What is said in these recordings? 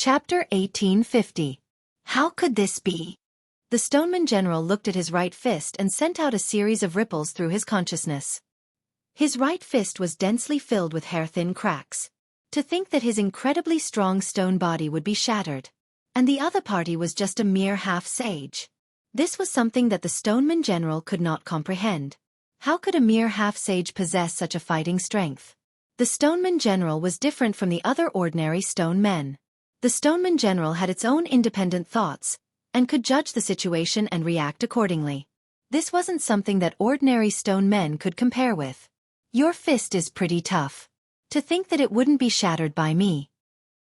Chapter 1850. How could this be? The Stoneman General looked at his right fist and sent out a series of ripples through his consciousness. His right fist was densely filled with hair-thin cracks. To think that his incredibly strong stone body would be shattered. And the other party was just a mere half-sage. This was something that the Stoneman General could not comprehend. How could a mere half-sage possess such a fighting strength? The Stoneman General was different from the other ordinary stone men. The Stoneman General had its own independent thoughts, and could judge the situation and react accordingly. This wasn't something that ordinary stone men could compare with. Your fist is pretty tough. To think that it wouldn't be shattered by me.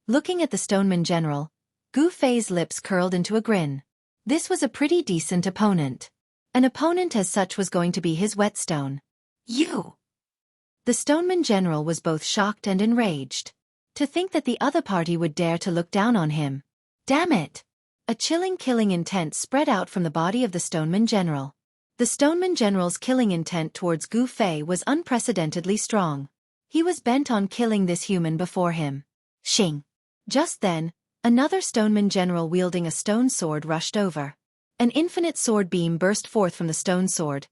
Looking at the Stoneman General, Gu Fei's lips curled into a grin. This was a pretty decent opponent. An opponent as such was going to be his whetstone. You! The Stoneman General was both shocked and enraged. To think that the other party would dare to look down on him. Damn it! A chilling killing intent spread out from the body of the Stoneman General. The Stoneman General's killing intent towards Gu Fei was unprecedentedly strong. He was bent on killing this human before him. Xing! Just then, another Stoneman General wielding a stone sword rushed over. An infinite sword beam burst forth from the stone sword,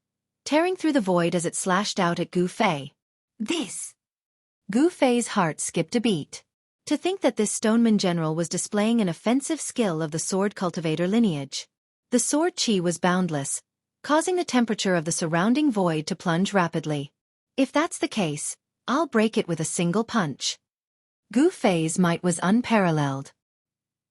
tearing through the void as it slashed out at Gu Fei. This! Gu Fei's heart skipped a beat. To think that this Stoneman General was displaying an offensive skill of the sword cultivator lineage. The sword chi was boundless, causing the temperature of the surrounding void to plunge rapidly. If that's the case, I'll break it with a single punch. Gu Fei's might was unparalleled.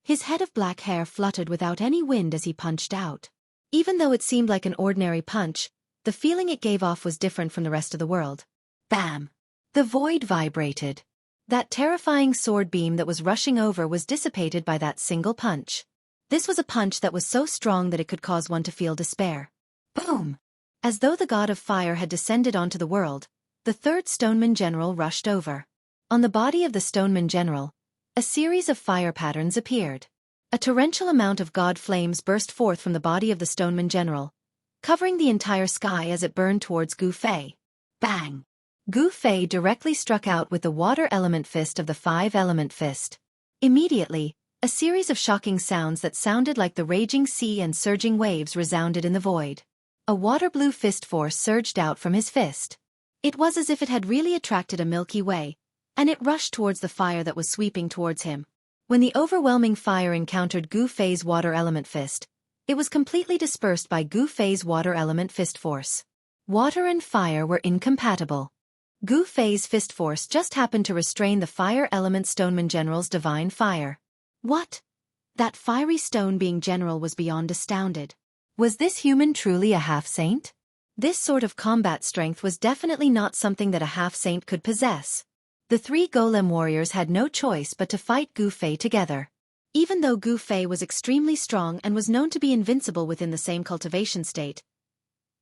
His head of black hair fluttered without any wind as he punched out. Even though it seemed like an ordinary punch, the feeling it gave off was different from the rest of the world. Bam! The void vibrated. That terrifying sword beam that was rushing over was dissipated by that single punch. This was a punch that was so strong that it could cause one to feel despair. Boom! As though the god of fire had descended onto the world, the third Stoneman General rushed over. On the body of the Stoneman General, a series of fire patterns appeared. A torrential amount of god flames burst forth from the body of the Stoneman General, covering the entire sky as it burned towards Gu Fei. Bang! Gu Fei directly struck out with the water element fist of the five-element fist. Immediately, a series of shocking sounds that sounded like the raging sea and surging waves resounded in the void. A water-blue fist force surged out from his fist. It was as if it had really attracted a Milky Way, and it rushed towards the fire that was sweeping towards him. When the overwhelming fire encountered Gu Fei's water element fist, it was completely dispersed by Gu Fei's water element fist force. Water and fire were incompatible. Gu Fei's fist force just happened to restrain the fire element Stoneman General's divine fire. What? That fiery stone being general was beyond astounded. Was this human truly a half-saint? This sort of combat strength was definitely not something that a half-saint could possess. The three golem warriors had no choice but to fight Gu Fei together. Even though Gu Fei was extremely strong and was known to be invincible within the same cultivation state,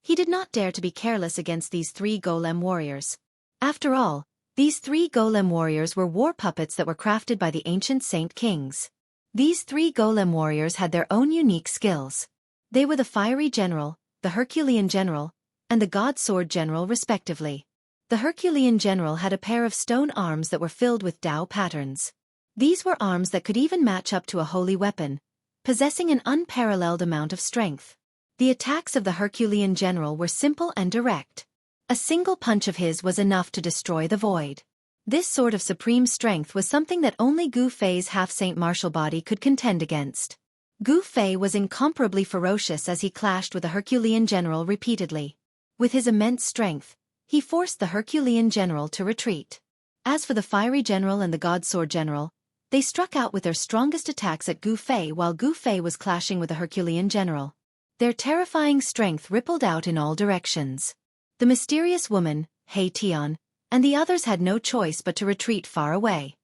he did not dare to be careless against these three golem warriors. After all, these three golem warriors were war puppets that were crafted by the ancient saint kings. These three golem warriors had their own unique skills. They were the fiery general, the Herculean general, and the god sword general respectively. The Herculean general had a pair of stone arms that were filled with Tao patterns. These were arms that could even match up to a holy weapon, possessing an unparalleled amount of strength. The attacks of the Herculean general were simple and direct. A single punch of his was enough to destroy the void. This sort of supreme strength was something that only Gu Fei's half-saint martial body could contend against. Gu Fei was incomparably ferocious as he clashed with the Herculean general repeatedly. With his immense strength, he forced the Herculean general to retreat. As for the fiery general and the god sword general, they struck out with their strongest attacks at Gu Fei while Gu Fei was clashing with the Herculean general. Their terrifying strength rippled out in all directions. The mysterious woman, Hei Tian, and the others had no choice but to retreat far away.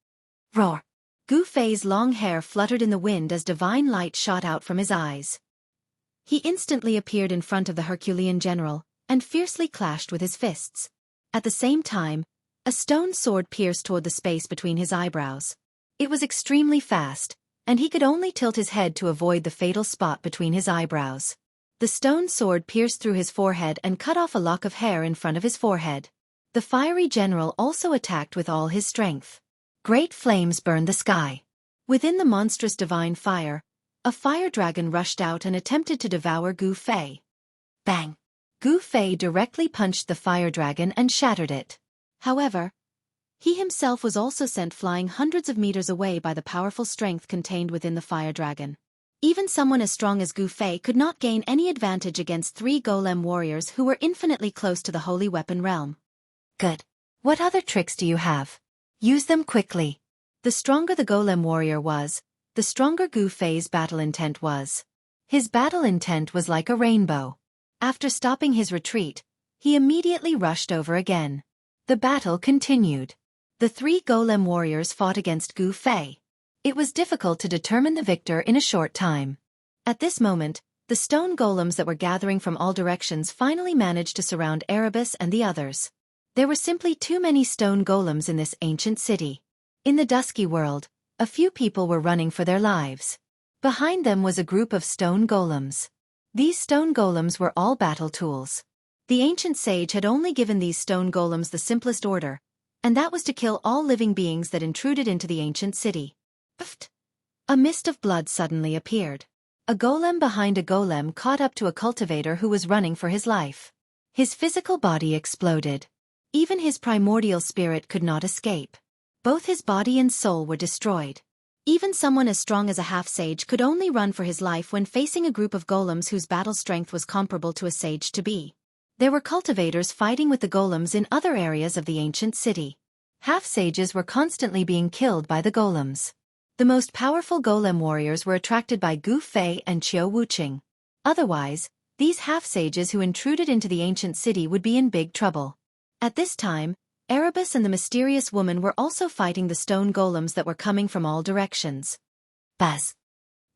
Roar! Gu Fei's long hair fluttered in the wind as divine light shot out from his eyes. He instantly appeared in front of the Herculean general, and fiercely clashed with his fists. At the same time, a stone sword pierced toward the space between his eyebrows. It was extremely fast, and he could only tilt his head to avoid the fatal spot between his eyebrows. The stone sword pierced through his forehead and cut off a lock of hair in front of his forehead. The fiery general also attacked with all his strength. Great flames burned the sky. Within the monstrous divine fire, a fire dragon rushed out and attempted to devour Gu Fei. Bang! Gu Fei directly punched the fire dragon and shattered it. However, he himself was also sent flying hundreds of meters away by the powerful strength contained within the fire dragon. Even someone as strong as Gu Fei could not gain any advantage against 3 golem warriors who were infinitely close to the holy weapon realm. Good. What other tricks do you have? Use them quickly. The stronger the golem warrior was, the stronger Gu Fei's battle intent was. His battle intent was like a rainbow. After stopping his retreat, he immediately rushed over again. The battle continued. The 3 golem warriors fought against Gu Fei. It was difficult to determine the victor in a short time. At this moment, the stone golems that were gathering from all directions finally managed to surround Erebus and the others. There were simply too many stone golems in this ancient city. In the dusky world, a few people were running for their lives. Behind them was a group of stone golems. These stone golems were all battle tools. The ancient sage had only given these stone golems the simplest order, and that was to kill all living beings that intruded into the ancient city. Pfft! A mist of blood suddenly appeared. A golem behind a golem caught up to a cultivator who was running for his life. His physical body exploded. Even his primordial spirit could not escape. Both his body and soul were destroyed. Even someone as strong as a half-sage could only run for his life when facing a group of golems whose battle strength was comparable to a sage to be. There were cultivators fighting with the golems in other areas of the ancient city. Half-sages were constantly being killed by the golems. The most powerful golem warriors were attracted by Gu Fei and Qiu Wuqing. Otherwise, these half-sages who intruded into the ancient city would be in big trouble. At this time, Erebus and the mysterious woman were also fighting the stone golems that were coming from all directions. Buzz!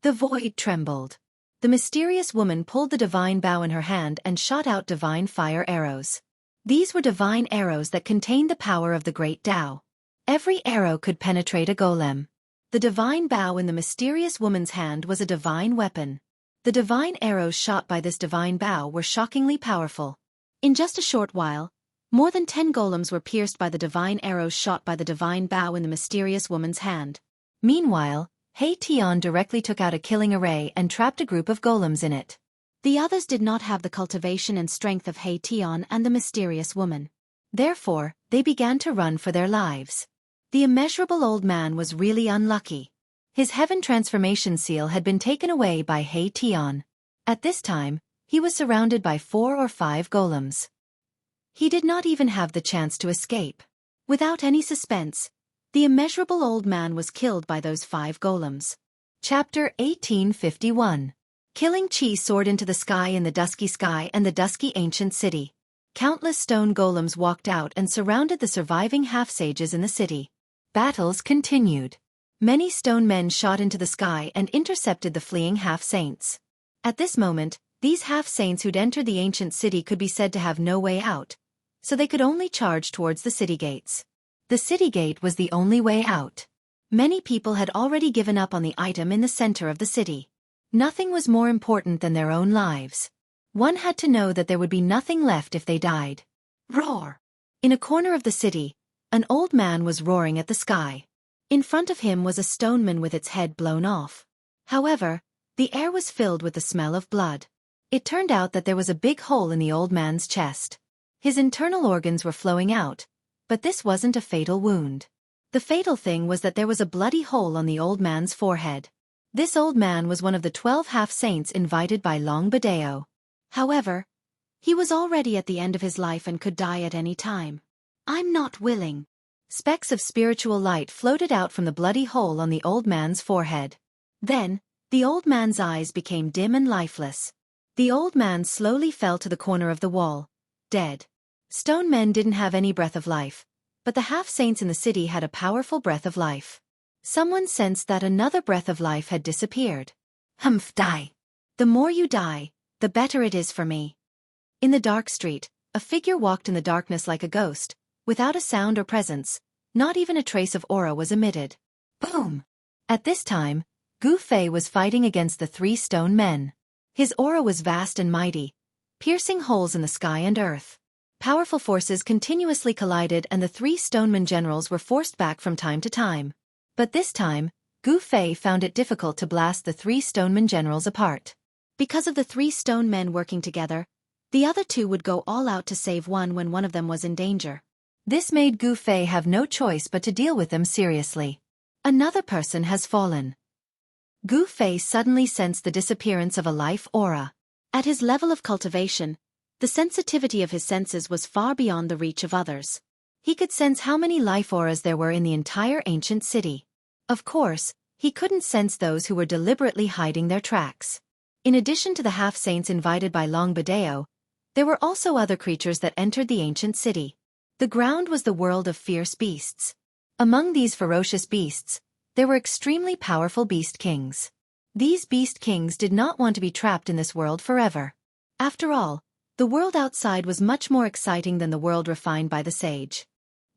The void trembled. The mysterious woman pulled the divine bow in her hand and shot out divine fire arrows. These were divine arrows that contained the power of the great Tao. Every arrow could penetrate a golem. The divine bow in the mysterious woman's hand was a divine weapon. The divine arrows shot by this divine bow were shockingly powerful. In just a short while, more than 10 golems were pierced by the divine arrows shot by the divine bow in the mysterious woman's hand. Meanwhile, He Tian directly took out a killing array and trapped a group of golems in it. The others did not have the cultivation and strength of He Tian and the mysterious woman. Therefore, they began to run for their lives. The immeasurable old man was really unlucky. His heaven transformation seal had been taken away by He Tian. At this time, he was surrounded by 4 or 5 golems. He did not even have the chance to escape. Without any suspense, the immeasurable old man was killed by those 5 golems. Chapter 1851. Killing Qi soared into the sky in the dusky sky and the dusky ancient city. Countless stone golems walked out and surrounded the surviving half-sages in the city. Battles continued. Many stone men shot into the sky and intercepted the fleeing half-saints. At this moment, these half-saints who'd entered the ancient city could be said to have no way out, so they could only charge towards the city gates. The city gate was the only way out. Many people had already given up on the item in the center of the city. Nothing was more important than their own lives. One had to know that there would be nothing left if they died. Roar! In a corner of the city, an old man was roaring at the sky. In front of him was a stoneman with its head blown off. However, the air was filled with the smell of blood. It turned out that there was a big hole in the old man's chest. His internal organs were flowing out, but this wasn't a fatal wound. The fatal thing was that there was a bloody hole on the old man's forehead. This old man was one of the 12 half-saints invited by Long Badeo. However, he was already at the end of his life and could die at any time. I'm not willing. Specks of spiritual light floated out from the bloody hole on the old man's forehead. Then, the old man's eyes became dim and lifeless. The old man slowly fell to the corner of the wall, dead. Stone men didn't have any breath of life, but the half-saints in the city had a powerful breath of life. Someone sensed that another breath of life had disappeared. Humph, die. The more you die, the better it is for me. In the dark street, a figure walked in the darkness like a ghost, without a sound or presence. Not even a trace of aura was emitted. Boom! At this time, Gu Fei was fighting against the 3 stone men. His aura was vast and mighty, piercing holes in the sky and earth. Powerful forces continuously collided and the 3 stoneman generals were forced back from time to time. But this time, Gu Fei found it difficult to blast the three stoneman generals apart. Because of the three stone men working together, the other two would go all out to save one when one of them was in danger. This made Gu Fei have no choice but to deal with them seriously. Another person has fallen. Gu Fei suddenly sensed the disappearance of a life aura. At his level of cultivation, the sensitivity of his senses was far beyond the reach of others. He could sense how many life auras there were in the entire ancient city. Of course, he couldn't sense those who were deliberately hiding their tracks. In addition to the half-saints invited by Long Badeo, there were also other creatures that entered the ancient city. The ground was the world of fierce beasts. Among these ferocious beasts, there were extremely powerful beast kings. These beast kings did not want to be trapped in this world forever. After all, the world outside was much more exciting than the world refined by the sage.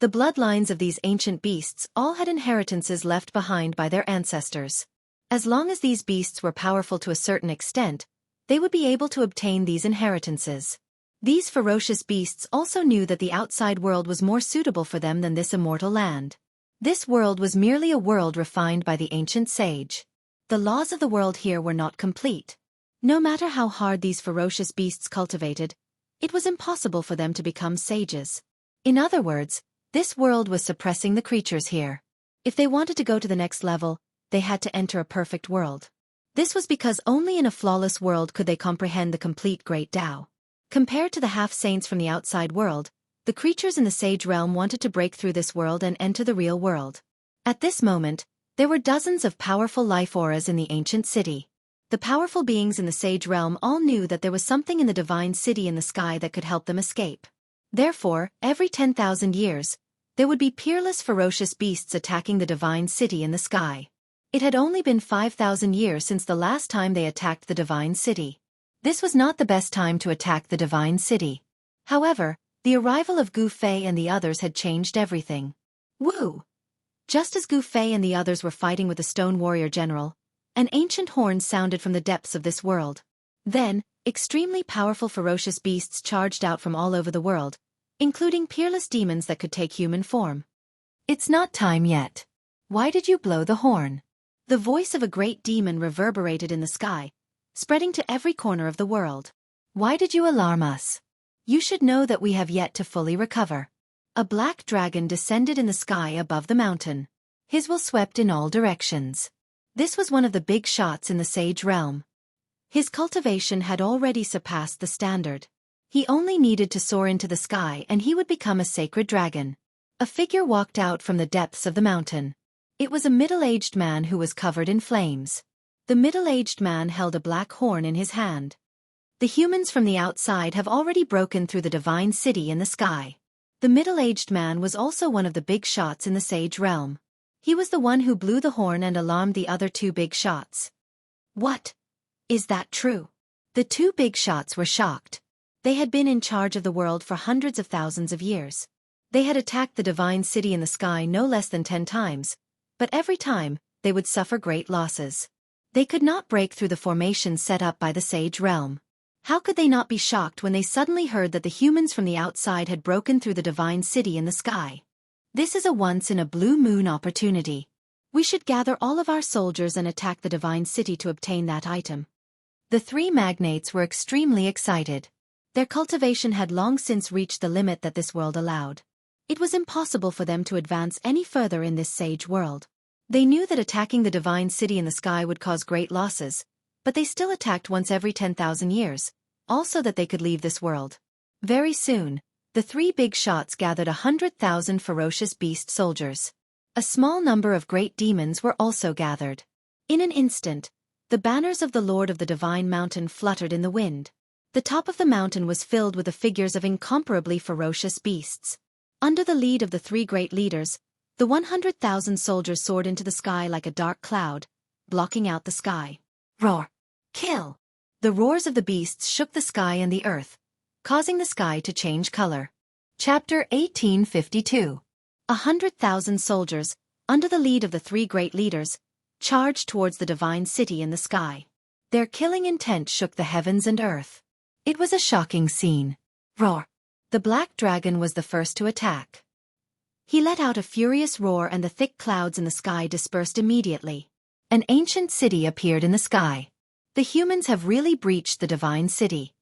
The bloodlines of these ancient beasts all had inheritances left behind by their ancestors. As long as these beasts were powerful to a certain extent, they would be able to obtain these inheritances. These ferocious beasts also knew that the outside world was more suitable for them than this immortal land. This world was merely a world refined by the ancient sage. The laws of the world here were not complete. No matter how hard these ferocious beasts cultivated, it was impossible for them to become sages. In other words, this world was suppressing the creatures here. If they wanted to go to the next level, they had to enter a perfect world. This was because only in a flawless world could they comprehend the complete Great Tao. Compared to the half-saints from the outside world, the creatures in the sage realm wanted to break through this world and enter the real world. At this moment, there were dozens of powerful life auras in the ancient city. The powerful beings in the sage realm all knew that there was something in the divine city in the sky that could help them escape. Therefore, every 10,000 years, there would be peerless ferocious beasts attacking the divine city in the sky. It had only been 5,000 years since the last time they attacked the divine city. This was not the best time to attack the divine city. However, the arrival of Gu Fei and the others had changed everything. Woo! Just as Gu Fei and the others were fighting with the stone warrior general, an ancient horn sounded from the depths of this world. Then, extremely powerful ferocious beasts charged out from all over the world, including peerless demons that could take human form. It's not time yet. Why did you blow the horn? The voice of a great demon reverberated in the sky, spreading to every corner of the world. Why did you alarm us? You should know that we have yet to fully recover. A black dragon descended in the sky above the mountain. His will swept in all directions. This was one of the big shots in the sage realm. His cultivation had already surpassed the standard. He only needed to soar into the sky and he would become a sacred dragon. A figure walked out from the depths of the mountain. It was a middle-aged man who was covered in flames. The middle-aged man held a black horn in his hand. The humans from the outside have already broken through the divine city in the sky. The middle-aged man was also one of the big shots in the sage realm. He was the one who blew the horn and alarmed the other two big shots. What? Is that true? The two big shots were shocked. They had been in charge of the world for hundreds of thousands of years. They had attacked the divine city in the sky no less than 10 times, but every time, they would suffer great losses. They could not break through the formation set up by the sage realm. How could they not be shocked when they suddenly heard that the humans from the outside had broken through the divine city in the sky? This is a once-in-a-blue-moon opportunity. We should gather all of our soldiers and attack the divine city to obtain that item. The three magnates were extremely excited. Their cultivation had long since reached the limit that this world allowed. It was impossible for them to advance any further in this sage world. They knew that attacking the divine city in the sky would cause great losses, but they still attacked once every 10,000 years, also that they could leave this world. Very soon, the three big shots gathered 100,000 ferocious beast soldiers. A small number of great demons were also gathered. In an instant, the banners of the Lord of the Divine Mountain fluttered in the wind. The top of the mountain was filled with the figures of incomparably ferocious beasts. Under the lead of the three great leaders, the 100,000 soldiers soared into the sky like a dark cloud, blocking out the sky. Roar! Kill! The roars of the beasts shook the sky and the earth, causing the sky to change color. Chapter 1852. 100,000 soldiers, under the lead of the three great leaders, charged towards the divine city in the sky. Their killing intent shook the heavens and earth. It was a shocking scene. Roar! The black dragon was the first to attack. He let out a furious roar and the thick clouds in the sky dispersed immediately. An ancient city appeared in the sky. The humans have really breached the divine city.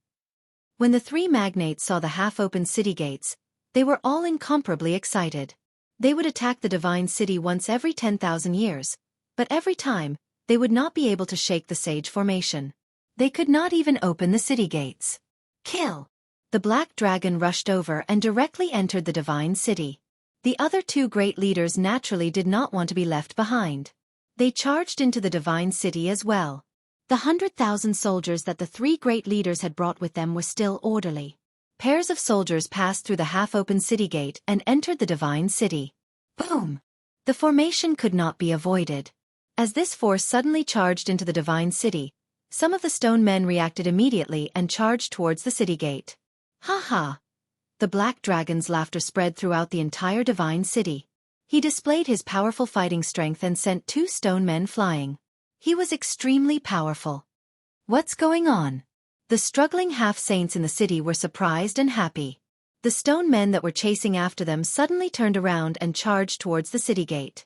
When the three magnates saw the half-open city gates, they were all incomparably excited. They would attack the divine city once every 10,000 years, but every time, they would not be able to shake the sage formation. They could not even open the city gates. Kill! The black dragon rushed over and directly entered the divine city. The other two great leaders naturally did not want to be left behind. They charged into the divine city as well. The 100,000 soldiers that the three great leaders had brought with them were still orderly. Pairs of soldiers passed through the half-open city gate and entered the divine city. Boom! The formation could not be avoided. As this force suddenly charged into the divine city, some of the stone men reacted immediately and charged towards the city gate. Ha ha! The black dragon's laughter spread throughout the entire divine city. He displayed his powerful fighting strength and sent two stone men flying. He was extremely powerful. What's going on? The struggling half-saints in the city were surprised and happy. The stone men that were chasing after them suddenly turned around and charged towards the city gate.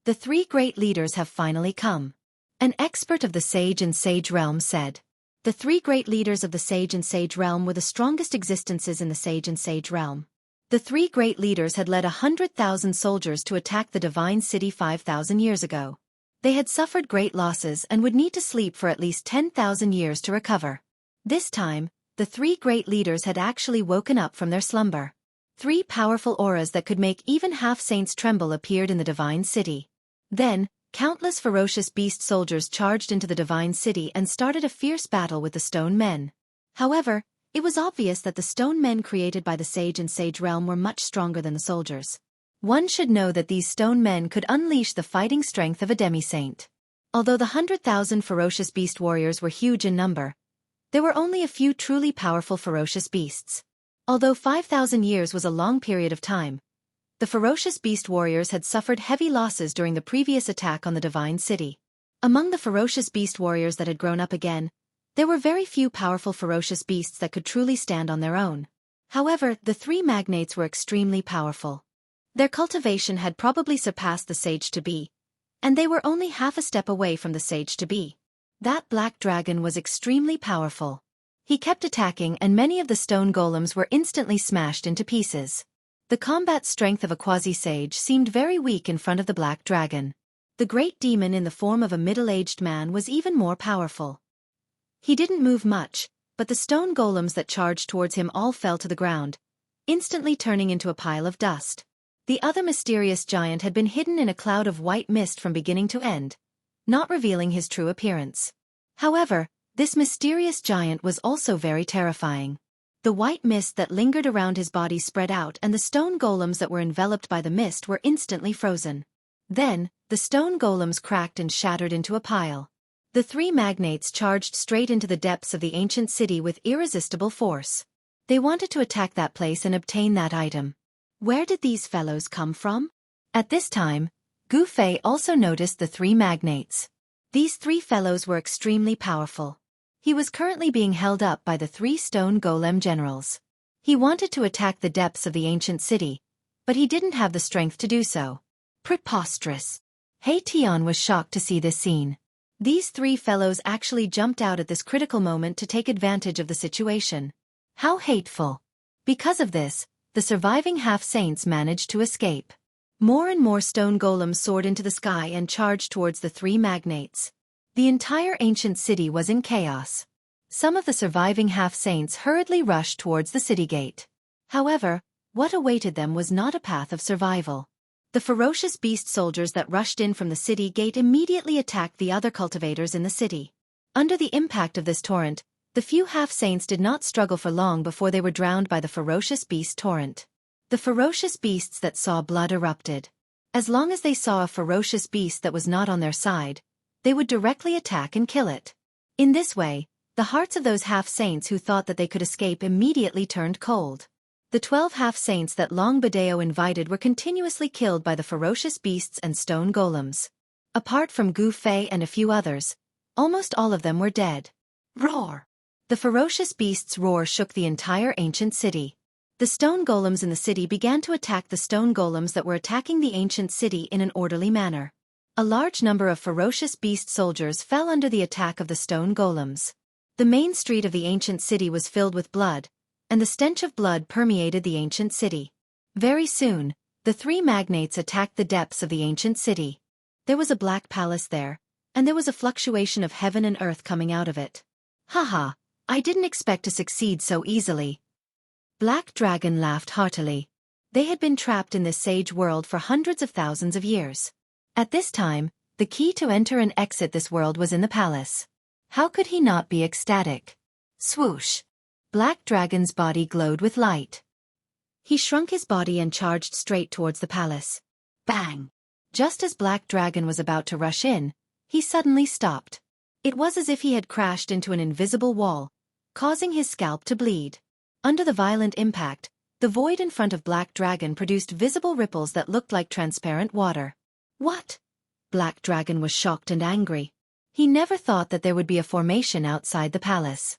The three great leaders have finally come. An expert of the Sage and Sage realm said. The three great leaders of the Sage and Sage realm were the strongest existences in the Sage and Sage realm. The three great leaders had led 100,000 soldiers to attack the divine city 5,000 years ago. They had suffered great losses and would need to sleep for at least 10,000 years to recover. This time, the three great leaders had actually woken up from their slumber. Three powerful auras that could make even half-saints tremble appeared in the divine city. Then, countless ferocious beast soldiers charged into the divine city and started a fierce battle with the stone men. However, it was obvious that the stone men created by the Sage and Sage realm were much stronger than the soldiers. One should know that these stone men could unleash the fighting strength of a demi-saint. Although the 100,000 ferocious beast warriors were huge in number, there were only a few truly powerful ferocious beasts. Although 5,000 years was a long period of time, the ferocious beast warriors had suffered heavy losses during the previous attack on the divine city. Among the ferocious beast warriors that had grown up again, there were very few powerful ferocious beasts that could truly stand on their own. However, the three magnates were extremely powerful. Their cultivation had probably surpassed the sage-to-be, and they were only half a step away from the sage-to-be. That black dragon was extremely powerful. He kept attacking and many of the stone golems were instantly smashed into pieces. The combat strength of a quasi-sage seemed very weak in front of the black dragon. The great demon in the form of a middle-aged man was even more powerful. He didn't move much, but the stone golems that charged towards him all fell to the ground, instantly turning into a pile of dust. The other mysterious giant had been hidden in a cloud of white mist from beginning to end, not revealing his true appearance. However, this mysterious giant was also very terrifying. The white mist that lingered around his body spread out and the stone golems that were enveloped by the mist were instantly frozen. Then, the stone golems cracked and shattered into a pile. The three magnates charged straight into the depths of the ancient city with irresistible force. They wanted to attack that place and obtain that item. Where did these fellows come from? At this time, Gu Fei also noticed the three magnates. These three fellows were extremely powerful. He was currently being held up by the three stone golem generals. He wanted to attack the depths of the ancient city, but he didn't have the strength to do so. Preposterous. Hei Tian was shocked to see this scene. These three fellows actually jumped out at this critical moment to take advantage of the situation. How hateful. Because of this, the surviving half-saints managed to escape. More and more stone golems soared into the sky and charged towards the three magnates. The entire ancient city was in chaos. Some of the surviving half-saints hurriedly rushed towards the city gate. However, what awaited them was not a path of survival. The ferocious beast soldiers that rushed in from the city gate immediately attacked the other cultivators in the city. Under the impact of this torrent, the few half-saints did not struggle for long before they were drowned by the ferocious beast torrent. The ferocious beasts that saw blood erupted. As long as they saw a ferocious beast that was not on their side, they would directly attack and kill it. In this way, the hearts of those half-saints who thought that they could escape immediately turned cold. The 12 half-saints that Long Badeo invited were continuously killed by the ferocious beasts and stone golems. Apart from Gu Fei and a few others, almost all of them were dead. Roar! The ferocious beast's roar shook the entire ancient city. The stone golems in the city began to attack the stone golems that were attacking the ancient city in an orderly manner. A large number of ferocious beast soldiers fell under the attack of the stone golems. The main street of the ancient city was filled with blood, and the stench of blood permeated the ancient city. Very soon, the three magnates attacked the depths of the ancient city. There was a black palace there, and there was a fluctuation of heaven and earth coming out of it. Haha, I didn't expect to succeed so easily. Black Dragon laughed heartily. They had been trapped in this sage world for hundreds of thousands of years. At this time, the key to enter and exit this world was in the palace. How could he not be ecstatic? Swoosh! Black Dragon's body glowed with light. He shrunk his body and charged straight towards the palace. Bang! Just as Black Dragon was about to rush in, he suddenly stopped. It was as if he had crashed into an invisible wall, causing his scalp to bleed. Under the violent impact, the void in front of Black Dragon produced visible ripples that looked like transparent water. What? Black Dragon was shocked and angry. He never thought that there would be a formation outside the palace.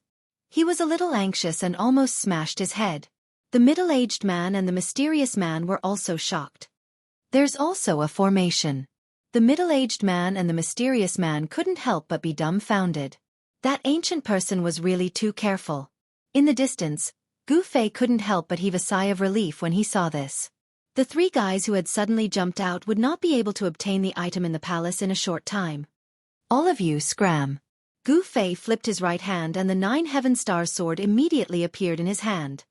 He was a little anxious and almost smashed his head. The middle-aged man and the mysterious man were also shocked. There's also a formation. The middle-aged man and the mysterious man couldn't help but be dumbfounded. That ancient person was really too careful. In the distance, Gu Fei couldn't help but heave a sigh of relief when he saw this. The three guys who had suddenly jumped out would not be able to obtain the item in the palace in a short time. All of you scram. Gu Fei flipped his right hand and the 9 heaven stars sword immediately appeared in his hand.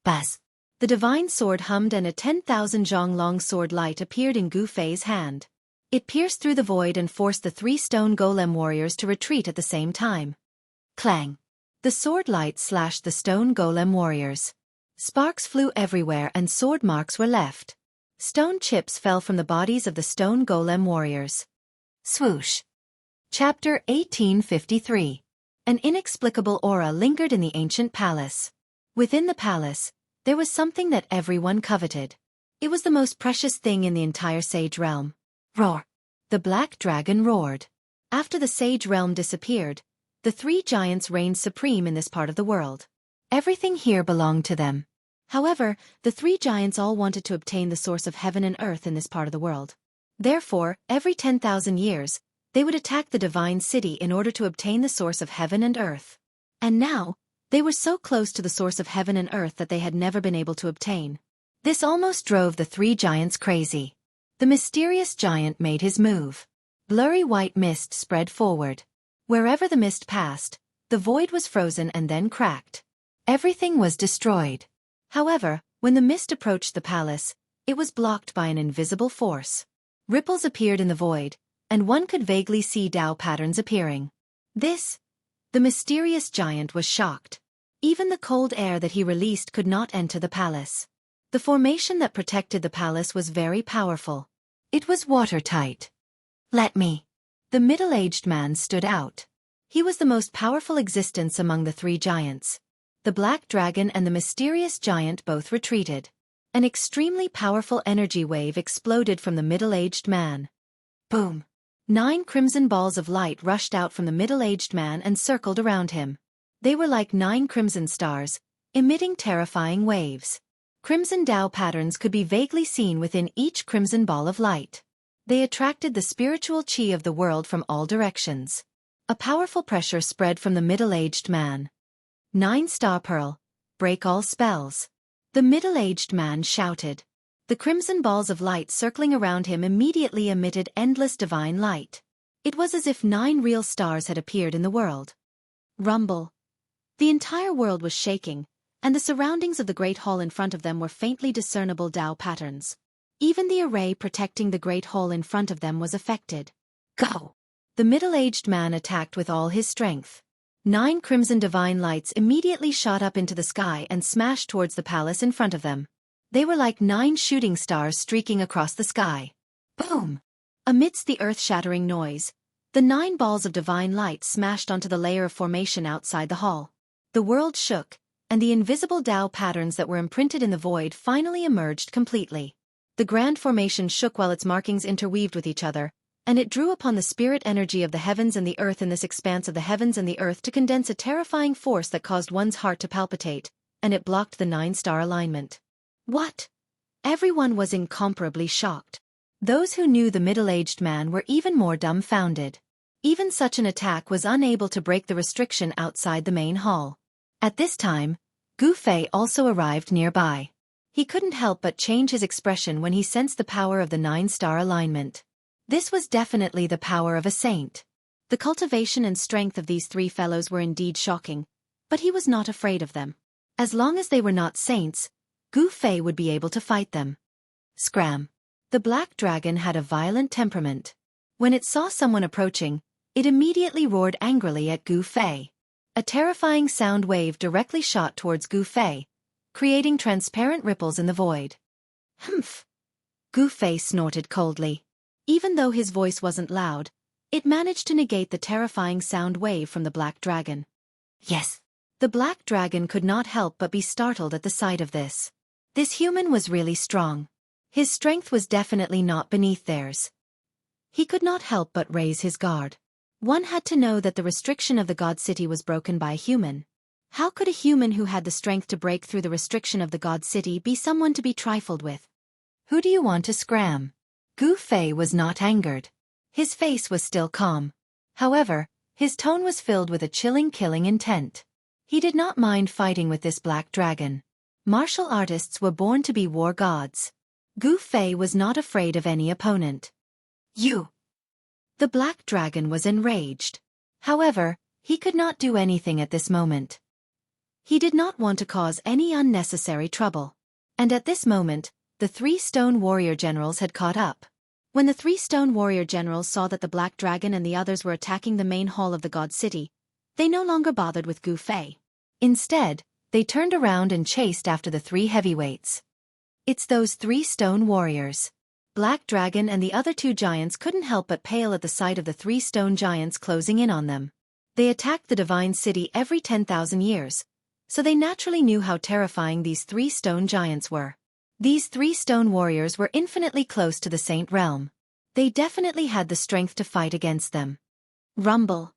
Buzz! The divine sword hummed and a 10,000 zhong long sword light appeared in Gu Fei's hand. It pierced through the void and forced the 3 stone golem warriors to retreat at the same time. Clang! The sword light slashed the stone golem warriors. Sparks flew everywhere and sword marks were left. Stone chips fell from the bodies of the stone golem warriors. Swoosh! Chapter 1853. An inexplicable aura lingered in the ancient palace. Within the palace, there was something that everyone coveted. It was the most precious thing in the entire sage realm. Roar! The black dragon roared. After the sage realm disappeared, the 3 giants reigned supreme in this part of the world. Everything here belonged to them. However, the 3 giants all wanted to obtain the source of heaven and earth in this part of the world. Therefore, every 10,000 years, they would attack the divine city in order to obtain the source of heaven and earth. And now, they were so close to the source of heaven and earth that they had never been able to obtain. This almost drove the 3 giants crazy. The mysterious giant made his move. Blurry white mist spread forward. Wherever the mist passed, the void was frozen and then cracked. Everything was destroyed. However, when the mist approached the palace, it was blocked by an invisible force. Ripples appeared in the void, and one could vaguely see Tao patterns appearing. The mysterious giant was shocked. Even the cold air that he released could not enter the palace. The formation that protected the palace was very powerful. It was watertight. Let me. The middle-aged man stood out. He was the most powerful existence among the 3 giants. The black dragon and the mysterious giant both retreated. An extremely powerful energy wave exploded from the middle-aged man. Boom! 9 crimson balls of light rushed out from the middle-aged man and circled around him. They were like 9 crimson stars, emitting terrifying waves. Crimson Tao patterns could be vaguely seen within each crimson ball of light. They attracted the spiritual chi of the world from all directions. A powerful pressure spread from the middle-aged man. 9 star pearl, break all spells. The middle-aged man shouted. The crimson balls of light circling around him immediately emitted endless divine light. It was as if 9 real stars had appeared in the world. Rumble. The entire world was shaking, and the surroundings of the great hall in front of them were faintly discernible Tao patterns. Even the array protecting the great hall in front of them was affected. Go! The middle-aged man attacked with all his strength. 9 crimson divine lights immediately shot up into the sky and smashed towards the palace in front of them. They were like 9 shooting stars streaking across the sky. Boom! Amidst the earth-shattering noise, the 9 balls of divine light smashed onto the layer of formation outside the hall. The world shook, and the invisible Tao patterns that were imprinted in the void finally emerged completely. The grand formation shook while its markings interweaved with each other, and it drew upon the spirit energy of the heavens and the earth in this expanse of the heavens and the earth to condense a terrifying force that caused one's heart to palpitate, and it blocked the 9-star alignment. What? Everyone was incomparably shocked. Those who knew the middle-aged man were even more dumbfounded. Even such an attack was unable to break the restriction outside the main hall. At this time, Gu Fei also arrived nearby. He couldn't help but change his expression when he sensed the power of the 9-star alignment. This was definitely the power of a saint. The cultivation and strength of these three fellows were indeed shocking, but he was not afraid of them. As long as they were not saints, Gu Fei would be able to fight them. Scram. The black dragon had a violent temperament. When it saw someone approaching, it immediately roared angrily at Gu Fei. A terrifying sound wave directly shot towards Gu Fei, creating transparent ripples in the void. Humph! Gu Fei snorted coldly. Even though his voice wasn't loud, it managed to negate the terrifying sound wave from the black dragon. Yes! The black dragon could not help but be startled at the sight of this. This human was really strong. His strength was definitely not beneath theirs. He could not help but raise his guard. One had to know that the restriction of the God City was broken by a human. How could a human who had the strength to break through the restriction of the God City be someone to be trifled with? Who do you want to scram? Gu Fei was not angered. His face was still calm. However, his tone was filled with a chilling killing intent. He did not mind fighting with this black dragon. Martial artists were born to be war gods. Gu Fei was not afraid of any opponent. You! The black dragon was enraged. However, he could not do anything at this moment. He did not want to cause any unnecessary trouble. And at this moment, the 3 stone warrior generals had caught up. When the 3 stone warrior generals saw that the black dragon and the others were attacking the main hall of the God City, they no longer bothered with Gu Fei. Instead, they turned around and chased after the 3 heavyweights. It's those 3 stone warriors. Black Dragon and the other 2 giants couldn't help but pale at the sight of the 3 stone giants closing in on them. They attacked the divine city every 10,000 years, so they naturally knew how terrifying these 3 stone giants were. These 3 stone warriors were infinitely close to the saint realm. They definitely had the strength to fight against them. Rumble.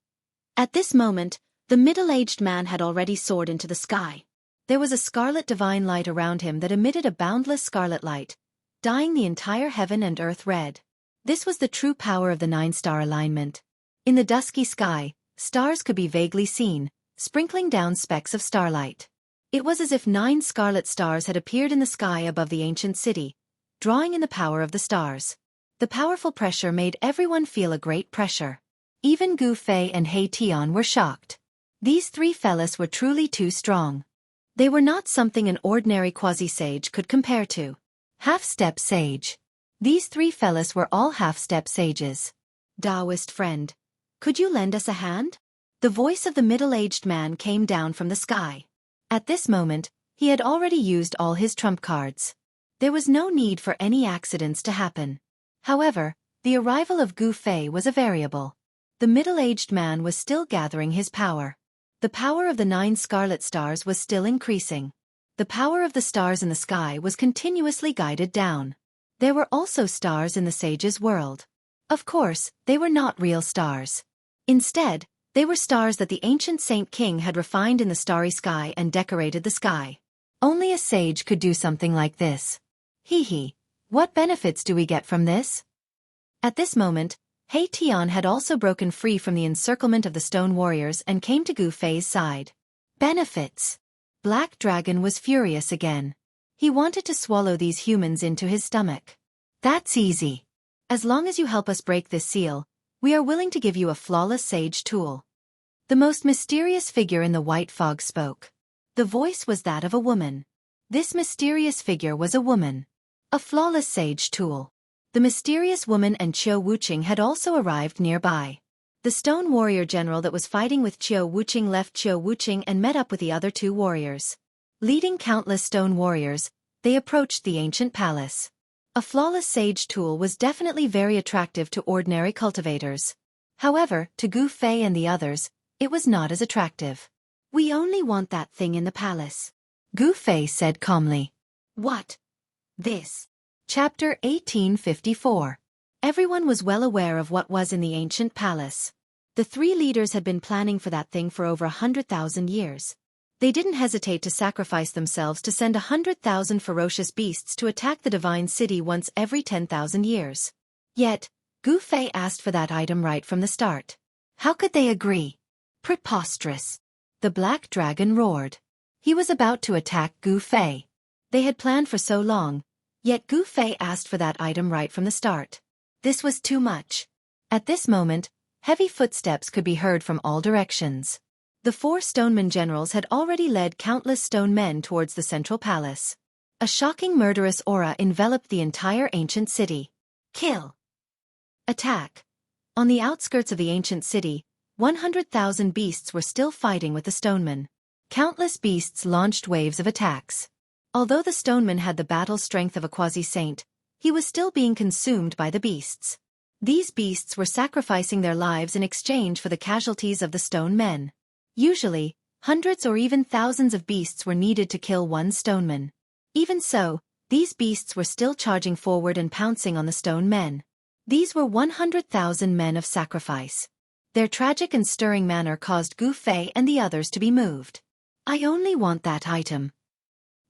At this moment, the middle-aged man had already soared into the sky. There was a scarlet divine light around him that emitted a boundless scarlet light, dyeing the entire heaven and earth red. This was the true power of the 9-star alignment. In the dusky sky, stars could be vaguely seen, sprinkling down specks of starlight. It was as if 9 scarlet stars had appeared in the sky above the ancient city, drawing in the power of the stars. The powerful pressure made everyone feel a great pressure. Even Gu Fei and He Tian were shocked. These 3 fellas were truly too strong. They were not something an ordinary quasi-sage could compare to. Half-step sage. These 3 fellas were all half-step sages. Taoist friend, could you lend us a hand? The voice of the middle-aged man came down from the sky. At this moment, he had already used all his trump cards. There was no need for any accidents to happen. However, the arrival of Gu Fei was a variable. The middle-aged man was still gathering his power. The power of the 9 scarlet stars was still increasing. The power of the stars in the sky was continuously guided down. There were also stars in the sage's world. Of course, they were not real stars. Instead, they were stars that the ancient Saint King had refined in the starry sky and decorated the sky. Only a sage could do something like this. Hee, what benefits do we get from this? At this moment, He Tian had also broken free from the encirclement of the stone warriors and came to Gu Fei's side. Benefits. Black Dragon was furious again. He wanted to swallow these humans into his stomach. That's easy. As long as you help us break this seal, we are willing to give you a flawless sage tool. The most mysterious figure in the white fog spoke. The voice was that of a woman. This mysterious figure was a woman. A flawless sage tool. The mysterious woman and Qiu Wuqing had also arrived nearby. The stone warrior general that was fighting with Qiu Wuqing left Qiu Wuqing and met up with the other 2 warriors. Leading countless stone warriors, they approached the ancient palace. A flawless sage tool was definitely very attractive to ordinary cultivators. However, to Gu Fei and the others, it was not as attractive. We only want that thing in the palace. Gu Fei said calmly. What? This. Chapter 1854. Everyone was well aware of what was in the ancient palace. The 3 leaders had been planning for that thing for over 100,000 years. They didn't hesitate to sacrifice themselves to send 100,000 ferocious beasts to attack the divine city once every 10,000 years. Yet, Gu Fei asked for that item right from the start. How could they agree? Preposterous. The Black Dragon roared. He was about to attack Gu Fei. They had planned for so long, yet Gu Fei asked for that item right from the start. This was too much. At this moment, heavy footsteps could be heard from all directions. The 4 stoneman generals had already led countless stone men towards the central palace. A shocking murderous aura enveloped the entire ancient city. Kill. Attack. On the outskirts of the ancient city, 100,000 beasts were still fighting with the stonemen. Countless beasts launched waves of attacks. Although the stoneman had the battle strength of a quasi-saint, he was still being consumed by the beasts. These beasts were sacrificing their lives in exchange for the casualties of the stone men. Usually, hundreds or even thousands of beasts were needed to kill one stoneman. Even so, these beasts were still charging forward and pouncing on the stone men. These were 100,000 men of sacrifice. Their tragic and stirring manner caused Gu Fei and the others to be moved. I only want that item.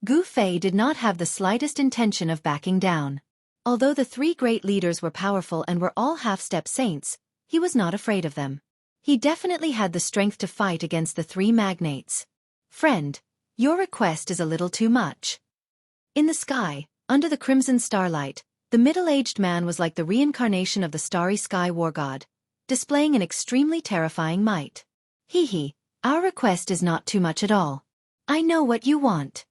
Gu Fei did not have the slightest intention of backing down. Although the 3 great leaders were powerful and were all half-step saints, he was not afraid of them. He definitely had the strength to fight against the 3 magnates. Friend, your request is a little too much. In the sky, under the crimson starlight, the middle-aged man was like the reincarnation of the starry sky war god, displaying an extremely terrifying might. Hee, our request is not too much at all. I know what you want.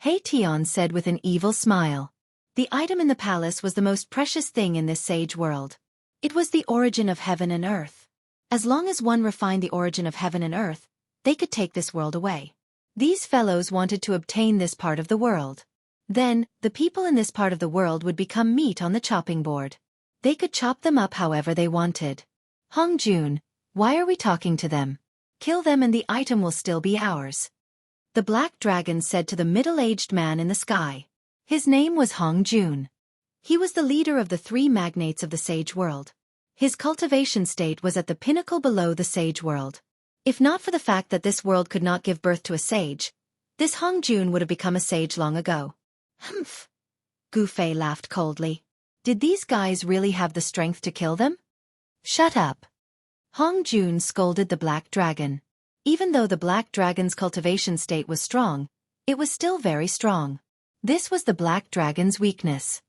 Hei Tian said with an evil smile. The item in the palace was the most precious thing in this sage world. It was the origin of heaven and earth. As long as one refined the origin of heaven and earth, they could take this world away. These fellows wanted to obtain this part of the world. Then, the people in this part of the world would become meat on the chopping board. They could chop them up however they wanted. Hong Jun, why are we talking to them? Kill them and the item will still be ours. The Black Dragon said to the middle-aged man in the sky. His name was Hong Jun. He was the leader of the 3 magnates of the sage world. His cultivation state was at the pinnacle below the sage world. If not for the fact that this world could not give birth to a sage, this Hong Jun would have become a sage long ago. Humph. Gu Fei laughed coldly. Did these guys really have the strength to kill them? Shut up. Hong Jun scolded the Black Dragon. Even though the Black Dragon's cultivation state was strong, it was still very strong. This was the Black Dragon's weakness.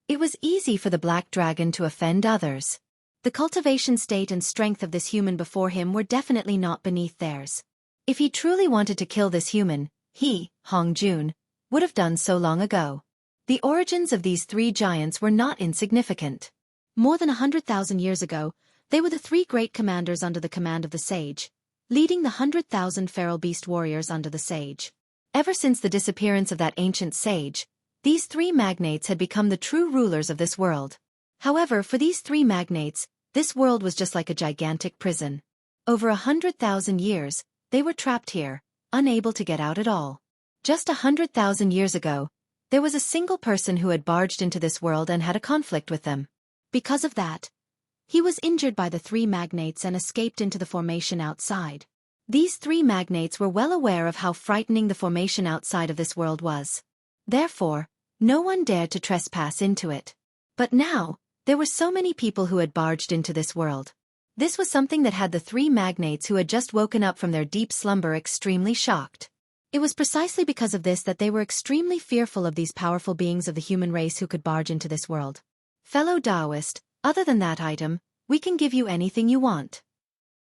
It was easy for the Black Dragon to offend others. The cultivation state and strength of this human before him were definitely not beneath theirs. If he truly wanted to kill this human, he, Hong Jun, would have done so long ago. The origins of these 3 giants were not insignificant. More than 100,000 years ago, they were the 3 great commanders under the command of the sage, leading the 100,000 feral beast warriors under the sage. Ever since the disappearance of that ancient sage, these 3 magnates had become the true rulers of this world. However, for these 3 magnates, this world was just like a gigantic prison. Over 100,000 years, they were trapped here, unable to get out at all. Just 100,000 years ago, there was a single person who had barged into this world and had a conflict with them. Because of that, he was injured by the 3 magnates and escaped into the formation outside. These 3 magnates were well aware of how frightening the formation outside of this world was. Therefore, no one dared to trespass into it. But now, there were so many people who had barged into this world. This was something that had the 3 magnates who had just woken up from their deep slumber extremely shocked. It was precisely because of this that they were extremely fearful of these powerful beings of the human race who could barge into this world. Fellow Taoist, other than that item, we can give you anything you want.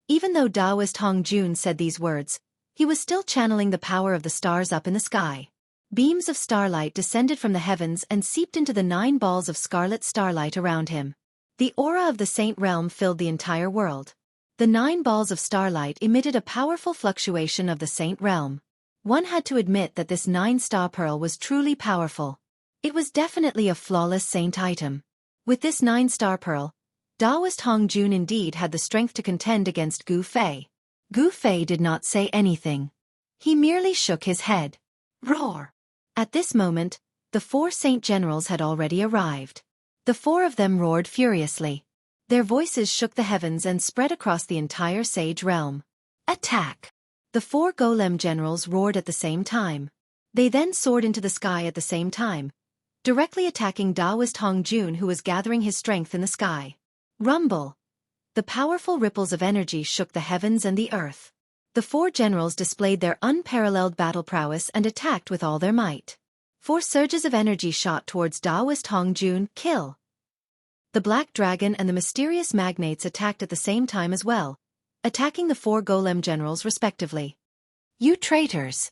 Even though Taoist Hong Jun said these words, he was still channeling the power of the stars up in the sky. Beams of starlight descended from the heavens and seeped into the 9 balls of scarlet starlight around him. The aura of the Saint Realm filled the entire world. The 9 balls of starlight emitted a powerful fluctuation of the Saint Realm. One had to admit that this 9-star pearl was truly powerful. It was definitely a flawless saint item. With this 9-star pearl, Taoist Hong Jun indeed had the strength to contend against Gu Fei. Gu Fei did not say anything. He merely shook his head. Roar! At this moment, the 4 saint generals had already arrived. The 4 of them roared furiously. Their voices shook the heavens and spread across the entire sage realm. Attack! The 4 golem generals roared at the same time. They then soared into the sky at the same time, directly attacking Taoist Hong Jun, who was gathering his strength in the sky. Rumble. The powerful ripples of energy shook the heavens and the earth. The four generals displayed their unparalleled battle prowess and attacked with all their might. Four surges of energy shot towards Taoist Hong Jun. Kill. The Black Dragon and the mysterious magnates attacked at the same time as well, attacking the four golem generals respectively. You traitors!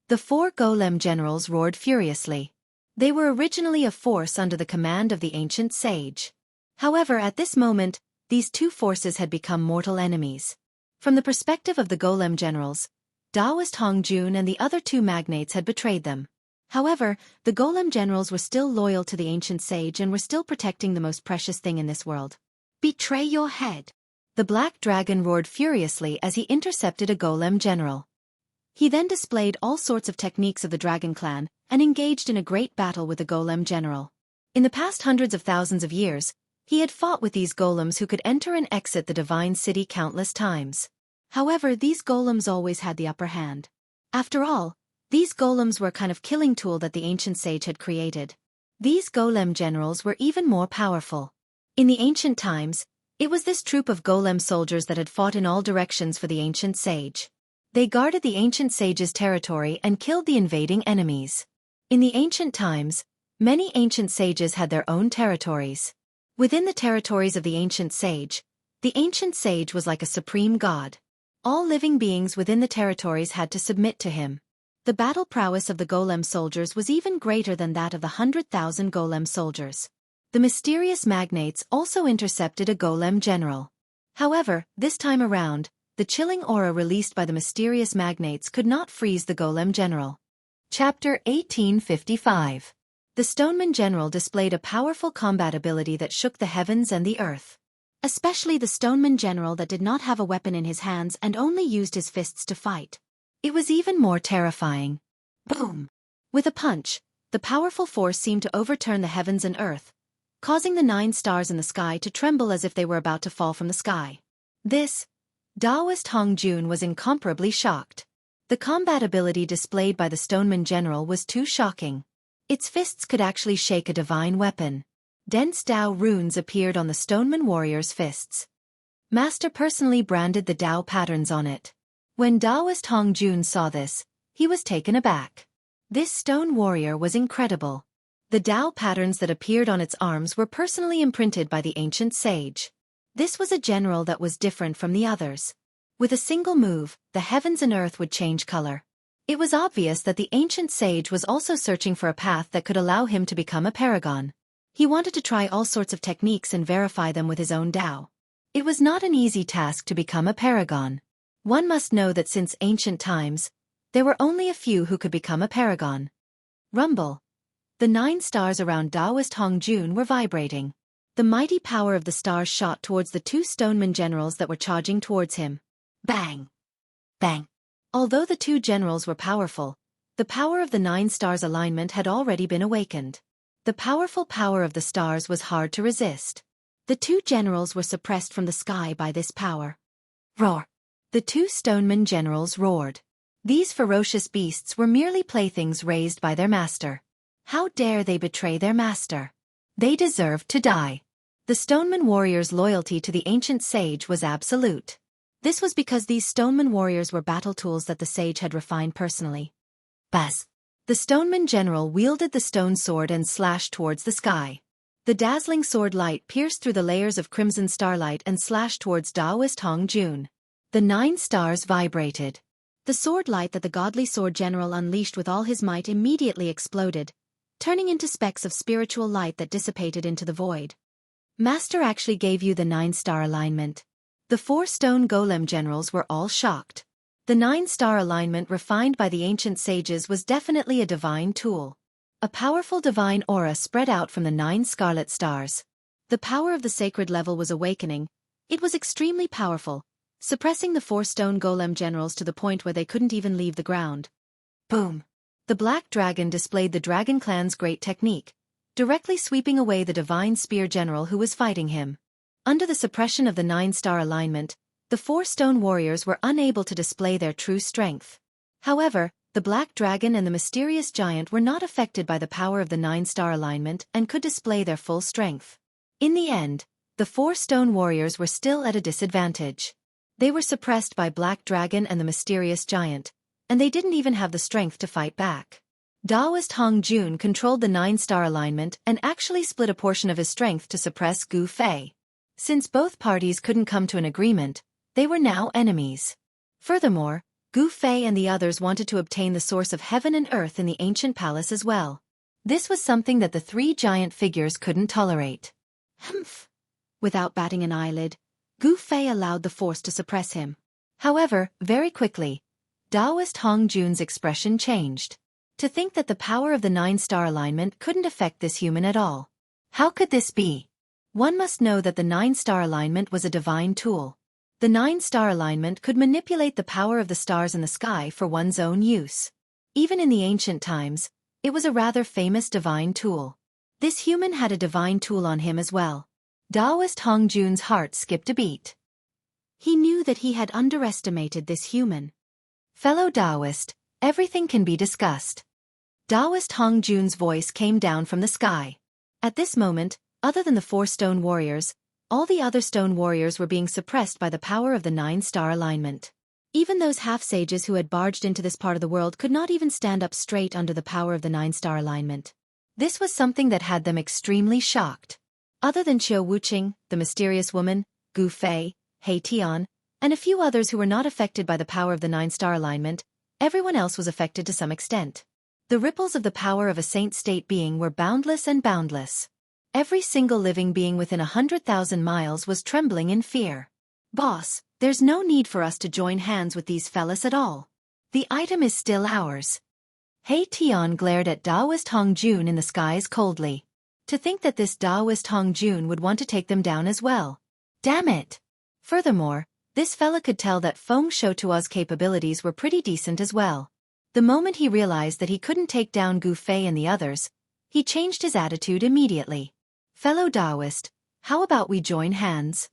The four golem generals roared furiously. They were originally a force under the command of the ancient sage. However, at this moment, these two forces had become mortal enemies. From the perspective of the golem generals, Taoist Hong Jun and the other two magnates had betrayed them. However, the golem generals were still loyal to the ancient sage and were still protecting the most precious thing in this world. Betray your head! The Black Dragon roared furiously as he intercepted a golem general. He then displayed all sorts of techniques of the Dragon Clan and engaged in a great battle with the golem general. In the past hundreds of thousands of years, he had fought with these golems who could enter and exit the divine city countless times. However, these golems always had the upper hand. After all, these golems were a kind of killing tool that the ancient sage had created. These golem generals were even more powerful. In the ancient times, it was this troop of golem soldiers that had fought in all directions for the ancient sage. They guarded the ancient sage's territory and killed the invading enemies. In the ancient times, many ancient sages had their own territories. Within the territories of the ancient sage was like a supreme god. All living beings within the territories had to submit to him. The battle prowess of the golem soldiers was even greater than that of the 100,000 golem soldiers. The mysterious magnates also intercepted a golem general. However, this time around, the chilling aura released by the mysterious magnates could not freeze the golem general. Chapter 1855. The Stoneman General displayed a powerful combat ability that shook the heavens and the earth. Especially the Stoneman General that did not have a weapon in his hands and only used his fists to fight. It was even more terrifying. Boom! With a punch, the powerful force seemed to overturn the heavens and earth, causing the 9 stars in the sky to tremble as if they were about to fall from the sky. Taoist Hong Jun was incomparably shocked. The combat ability displayed by the Stoneman General was too shocking. Its fists could actually shake a divine weapon. Dense Dao runes appeared on the Stoneman warrior's fists. Master personally branded the Dao patterns on it. When Taoist Hong Jun saw this, he was taken aback. This stone warrior was incredible. The Dao patterns that appeared on its arms were personally imprinted by the ancient sage. This was a general that was different from the others. With a single move, the heavens and earth would change color. It was obvious that the ancient sage was also searching for a path that could allow him to become a paragon. He wanted to try all sorts of techniques and verify them with his own Dao. It was not an easy task to become a paragon. One must know that since ancient times, there were only a few who could become a paragon. Rumble. The 9 stars around Taoist Hong Jun were vibrating. The mighty power of the stars shot towards the 2 Stoneman generals that were charging towards him. Bang! Bang! Although the 2 generals were powerful, the power of the 9 stars alignment had already been awakened. The powerful power of the stars was hard to resist. The 2 generals were suppressed from the sky by this power. Roar! The 2 Stoneman generals roared. These ferocious beasts were merely playthings raised by their master. How dare they betray their master? They deserved to die. The Stoneman warriors' loyalty to the ancient sage was absolute. This was because these Stoneman warriors were battle tools that the sage had refined personally. Buzz! The Stoneman general wielded the stone sword and slashed towards the sky. The dazzling sword light pierced through the layers of crimson starlight and slashed towards Taoist Hong Jun. The 9 stars vibrated. The sword light that the godly sword general unleashed with all his might immediately exploded, turning into specks of spiritual light that dissipated into the void. Master actually gave you the 9-star alignment. The 4 stone golem generals were all shocked. The 9-star alignment refined by the ancient sages was definitely a divine tool. A powerful divine aura spread out from the 9 scarlet stars. The power of the sacred level was awakening. It was extremely powerful, suppressing the 4 stone golem generals to the point where they couldn't even leave the ground. Boom! The Black Dragon displayed the Dragon Clan's great technique, directly sweeping away the divine spear general who was fighting him. Under the suppression of the 9-star alignment, the 4 stone warriors were unable to display their true strength. However, the black dragon and the mysterious giant were not affected by the power of the 9-star alignment and could display their full strength. In the end, the 4 stone warriors were still at a disadvantage. They were suppressed by Black Dragon and the mysterious giant, and they didn't even have the strength to fight back. Daoist Hong Jun controlled the 9-star alignment and actually split a portion of his strength to suppress Gu Fei. Since both parties couldn't come to an agreement, they were now enemies. Furthermore, Gu Fei and the others wanted to obtain the source of heaven and earth in the ancient palace as well. This was something that the 3 giant figures couldn't tolerate. Humph! Without batting an eyelid, Gu Fei allowed the force to suppress him. However, very quickly, Daoist Hong Jun's expression changed. To think that the power of the 9-star alignment couldn't affect this human at all. How could this be? One must know that the 9-star alignment was a divine tool. The 9-star alignment could manipulate the power of the stars in the sky for one's own use. Even in the ancient times, it was a rather famous divine tool. This human had a divine tool on him as well. Daoist Hong Jun's heart skipped a beat. He knew that he had underestimated this human. Fellow Daoist, everything can be discussed. Daoist Hong Jun's voice came down from the sky. At this moment, other than the 4 stone warriors, all the other stone warriors were being suppressed by the power of the 9-star alignment. Even those half-sages who had barged into this part of the world could not even stand up straight under the power of the 9-star alignment. This was something that had them extremely shocked. Other than Qiu Wuqing, the mysterious woman, Gu Fei, He Tian, and a few others who were not affected by the power of the 9-star alignment, everyone else was affected to some extent. The ripples of the power of a saint-state being were boundless and boundless. Every single living being within 100,000 miles was trembling in fear. Boss, there's no need for us to join hands with these fellas at all. The item is still ours. He Tian glared at Daoist Hong Jun in the skies coldly. To think that this Daoist Hong Jun would want to take them down as well. Damn it! Furthermore, this fella could tell that Feng Shoutua's capabilities were pretty decent as well. The moment he realized that he couldn't take down Gu Fei and the others, he changed his attitude immediately. Fellow Daoist, how about we join hands?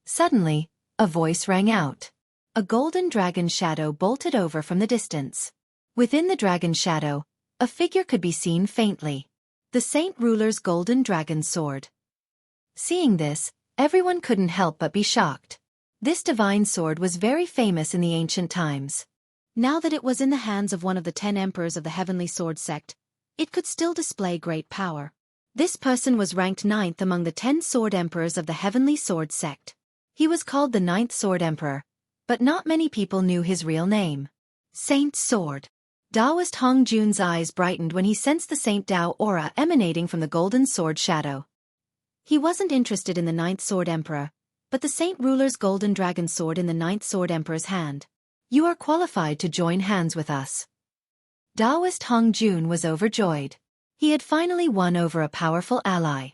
Suddenly, a voice rang out. A golden dragon shadow bolted over from the distance. Within the dragon shadow, a figure could be seen faintly. The Saint Ruler's golden dragon sword. Seeing this, everyone couldn't help but be shocked. This divine sword was very famous in the ancient times. Now that it was in the hands of one of the 10 emperors of the Heavenly Sword sect, it could still display great power. This person was ranked 9th among the 10 sword emperors of the Heavenly Sword sect. He was called the 9th Sword Emperor, but not many people knew his real name. Saint Sword. Daoist Hong Jun's eyes brightened when he sensed the Saint Dao aura emanating from the golden sword shadow. He wasn't interested in the 9th Sword Emperor, but the Saint Ruler's golden dragon sword in the 9th Sword Emperor's hand. You are qualified to join hands with us. Daoist Hong Jun was overjoyed. He had finally won over a powerful ally.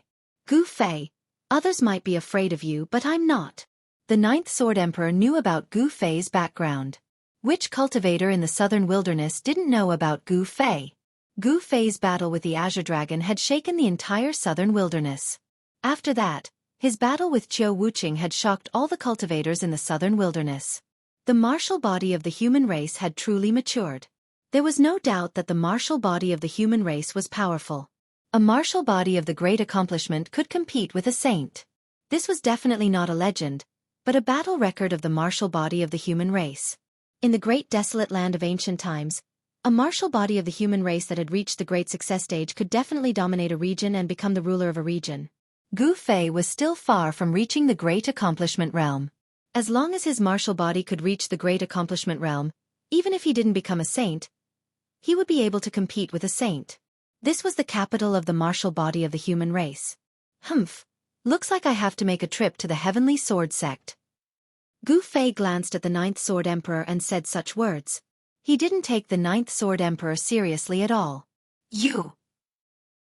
Gu Fei, others might be afraid of you but I'm not. The 9th Sword Emperor knew about Gu Fei's background. Which cultivator in the southern wilderness didn't know about Gu Fei? Gu Fei's battle with the Azure Dragon had shaken the entire southern wilderness. After that, his battle with Qiu Wuqing had shocked all the cultivators in the southern wilderness. The martial body of the human race had truly matured. There was no doubt that the martial body of the human race was powerful. A martial body of the great accomplishment could compete with a saint. This was definitely not a legend, but a battle record of the martial body of the human race. In the great desolate land of ancient times, a martial body of the human race that had reached the great success stage could definitely dominate a region and become the ruler of a region. Gu Fei was still far from reaching the great accomplishment realm. As long as his martial body could reach the great accomplishment realm, even if he didn't become a saint, he would be able to compete with a saint. This was the capital of the martial body of the human race. Humph, looks like I have to make a trip to the Heavenly Sword sect. Gu Fei glanced at the 9th Sword Emperor and said such words. He didn't take the 9th Sword Emperor seriously at all. You.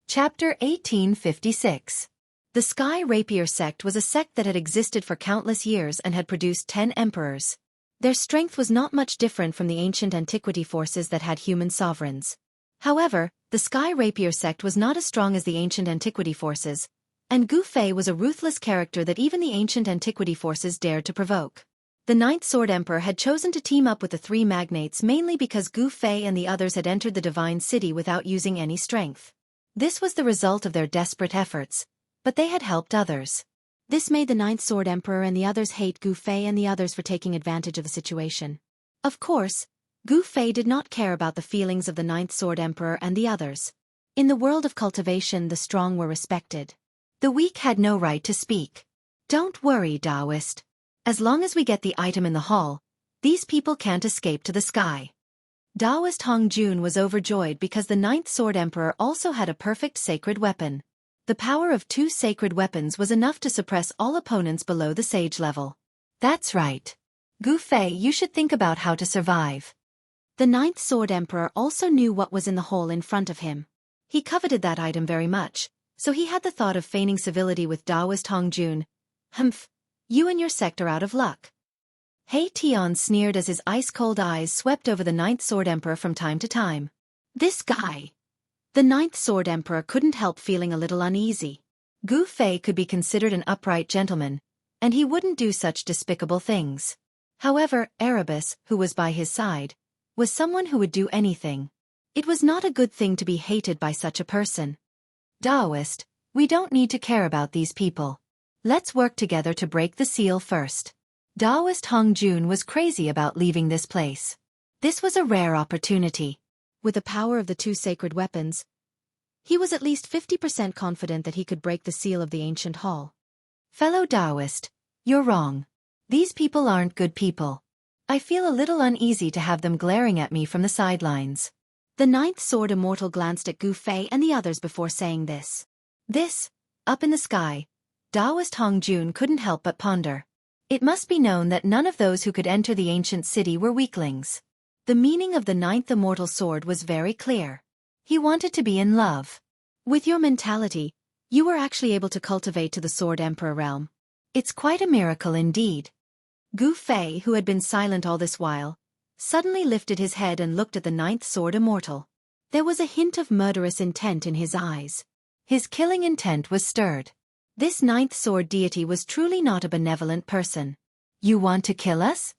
Chapter 1856. The Sky Rapier sect was a sect that had existed for countless years and had produced 10 emperors. Their strength was not much different from the ancient antiquity forces that had human sovereigns. However, the Sky Rapier sect was not as strong as the ancient antiquity forces, and Gu Fei was a ruthless character that even the ancient antiquity forces dared to provoke. The Ninth Sword Emperor had chosen to team up with the three magnates mainly because Gu Fei and the others had entered the Divine City without using any strength. This was the result of their desperate efforts, but they had helped others. This made the Ninth Sword Emperor and the others hate Gu Fei and the others for taking advantage of the situation. Of course, Gu Fei did not care about the feelings of the Ninth Sword Emperor and the others. In the world of cultivation, the strong were respected. The weak had no right to speak. Don't worry, Taoist. As long as we get the item in the hall, these people can't escape to the sky. Taoist Hong Jun was overjoyed because the Ninth Sword Emperor also had a perfect sacred weapon. The power of 2 sacred weapons was enough to suppress all opponents below the sage level. That's right. Gu Fei, you should think about how to survive. The Ninth Sword Emperor also knew what was in the hole in front of him. He coveted that item very much, so he had the thought of feigning civility with Taoist Hong Jun. Humph. You and your sect are out of luck. He Tian sneered as his ice-cold eyes swept over the Ninth Sword Emperor from time to time. This guy. The Ninth Sword Emperor couldn't help feeling a little uneasy. Gu Fei could be considered an upright gentleman, and he wouldn't do such despicable things. However, Erebus, who was by his side, was someone who would do anything. It was not a good thing to be hated by such a person. Taoist, we don't need to care about these people. Let's work together to break the seal first. Taoist Hong Jun was crazy about leaving this place. This was a rare opportunity. With the power of the 2 sacred weapons, he was at least 50% confident that he could break the seal of the ancient hall. Fellow Taoist, you're wrong. These people aren't good people. I feel a little uneasy to have them glaring at me from the sidelines. The Ninth Sword Immortal glanced at Gu Fei and the others before saying this. Up in the sky, Taoist Hong Jun couldn't help but ponder. It must be known that none of those who could enter the ancient city were weaklings. The meaning of the Ninth Immortal Sword was very clear. He wanted to be in love. With your mentality, you were actually able to cultivate to the Sword Emperor realm. It's quite a miracle indeed. Gu Fei, who had been silent all this while, suddenly lifted his head and looked at the Ninth Sword Immortal. There was a hint of murderous intent in his eyes. His killing intent was stirred. This Ninth Sword deity was truly not a benevolent person. You want to kill us?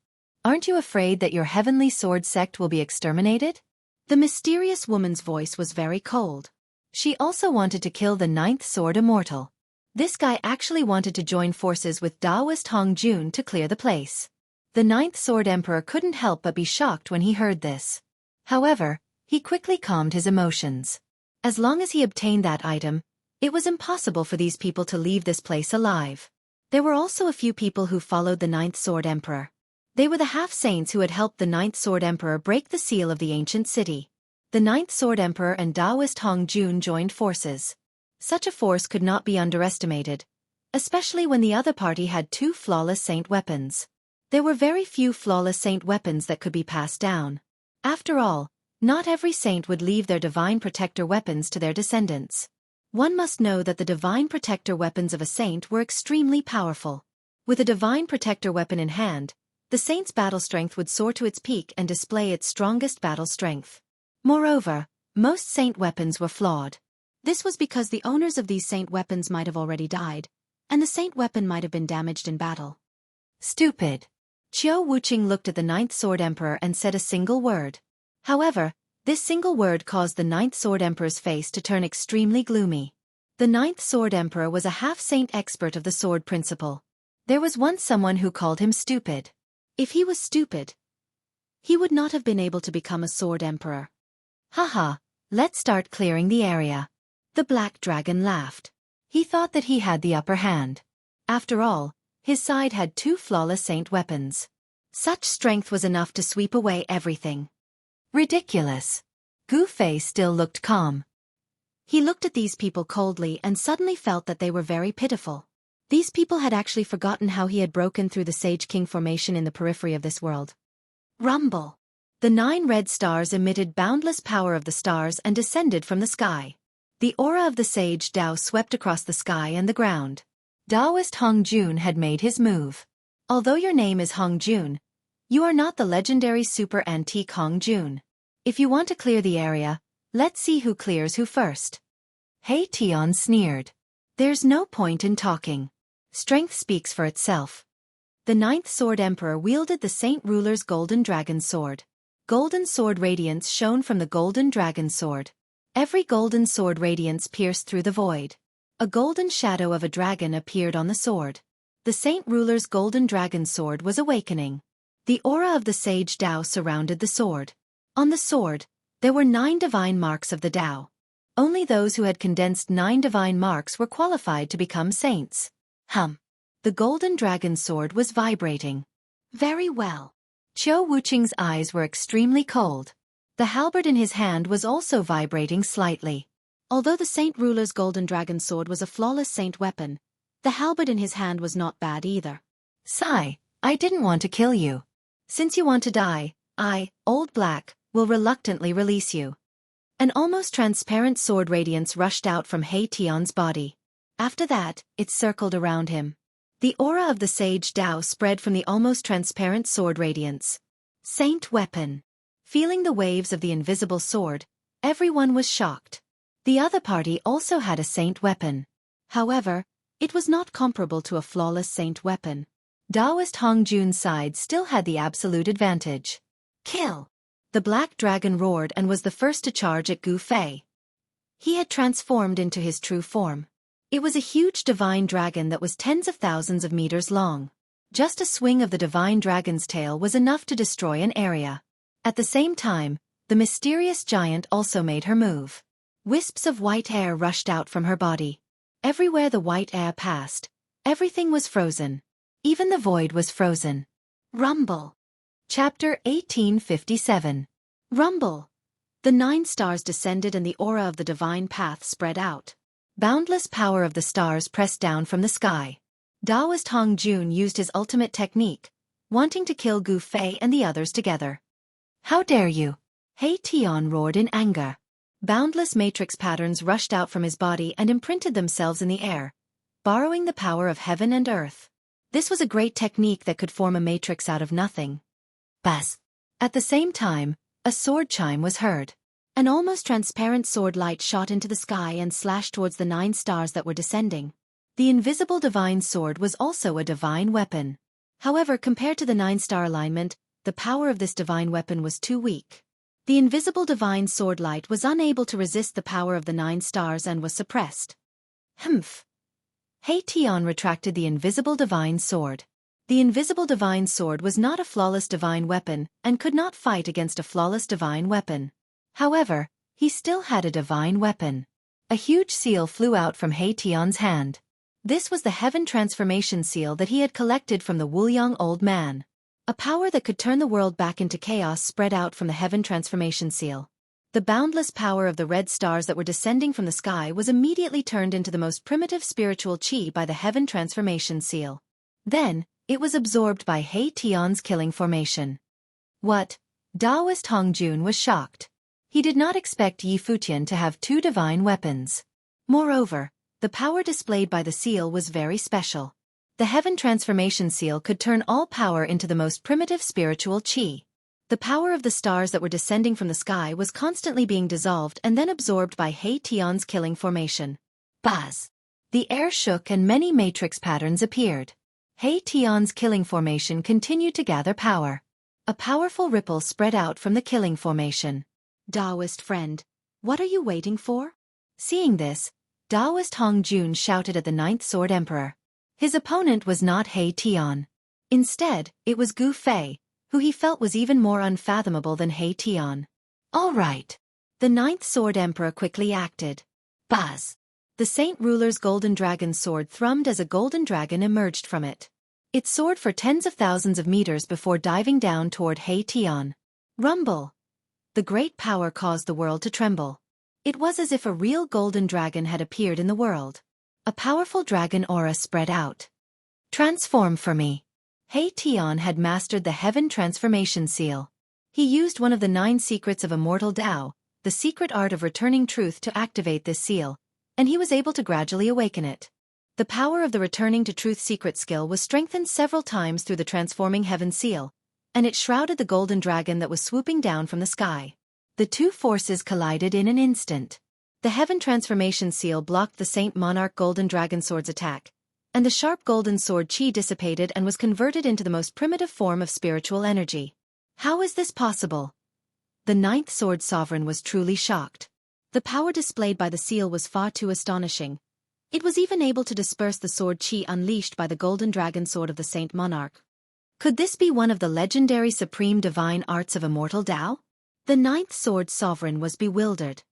Aren't you afraid that your heavenly sword sect will be exterminated? The mysterious woman's voice was very cold. She also wanted to kill the Ninth Sword Immortal. This guy actually wanted to join forces with Taoist Hong Jun to clear the place. The Ninth Sword Emperor couldn't help but be shocked when he heard this. However, he quickly calmed his emotions. As long as he obtained that item, it was impossible for these people to leave this place alive. There were also a few people who followed the Ninth Sword Emperor. They were the half-saints who had helped the Ninth Sword Emperor break the seal of the ancient city. The Ninth Sword Emperor and Taoist Hong Jun joined forces. Such a force could not be underestimated, especially when the other party had 2 flawless saint weapons. There were very few flawless saint weapons that could be passed down. After all, not every saint would leave their divine protector weapons to their descendants. One must know that the divine protector weapons of a saint were extremely powerful. With a divine protector weapon in hand, the saint's battle strength would soar to its peak and display its strongest battle strength. Moreover, most saint weapons were flawed. This was because the owners of these saint weapons might have already died, and the saint weapon might have been damaged in battle. Stupid. Qiu Wuqing looked at the Ninth Sword Emperor and said a single word. However, this single word caused the Ninth Sword Emperor's face to turn extremely gloomy. The Ninth Sword Emperor was a half-saint expert of the sword principle. There was once someone who called him stupid. If he was stupid, he would not have been able to become a sword emperor. Haha, let's start clearing the area. The Black Dragon laughed. He thought that he had the upper hand. After all, his side had 2 flawless saint weapons. Such strength was enough to sweep away everything. Ridiculous. Gu Fei still looked calm. He looked at these people coldly and suddenly felt that they were very pitiful. These people had actually forgotten how he had broken through the Sage King formation in the periphery of this world. Rumble. The 9 red stars emitted boundless power of the stars and descended from the sky. The aura of the Sage Dao swept across the sky and the ground. Taoist Hong Jun had made his move. Although your name is Hong Jun, you are not the legendary super antique Hong Jun. If you want to clear the area, let's see who clears who first. He Tian sneered. There's no point in talking. Strength speaks for itself. The ninth Sword Emperor wielded the Saint Ruler's golden dragon sword. Golden sword radiance shone from the golden dragon sword. Every golden sword radiance pierced through the void. A golden shadow of a dragon appeared on the sword. The Saint Ruler's golden dragon sword was awakening. The aura of the sage Tao surrounded the sword. On the sword, there were 9 divine marks of the Tao. Only those who had condensed 9 divine marks were qualified to become saints. The golden dragon sword was vibrating. Very well. Qiu Wuqing's eyes were extremely cold. The halberd in his hand was also vibrating slightly. Although the Saint Ruler's golden dragon sword was a flawless saint weapon, the halberd in his hand was not bad either. Sigh, I didn't want to kill you. Since you want to die, I, Old Black, will reluctantly release you. An almost transparent sword radiance rushed out from He Tian's body. After that, it circled around him. The aura of the sage Tao spread from the almost transparent sword radiance. Saint weapon. Feeling the waves of the invisible sword, everyone was shocked. The other party also had a saint weapon. However, it was not comparable to a flawless saint weapon. Taoist Hong Jun's side still had the absolute advantage. Kill! The black dragon roared and was the first to charge at Gu Fei. He had transformed into his true form. It was a huge divine dragon that was tens of thousands of meters long. Just a swing of the divine dragon's tail was enough to destroy an area. At the same time, the mysterious giant also made her move. Wisps of white air rushed out from her body. Everywhere the white air passed, everything was frozen. Even the void was frozen. Rumble. Chapter 1857. Rumble. The 9 stars descended and the aura of the divine path spread out. Boundless power of the stars pressed down from the sky. Taoist Hong Jun used his ultimate technique, wanting to kill Gu Fei and the others together. How dare you? He Tian roared in anger. Boundless matrix patterns rushed out from his body and imprinted themselves in the air, borrowing the power of heaven and earth. This was a great technique that could form a matrix out of nothing. Buzz. At the same time, a sword chime was heard. An almost transparent sword light shot into the sky and slashed towards the 9 stars that were descending. The invisible divine sword was also a divine weapon. However, compared to the 9-star alignment, the power of this divine weapon was too weak. The invisible divine sword light was unable to resist the power of the 9 stars and was suppressed. He Tian retracted the invisible divine sword. The invisible divine sword was not a flawless divine weapon and could not fight against a flawless divine weapon. However, he still had a divine weapon. A huge seal flew out from He Tian's hand. This was the heaven transformation seal that he had collected from the Wuliang old man. A power that could turn the world back into chaos spread out from the heaven transformation seal. The boundless power of the red stars that were descending from the sky was immediately turned into the most primitive spiritual qi by the heaven transformation seal. Then, it was absorbed by He Tian's killing formation. What? Taoist Hong Jun was shocked. He did not expect Yi Futian to have 2 divine weapons. Moreover, the power displayed by the seal was very special. The heaven transformation seal could turn all power into the most primitive spiritual qi. The power of the stars that were descending from the sky was constantly being dissolved and then absorbed by He Tian's killing formation. Buzz! The air shook and many matrix patterns appeared. He Tian's killing formation continued to gather power. A powerful ripple spread out from the killing formation. Taoist friend, what are you waiting for? Seeing this, Taoist Hong Jun shouted at the 9th Sword Emperor. His opponent was not He Tian. Instead, it was Gu Fei, who he felt was even more unfathomable than He Tian. All right. The 9th Sword Emperor quickly acted. Buzz! The Saint Ruler's golden dragon sword thrummed as a golden dragon emerged from it. It soared for tens of thousands of meters before diving down toward He Tian. Rumble! The great power caused the world to tremble. It was as if a real golden dragon had appeared in the world. A powerful dragon aura spread out. Transform for me. He Tian had mastered the heaven transformation seal. He used one of the 9 secrets of immortal Tao, the secret art of returning truth, to activate this seal, and he was able to gradually awaken it. The power of the returning to truth secret skill was strengthened several times through the transforming heaven seal, and it shrouded the golden dragon that was swooping down from the sky. The 2 forces collided in an instant. The heaven transformation seal blocked the Saint Monarch golden dragon sword's attack, and the sharp golden sword qi dissipated and was converted into the most primitive form of spiritual energy. How is this possible? The ninth sword sovereign was truly shocked. The power displayed by the seal was far too astonishing. It was even able to disperse the sword qi unleashed by the golden dragon sword of the Saint Monarch. Could this be one of the legendary supreme divine arts of immortal Tao? The ninth sword sovereign was bewildered.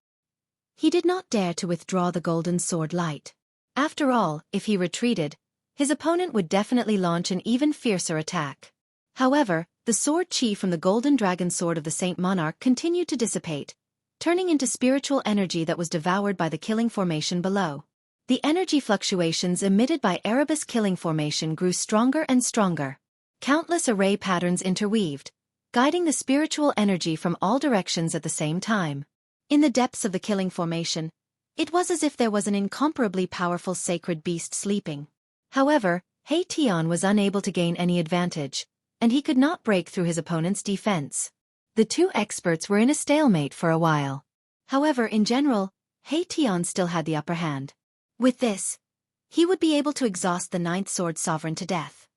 He did not dare to withdraw the golden sword light. After all, if he retreated, his opponent would definitely launch an even fiercer attack. However, the sword qi from the golden dragon sword of the Saint Monarch continued to dissipate, turning into spiritual energy that was devoured by the killing formation below. The energy fluctuations emitted by Erebus killing formation grew stronger and stronger. Countless array patterns interweaved, guiding the spiritual energy from all directions at the same time. In the depths of the killing formation, it was as if there was an incomparably powerful sacred beast sleeping. However, He Tian was unable to gain any advantage, and he could not break through his opponent's defense. The two experts were in a stalemate for a while. However, in general, He Tian still had the upper hand. With this, he would be able to exhaust the ninth sword sovereign to death.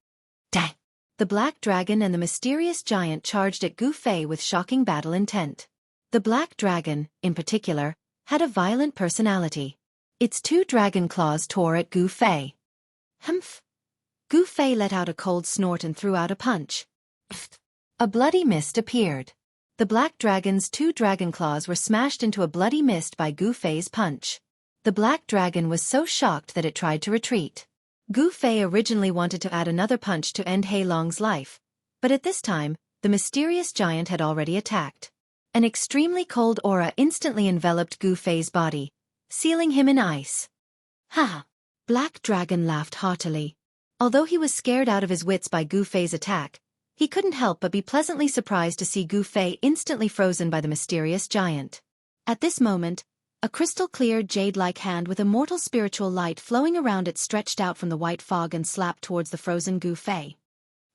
Dang! The black dragon and the mysterious giant charged at Gu Fei with shocking battle intent. The black dragon, in particular, had a violent personality. Its two dragon claws tore at Gu Fei. Humph! Gu Fei let out a cold snort and threw out a punch. A bloody mist appeared. The black dragon's two dragon claws were smashed into a bloody mist by Gu Fei's punch. The black dragon was so shocked that it tried to retreat. Gu Fei originally wanted to add another punch to end He Long's life, but at this time, the mysterious giant had already attacked. An extremely cold aura instantly enveloped Gu Fei's body, sealing him in ice. Ha! Black Dragon laughed heartily. Although he was scared out of his wits by Gu Fei's attack, he couldn't help but be pleasantly surprised to see Gu Fei instantly frozen by the mysterious giant. At this moment, a crystal-clear jade-like hand with immortal spiritual light flowing around it stretched out from the white fog and slapped towards the frozen Gu Fei.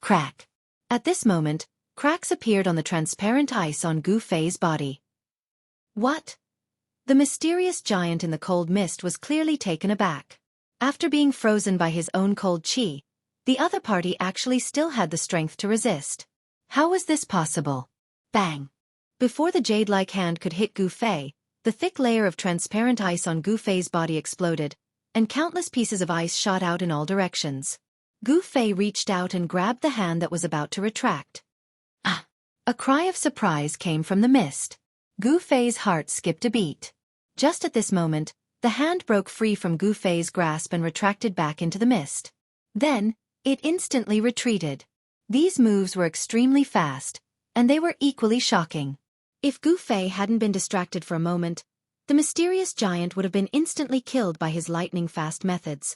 Crack! At this moment, cracks appeared on the transparent ice on Gu Fei's body. What? The mysterious giant in the cold mist was clearly taken aback. After being frozen by his own cold qi, the other party actually still had the strength to resist. How was this possible? Bang! Before the jade-like hand could hit Gu Fei, the thick layer of transparent ice on Gu Fei's body exploded, and countless pieces of ice shot out in all directions. Gu Fei reached out and grabbed the hand that was about to retract. Ah! A cry of surprise came from the mist. Gu Fei's heart skipped a beat. Just at this moment, the hand broke free from Gu Fei's grasp and retracted back into the mist. Then, it instantly retreated. These moves were extremely fast, and they were equally shocking. If Gu Fei hadn't been distracted for a moment, the mysterious giant would have been instantly killed by his lightning-fast methods.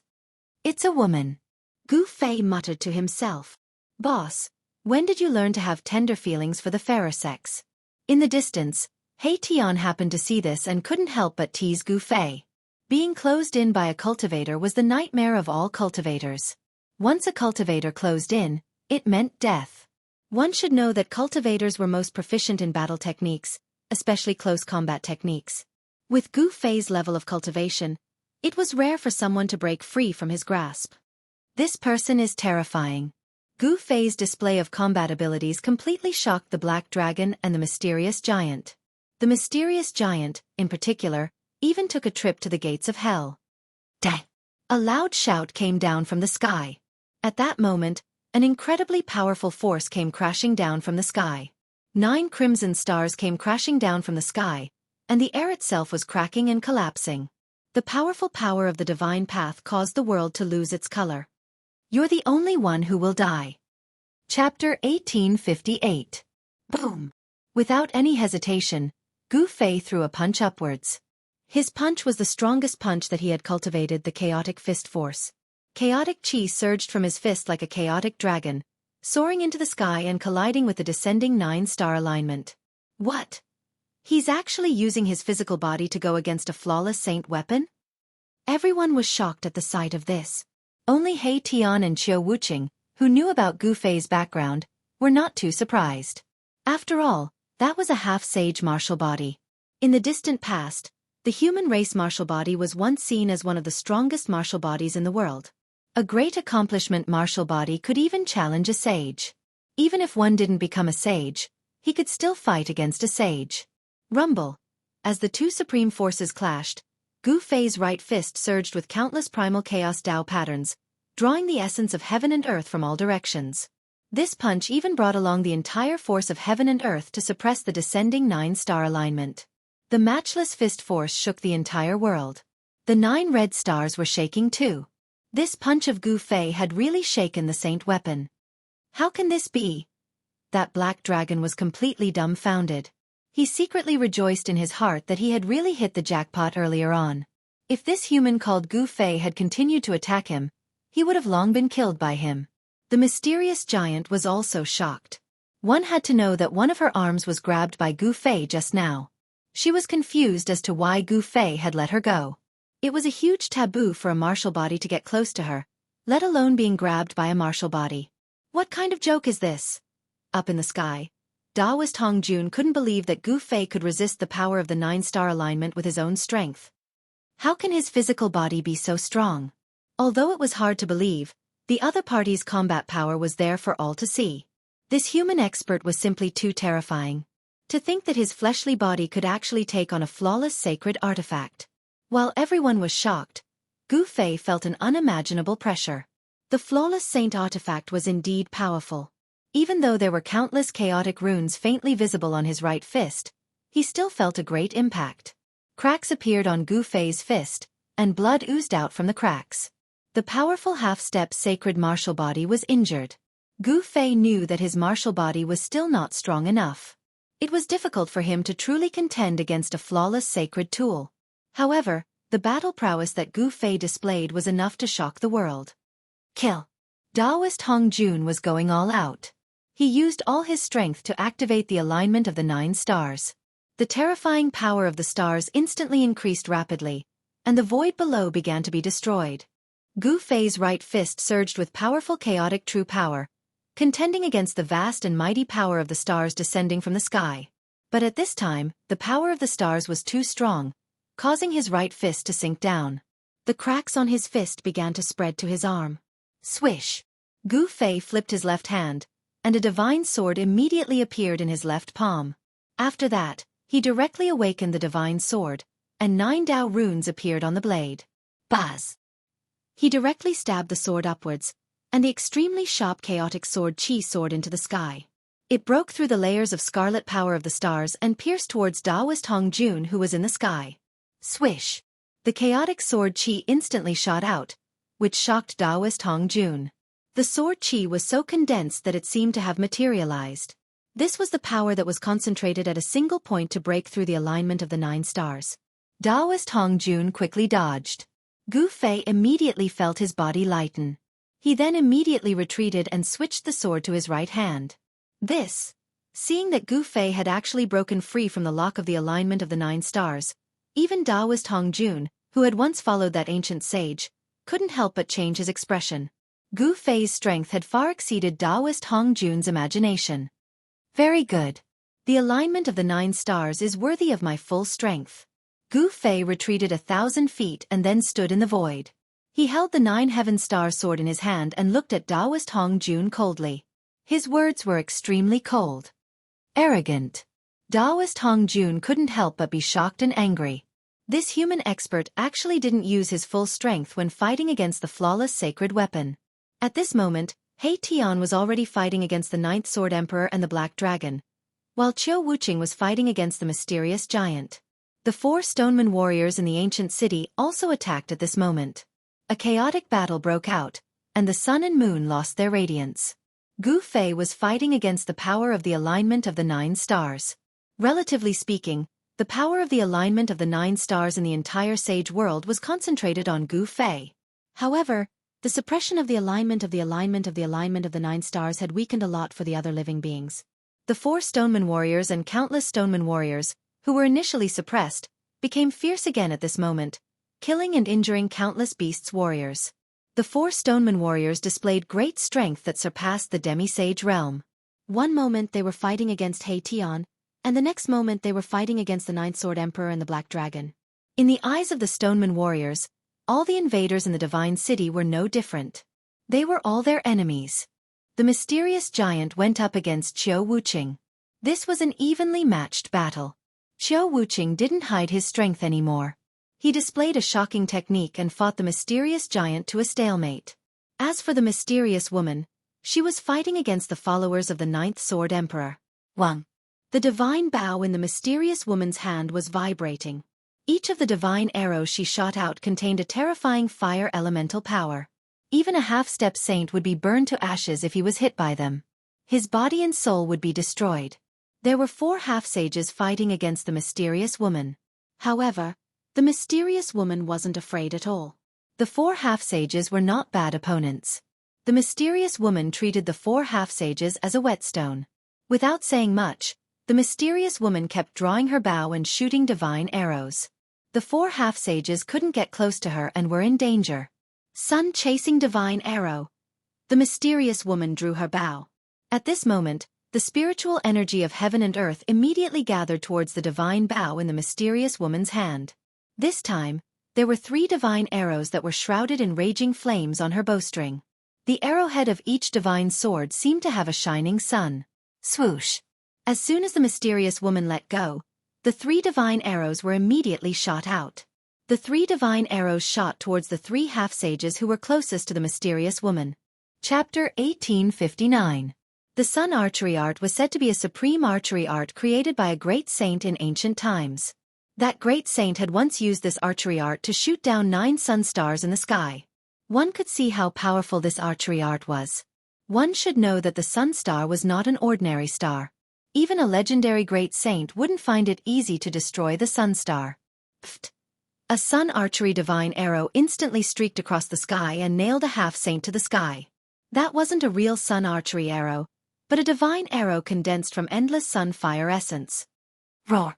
It's a woman. Gu Fei muttered to himself. Boss, when did you learn to have tender feelings for the fairer sex? In the distance, He Tian happened to see this and couldn't help but tease Gu Fei. Being closed in by a cultivator was the nightmare of all cultivators. Once a cultivator closed in, it meant death. One should know that cultivators were most proficient in battle techniques, especially close combat techniques. With Gu Fei's level of cultivation, it was rare for someone to break free from his grasp. This person is terrifying. Gu Fei's display of combat abilities completely shocked the black dragon and the mysterious giant. The mysterious giant, in particular, even took a trip to the gates of hell. Dang! A loud shout came down from the sky. At that moment, an incredibly powerful force came crashing down from the sky. 9 crimson stars came crashing down from the sky, and the air itself was cracking and collapsing. The powerful power of the divine path caused the world to lose its color. You're the only one who will die. Chapter 1858. Boom! Without any hesitation, Gu Fei threw a punch upwards. His punch was the strongest punch that he had cultivated, the chaotic fist force. Chaotic qi surged from his fist like a chaotic dragon, soaring into the sky and colliding with the descending 9-star alignment. What? He's actually using his physical body to go against a flawless saint weapon? Everyone was shocked at the sight of this. Only He Tian and Qiu Wuqing, who knew about Gu Fei's background, were not too surprised. After all, that was a half-sage martial body. In the distant past, the human race martial body was once seen as one of the strongest martial bodies in the world. A great accomplishment martial body could even challenge a sage. Even if one didn't become a sage, he could still fight against a sage. Rumble. As the two supreme forces clashed, Gu Fei's right fist surged with countless primal chaos Dao patterns, drawing the essence of heaven and earth from all directions. This punch even brought along the entire force of heaven and earth to suppress the descending 9-star alignment. The matchless fist force shook the entire world. The 9 red stars were shaking too. This punch of Gu Fei had really shaken the saint weapon. How can this be? That black dragon was completely dumbfounded. He secretly rejoiced in his heart that he had really hit the jackpot earlier on. If this human called Gu Fei had continued to attack him, he would have long been killed by him. The mysterious giant was also shocked. One had to know that one of her arms was grabbed by Gu Fei just now. She was confused as to why Gu Fei had let her go. It was a huge taboo for a martial body to get close to her, let alone being grabbed by a martial body. What kind of joke is this? Up in the sky, Daoist Hong Jun couldn't believe that Gu Fei could resist the power of the 9-star alignment with his own strength. How can his physical body be so strong? Although it was hard to believe, the other party's combat power was there for all to see. This human expert was simply too terrifying. To think that his fleshly body could actually take on a flawless sacred artifact. While everyone was shocked, Gu Fei felt an unimaginable pressure. The flawless saint artifact was indeed powerful. Even though there were countless chaotic runes faintly visible on his right fist, he still felt a great impact. Cracks appeared on Gu Fei's fist, and blood oozed out from the cracks. The powerful half-step sacred martial body was injured. Gu Fei knew that his martial body was still not strong enough. It was difficult for him to truly contend against a flawless sacred tool. However, the battle prowess that Gu Fei displayed was enough to shock the world. Kill. Daoist Hong Jun was going all out. He used all his strength to activate the alignment of the 9 stars. The terrifying power of the stars instantly increased rapidly, and the void below began to be destroyed. Gu Fei's right fist surged with powerful chaotic true power, contending against the vast and mighty power of the stars descending from the sky. But at this time, the power of the stars was too strong, causing his right fist to sink down. The cracks on his fist began to spread to his arm. Swish! Gu Fei flipped his left hand, and a divine sword immediately appeared in his left palm. After that, he directly awakened the divine sword, and 9 Dao runes appeared on the blade. Buzz! He directly stabbed the sword upwards, and the extremely sharp chaotic sword Qi soared into the sky. It broke through the layers of scarlet power of the stars and pierced towards Daoist Hong Jun, who was in the sky. Swish! The chaotic sword Qi instantly shot out, which shocked Daoist Hong Jun. The sword Qi was so condensed that it seemed to have materialized. This was the power that was concentrated at a single point to break through the alignment of the 9 stars. Daoist Hong Jun quickly dodged. Gu Fei immediately felt his body lighten. He then immediately retreated and switched the sword to his right hand. Seeing that Gu Fei had actually broken free from the lock of the alignment of the 9 stars, even Daoist Hong Jun, who had once followed that ancient sage, couldn't help but change his expression. Gu Fei's strength had far exceeded Daoist Hong Jun's imagination. Very good. The alignment of the 9 stars is worthy of my full strength. Gu Fei retreated 1,000 feet and then stood in the void. He held the 9 heaven star sword in his hand and looked at Daoist Hong Jun coldly. His words were extremely cold. Arrogant. Daoist Hong Jun couldn't help but be shocked and angry. This human expert actually didn't use his full strength when fighting against the flawless sacred weapon. At this moment, He Tian was already fighting against the 9th Sword Emperor and the Black Dragon, while Qiu Wuqing was fighting against the mysterious giant. The 4 stoneman warriors in the ancient city also attacked at this moment. A chaotic battle broke out, and the sun and moon lost their radiance. Gu Fei was fighting against the power of the alignment of the 9 stars. Relatively speaking, the power of the alignment of the 9 stars in the entire sage world was concentrated on Gu Fei. However, the suppression of the alignment of the 9 stars had weakened a lot for the other living beings. The 4 stoneman warriors and countless stoneman warriors, who were initially suppressed, became fierce again at this moment, killing and injuring countless beasts' warriors. The 4 stoneman warriors displayed great strength that surpassed the demi-sage realm. One moment they were fighting against He Tian, and the next moment they were fighting against the 9th Sword Emperor and the Black Dragon. In the eyes of the stoneman warriors, all the invaders in the divine city were no different. They were all their enemies. The mysterious giant went up against Qiu Wuqing. This was an evenly matched battle. Qiu Wuqing didn't hide his strength anymore. He displayed a shocking technique and fought the mysterious giant to a stalemate. As for the mysterious woman, she was fighting against the followers of the Ninth Sword Emperor, Wang. The divine bow in the mysterious woman's hand was vibrating. Each of the divine arrows she shot out contained a terrifying fire elemental power. Even a half-step saint would be burned to ashes if he was hit by them. His body and soul would be destroyed. There were 4 half-sages fighting against the mysterious woman. However, the mysterious woman wasn't afraid at all. The 4 half-sages were not bad opponents. The mysterious woman treated the 4 half-sages as a whetstone. Without saying much, the mysterious woman kept drawing her bow and shooting divine arrows. The 4 half-sages couldn't get close to her and were in danger. Sun chasing divine arrow. The mysterious woman drew her bow. At this moment, the spiritual energy of heaven and earth immediately gathered towards the divine bow in the mysterious woman's hand. This time, there were 3 divine arrows that were shrouded in raging flames on her bowstring. The arrowhead of each divine sword seemed to have a shining sun. Swoosh! As soon as the mysterious woman let go, the 3 divine arrows were immediately shot out. The 3 divine arrows shot towards the 3 half-sages who were closest to the mysterious woman. Chapter 1859. The sun archery art was said to be a supreme archery art created by a great saint in ancient times. That great saint had once used this archery art to shoot down 9 sun stars in the sky. One could see how powerful this archery art was. One should know that the sun star was not an ordinary star. Even a legendary great saint wouldn't find it easy to destroy the sun star. Pfft! A sun archery divine arrow instantly streaked across the sky and nailed a half-saint to the sky. That wasn't a real sun archery arrow, but a divine arrow condensed from endless sun fire essence. Roar!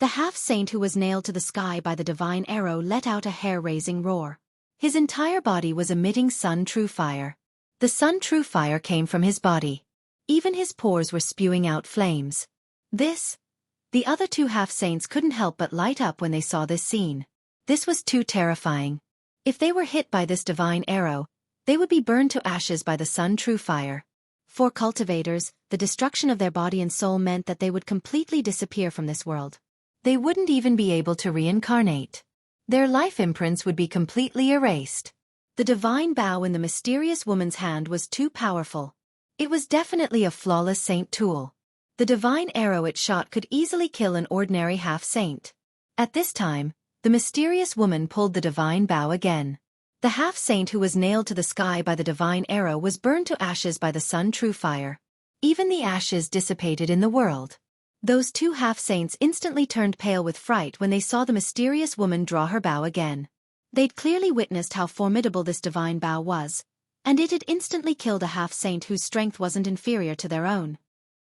The half-saint who was nailed to the sky by the divine arrow let out a hair-raising roar. His entire body was emitting sun true fire. The sun true fire came from his body. Even his pores were spewing out flames. The other 2 half-saints couldn't help but light up when they saw this scene. This was too terrifying. If they were hit by this divine arrow, they would be burned to ashes by the sun true fire. For cultivators, the destruction of their body and soul meant that they would completely disappear from this world. They wouldn't even be able to reincarnate. Their life imprints would be completely erased. The divine bow in the mysterious woman's hand was too powerful. It was definitely a flawless saint tool. The divine arrow it shot could easily kill an ordinary half-saint. At this time, the mysterious woman pulled the divine bow again. The half-saint who was nailed to the sky by the divine arrow was burned to ashes by the sun true fire. Even the ashes dissipated in the world. Those 2 half-saints instantly turned pale with fright when they saw the mysterious woman draw her bow again. They'd clearly witnessed how formidable this divine bow was, and it had instantly killed a half-saint whose strength wasn't inferior to their own.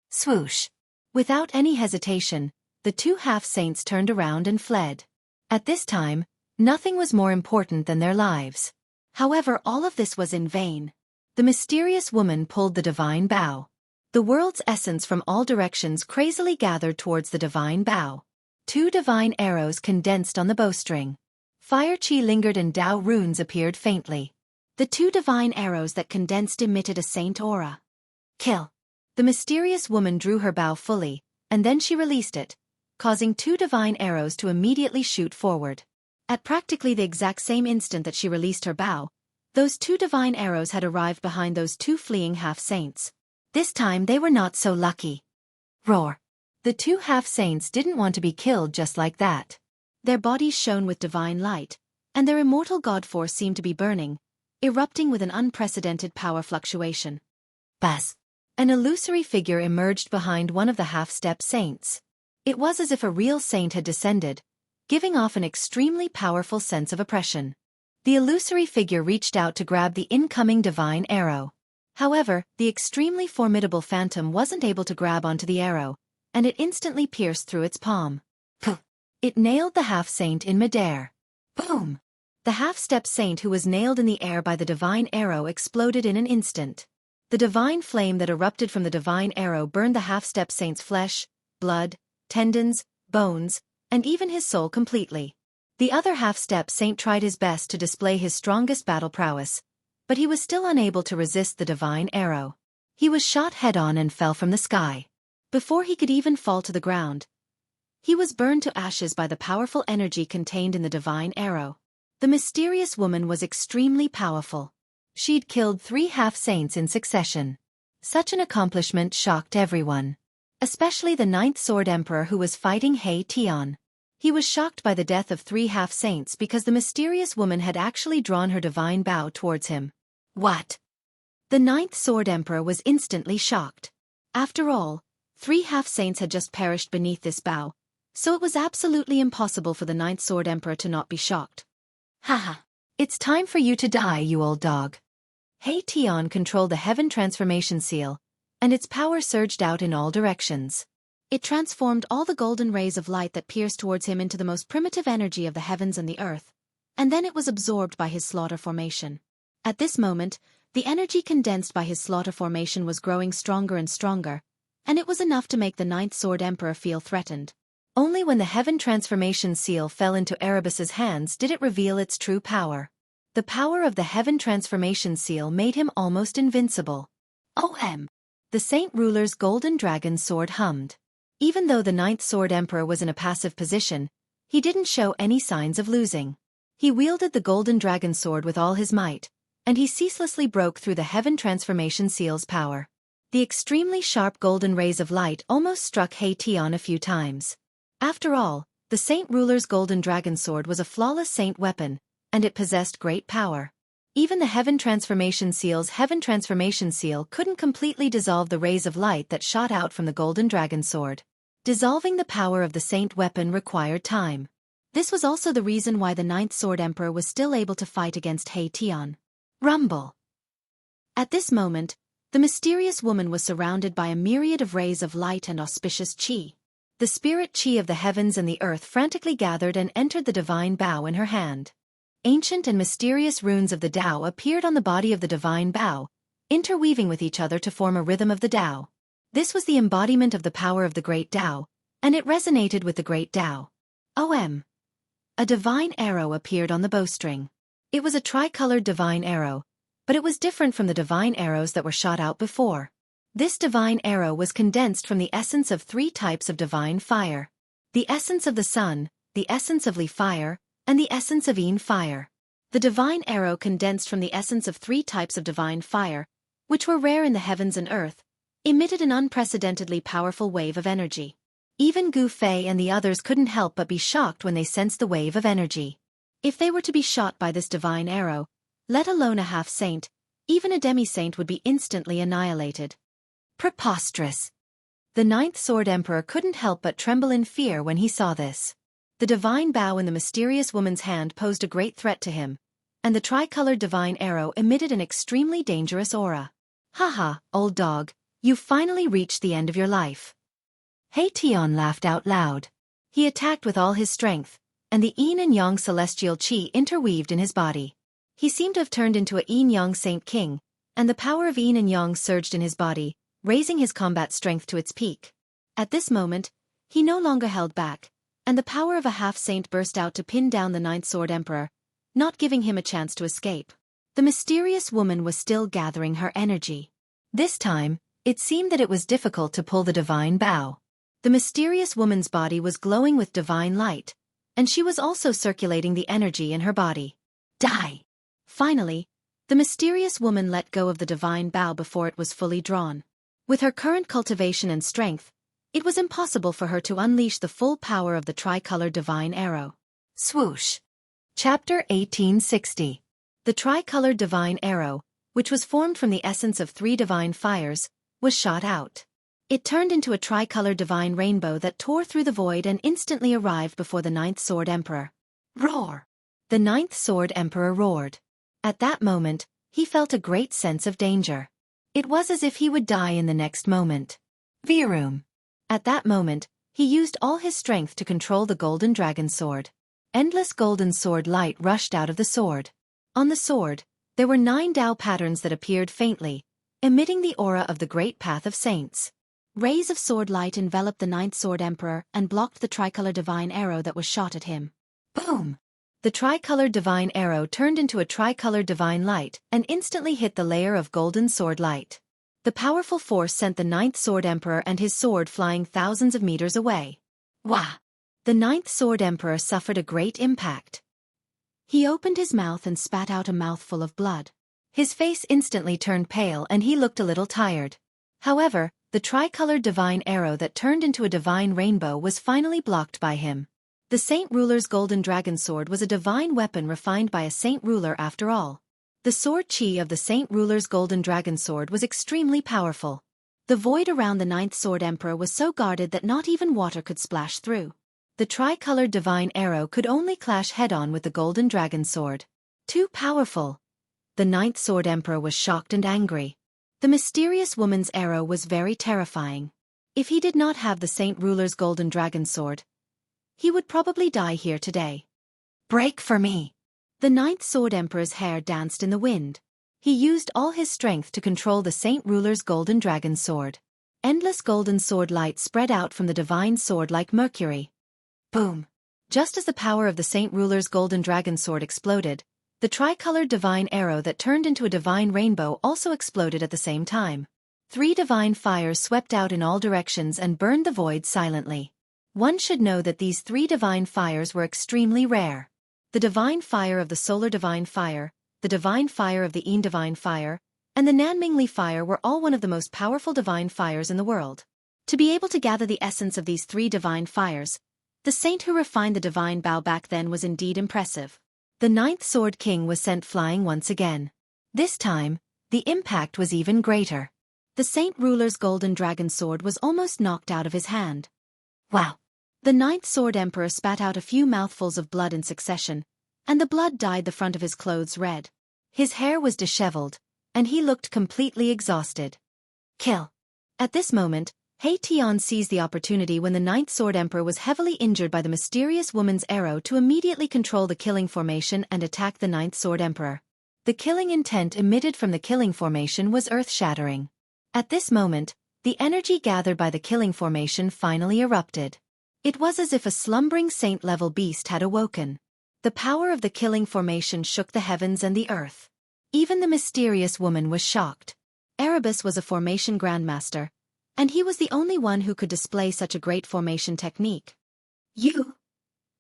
Swoosh! Without any hesitation, the 2 half-saints turned around and fled. At this time, nothing was more important than their lives. However, all of this was in vain. The mysterious woman pulled the divine bow. The world's essence from all directions crazily gathered towards the divine bow. 2 divine arrows condensed on the bowstring. Fire chi lingered and Tao runes appeared faintly. The 2 divine arrows that condensed emitted a saint aura. Kill! The mysterious woman drew her bow fully, and then she released it, causing 2 divine arrows to immediately shoot forward. At practically the exact same instant that she released her bow, those 2 divine arrows had arrived behind those 2 fleeing half-saints. This time they were not so lucky. Roar! The 2 half-saints didn't want to be killed just like that. Their bodies shone with divine light, and their immortal god force seemed to be burning, erupting with an unprecedented power fluctuation. Buzz! An illusory figure emerged behind one of the half-step saints. It was as if a real saint had descended, giving off an extremely powerful sense of oppression. The illusory figure reached out to grab the incoming divine arrow. However, the extremely formidable phantom wasn't able to grab onto the arrow, and it instantly pierced through its palm. Puh! It nailed the half-saint in midair. Boom! The half-step saint who was nailed in the air by the divine arrow exploded in an instant. The divine flame that erupted from the divine arrow burned the half-step saint's flesh, blood, tendons, bones, and even his soul completely. The other half-step saint tried his best to display his strongest battle prowess, but he was still unable to resist the divine arrow. He was shot head-on and fell from the sky. Before he could even fall to the ground, he was burned to ashes by the powerful energy contained in the divine arrow. The mysterious woman was extremely powerful. She'd killed 3 half-saints in succession. Such an accomplishment shocked everyone, especially the 9th Sword Emperor who was fighting He Tian. He was shocked by the death of 3 half-saints because the mysterious woman had actually drawn her divine bow towards him. What? The 9th Sword Emperor was instantly shocked. After all, 3 half-saints had just perished beneath this bow, so it was absolutely impossible for the 9th Sword Emperor to not be shocked. Haha. It's time for you to die, you old dog. He Tian controlled the Heaven Transformation Seal, and its power surged out in all directions. It transformed all the golden rays of light that pierced towards him into the most primitive energy of the heavens and the earth, and then it was absorbed by his slaughter formation. At this moment, the energy condensed by his slaughter formation was growing stronger and stronger, and it was enough to make the 9th Sword Emperor feel threatened. Only when the Heaven Transformation Seal fell into Erebus's hands did it reveal its true power. The power of the Heaven Transformation Seal made him almost invincible. OM! The Saint Ruler's golden dragon sword hummed. Even though the 9th Sword Emperor was in a passive position, he didn't show any signs of losing. He wielded the golden dragon sword with all his might, and he ceaselessly broke through the Heaven Transformation Seal's power. The extremely sharp golden rays of light almost struck He Tian a few times. After all, the Saint Ruler's golden dragon sword was a flawless saint weapon, and it possessed great power. Even the Heaven Transformation Seal's Heaven Transformation Seal couldn't completely dissolve the rays of light that shot out from the golden dragon sword. Dissolving the power of the saint weapon required time. This was also the reason why the 9th Sword Emperor was still able to fight against He Tian. Rumble. At this moment, the mysterious woman was surrounded by a myriad of rays of light and auspicious qi. The spirit qi of the heavens and the earth frantically gathered and entered the divine bow in her hand. Ancient and mysterious runes of the Tao appeared on the body of the divine bow, interweaving with each other to form a rhythm of the Tao. This was the embodiment of the power of the great Tao, and it resonated with the great Tao. OM. A divine arrow appeared on the bowstring. It was a tricolored divine arrow, but it was different from the divine arrows that were shot out before. This divine arrow was condensed from the essence of 3 types of divine fire: the essence of the sun, the essence of Li fire, and the essence of Yin fire. The divine arrow condensed from the essence of 3 types of divine fire, which were rare in the heavens and earth, emitted an unprecedentedly powerful wave of energy. Even Gu Fei and the others couldn't help but be shocked when they sensed the wave of energy. If they were to be shot by this divine arrow, let alone a half-saint, even a demi-saint would be instantly annihilated. Preposterous! The 9th Sword Emperor couldn't help but tremble in fear when he saw this. The divine bow in the mysterious woman's hand posed a great threat to him, and the tricolored divine arrow emitted an extremely dangerous aura. Haha, old dog, you've finally reached the end of your life. He Tian laughed out loud. He attacked with all his strength, and the yin and yang celestial qi interweaved in his body. He seemed to have turned into a yin-yang saint king, and the power of yin and yang surged in his body, raising his combat strength to its peak. At this moment, he no longer held back, and the power of a half-saint burst out to pin down the 9th Sword Emperor, not giving him a chance to escape. The mysterious woman was still gathering her energy. This time, it seemed that it was difficult to pull the divine bow. The mysterious woman's body was glowing with divine light, and she was also circulating the energy in her body. Die! Finally, the mysterious woman let go of the divine bow before it was fully drawn. With her current cultivation and strength, it was impossible for her to unleash the full power of the tricolored divine arrow. Swoosh! Chapter 1860. The tricolored divine arrow, which was formed from the essence of 3 divine fires, was shot out. It turned into a tricolored divine rainbow that tore through the void and instantly arrived before the 9th Sword Emperor. Roar! The 9th Sword Emperor roared. At that moment, he felt a great sense of danger. It was as if he would die in the next moment. Virum! At that moment, he used all his strength to control the golden dragon sword. Endless golden sword light rushed out of the sword. On the sword, there were 9 Tao patterns that appeared faintly, emitting the aura of the great path of saints. Rays of sword light enveloped the 9th Sword Emperor and blocked the tricolor divine arrow that was shot at him. Boom! The tricolored divine arrow turned into a tricolored divine light and instantly hit the layer of golden sword light. The powerful force sent the Ninth Sword Emperor and his sword flying thousands of meters away. Wah! The Ninth Sword Emperor suffered a great impact. He opened his mouth and spat out a mouthful of blood. His face instantly turned pale and he looked a little tired. However, the tricolored divine arrow that turned into a divine rainbow was finally blocked by him. The Saint Ruler's golden dragon sword was a divine weapon refined by a Saint Ruler after all. The sword chi of the Saint Ruler's golden dragon sword was extremely powerful. The void around the Ninth Sword Emperor was so guarded that not even water could splash through. The tricolored divine arrow could only clash head-on with the golden dragon sword. Too powerful. The Ninth Sword Emperor was shocked and angry. The mysterious woman's arrow was very terrifying. If he did not have the Saint Ruler's golden dragon sword, he would probably die here today. Break for me! The Ninth Sword Emperor's hair danced in the wind. He used all his strength to control the Saint Ruler's golden dragon sword. Endless golden sword light spread out from the divine sword like mercury. Boom! Just as the power of the Saint Ruler's golden dragon sword exploded, the tricolored divine arrow that turned into a divine rainbow also exploded at the same time. 3 divine fires swept out in all directions and burned the void silently. One should know that these 3 divine fires were extremely rare. The divine fire of the solar divine fire, the divine fire of the Yin divine fire, and the Nanmingli fire were all one of the most powerful divine fires in the world. To be able to gather the essence of these 3 divine fires, the saint who refined the divine bow back then was indeed impressive. The Ninth Sword King was sent flying once again. This time, the impact was even greater. The Saint Ruler's golden dragon sword was almost knocked out of his hand. Wow! The Ninth Sword Emperor spat out a few mouthfuls of blood in succession, and the blood dyed the front of his clothes red. His hair was disheveled, and he looked completely exhausted. Kill! At this moment, He Tian seized the opportunity when the Ninth Sword Emperor was heavily injured by the mysterious woman's arrow to immediately control the killing formation and attack the Ninth Sword Emperor. The killing intent emitted from the killing formation was earth-shattering. At this moment, the energy gathered by the killing formation finally erupted. It was as if a slumbering saint-level beast had awoken. The power of the killing formation shook the heavens and the earth. Even the mysterious woman was shocked. Erebus was a formation grandmaster, and he was the only one who could display such a great formation technique. You!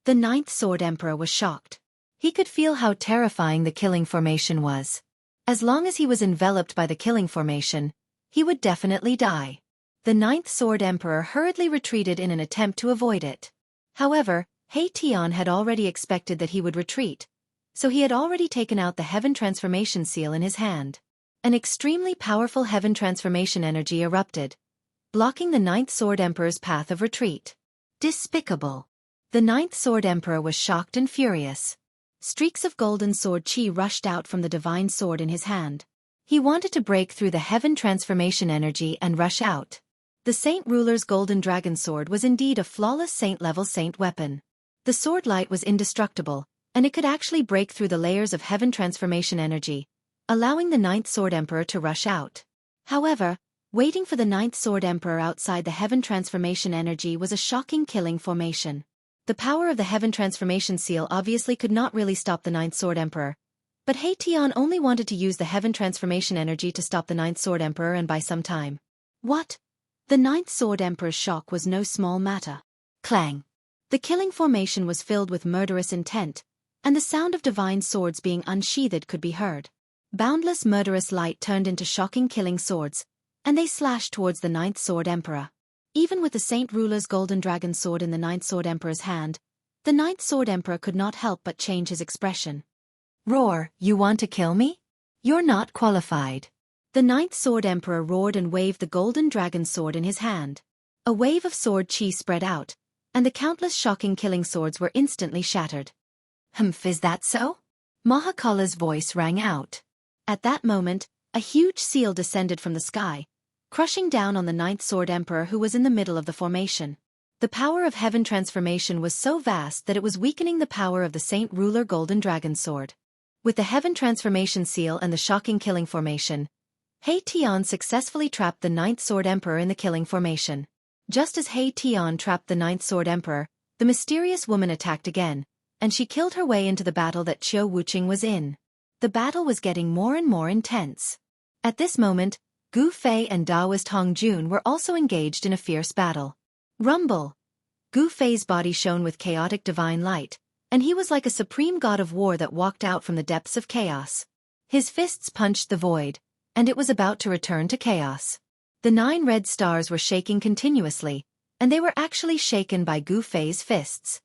The Ninth Sword Emperor was shocked. He could feel how terrifying the killing formation was. As long as he was enveloped by the killing formation, he would definitely die. The Ninth Sword Emperor hurriedly retreated in an attempt to avoid it. However, He Tian had already expected that he would retreat, so he had already taken out the Heaven Transformation Seal in his hand. An extremely powerful Heaven Transformation energy erupted, blocking the Ninth Sword Emperor's path of retreat. Despicable! The Ninth Sword Emperor was shocked and furious. Streaks of golden sword chi rushed out from the divine sword in his hand. He wanted to break through the Heaven Transformation energy and rush out. The Saint Ruler's golden dragon sword was indeed a flawless saint-level saint weapon. The sword light was indestructible, and it could actually break through the layers of Heaven Transformation energy, allowing the Ninth Sword Emperor to rush out. However, waiting for the Ninth Sword Emperor outside the Heaven Transformation energy was a shocking killing formation. The power of the Heaven Transformation Seal obviously could not really stop the Ninth Sword Emperor, but He Tian only wanted to use the Heaven Transformation energy to stop the Ninth Sword Emperor and buy some time. What? The Ninth Sword Emperor's shock was no small matter. Clang! The killing formation was filled with murderous intent, and the sound of divine swords being unsheathed could be heard. Boundless murderous light turned into shocking killing swords, and they slashed towards the Ninth Sword Emperor. Even with the Saint Ruler's golden dragon sword in the Ninth Sword Emperor's hand, the Ninth Sword Emperor could not help but change his expression. Roar, you want to kill me? You're not qualified. The Ninth Sword Emperor roared and waved the golden dragon sword in his hand. A wave of sword chi spread out, and the countless shocking killing swords were instantly shattered. Humph, is that so? Mahakala's voice rang out. At that moment, a huge seal descended from the sky, crushing down on the Ninth Sword Emperor who was in the middle of the formation. The power of Heaven Transformation was so vast that it was weakening the power of the Saint Ruler golden dragon sword. With the Heaven Transformation Seal and the shocking killing formation, He Tian successfully trapped the Ninth Sword Emperor in the killing formation. Just as He Tian trapped the Ninth Sword Emperor, the mysterious woman attacked again, and she killed her way into the battle that Qiu Wuqing was in. The battle was getting more and more intense. At this moment, Gu Fei and Daoist Hong Jun were also engaged in a fierce battle. Rumble! Gu Fei's body shone with chaotic divine light, and he was like a supreme god of war that walked out from the depths of chaos. His fists punched the void, and it was about to return to chaos. The 9 red stars were shaking continuously, and they were actually shaken by Gu Fei's fists.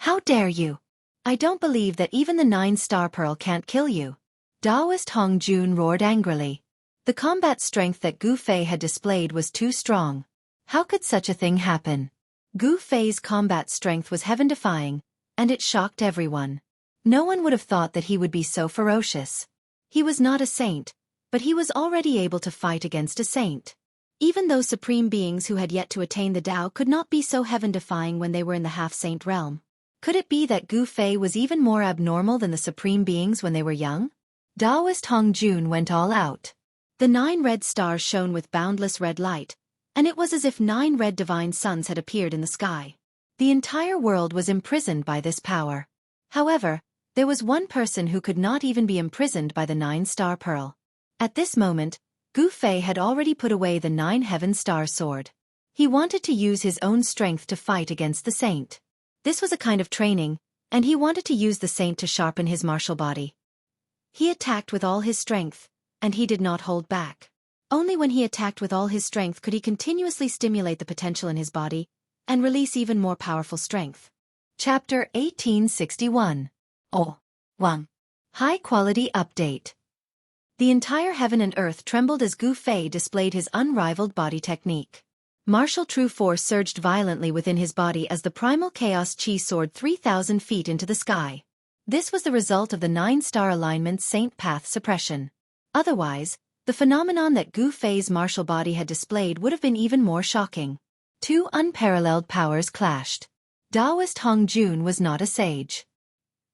How dare you! I don't believe that even the 9-star pearl can't kill you. Daoist Hong Jun roared angrily. The combat strength that Gu Fei had displayed was too strong. How could such a thing happen? Gu Fei's combat strength was heaven-defying, and it shocked everyone. No one would have thought that he would be so ferocious. He was not a saint, but he was already able to fight against a saint. Even those supreme beings who had yet to attain the Tao could not be so heaven-defying when they were in the half-saint realm. Could it be that Gu Fei was even more abnormal than the supreme beings when they were young? Daoist Hong Jun went all out. The 9 red stars shone with boundless red light, and it was as if 9 red divine suns had appeared in the sky. The entire world was imprisoned by this power. However, there was one person who could not even be imprisoned by the 9-star pearl. At this moment, Gu Fei had already put away the 9 heaven star sword. He wanted to use his own strength to fight against the saint. This was a kind of training, and he wanted to use the saint to sharpen his martial body. He attacked with all his strength, and he did not hold back. Only when he attacked with all his strength could he continuously stimulate the potential in his body and release even more powerful strength. Chapter 1861. Oh. 1. High-quality update. The entire heaven and earth trembled as Gu Fei displayed his unrivaled body technique. Martial true force surged violently within his body as the primal chaos chi soared 3,000 feet into the sky. This was the result of the 9-star alignment's saint path suppression. Otherwise, the phenomenon that Gu Fei's martial body had displayed would have been even more shocking. 2 unparalleled powers clashed. Daoist Hong Jun was not a sage.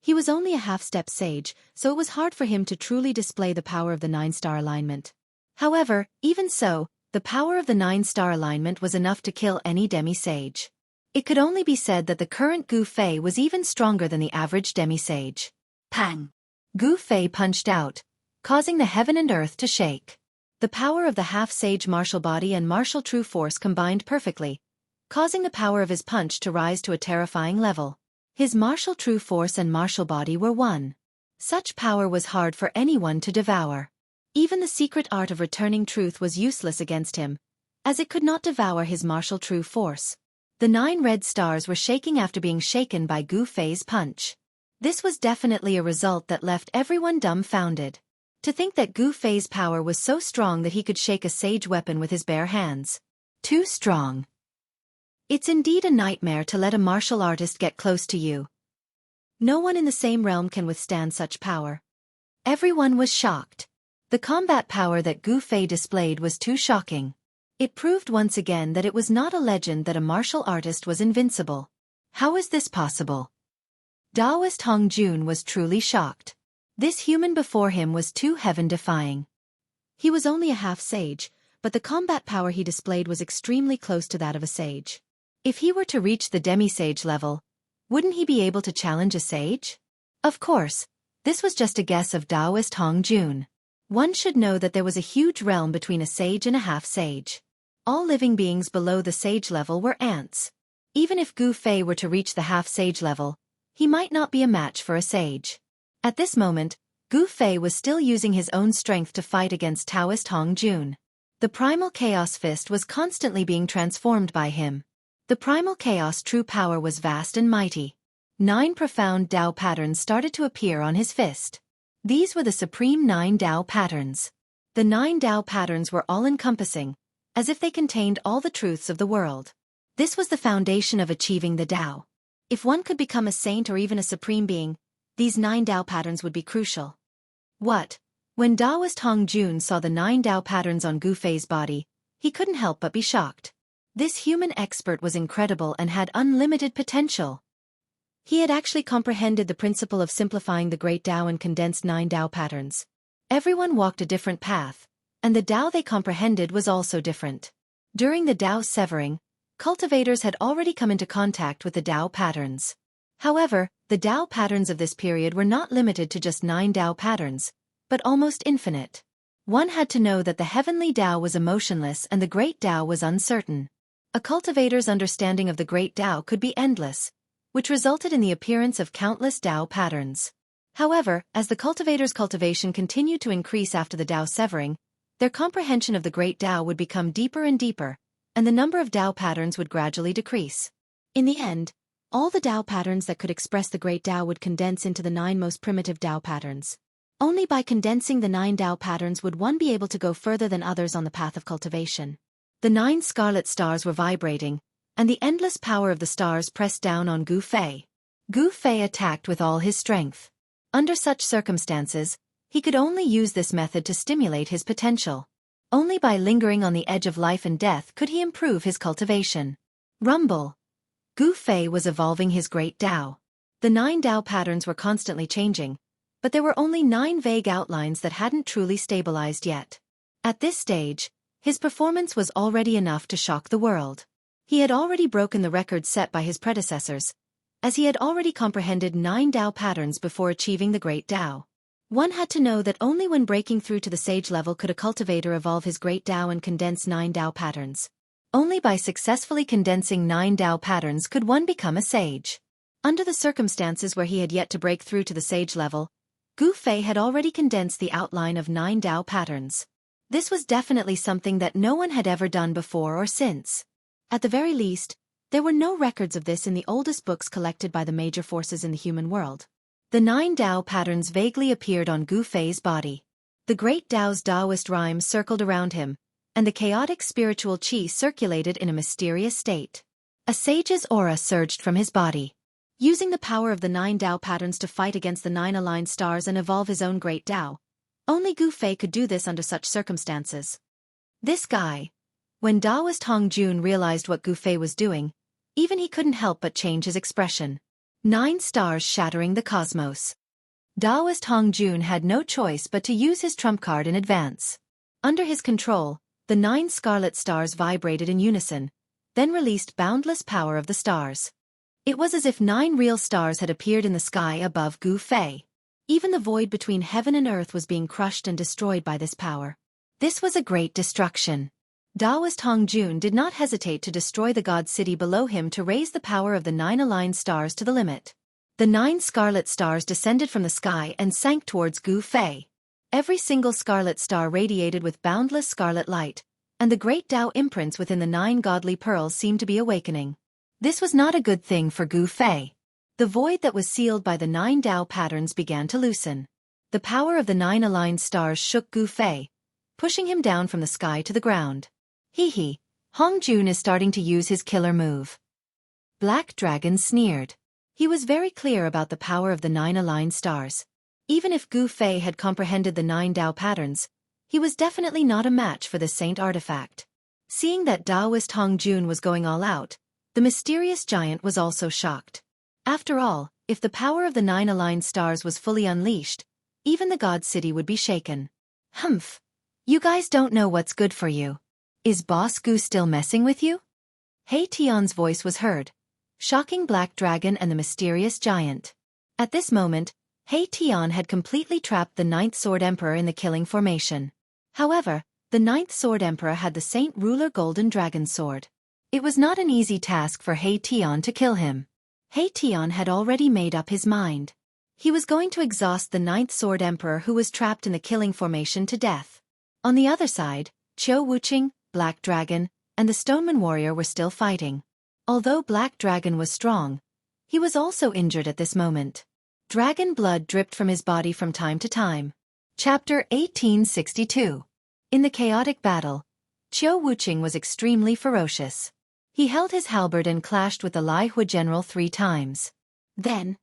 He was only a half-step sage, so it was hard for him to truly display the power of the 9-star alignment. However, even so, the power of the 9-star alignment was enough to kill any demi-sage. It could only be said that the current Gu Fei was even stronger than the average demi-sage. Pang! Gu Fei punched out, causing the heaven and earth to shake. The power of the half-sage martial body and martial true force combined perfectly, causing the power of his punch to rise to a terrifying level. His martial true force and martial body were one. Such power was hard for anyone to devour. Even the secret art of returning truth was useless against him, as it could not devour his martial true force. The 9 red stars were shaking after being shaken by Gu Fei's punch. This was definitely a result that left everyone dumbfounded. To think that Gu Fei's power was so strong that he could shake a sage weapon with his bare hands. Too strong. It's indeed a nightmare to let a martial artist get close to you. No one in the same realm can withstand such power. Everyone was shocked. The combat power that Gu Fei displayed was too shocking. It proved once again that it was not a legend that a martial artist was invincible. How is this possible? Daoist Hong Jun was truly shocked. This human before him was too heaven-defying. He was only a half-sage, but the combat power he displayed was extremely close to that of a sage. If he were to reach the demi-sage level, wouldn't he be able to challenge a sage? Of course, this was just a guess of Daoist Hong Jun. One should know that there was a huge realm between a sage and a half-sage. All living beings below the sage level were ants. Even if Gu Fei were to reach the half-sage level, he might not be a match for a sage. At this moment, Gu Fei was still using his own strength to fight against Daoist Hong Jun. The primal chaos fist was constantly being transformed by him. The primal chaos true power was vast and mighty. 9 profound Tao patterns started to appear on his fist. These were the supreme 9 Tao patterns. The 9 Tao patterns were all-encompassing, as if they contained all the truths of the world. This was the foundation of achieving the Tao. If one could become a saint or even a supreme being, these 9 Tao patterns would be crucial. What? When Daoist Hong Jun saw the 9 Tao patterns on Gu Fei's body, he couldn't help but be shocked. This human expert was incredible and had unlimited potential. He had actually comprehended the principle of simplifying the great Tao and condensed 9 Tao patterns. Everyone walked a different path, and the Tao they comprehended was also different. During the Tao severing, cultivators had already come into contact with the Tao patterns. However, the Tao patterns of this period were not limited to just 9 Tao patterns, but almost infinite. One had to know that the heavenly Tao was emotionless and the great Tao was uncertain. A cultivator's understanding of the great Tao could be endless, which resulted in the appearance of countless Tao patterns. However, as the cultivator's cultivation continued to increase after the Tao severing, their comprehension of the great Tao would become deeper and deeper, and the number of Tao patterns would gradually decrease. In the end, all the Tao patterns that could express the great Tao would condense into the 9 most primitive Tao patterns. Only by condensing the 9 Tao patterns would one be able to go further than others on the path of cultivation. The 9 scarlet stars were vibrating, and the endless power of the stars pressed down on Gu Fei. Gu Fei attacked with all his strength. Under such circumstances, he could only use this method to stimulate his potential. Only by lingering on the edge of life and death could he improve his cultivation. Rumble. Gu Fei was evolving his great Tao. The 9 Tao patterns were constantly changing, but there were only 9 vague outlines that hadn't truly stabilized yet. At this stage, his performance was already enough to shock the world. He had already broken the record set by his predecessors, as he had already comprehended 9 Tao patterns before achieving the great Tao. One had to know that only when breaking through to the sage level could a cultivator evolve his great Tao and condense 9 Tao patterns. Only by successfully condensing 9 Tao patterns could one become a sage. Under the circumstances where he had yet to break through to the sage level, Gu Fei had already condensed the outline of 9 Tao patterns. This was definitely something that no one had ever done before or since. At the very least, there were no records of this in the oldest books collected by the major forces in the human world. The 9 Tao patterns vaguely appeared on Gu Fei's body. The great Tao's Taoist rhymes circled around him, and the chaotic spiritual qi circulated in a mysterious state. A sage's aura surged from his body. Using the power of the 9 Tao patterns to fight against the 9 aligned stars and evolve his own great Tao, only Gu Fei could do this under such circumstances. This guy. When Taoist Hong Jun realized what Gu Fei was doing, even he couldn't help but change his expression. 9 stars shattering the cosmos. Taoist Hong Jun had no choice but to use his trump card in advance. Under his control, the 9 scarlet stars vibrated in unison, then released boundless power of the stars. It was as if 9 real stars had appeared in the sky above Gu Fei. Even the void between heaven and earth was being crushed and destroyed by this power. This was a great destruction. Taoist Hong Jun did not hesitate to destroy the god city below him to raise the power of the 9 aligned stars to the limit. The 9 scarlet stars descended from the sky and sank towards Gu Fei. Every single scarlet star radiated with boundless scarlet light, and the great Tao imprints within the 9 godly pearls seemed to be awakening. This was not a good thing for Gu Fei. The void that was sealed by the 9 Tao patterns began to loosen. The power of the 9 aligned stars shook Gu Fei, pushing him down from the sky to the ground. Hee, Hong Jun is starting to use his killer move. Black Dragon sneered. He was very clear about the power of the 9 aligned stars. Even if Gu Fei had comprehended the 9 Tao patterns, he was definitely not a match for the saint artifact. Seeing that Taoist Hong Jun was going all out, the mysterious giant was also shocked. After all, if the power of the 9 aligned stars was fully unleashed, even the god city would be shaken. Humph. You guys don't know what's good for you. Is Boss Gu still messing with you? Hei Tian's voice was heard, shocking Black Dragon and the mysterious giant. At this moment, Hei Tian had completely trapped the 9th Sword Emperor in the killing formation. However, the 9th Sword Emperor had the Saint Ruler Golden Dragon Sword. It was not an easy task for Hei Tian to kill him. Hei Tian had already made up his mind. He was going to exhaust the 9th Sword Emperor who was trapped in the killing formation to death. On the other side, Qiu Wuqing, Black Dragon, and the Stoneman Warrior were still fighting. Although Black Dragon was strong, he was also injured at this moment. Dragon blood dripped from his body from time to time. Chapter 1862. In the chaotic battle, Qiu Wuqing was extremely ferocious. He held his halberd and clashed with the Lai Hu general 3 times. Then,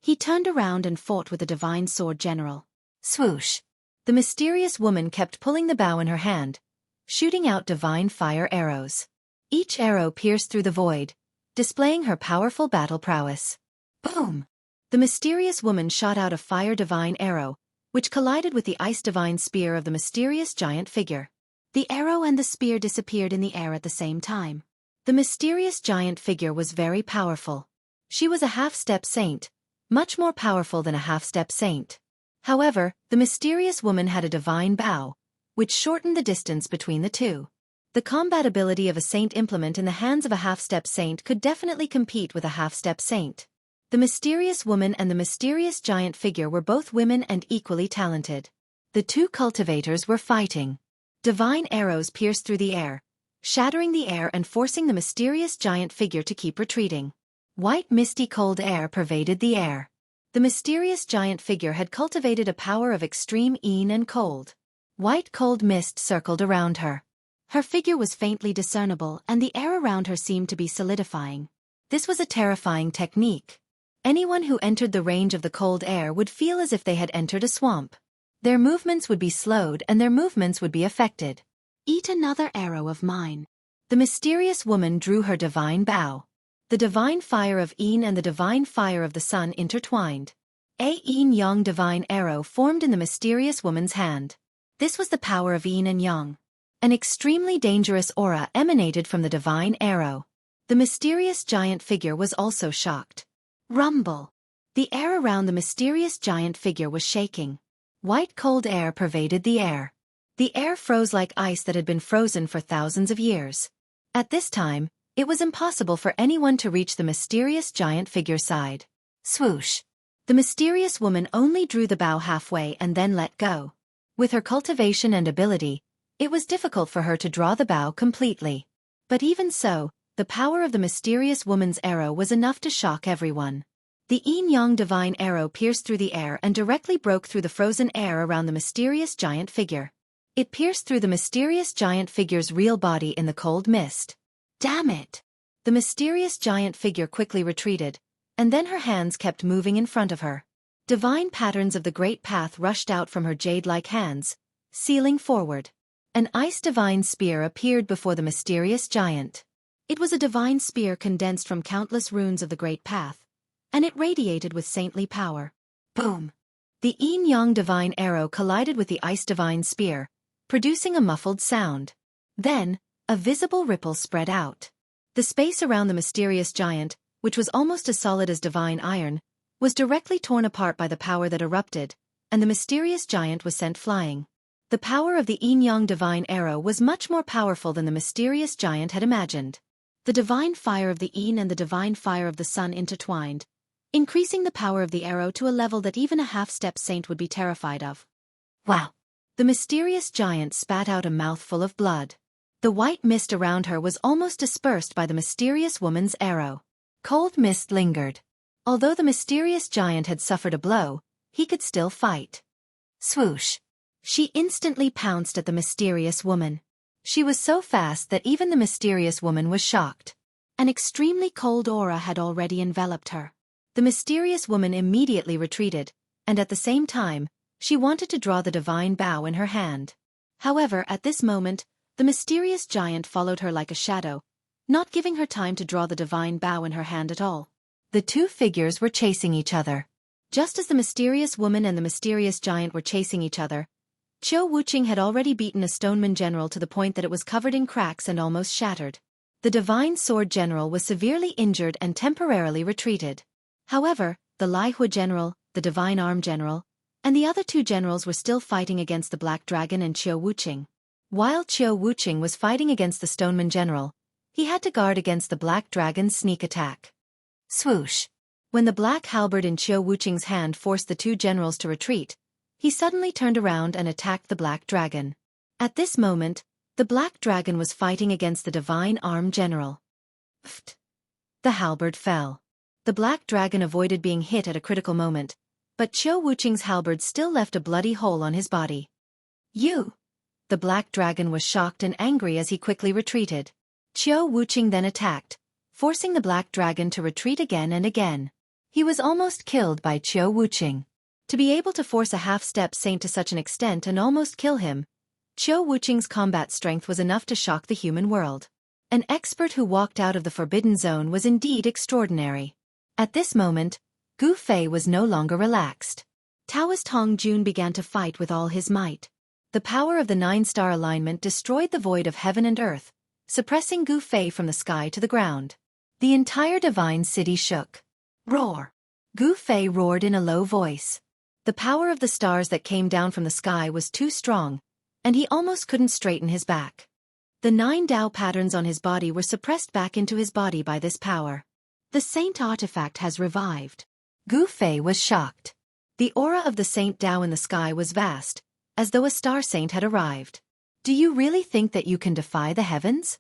he turned around and fought with the divine sword general. Swoosh! The mysterious woman kept pulling the bow in her hand, shooting out divine fire arrows. Each arrow pierced through the void, displaying her powerful battle prowess. Boom! The mysterious woman shot out a fire divine arrow, which collided with the ice divine spear of the mysterious giant figure. The arrow and the spear disappeared in the air at the same time. The mysterious giant figure was very powerful. She was a half-step saint, much more powerful than a half-step saint. However, the mysterious woman had a divine bow, which shortened the distance between the two. The combatability of a saint implement in the hands of a half-step saint could definitely compete with a half-step saint. The mysterious woman and the mysterious giant figure were both women and equally talented. The two cultivators were fighting. Divine arrows pierced through the air, shattering the air and forcing the mysterious giant figure to keep retreating. White misty cold air pervaded the air. The mysterious giant figure had cultivated a power of extreme een and cold. White cold mist circled around her. Her figure was faintly discernible and the air around her seemed to be solidifying. This was a terrifying technique. Anyone who entered the range of the cold air would feel as if they had entered a swamp. Their movements would be slowed and their movements would be affected. Eat another arrow of mine. The mysterious woman drew her divine bow. The divine fire of een and the divine fire of the sun intertwined. A yin-yang divine arrow formed in the mysterious woman's hand. This was the power of yin and yang. An extremely dangerous aura emanated from the divine arrow. The mysterious giant figure was also shocked. Rumble. The air around the mysterious giant figure was shaking. White cold air pervaded the air. The air froze like ice that had been frozen for thousands of years. At this time, it was impossible for anyone to reach the mysterious giant figure's side. Swoosh. The mysterious woman only drew the bow halfway and then let go. With her cultivation and ability, it was difficult for her to draw the bow completely. But even so, the power of the mysterious woman's arrow was enough to shock everyone. The yin-yang divine arrow pierced through the air and directly broke through the frozen air around the mysterious giant figure. It pierced through the mysterious giant figure's real body in the cold mist. Damn it! The mysterious giant figure quickly retreated, and then her hands kept moving in front of her. Divine patterns of the great path rushed out from her jade-like hands, sealing forward. An ice divine spear appeared before the mysterious giant. It was a divine spear condensed from countless runes of the great path, and it radiated with saintly power. Boom! The yin-yang divine arrow collided with the ice divine spear, producing a muffled sound. Then, a visible ripple spread out. The space around the mysterious giant, which was almost as solid as divine iron, was directly torn apart by the power that erupted, and the mysterious giant was sent flying. The power of the yin-yang divine arrow was much more powerful than the mysterious giant had imagined. The divine fire of the yin and the divine fire of the sun intertwined, increasing the power of the arrow to a level that even a half-step saint would be terrified of. Wow! The mysterious giant spat out a mouthful of blood. The white mist around her was almost dispersed by the mysterious woman's arrow. Cold mist lingered. Although the mysterious giant had suffered a blow, he could still fight. Swoosh! She instantly pounced at the mysterious woman. She was so fast that even the mysterious woman was shocked. An extremely cold aura had already enveloped her. The mysterious woman immediately retreated, and at the same time, she wanted to draw the divine bow in her hand. However, at this moment, the mysterious giant followed her like a shadow, not giving her time to draw the divine bow in her hand at all. The two figures were chasing each other. Just as the mysterious woman and the mysterious giant were chasing each other, Wuxia had already beaten a stoneman general to the point that it was covered in cracks and almost shattered. The divine sword general was severely injured and temporarily retreated. However, the Lihua general, the divine arm general, and the other two generals were still fighting against the black dragon and Wuxia. While Wuxia was fighting against the stoneman general, he had to guard against the black dragon's sneak attack. Swoosh! When the black halberd in Wuxia's hand forced the two generals to retreat, he suddenly turned around and attacked the black dragon. At this moment, the black dragon was fighting against the divine arm general. Pfft! The halberd fell. The black dragon avoided being hit at a critical moment, but Wuxia's halberd still left a bloody hole on his body. You! The black dragon was shocked and angry as he quickly retreated. Wuxia then attacked, forcing the black dragon to retreat again and again. He was almost killed by Wuxia. To be able to force a half-step saint to such an extent and almost kill him, Wuxia's combat strength was enough to shock the human world. An expert who walked out of the forbidden zone was indeed extraordinary. At this moment, Gu Fei was no longer relaxed. Taoist Hong Jun began to fight with all his might. The power of the 9-star alignment destroyed the void of heaven and earth, suppressing Gu Fei from the sky to the ground. The entire divine city shook. Roar! Gu Fei roared in a low voice. The power of the stars that came down from the sky was too strong, and he almost couldn't straighten his back. The 9 Dao patterns on his body were suppressed back into his body by this power. The Saint artifact has revived. Gu Fei was shocked. The aura of the Saint Dao in the sky was vast, as though a star saint had arrived. Do you really think that you can defy the heavens?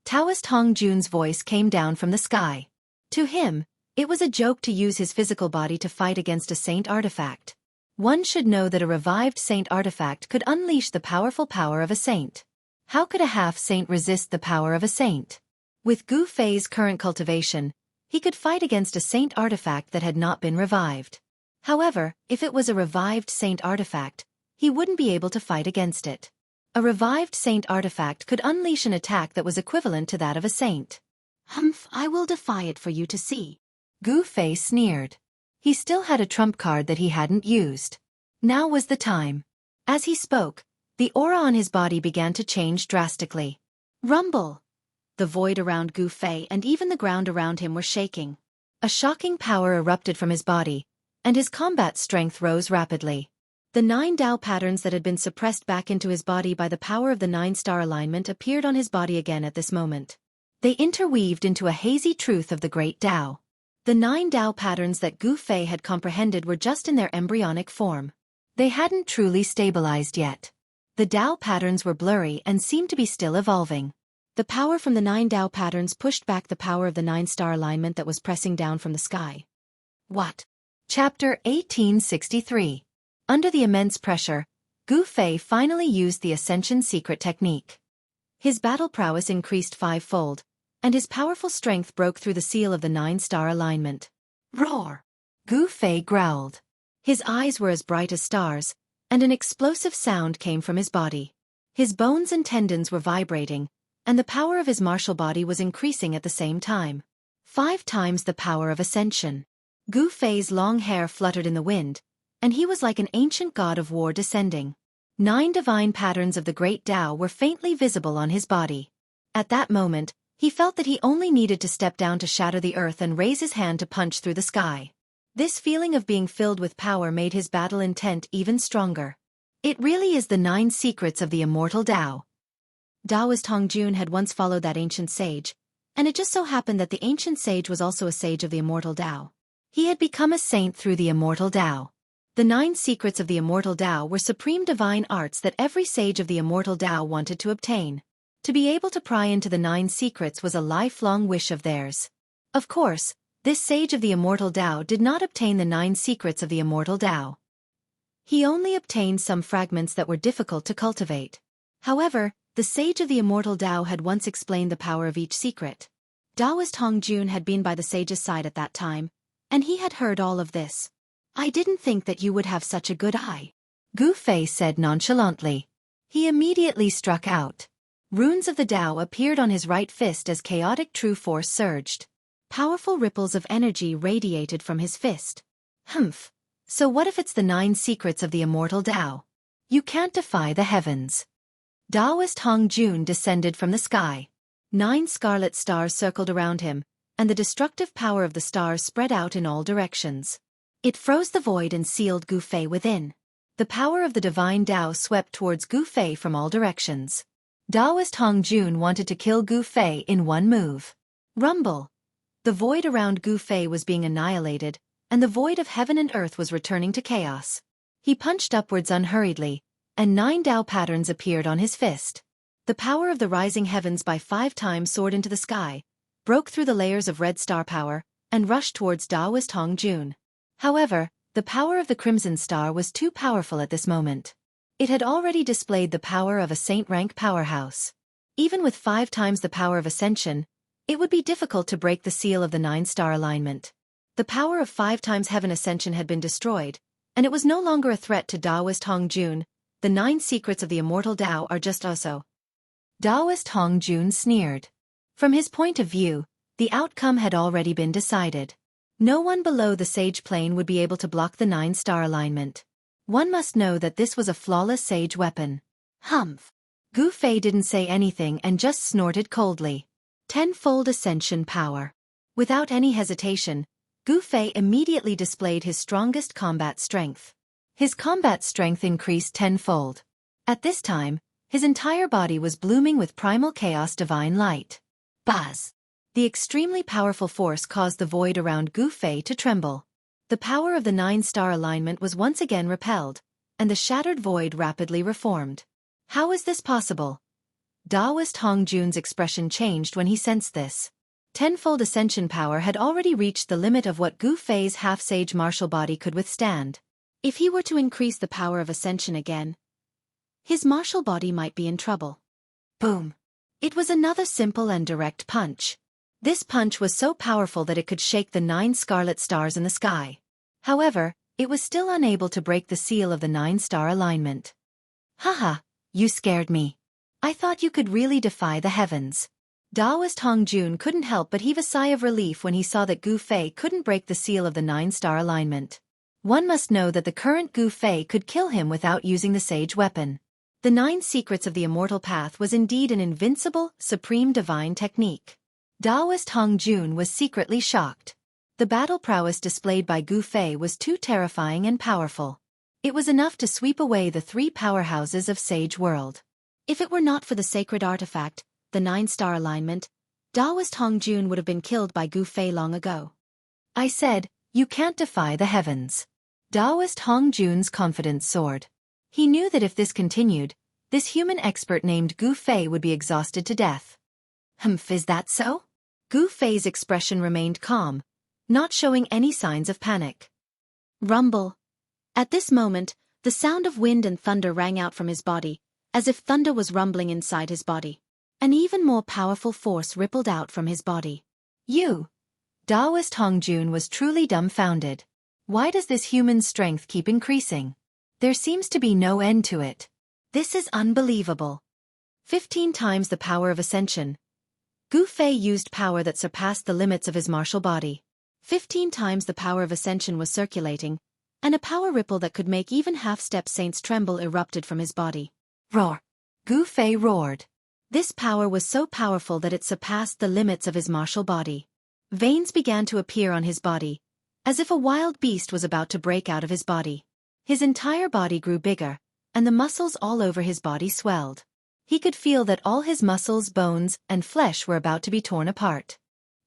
Taoist Hong Jun's voice came down from the sky. To him, it was a joke to use his physical body to fight against a saint artifact. One should know that a revived saint artifact could unleash the powerful power of a saint. How could a half-saint resist the power of a saint? With Gu Fei's current cultivation, he could fight against a saint artifact that had not been revived. However, if it was a revived saint artifact, he wouldn't be able to fight against it. A revived saint artifact could unleash an attack that was equivalent to that of a saint. Humph, I will defy it for you to see. Gu Fei sneered. He still had a trump card that he hadn't used. Now was the time. As he spoke, the aura on his body began to change drastically. Rumble! The void around Gu Fei and even the ground around him were shaking. A shocking power erupted from his body, and his combat strength rose rapidly. The 9 Dao patterns that had been suppressed back into his body by the power of the 9-star alignment appeared on his body again at this moment. They interweaved into a hazy truth of the great Dao. The 9 Dao patterns that Gu Fei had comprehended were just in their embryonic form. They hadn't truly stabilized yet. The Dao patterns were blurry and seemed to be still evolving. The power from the 9 Dao patterns pushed back the power of the 9-star alignment that was pressing down from the sky. What? Chapter 1863. Under the immense pressure, Gu Fei finally used the Ascension secret technique. His battle prowess increased 5-fold, and his powerful strength broke through the seal of the 9-star alignment. Roar! Gu Fei growled. His eyes were as bright as stars, and an explosive sound came from his body. His bones and tendons were vibrating, and the power of his martial body was increasing at the same time. 5 times the power of Ascension. Gu Fei's long hair fluttered in the wind, and he was like an ancient god of war descending. 9 divine patterns of the great Tao were faintly visible on his body. At that moment, he felt that he only needed to step down to shatter the earth and raise his hand to punch through the sky. This feeling of being filled with power made his battle intent even stronger. It really is the 9 secrets of the immortal Tao. Taoist Hong Jun had once followed that ancient sage, and it just so happened that the ancient sage was also a sage of the immortal Tao. He had become a saint through the immortal Tao. The 9 secrets of the immortal Tao were supreme divine arts that every sage of the immortal Tao wanted to obtain. To be able to pry into the 9 secrets was a lifelong wish of theirs. Of course, this sage of the immortal Tao did not obtain the 9 secrets of the immortal Tao. He only obtained some fragments that were difficult to cultivate. However, the sage of the immortal Tao had once explained the power of each secret. Taoist Hong Jun had been by the sage's side at that time, and he had heard all of this. I didn't think that you would have such a good eye, Gu Fei said nonchalantly. He immediately struck out. Runes of the Tao appeared on his right fist as chaotic true force surged. Powerful ripples of energy radiated from his fist. Humph. So what if it's the 9 secrets of the immortal Tao? You can't defy the heavens. Taoist Hong Jun descended from the sky. 9 scarlet stars circled around him, and the destructive power of the stars spread out in all directions. It froze the void and sealed Gu Fei within. The power of the divine Tao swept towards Gu Fei from all directions. Taoist Hong Jun wanted to kill Gu Fei in one move. Rumble! The void around Gu Fei was being annihilated, and the void of heaven and earth was returning to chaos. He punched upwards unhurriedly, and 9 Tao patterns appeared on his fist. The power of the rising heavens by 5 times soared into the sky, broke through the layers of red star power, and rushed towards Taoist Hong Jun. However, the power of the crimson star was too powerful at this moment. It had already displayed the power of a saint-rank powerhouse. Even with 5 times the power of ascension, it would be difficult to break the seal of the 9-star alignment. The power of 5 times heaven ascension had been destroyed, and it was no longer a threat to Taoist Hong Jun. The 9 secrets of the immortal Tao are just also. Taoist Hong Jun sneered. From his point of view, the outcome had already been decided. No one below the sage plane would be able to block the 9-star alignment. One must know that this was a flawless sage weapon. Humph. Gu Fei didn't say anything and just snorted coldly. 10-fold ascension power. Without any hesitation, Gu Fei immediately displayed his strongest combat strength. His combat strength increased tenfold. At this time, his entire body was blooming with primal chaos divine light. Buzz! The extremely powerful force caused the void around Gu Fei to tremble. The power of the 9-star alignment was once again repelled, and the shattered void rapidly reformed. How is this possible? Taoist Hong Jun's expression changed when he sensed this. Tenfold ascension power had already reached the limit of what Gu Fei's half-sage martial body could withstand. If he were to increase the power of ascension again, his martial body might be in trouble. Boom! It was another simple and direct punch. This punch was so powerful that it could shake the 9 scarlet stars in the sky. However, it was still unable to break the seal of the 9-star alignment. Haha, you scared me. I thought you could really defy the heavens. Taoist Hong Jun couldn't help but heave a sigh of relief when he saw that Gu Fei couldn't break the seal of the 9-star alignment. One must know that the current Gu Fei could kill him without using the sage weapon. The 9 secrets of the immortal path was indeed an invincible, supreme divine technique. Taoist Hong Jun was secretly shocked. The battle prowess displayed by Gu Fei was too terrifying and powerful. It was enough to sweep away the 3 powerhouses of Sage World. If it were not for the sacred artifact, the 9-star alignment, Taoist Hong Jun would have been killed by Gu Fei long ago. I said, you can't defy the heavens. Taoist Hong Jun's confidence soared. He knew that if this continued, this human expert named Gu Fei would be exhausted to death. Is that so? Gu Fei's expression remained calm, not showing any signs of panic. Rumble. At this moment, the sound of wind and thunder rang out from his body, as if thunder was rumbling inside his body. An even more powerful force rippled out from his body. Taoist Hong Jun was truly dumbfounded. Why does this human strength keep increasing? There seems to be no end to it. This is unbelievable. 15 times the power of ascension. Gu Fei used power that surpassed the limits of his martial body. 15 times the power of ascension was circulating, and a power ripple that could make even half-step saints tremble erupted from his body. Roar! Gu Fei roared. This power was so powerful that it surpassed the limits of his martial body. Veins began to appear on his body, as if a wild beast was about to break out of his body. His entire body grew bigger, and the muscles all over his body swelled. He could feel that all his muscles, bones, and flesh were about to be torn apart.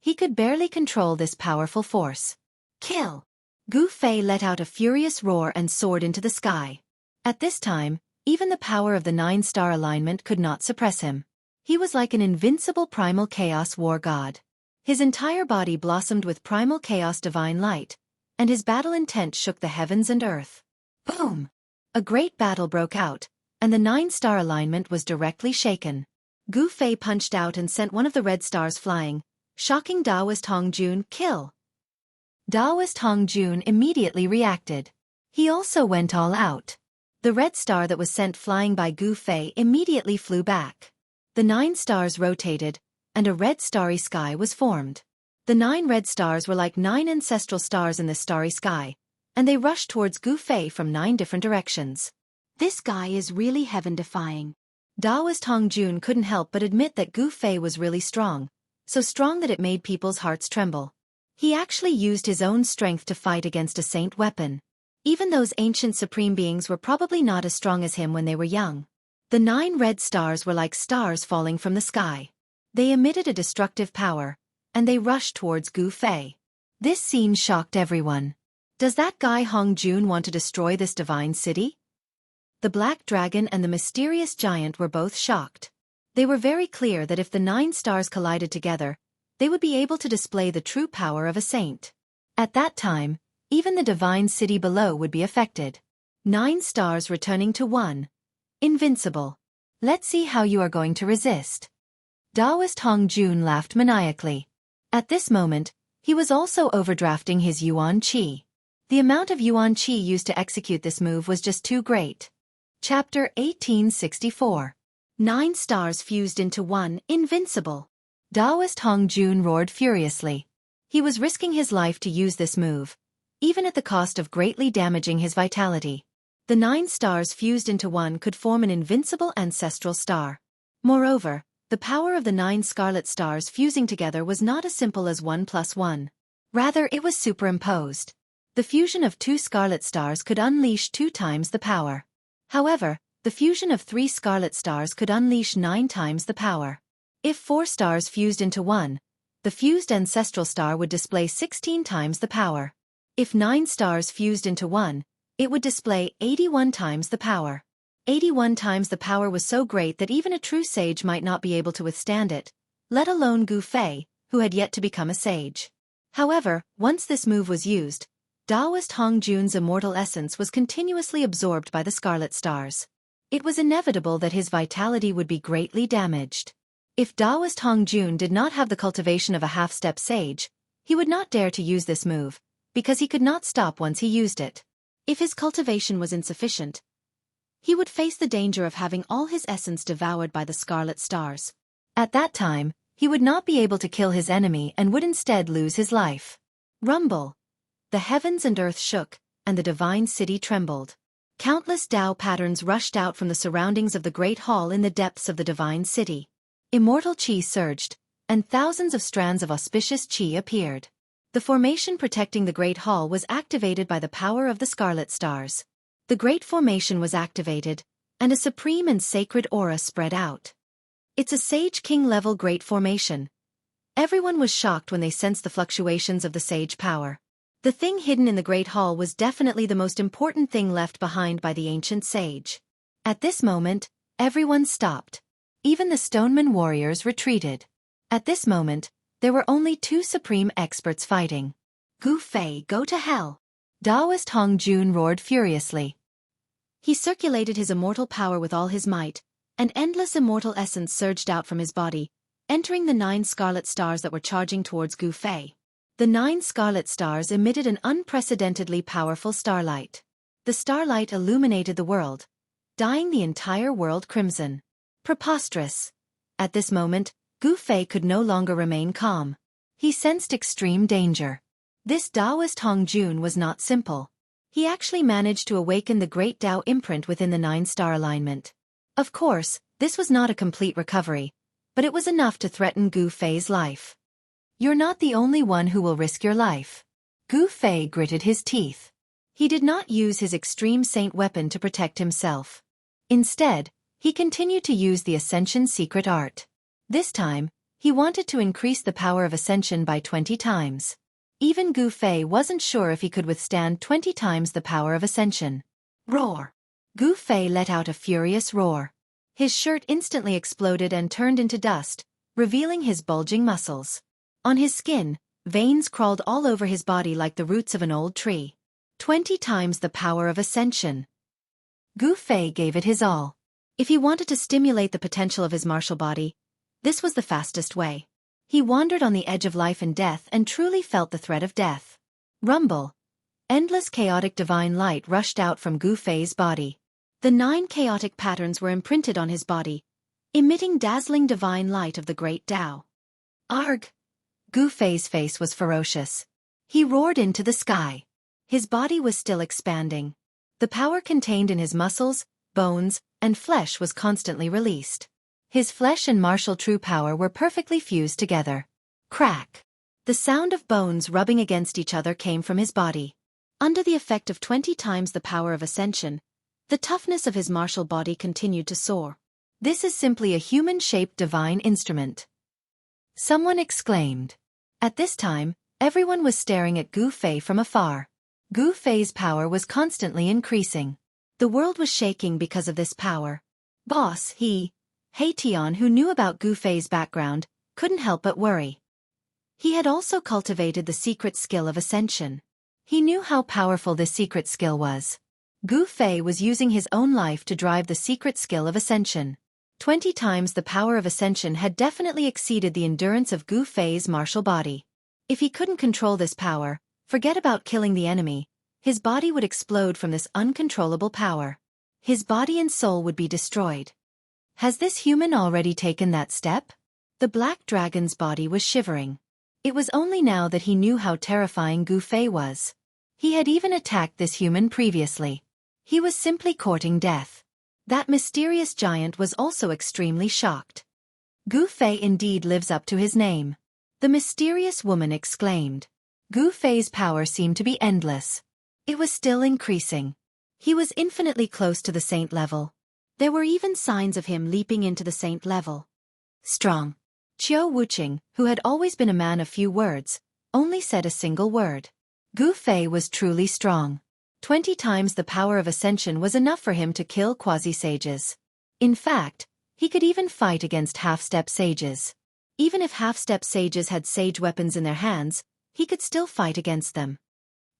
He could barely control this powerful force. Kill! Gu Fei let out a furious roar and soared into the sky. At this time, even the power of the 9-star alignment could not suppress him. He was like an invincible primal chaos war god. His entire body blossomed with primal chaos divine light, and his battle intent shook the heavens and earth. Boom! A great battle broke out, and the 9-star alignment was directly shaken. Gu Fei punched out and sent one of the red stars flying, shocking Taoist Hong Jun. Kill! Taoist Hong Jun immediately reacted. He also went all out. The red star that was sent flying by Gu Fei immediately flew back. The 9 stars rotated, and a red starry sky was formed. The 9 red stars were like 9 ancestral stars in the starry sky, and they rushed towards Gu Fei from 9 different directions. This guy is really heaven-defying. Taoist Hong Jun couldn't help but admit that Gu Fei was really strong, so strong that it made people's hearts tremble. He actually used his own strength to fight against a saint weapon. Even those ancient supreme beings were probably not as strong as him when they were young. The 9 red stars were like stars falling from the sky. They emitted a destructive power, and they rushed towards Gu Fei. This scene shocked everyone. Does that guy Hong Jun want to destroy this divine city? The black dragon and the mysterious giant were both shocked. They were very clear that if the 9 stars collided together, they would be able to display the true power of a saint. At that time, even the divine city below would be affected. 9 stars returning to 1. Invincible. Let's see how you are going to resist. Taoist Hong Jun laughed maniacally. At this moment, he was also overdrafting his Yuan Qi. The amount of Yuan Qi used to execute this move was just too great. Chapter 1864. 9 stars fused into 1. Invincible. Taoist Hong Jun roared furiously. He was risking his life to use this move, even at the cost of greatly damaging his vitality. The 9 stars fused into 1 could form an invincible ancestral star. Moreover, the power of the 9 scarlet stars fusing together was not as simple as 1 plus 1. Rather, it was superimposed. The fusion of 2 scarlet stars could unleash 2 times the power. However, the fusion of 3 scarlet stars could unleash 9 times the power. If 4 stars fused into 1, the fused ancestral star would display 16 times the power. If 9 stars fused into 1, it would display 81 times the power. 81 times the power was so great that even a true sage might not be able to withstand it, let alone Gu Fei, who had yet to become a sage. However, once this move was used, Taoist Hong Jun's immortal essence was continuously absorbed by the scarlet stars. It was inevitable that his vitality would be greatly damaged. If Taoist Hong Jun did not have the cultivation of a half-step sage, he would not dare to use this move, because he could not stop once he used it. If his cultivation was insufficient, he would face the danger of having all his essence devoured by the scarlet stars. At that time, he would not be able to kill his enemy and would instead lose his life. Rumble. The heavens and earth shook, and the divine city trembled. Countless Tao patterns rushed out from the surroundings of the great hall in the depths of the divine city. Immortal Qi surged, and thousands of strands of auspicious Qi appeared. The formation protecting the great hall was activated by the power of the scarlet stars. The great formation was activated, and a supreme and sacred aura spread out. It's a Sage King-level great formation. Everyone was shocked when they sensed the fluctuations of the sage power. The thing hidden in the Great Hall was definitely the most important thing left behind by the ancient sage. At this moment, everyone stopped. Even the Stoneman warriors retreated. At this moment, there were only 2 supreme experts fighting. Gu Fei, go to hell! Taoist Hong Jun roared furiously. He circulated his immortal power with all his might, and endless immortal essence surged out from his body, entering the 9 scarlet stars that were charging towards Gu Fei. The 9 scarlet stars emitted an unprecedentedly powerful starlight. The starlight illuminated the world, dyeing the entire world crimson. Preposterous. At this moment, Gu Fei could no longer remain calm. He sensed extreme danger. This Taoist Hong Jun was not simple. He actually managed to awaken the great Tao imprint within the 9-star alignment. Of course, this was not a complete recovery, but it was enough to threaten Gu Fei's life. You're not the only one who will risk your life. Gu Fei gritted his teeth. He did not use his extreme saint weapon to protect himself. Instead, he continued to use the Ascension secret art. This time, he wanted to increase the power of Ascension by 20 times. Even Gu Fei wasn't sure if he could withstand 20 times the power of Ascension. Roar! Gu Fei let out a furious roar. His shirt instantly exploded and turned into dust, revealing his bulging muscles. On his skin, veins crawled all over his body like the roots of an old tree. 20 times the power of Ascension. Gu Fei gave it his all. If he wanted to stimulate the potential of his martial body, this was the fastest way. He wandered on the edge of life and death and truly felt the threat of death. Rumble. Endless chaotic divine light rushed out from Gu Fei's body. The 9 chaotic patterns were imprinted on his body, emitting dazzling divine light of the great Tao. Arg! Gu Fei's face was ferocious. He roared into the sky. His body was still expanding. The power contained in his muscles, bones, and flesh was constantly released. His flesh and martial true power were perfectly fused together. Crack! The sound of bones rubbing against each other came from his body. Under the effect of 20 times the power of Ascension, the toughness of his martial body continued to soar. This is simply a human-shaped divine instrument. Someone exclaimed. At this time, everyone was staring at Gu Fei from afar. Gu Fei's power was constantly increasing. The world was shaking because of this power. Boss, Hei Tian, who knew about Gu Fei's background, couldn't help but worry. He had also cultivated the secret skill of Ascension. He knew how powerful this secret skill was. Gu Fei was using his own life to drive the secret skill of Ascension. 20 times the power of Ascension had definitely exceeded the endurance of Gu Fei's martial body. If he couldn't control this power, forget about killing the enemy, his body would explode from this uncontrollable power. His body and soul would be destroyed. Has this human already taken that step? The black dragon's body was shivering. It was only now that he knew how terrifying Gu Fei was. He had even attacked this human previously. He was simply courting death. That mysterious giant was also extremely shocked. Gu Fei indeed lives up to his name. The mysterious woman exclaimed. Gu Fei's power seemed to be endless. It was still increasing. He was infinitely close to the saint level. There were even signs of him leaping into the saint level. Strong. Qiu Wuqing, who had always been a man of few words, only said a single word. Gu Fei was truly strong. 20 times the power of ascension was enough for him to kill quasi-sages. In fact, he could even fight against half-step sages. Even if half-step sages had sage weapons in their hands, he could still fight against them.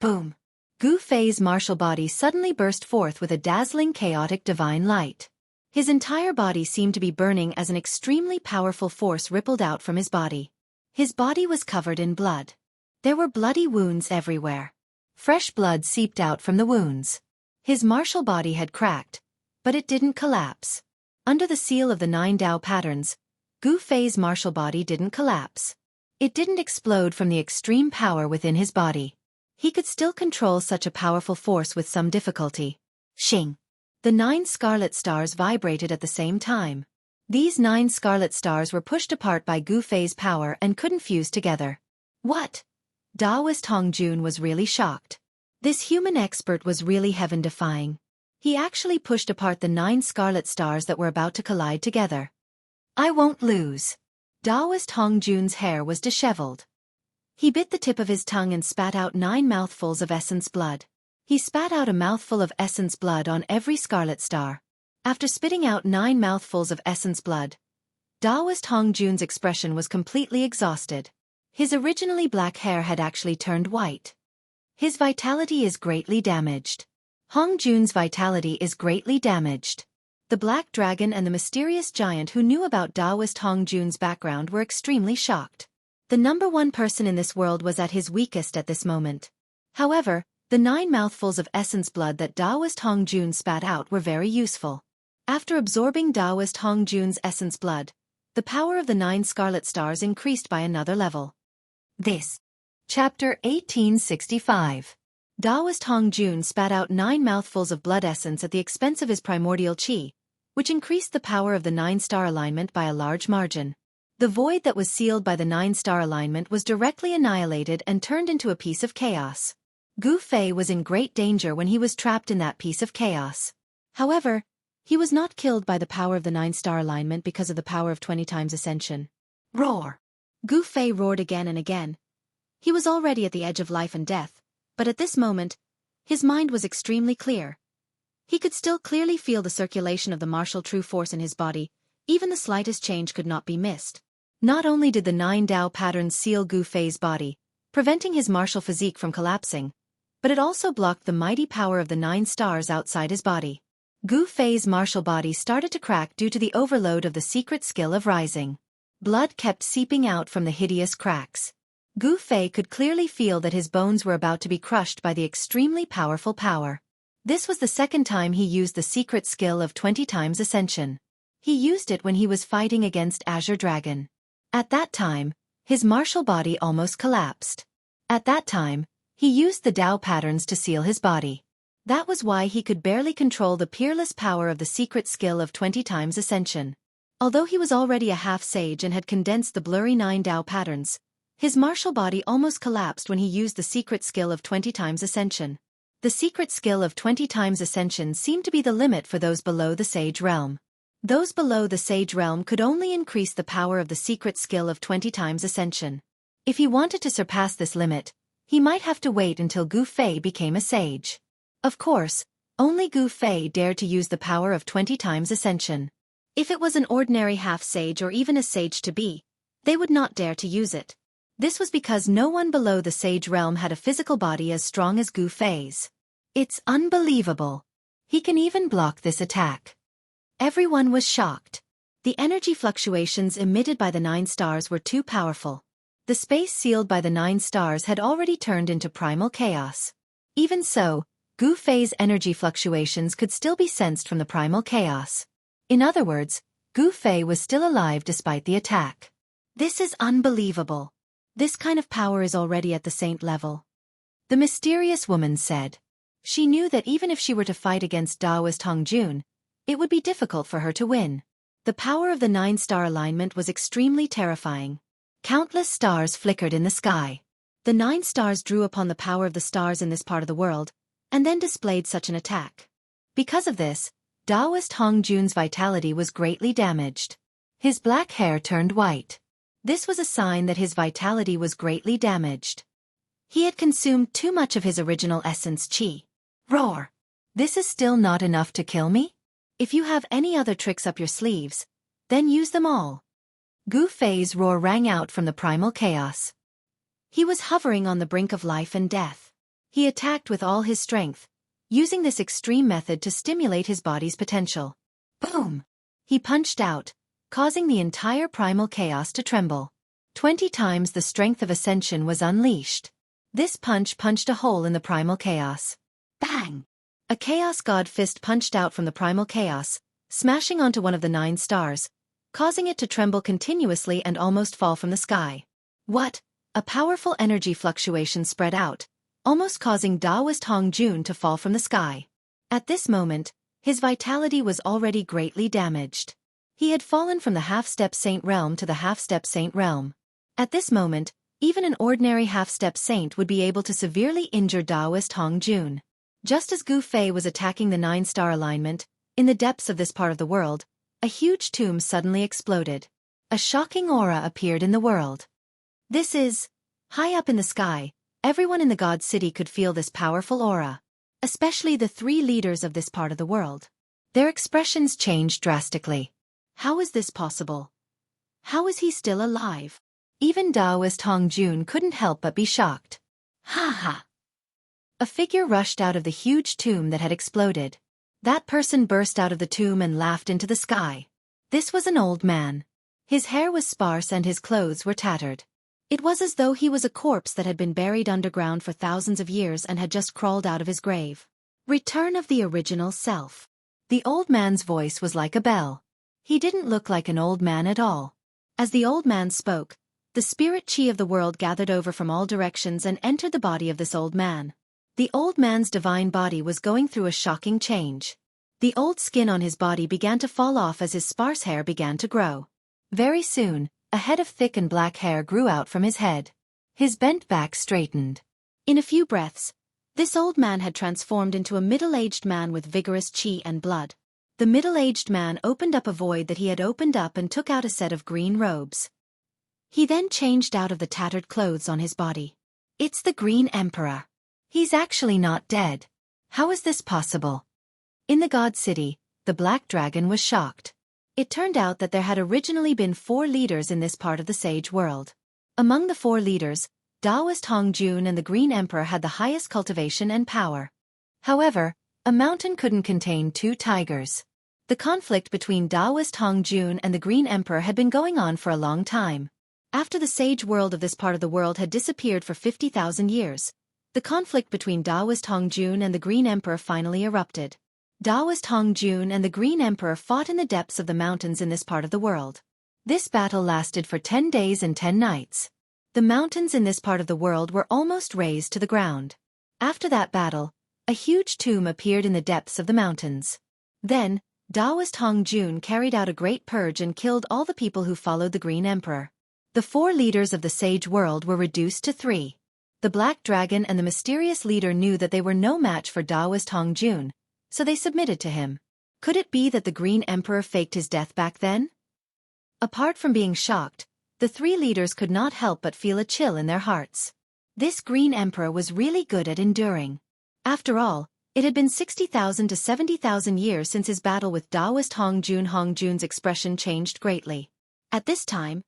Boom! Gu Fei's martial body suddenly burst forth with a dazzling chaotic divine light. His entire body seemed to be burning as an extremely powerful force rippled out from his body. His body was covered in blood. There were bloody wounds everywhere. Fresh blood seeped out from the wounds. His martial body had cracked, but it didn't collapse. Under the seal of the 9 Dao patterns, Gu Fei's martial body didn't collapse. It didn't explode from the extreme power within his body. He could still control such a powerful force with some difficulty. Xing. The 9 scarlet stars vibrated at the same time. These 9 scarlet stars were pushed apart by Gu Fei's power and couldn't fuse together. What? Daoist Hongjun was really shocked. This human expert was really heaven-defying. He actually pushed apart the 9 scarlet stars that were about to collide together. I won't lose. Daoist Hongjun's hair was disheveled. He bit the tip of his tongue and spat out 9 mouthfuls of essence blood. He spat out a mouthful of essence blood on every scarlet star. After spitting out 9 mouthfuls of essence blood, Daoist Hongjun's expression was completely exhausted. His originally black hair had actually turned white. His vitality is greatly damaged. Hongjun's vitality is greatly damaged. The Black Dragon and the mysterious giant who knew about Daoist Hongjun's background were extremely shocked. The number 1 person in this world was at his weakest at this moment. However, the 9 mouthfuls of essence blood that Daoist Hongjun spat out were very useful. After absorbing Daoist Hongjun's essence blood, the power of the 9 scarlet stars increased by another level. This. Chapter 1865. Daoist Hongjun spat out 9 mouthfuls of blood essence at the expense of his primordial qi, which increased the power of the 9-star alignment by a large margin. The void that was sealed by the 9-star alignment was directly annihilated and turned into a piece of chaos. Gu Fei was in great danger when he was trapped in that piece of chaos. However, he was not killed by the power of the 9-star alignment because of the power of 20 times ascension. Roar! Gu Fei roared again and again. He was already at the edge of life and death, but at this moment, his mind was extremely clear. He could still clearly feel the circulation of the martial true force in his body. Even the slightest change could not be missed. Not only did the 9 Dao patterns seal Gu Fei's body, preventing his martial physique from collapsing, but it also blocked the mighty power of the 9 stars outside his body. Gu Fei's martial body started to crack due to the overload of the secret skill of rising. Blood kept seeping out from the hideous cracks. Gu Fei could clearly feel that his bones were about to be crushed by the extremely powerful power. This was the second time he used the secret skill of 20 times ascension. He used it when he was fighting against Azure Dragon. At that time, his martial body almost collapsed. At that time, he used the Dao patterns to seal his body. That was why he could barely control the peerless power of the secret skill of 20 times ascension. Although he was already a half-sage and had condensed the blurry 9 Dao patterns, his martial body almost collapsed when he used the secret skill of 20 times ascension. The secret skill of 20 times ascension seemed to be the limit for those below the sage realm. Those below the sage realm could only increase the power of the secret skill of 20 times ascension. If he wanted to surpass this limit, he might have to wait until Gu Fei became a sage. Of course, only Gu Fei dared to use the power of 20 times ascension. If it was an ordinary half-sage or even a sage-to-be, they would not dare to use it. This was because no one below the sage realm had a physical body as strong as Gu Fei's. It's unbelievable. He can even block this attack. Everyone was shocked. The energy fluctuations emitted by the 9 stars were too powerful. The space sealed by the 9 stars had already turned into primal chaos. Even so, Gu Fei's energy fluctuations could still be sensed from the primal chaos. In other words, Gu Fei was still alive despite the attack. This is unbelievable. This kind of power is already at the saint level. The mysterious woman said. She knew that even if she were to fight against Daoist Hongjun, it would be difficult for her to win. The power of the 9-star alignment was extremely terrifying. Countless stars flickered in the sky. The 9 stars drew upon the power of the stars in this part of the world, and then displayed such an attack. Because of this, Taoist Hong Jun's vitality was greatly damaged. His black hair turned white. This was a sign that his vitality was greatly damaged. He had consumed too much of his original essence qi. Roar! This is still not enough to kill me? If you have any other tricks up your sleeves, then use them all. Gu Fei's roar rang out from the primal chaos. He was hovering on the brink of life and death. He attacked with all his strength, using this extreme method to stimulate his body's potential. Boom! He punched out, causing the entire primal chaos to tremble. 20 times the strength of ascension was unleashed. This punch punched a hole in the primal chaos. Bang! A chaos god fist punched out from the primal chaos, smashing onto one of the 9 stars, causing it to tremble continuously and almost fall from the sky. What? A powerful energy fluctuation spread out, almost causing Taoist Hong Jun to fall from the sky. At this moment, his vitality was already greatly damaged. He had fallen from the half-step saint realm to the half-step saint realm. At this moment, even an ordinary half-step saint would be able to severely injure Taoist Hong Jun. Just as Gu Fei was attacking the 9-star alignment, in the depths of this part of the world, a huge tomb suddenly exploded. A shocking aura appeared in the world. This is... High up in the sky, everyone in the God City could feel this powerful aura. Especially the 3 leaders of this part of the world. Their expressions changed drastically. How is this possible? How is he still alive? Even Taoist Hong Jun couldn't help but be shocked. Ha ha! A figure rushed out of the huge tomb that had exploded. That person burst out of the tomb and laughed into the sky. This was an old man. His hair was sparse and his clothes were tattered. It was as though he was a corpse that had been buried underground for thousands of years and had just crawled out of his grave. Return of the original self. The old man's voice was like a bell. He didn't look like an old man at all. As the old man spoke, the spirit chi of the world gathered over from all directions and entered the body of this old man. The old man's divine body was going through a shocking change. The old skin on his body began to fall off as his sparse hair began to grow. Very soon, a head of thick and black hair grew out from his head. His bent back straightened. In a few breaths, this old man had transformed into a middle-aged man with vigorous chi and blood. The middle-aged man opened up a void that he had opened up and took out a set of green robes. He then changed out of the tattered clothes on his body. It's the Green Emperor. He's actually not dead. How is this possible? In the God City, the Black Dragon was shocked. It turned out that there had originally been 4 leaders in this part of the Sage world. Among the 4 leaders, Taoist Hong Jun and the Green Emperor had the highest cultivation and power. However, a mountain couldn't contain 2 tigers. The conflict between Taoist Hong Jun and the Green Emperor had been going on for a long time. After the Sage world of this part of the world had disappeared for 50,000 years, the conflict between Taoist Hong Jun and the Green Emperor finally erupted. Taoist Hong Jun and the Green Emperor fought in the depths of the mountains in this part of the world. This battle lasted for 10 days and 10 nights. The mountains in this part of the world were almost razed to the ground. After that battle, a huge tomb appeared in the depths of the mountains. Then, Taoist Hong Jun carried out a great purge and killed all the people who followed the Green Emperor. The 4 leaders of the Sage world were reduced to 3. The Black Dragon and the mysterious leader knew that they were no match for Taoist Hong Jun, so they submitted to him. Could it be that the Green Emperor faked his death back then? Apart from being shocked, the 3 leaders could not help but feel a chill in their hearts. This Green Emperor was really good at enduring. After all, it had been 60,000 to 70,000 years since his battle with Taoist Hong Jun. Hong Jun's expression changed greatly. At this time,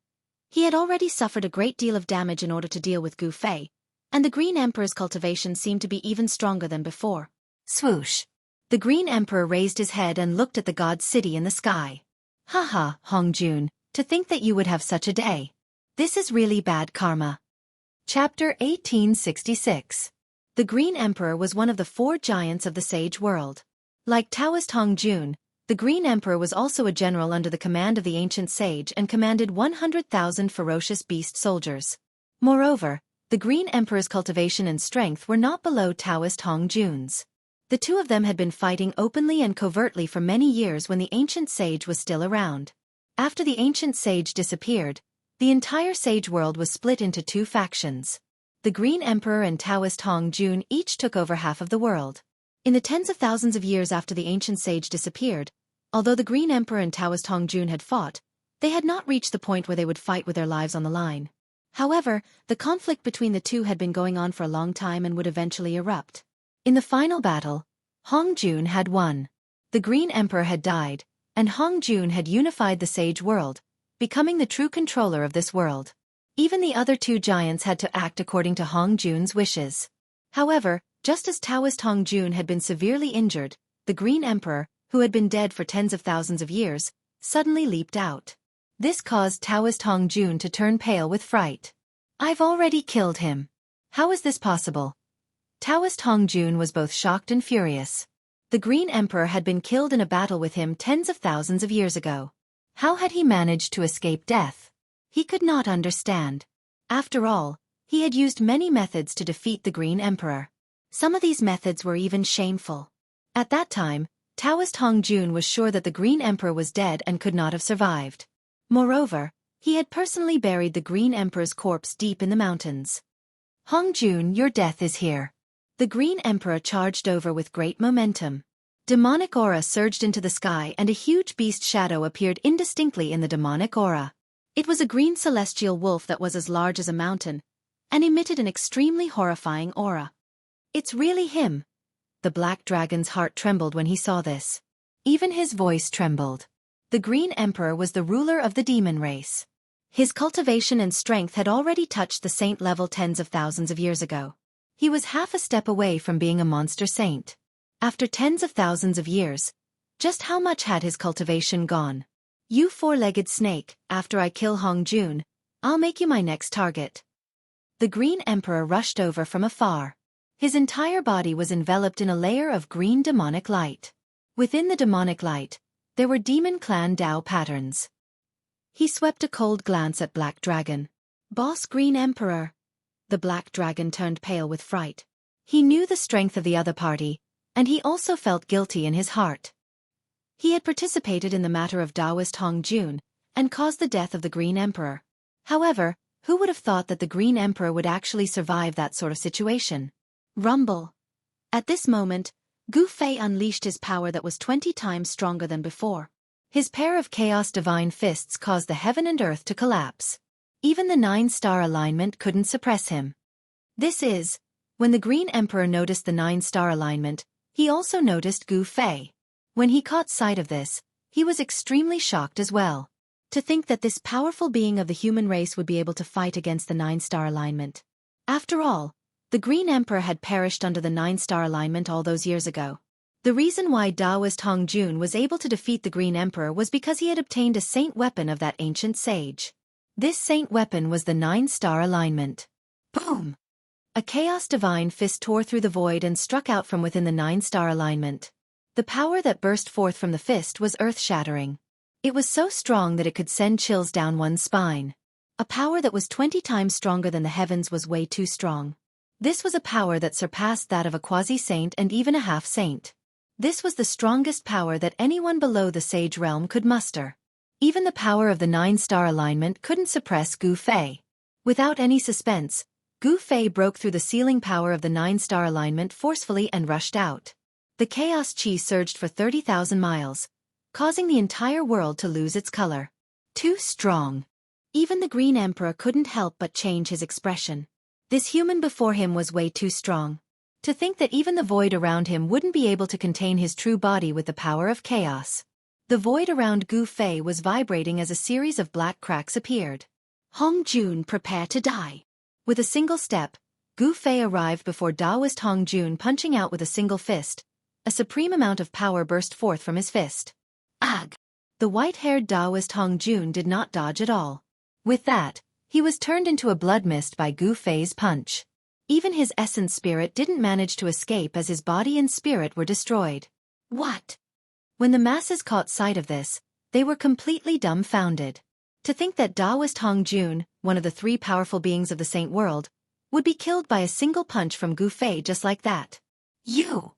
he had already suffered a great deal of damage in order to deal with Gu Fei, and the Green Emperor's cultivation seemed to be even stronger than before. Swoosh! The Green Emperor raised his head and looked at the God City in the sky. Haha, Hong Jun, to think that you would have such a day. This is really bad karma. Chapter 1866. The Green Emperor was one of the 4 giants of the Sage world. Like Taoist Hong Jun, the Green Emperor was also a general under the command of the ancient sage and commanded 100,000 ferocious beast soldiers. Moreover, the Green Emperor's cultivation and strength were not below Taoist Hong Jun's. The 2 of them had been fighting openly and covertly for many years when the ancient sage was still around. After the ancient sage disappeared, the entire Sage world was split into 2 factions. The Green Emperor and Taoist Hong Jun each took over half of the world. In the tens of thousands of years after the ancient sage disappeared, although the Green Emperor and Taoist Hong Jun had fought, they had not reached the point where they would fight with their lives on the line. However, the conflict between the two had been going on for a long time and would eventually erupt. In the final battle, Hong Jun had won. The Green Emperor had died, and Hong Jun had unified the sage world, becoming the true controller of this world. Even the other two giants had to act according to Hong Jun's wishes. However, just as Taoist Hong Jun had been severely injured, the Green Emperor, who had been dead for tens of thousands of years, suddenly leaped out. This caused Taoist Hong Jun to turn pale with fright. "I've already killed him. How is this possible?" Taoist Hong Jun was both shocked and furious. The Green Emperor had been killed in a battle with him tens of thousands of years ago. How had he managed to escape death? He could not understand. After all, he had used many methods to defeat the Green Emperor. Some of these methods were even shameful. At that time, Taoist Hong Jun was sure that the Green Emperor was dead and could not have survived. Moreover, he had personally buried the Green Emperor's corpse deep in the mountains. "Hong Jun, your death is here." The Green Emperor charged over with great momentum. Demonic aura surged into the sky and a huge beast shadow appeared indistinctly in the demonic aura. It was a green celestial wolf that was as large as a mountain, and emitted an extremely horrifying aura. "It's really him." The black dragon's heart trembled when he saw this. Even his voice trembled. The Green Emperor was the ruler of the demon race. His cultivation and strength had already touched the saint level tens of thousands of years ago. He was half a step away from being a monster saint. After tens of thousands of years, just how much had his cultivation gone? "You four-legged snake, after I kill Hong Jun, I'll make you my next target." The Green Emperor rushed over from afar. His entire body was enveloped in a layer of green demonic light. Within the demonic light, there were demon clan Dao patterns. He swept a cold glance at Black Dragon. "Boss Green Emperor." The Black Dragon turned pale with fright. He knew the strength of the other party, and he also felt guilty in his heart. He had participated in the matter of Taoist Hong Jun, and caused the death of the Green Emperor. However, who would have thought that the Green Emperor would actually survive that sort of situation? Rumble. At this moment, Gu Fei unleashed his power that was 20 times stronger than before. His pair of chaos divine fists caused the heaven and earth to collapse. Even the 9-star alignment couldn't suppress him. When the Green Emperor noticed the 9-star alignment, he also noticed Gu Fei. When he caught sight of this, he was extremely shocked as well. To think that this powerful being of the human race would be able to fight against the 9-star alignment. After all, the Green Emperor had perished under the 9-star alignment all those years ago. The reason why Taoist Hong Jun was able to defeat the Green Emperor was because he had obtained a saint weapon of that ancient sage. This saint weapon was the 9-star alignment. Boom! A chaos divine fist tore through the void and struck out from within the 9-star alignment. The power that burst forth from the fist was earth-shattering. It was so strong that it could send chills down one's spine. A power that was 20 times stronger than the heavens was way too strong. This was a power that surpassed that of a quasi-saint and even a half-saint. This was the strongest power that anyone below the sage realm could muster. Even the power of the 9-star alignment couldn't suppress Gu Fei. Without any suspense, Gu Fei broke through the ceiling power of the 9-star alignment forcefully and rushed out. The chaos chi surged for 30,000 miles, causing the entire world to lose its color. Too strong. Even the Green Emperor couldn't help but change his expression. This human before him was way too strong. To think that even the void around him wouldn't be able to contain his true body with the power of chaos. The void around Gu Fei was vibrating as a series of black cracks appeared. "Hong Jun, prepare to die." With a single step, Gu Fei arrived before Taoist Hong Jun, punching out with a single fist. A supreme amount of power burst forth from his fist. Ag! The white-haired Taoist Hong Jun did not dodge at all. With that, he was turned into a blood mist by Gu Fei's punch. Even his essence spirit didn't manage to escape as his body and spirit were destroyed. What? When the masses caught sight of this, they were completely dumbfounded. To think that Taoist Hong Jun, one of the 3 powerful beings of the Saint world, would be killed by a single punch from Gu Fei just like that. You!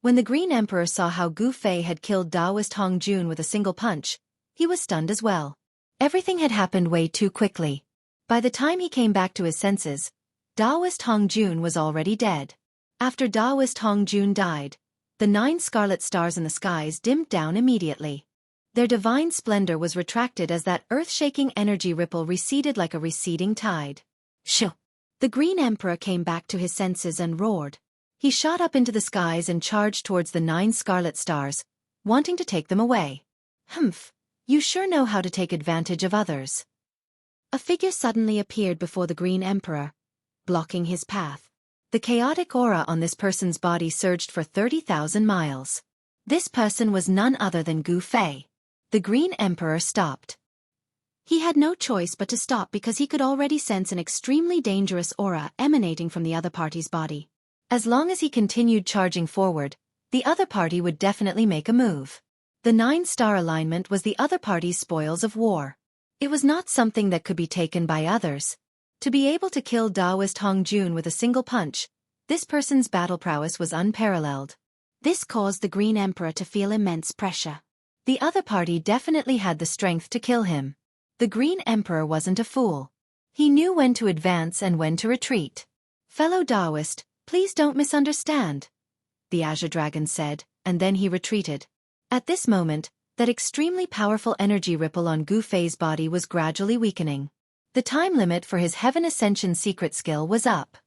When the Green Emperor saw how Gu Fei had killed Taoist Hong Jun with a single punch, he was stunned as well. Everything had happened way too quickly. By the time he came back to his senses, Daoist Hongjun was already dead. After Daoist Hongjun died, the 9 scarlet stars in the skies dimmed down immediately. Their divine splendor was retracted as that earth-shaking energy ripple receded like a receding tide. Shoo! The Green Emperor came back to his senses and roared. He shot up into the skies and charged towards the 9 scarlet stars, wanting to take them away. Humph! You sure know how to take advantage of others. A figure suddenly appeared before the Green Emperor, blocking his path. The chaotic aura on this person's body surged for 30,000 miles. This person was none other than Gu Fei. The Green Emperor stopped. He had no choice but to stop because he could already sense an extremely dangerous aura emanating from the other party's body. As long as he continued charging forward, the other party would definitely make a move. The 9-star alignment was the other party's spoils of war. It was not something that could be taken by others. To be able to kill Daoist Hongjun with a single punch, this person's battle prowess was unparalleled. This caused the Green Emperor to feel immense pressure. The other party definitely had the strength to kill him. The Green Emperor wasn't a fool. He knew when to advance and when to retreat. "Fellow Daoist, please don't misunderstand," the Azure Dragon said, and then he retreated. At this moment, that extremely powerful energy ripple on Gu Fei's body was gradually weakening. The time limit for his Heaven Ascension secret skill was up.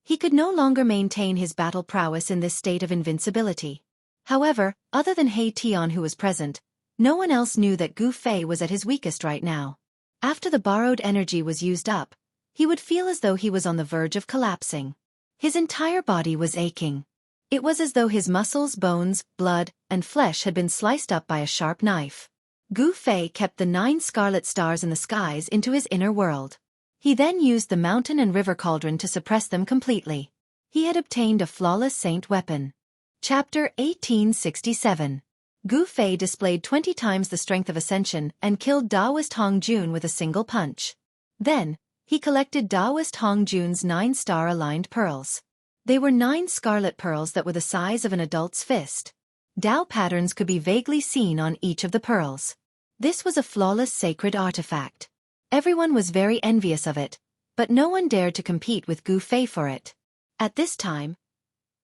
He could no longer maintain his battle prowess in this state of invincibility. However, other than He Tian who was present, no one else knew that Gu Fei was at his weakest right now. After the borrowed energy was used up, he would feel as though he was on the verge of collapsing. His entire body was aching. It was as though his muscles, bones, blood, and flesh had been sliced up by a sharp knife. Gu Fei kept the 9 scarlet stars in the skies into his inner world. He then used the mountain and river cauldron to suppress them completely. He had obtained a flawless saint weapon. Chapter 1867. Gu Fei displayed 20 times the strength of Ascension and killed Daoist Hongjun with a single punch. Then, he collected Daoist Hongjun's 9-star aligned pearls. They were 9 scarlet pearls that were the size of an adult's fist. Dao patterns could be vaguely seen on each of the pearls. This was a flawless sacred artifact. Everyone was very envious of it, but no one dared to compete with Gu Fei for it. At this time,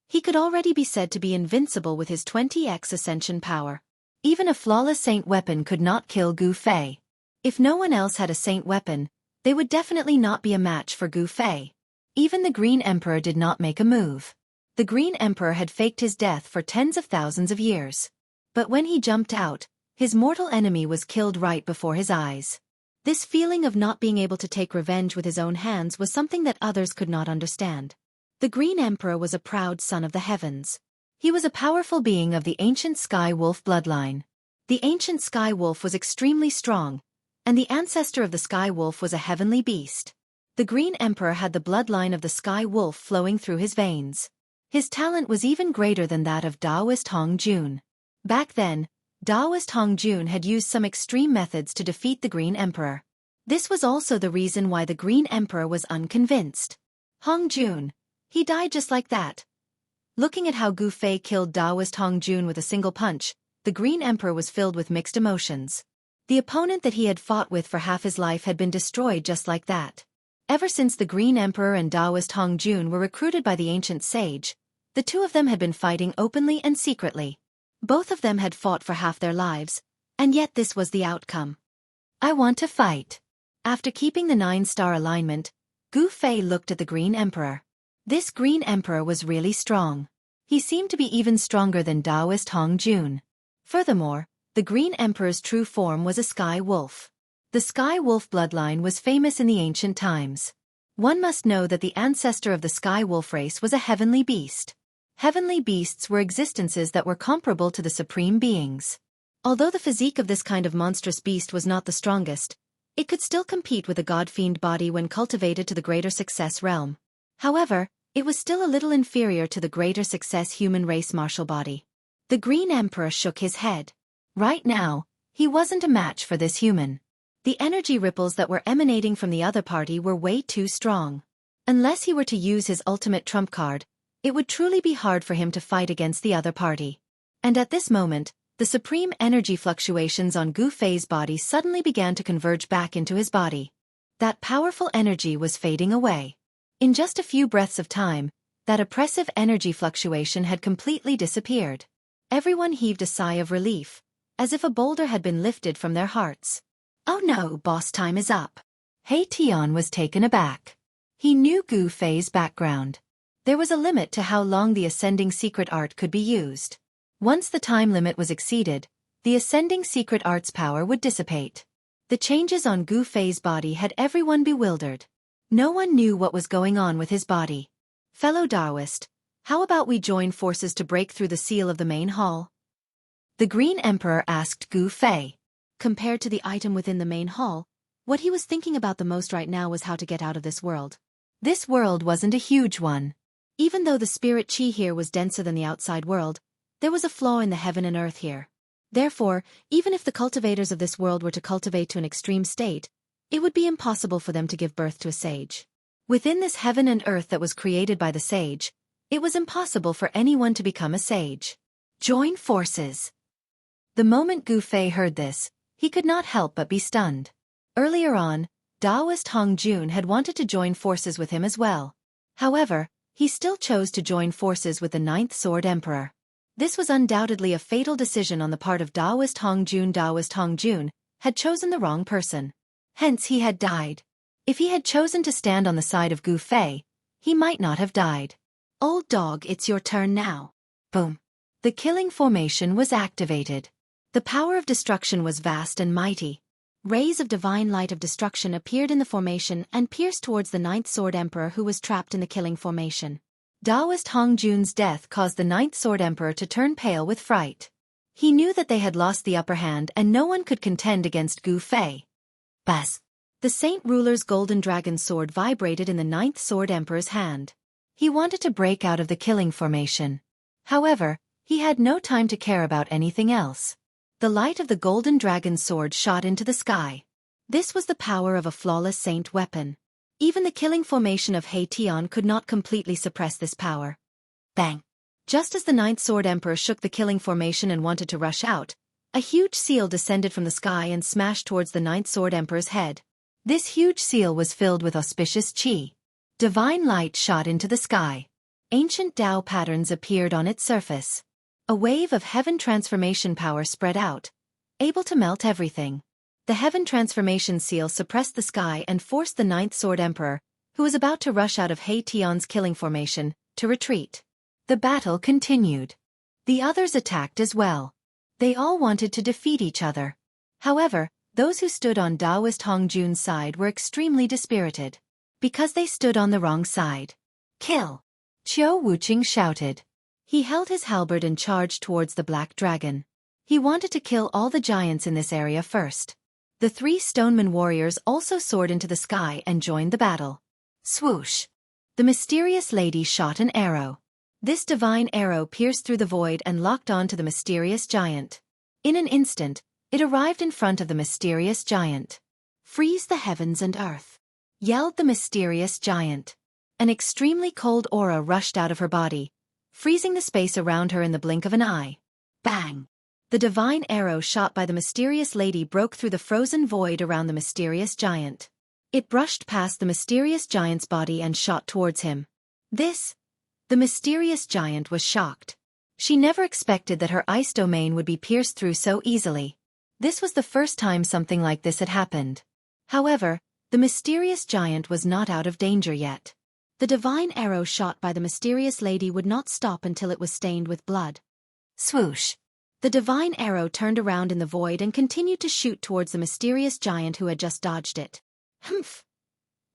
he could already be said to be invincible with his 20x ascension power. Even a flawless saint weapon could not kill Gu Fei. If no one else had a saint weapon, they would definitely not be a match for Gu Fei. Even the Green Emperor did not make a move. The Green Emperor had faked his death for tens of thousands of years. But when he jumped out, his mortal enemy was killed right before his eyes. This feeling of not being able to take revenge with his own hands was something that others could not understand. The Green Emperor was a proud son of the heavens. He was a powerful being of the ancient Sky Wolf bloodline. The ancient Sky Wolf was extremely strong, and the ancestor of the Sky Wolf was a heavenly beast. The Green Emperor had the bloodline of the Sky Wolf flowing through his veins. His talent was even greater than that of Daoist Hongjun. Back then, Daoist Hongjun had used some extreme methods to defeat the Green Emperor. This was also the reason why the Green Emperor was unconvinced. Hongjun. He died just like that. Looking at how Gu Fei killed Daoist Hongjun with a single punch, the Green Emperor was filled with mixed emotions. The opponent that he had fought with for half his life had been destroyed just like that. Ever since the Green Emperor and Daoist Hongjun were recruited by the ancient sage, the two of them had been fighting openly and secretly. Both of them had fought for half their lives, and yet this was the outcome. "I want to fight." After keeping the 9-star alignment, Gu Fei looked at the Green Emperor. This Green Emperor was really strong. He seemed to be even stronger than Daoist Hongjun. Furthermore, the Green Emperor's true form was a Sky Wolf. The Sky Wolf bloodline was famous in the ancient times. One must know that the ancestor of the Sky Wolf race was a heavenly beast. Heavenly beasts were existences that were comparable to the supreme beings. Although the physique of this kind of monstrous beast was not the strongest, it could still compete with a god-fiend body when cultivated to the greater success realm. However, it was still a little inferior to the greater success human race martial body. The Green Emperor shook his head. Right now, he wasn't a match for this human. The energy ripples that were emanating from the other party were way too strong. Unless he were to use his ultimate trump card, it would truly be hard for him to fight against the other party. And at this moment, the supreme energy fluctuations on Gu Fei's body suddenly began to converge back into his body. That powerful energy was fading away. In just a few breaths of time, that oppressive energy fluctuation had completely disappeared. Everyone heaved a sigh of relief, as if a boulder had been lifted from their hearts. Oh no, boss, time is up. He Tian was taken aback. He knew Gu Fei's background. There was a limit to how long the ascending secret art could be used. Once the time limit was exceeded, the ascending secret art's power would dissipate. The changes on Gu Fei's body had everyone bewildered. No one knew what was going on with his body. Fellow Taoist, how about we join forces to break through the seal of the main hall? The Green Emperor asked Gu Fei. Compared to the item within the main hall, what he was thinking about the most right now was how to get out of this world. This world wasn't a huge one. Even though the spirit qi here was denser than the outside world, there was a flaw in the heaven and earth here. Therefore, even if the cultivators of this world were to cultivate to an extreme state, it would be impossible for them to give birth to a sage. Within this heaven and earth that was created by the sage, it was impossible for anyone to become a sage. Join forces. The moment Gu Fei heard this, he could not help but be stunned. Earlier on, Taoist Hong Jun had wanted to join forces with him as well. However, he still chose to join forces with the Ninth Sword Emperor. This was undoubtedly a fatal decision on the part of Taoist Hong Jun. Taoist Hong Jun had chosen the wrong person. Hence he had died. If he had chosen to stand on the side of Gu Fei, he might not have died. Old dog, it's your turn now. Boom. The killing formation was activated. The power of destruction was vast and mighty. Rays of divine light of destruction appeared in the formation and pierced towards the Ninth Sword Emperor who was trapped in the killing formation. Taoist Hong Jun's death caused the Ninth Sword Emperor to turn pale with fright. He knew that they had lost the upper hand and no one could contend against Gu Fei. Buzz! The Saint Ruler's golden dragon sword vibrated in the Ninth Sword Emperor's hand. He wanted to break out of the killing formation. However, he had no time to care about anything else. The light of the golden dragon sword shot into the sky. This was the power of a flawless saint weapon. Even the killing formation of He Tian could not completely suppress this power. Bang! Just as the Ninth Sword Emperor shook the killing formation and wanted to rush out, a huge seal descended from the sky and smashed towards the Ninth Sword Emperor's head. This huge seal was filled with auspicious qi. Divine light shot into the sky. Ancient Tao patterns appeared on its surface. A wave of heaven transformation power spread out, able to melt everything. The heaven transformation seal suppressed the sky and forced the Ninth Sword Emperor, who was about to rush out of He Tian's killing formation, to retreat. The battle continued. The others attacked as well. They all wanted to defeat each other. However, those who stood on Taoist Hong Jun's side were extremely dispirited. Because they stood on the wrong side. Kill! Qiu Wuqing shouted. He held his halberd and charged towards the black dragon. He wanted to kill all the giants in this area first. The three stoneman warriors also soared into the sky and joined the battle. Swoosh! The mysterious lady shot an arrow. This divine arrow pierced through the void and locked on to the mysterious giant. In an instant, it arrived in front of the mysterious giant. Freeze the heavens and earth! Yelled the mysterious giant. An extremely cold aura rushed out of her body, freezing the space around her in the blink of an eye. Bang! The divine arrow shot by the mysterious lady broke through the frozen void around the mysterious giant. It brushed past the mysterious giant's body and shot towards him. The mysterious giant was shocked. She never expected that her ice domain would be pierced through so easily. This was the first time something like this had happened. However, the mysterious giant was not out of danger yet. The divine arrow shot by the mysterious lady would not stop until it was stained with blood. Swoosh! The divine arrow turned around in the void and continued to shoot towards the mysterious giant who had just dodged it. Humph!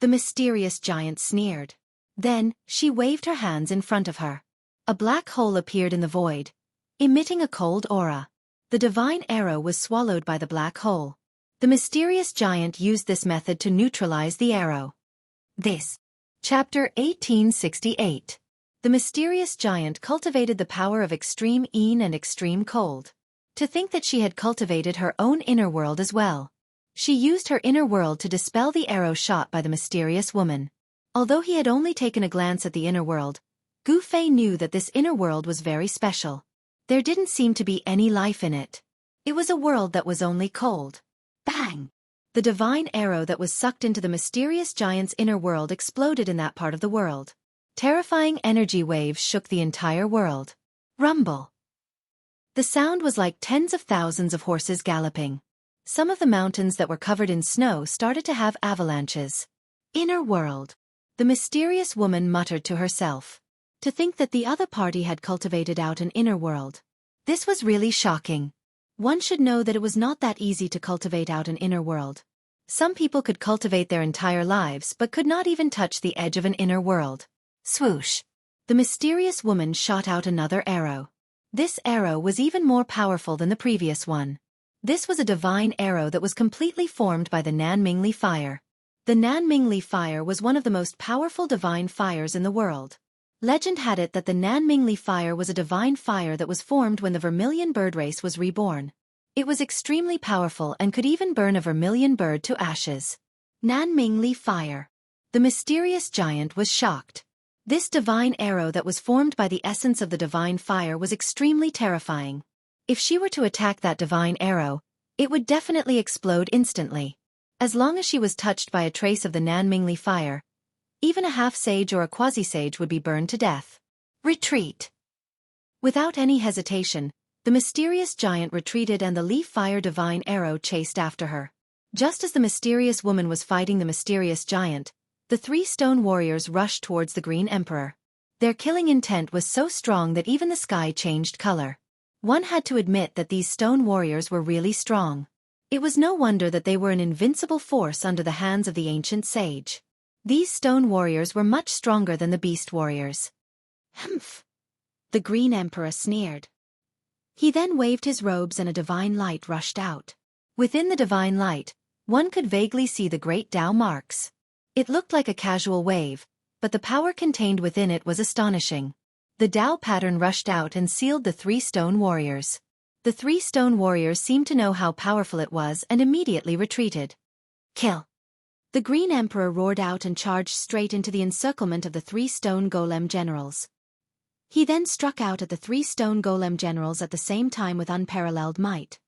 The mysterious giant sneered. Then, she waved her hands in front of her. A black hole appeared in the void, emitting a cold aura. The divine arrow was swallowed by the black hole. The mysterious giant used this method to neutralize the arrow. Chapter 1868. The mysterious giant cultivated the power of extreme yin and extreme cold. To think that she had cultivated her own inner world as well. She used her inner world to dispel the arrow shot by the mysterious woman. Although he had only taken a glance at the inner world, Gu Fei knew that this inner world was very special. There didn't seem to be any life in it. It was a world that was only cold. Bang! The divine arrow that was sucked into the mysterious giant's inner world exploded in that part of the world. Terrifying energy waves shook the entire world. Rumble. The sound was like tens of thousands of horses galloping. Some of the mountains that were covered in snow started to have avalanches. Inner world. The mysterious woman muttered to herself. To think that the other party had cultivated out an inner world. This was really shocking. One should know that it was not that easy to cultivate out an inner world. Some people could cultivate their entire lives but could not even touch the edge of an inner world. Swoosh. The mysterious woman shot out another arrow. This arrow was even more powerful than the previous one. This was a divine arrow that was completely formed by the Nanmingli fire. The Nanmingli fire was one of the most powerful divine fires in the world. Legend had it that the Nanmingli fire was a divine fire that was formed when the vermilion bird race was reborn. It was extremely powerful and could even burn a vermilion bird to ashes. Nanmingli fire. The mysterious giant was shocked. This divine arrow that was formed by the essence of the divine fire was extremely terrifying. If she were to attack that divine arrow, it would definitely explode instantly. As long as she was touched by a trace of the Nanmingli fire, even a half-sage or a quasi-sage would be burned to death. Retreat. Without any hesitation, the mysterious giant retreated and the leaf fire divine arrow chased after her. Just as the mysterious woman was fighting the mysterious giant, the three stone warriors rushed towards the Green Emperor. Their killing intent was so strong that even the sky changed color. One had to admit that these stone warriors were really strong. It was no wonder that they were an invincible force under the hands of the ancient sage. These stone warriors were much stronger than the beast warriors. Humph! The Green Emperor sneered. He then waved his robes and a divine light rushed out. Within the divine light, one could vaguely see the great Tao marks. It looked like a casual wave, but the power contained within it was astonishing. The Tao pattern rushed out and sealed the three stone warriors. The three stone warriors seemed to know how powerful it was and immediately retreated. Kill! The Green Emperor roared out and charged straight into the encirclement of the three stone golem generals. He then struck out at the three stone golem generals at the same time with unparalleled might.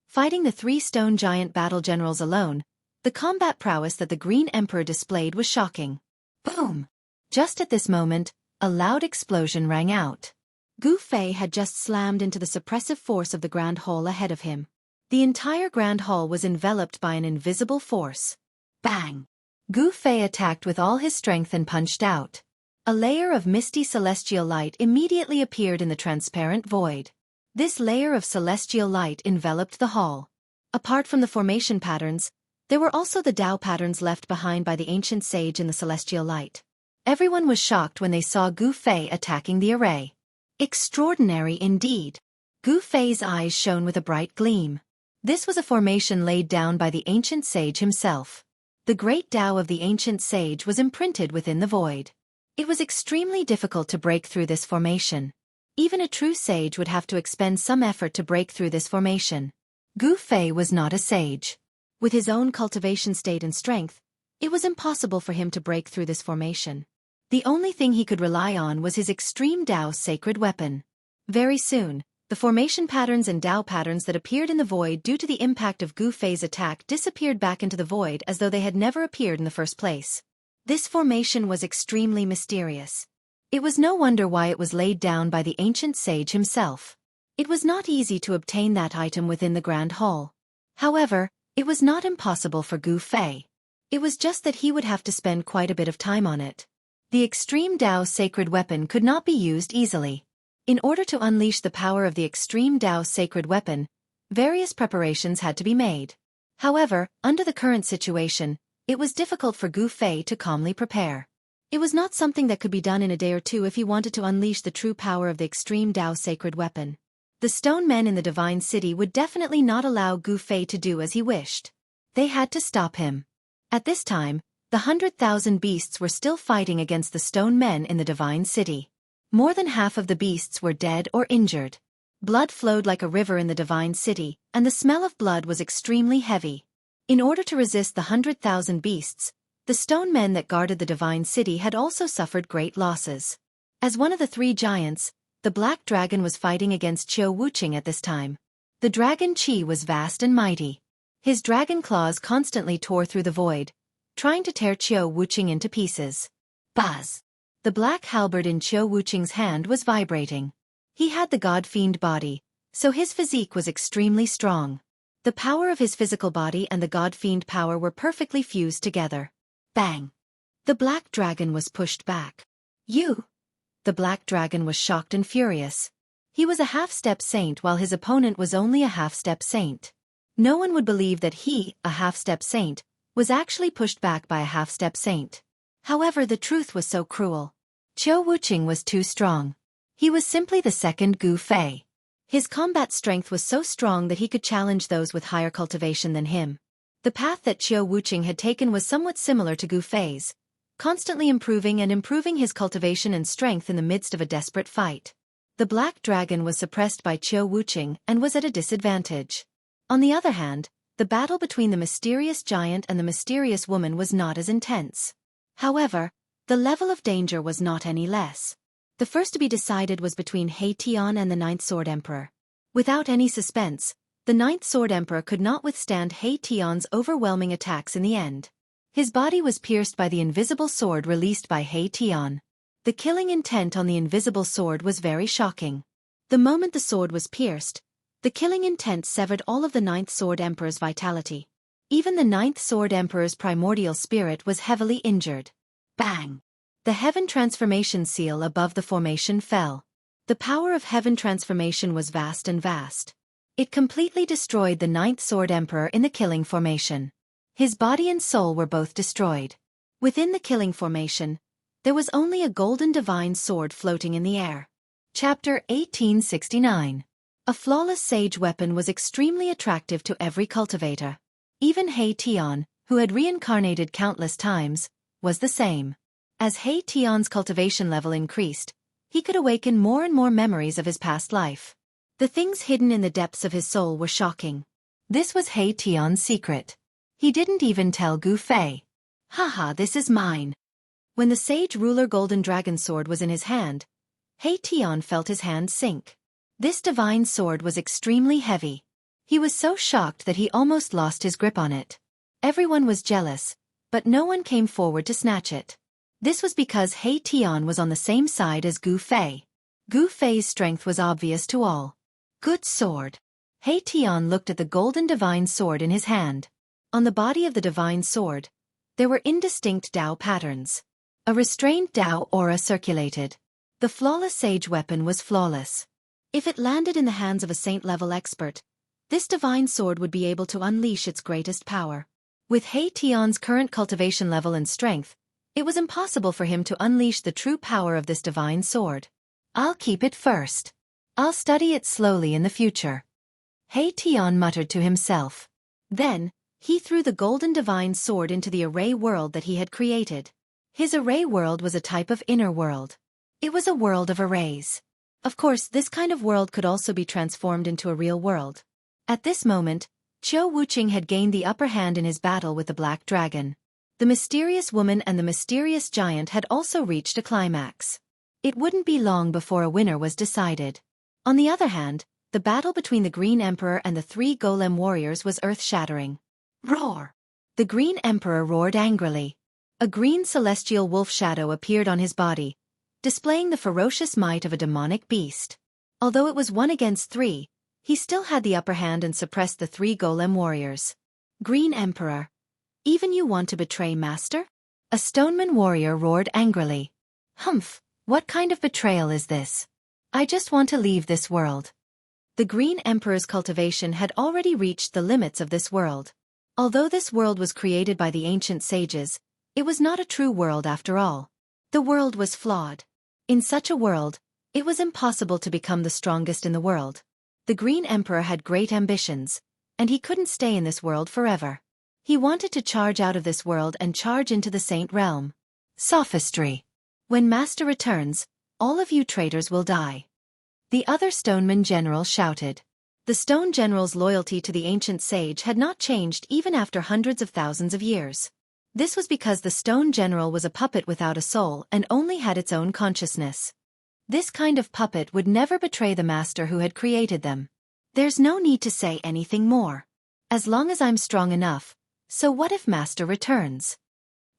Fighting the three stone giant battle generals alone, the combat prowess that the Green Emperor displayed was shocking. Boom! Just at this moment, a loud explosion rang out. Gu Fei had just slammed into the suppressive force of the Grand Hall ahead of him. The entire Grand Hall was enveloped by an invisible force. Bang! Gu Fei attacked with all his strength and punched out. A layer of misty celestial light immediately appeared in the transparent void. This layer of celestial light enveloped the hall. Apart from the formation patterns, there were also the Tao patterns left behind by the ancient sage in the celestial light. Everyone was shocked when they saw Gu Fei attacking the array. Extraordinary indeed. Gu Fei's eyes shone with a bright gleam. This was a formation laid down by the ancient sage himself. The great Tao of the ancient sage was imprinted within the void. It was extremely difficult to break through this formation. Even a true sage would have to expend some effort to break through this formation. Gu Fei was not a sage. With his own cultivation state and strength, it was impossible for him to break through this formation. The only thing he could rely on was his extreme Tao sacred weapon. Very soon, the formation patterns and Tao patterns that appeared in the void due to the impact of Gu Fei's attack disappeared back into the void as though they had never appeared in the first place. This formation was extremely mysterious. It was no wonder why it was laid down by the ancient sage himself. It was not easy to obtain that item within the Grand Hall. However, it was not impossible for Gu Fei. It was just that he would have to spend quite a bit of time on it. The extreme Tao sacred weapon could not be used easily. In order to unleash the power of the extreme Tao sacred weapon, various preparations had to be made. However, under the current situation, it was difficult for Gu Fei to calmly prepare. It was not something that could be done in a day or two if he wanted to unleash the true power of the extreme Tao sacred weapon. The stone men in the divine city would definitely not allow Gu Fei to do as he wished. They had to stop him. At this time, the 100,000 beasts were still fighting against the stone men in the divine city. More than half of the beasts were dead or injured. Blood flowed like a river in the divine city, and the smell of blood was extremely heavy. In order to resist the 100,000 beasts, the stone men that guarded the divine city had also suffered great losses. As one of the three giants, the black dragon was fighting against Wuxia at this time. The dragon Qi was vast and mighty. His dragon claws constantly tore through the void, trying to tear Qiu Wuqing into pieces. Buzz! The black halberd in Qiu Wuqing's hand was vibrating. He had the god-fiend body, so his physique was extremely strong. The power of his physical body and the god-fiend power were perfectly fused together. Bang! The black dragon was pushed back. You! The black dragon was shocked and furious. He was a half-step saint while his opponent was only a half-step saint. No one would believe that he, a half-step saint, was actually pushed back by a half-step saint. However, the truth was so cruel. Qiu Wuqing was too strong. He was simply the second Gu Fei. His combat strength was so strong that he could challenge those with higher cultivation than him. The path that Qiu Wuqing had taken was somewhat similar to Gu Fei's, constantly improving and improving his cultivation and strength in the midst of a desperate fight. The black dragon was suppressed by Qiu Wuqing and was at a disadvantage. On the other hand, the battle between the mysterious giant and the mysterious woman was not as intense. However, the level of danger was not any less. The first to be decided was between He Tian and the Ninth Sword Emperor. Without any suspense, the Ninth Sword Emperor could not withstand He Tian's overwhelming attacks in the end. His body was pierced by the invisible sword released by He Tian. The killing intent on the invisible sword was very shocking. The moment the sword was pierced, the killing intent severed all of the Ninth Sword Emperor's vitality. Even the Ninth Sword Emperor's primordial spirit was heavily injured. Bang! The Heaven Transformation seal above the formation fell. The power of Heaven Transformation was vast and vast. It completely destroyed the Ninth Sword Emperor in the killing formation. His body and soul were both destroyed. Within the killing formation, there was only a golden divine sword floating in the air. Chapter 1869. A flawless sage weapon was extremely attractive to every cultivator. Even He Tian, who had reincarnated countless times, was the same. As He Tian's cultivation level increased, he could awaken more and more memories of his past life. The things hidden in the depths of his soul were shocking. This was He Tian's secret. He didn't even tell Gu Fei. Haha, this is mine. When the sage ruler golden dragon sword was in his hand, He Tian felt his hand sink. This divine sword was extremely heavy. He was so shocked that he almost lost his grip on it. Everyone was jealous, but no one came forward to snatch it. This was because He Tian was on the same side as Gu Fei. Gu Fei's strength was obvious to all. Good sword. He Tian looked at the golden divine sword in his hand. On the body of the divine sword, there were indistinct Dao patterns. A restrained Dao aura circulated. The flawless sage weapon was flawless. If it landed in the hands of a saint-level expert, this divine sword would be able to unleash its greatest power. With He Tian's current cultivation level and strength, it was impossible for him to unleash the true power of this divine sword. I'll keep it first. I'll study it slowly in the future. He Tian muttered to himself. Then, he threw the golden divine sword into the array world that he had created. His array world was a type of inner world. It was a world of arrays. Of course, this kind of world could also be transformed into a real world. At this moment, Qiu Wuqing had gained the upper hand in his battle with the black dragon. The mysterious woman and the mysterious giant had also reached a climax. It wouldn't be long before a winner was decided. On the other hand, the battle between the Green Emperor and the three golem warriors was earth-shattering. Roar! The Green Emperor roared angrily. A green celestial wolf shadow appeared on his body, displaying the ferocious might of a demonic beast. Although it was 1 against 3, he still had the upper hand and suppressed the three golem warriors. Green Emperor. Even you want to betray Master? A stoneman warrior roared angrily. Humph, what kind of betrayal is this? I just want to leave this world. The Green Emperor's cultivation had already reached the limits of this world. Although this world was created by the ancient sages, it was not a true world after all. The world was flawed. In such a world, it was impossible to become the strongest in the world. The Green Emperor had great ambitions, and he couldn't stay in this world forever. He wanted to charge out of this world and charge into the Saint Realm. Sophistry. When Master returns, all of you traitors will die. The other Stoneman General shouted. The Stone General's loyalty to the ancient sage had not changed even after hundreds of thousands of years. This was because the Stone General was a puppet without a soul and only had its own consciousness. This kind of puppet would never betray the master who had created them. There's no need to say anything more. As long as I'm strong enough, so what if Master returns?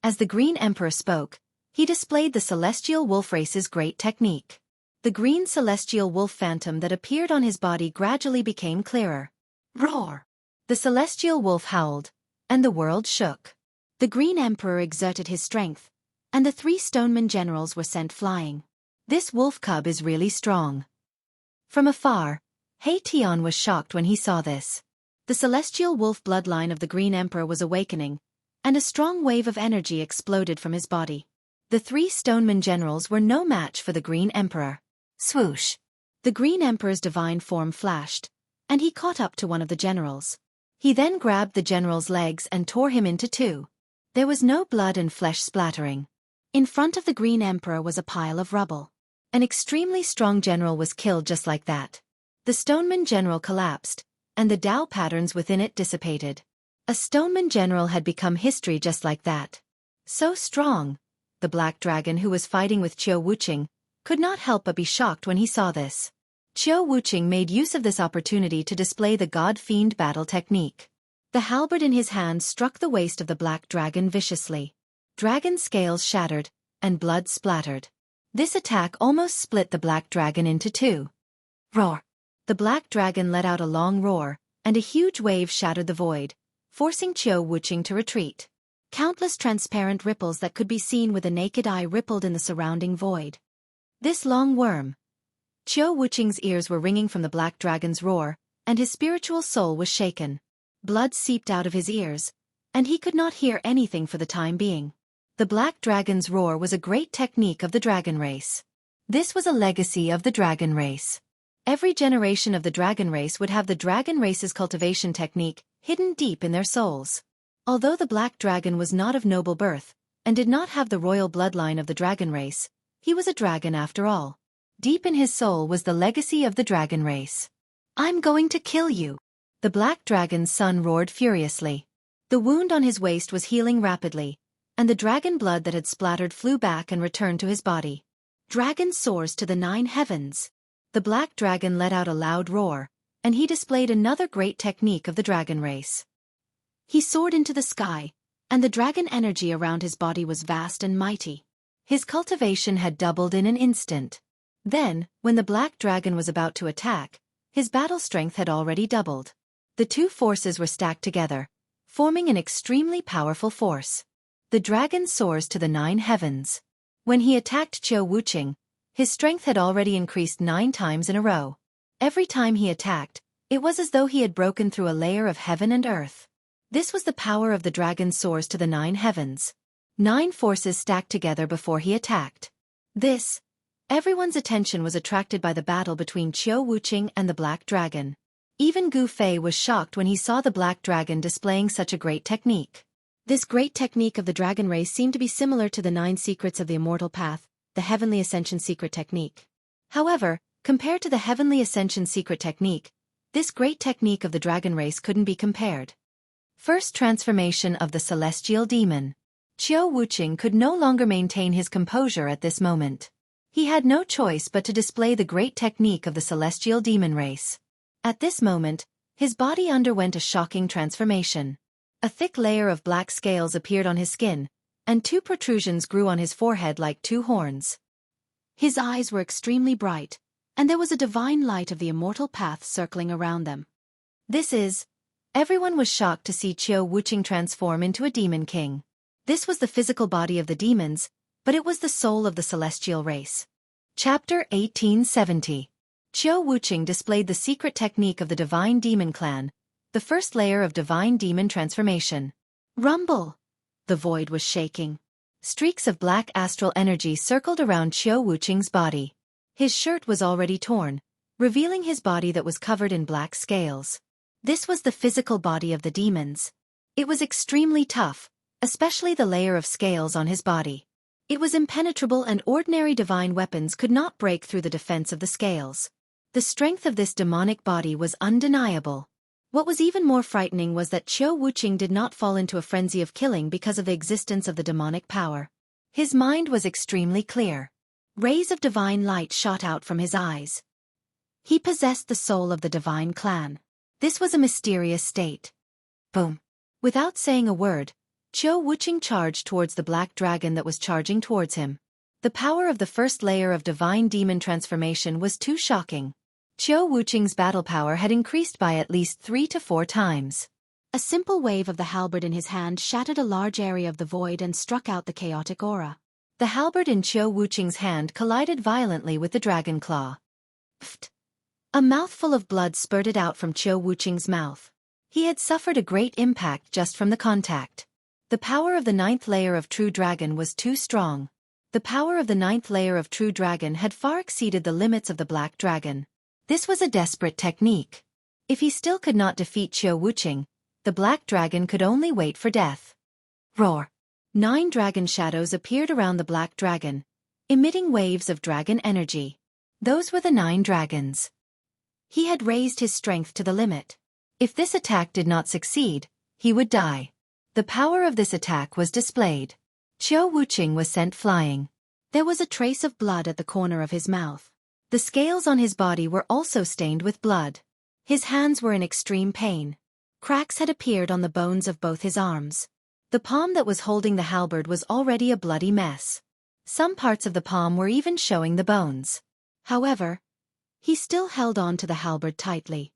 As the Green Emperor spoke, he displayed the celestial wolf race's great technique. The green celestial wolf phantom that appeared on his body gradually became clearer. Roar! The celestial wolf howled, and the world shook. The Green Emperor exerted his strength, and the 3 stoneman generals were sent flying. This wolf cub is really strong. From afar, He Tian was shocked when he saw this. The celestial wolf bloodline of the Green Emperor was awakening, and a strong wave of energy exploded from his body. The 3 stoneman generals were no match for the Green Emperor. Swoosh! The Green Emperor's divine form flashed, and he caught up to one of the generals. He then grabbed the general's legs and tore him into 2. There was no blood and flesh splattering. In front of the Green Emperor was a pile of rubble. An extremely strong general was killed just like that. The Stoneman general collapsed, and the Tao patterns within it dissipated. A Stoneman general had become history just like that. So strong! The Black Dragon, who was fighting with Qiu Wuqing, could not help but be shocked when he saw this. Qiu Wuqing made use of this opportunity to display the God-Fiend battle technique. The halberd in his hand struck the waist of the Black Dragon viciously. Dragon scales shattered, and blood splattered. This attack almost split the Black Dragon into 2. Roar! The Black Dragon let out a long roar, and a huge wave shattered the void, forcing Qiu Wuqing to retreat. Countless transparent ripples that could be seen with the naked eye rippled in the surrounding void. This long worm. Qiu Wuqing's ears were ringing from the Black Dragon's roar, and his spiritual soul was shaken. Blood seeped out of his ears, and he could not hear anything for the time being. The Black Dragon's roar was a great technique of the dragon race. This was a legacy of the dragon race. Every generation of the dragon race would have the dragon race's cultivation technique hidden deep in their souls. Although the Black Dragon was not of noble birth, and did not have the royal bloodline of the dragon race, he was a dragon after all. Deep in his soul was the legacy of the dragon race. I'm going to kill you! The Black Dragon's son roared furiously. The wound on his waist was healing rapidly, and the dragon blood that had splattered flew back and returned to his body. Dragon soars to the 9 heavens. The Black Dragon let out a loud roar, and he displayed another great technique of the dragon race. He soared into the sky, and the dragon energy around his body was vast and mighty. His cultivation had doubled in an instant. Then, when the Black Dragon was about to attack, his battle strength had already doubled. The 2 forces were stacked together, forming an extremely powerful force. The dragon soars to the 9 heavens. When he attacked Qiu Wuqing, his strength had already increased 9 times in a row. Every time he attacked, it was as though he had broken through a layer of heaven and earth. This was the power of the dragon soars to the 9 heavens. 9 forces stacked together before he attacked. Everyone's attention was attracted by the battle between Qiu Wuqing and the Black Dragon. Even Gu Fei was shocked when he saw the Black Dragon displaying such a great technique. This great technique of the dragon race seemed to be similar to the 9 secrets of the immortal path, the Heavenly Ascension secret technique. However, compared to the Heavenly Ascension secret technique, this great technique of the dragon race couldn't be compared. First transformation of the celestial demon. Qiu Wuqing could no longer maintain his composure at this moment. He had no choice but to display the great technique of the celestial demon race. At this moment, his body underwent a shocking transformation. A thick layer of black scales appeared on his skin, and 2 protrusions grew on his forehead like 2 horns. His eyes were extremely bright, and there was a divine light of the immortal path circling around them. Everyone was shocked to see Qiu Wuqing transform into a demon king. This was the physical body of the demons, but it was the soul of the celestial race. Chapter 1870. Qiu Wuqing displayed the secret technique of the divine demon clan, the first layer of divine demon transformation. Rumble! The void was shaking. Streaks of black astral energy circled around Qiu Wuqing's body. His shirt was already torn, revealing his body that was covered in black scales. This was the physical body of the demons. It was extremely tough, especially the layer of scales on his body. It was impenetrable and ordinary divine weapons could not break through the defense of the scales. The strength of this demonic body was undeniable. What was even more frightening was that Qiu Wuqing did not fall into a frenzy of killing because of the existence of the demonic power. His mind was extremely clear. Rays of divine light shot out from his eyes. He possessed the soul of the divine clan. This was a mysterious state. Boom. Without saying a word, Qiu Wuqing charged towards the black dragon that was charging towards him. The power of the first layer of divine demon transformation was too shocking. Qiu Wuqing's battle power had increased by at least 3 to 4 times. A simple wave of the halberd in his hand shattered a large area of the void and struck out the chaotic aura. The halberd in Qiu Wuqing's hand collided violently with the dragon claw. Pfft! A mouthful of blood spurted out from Qiu Wuqing's mouth. He had suffered a great impact just from the contact. The power of the 9th layer of True Dragon was too strong. The power of the 9th layer of True Dragon had far exceeded the limits of the Black Dragon. This was a desperate technique. If he still could not defeat Qiu Wuqing, the Black Dragon could only wait for death. Roar! 9 dragon shadows appeared around the Black Dragon, emitting waves of dragon energy. Those were the 9 dragons. He had raised his strength to the limit. If this attack did not succeed, he would die. The power of this attack was displayed. Qiu Wuqing was sent flying. There was a trace of blood at the corner of his mouth. The scales on his body were also stained with blood. His hands were in extreme pain. Cracks had appeared on the bones of both his arms. The palm that was holding the halberd was already a bloody mess. Some parts of the palm were even showing the bones. However, he still held on to the halberd tightly.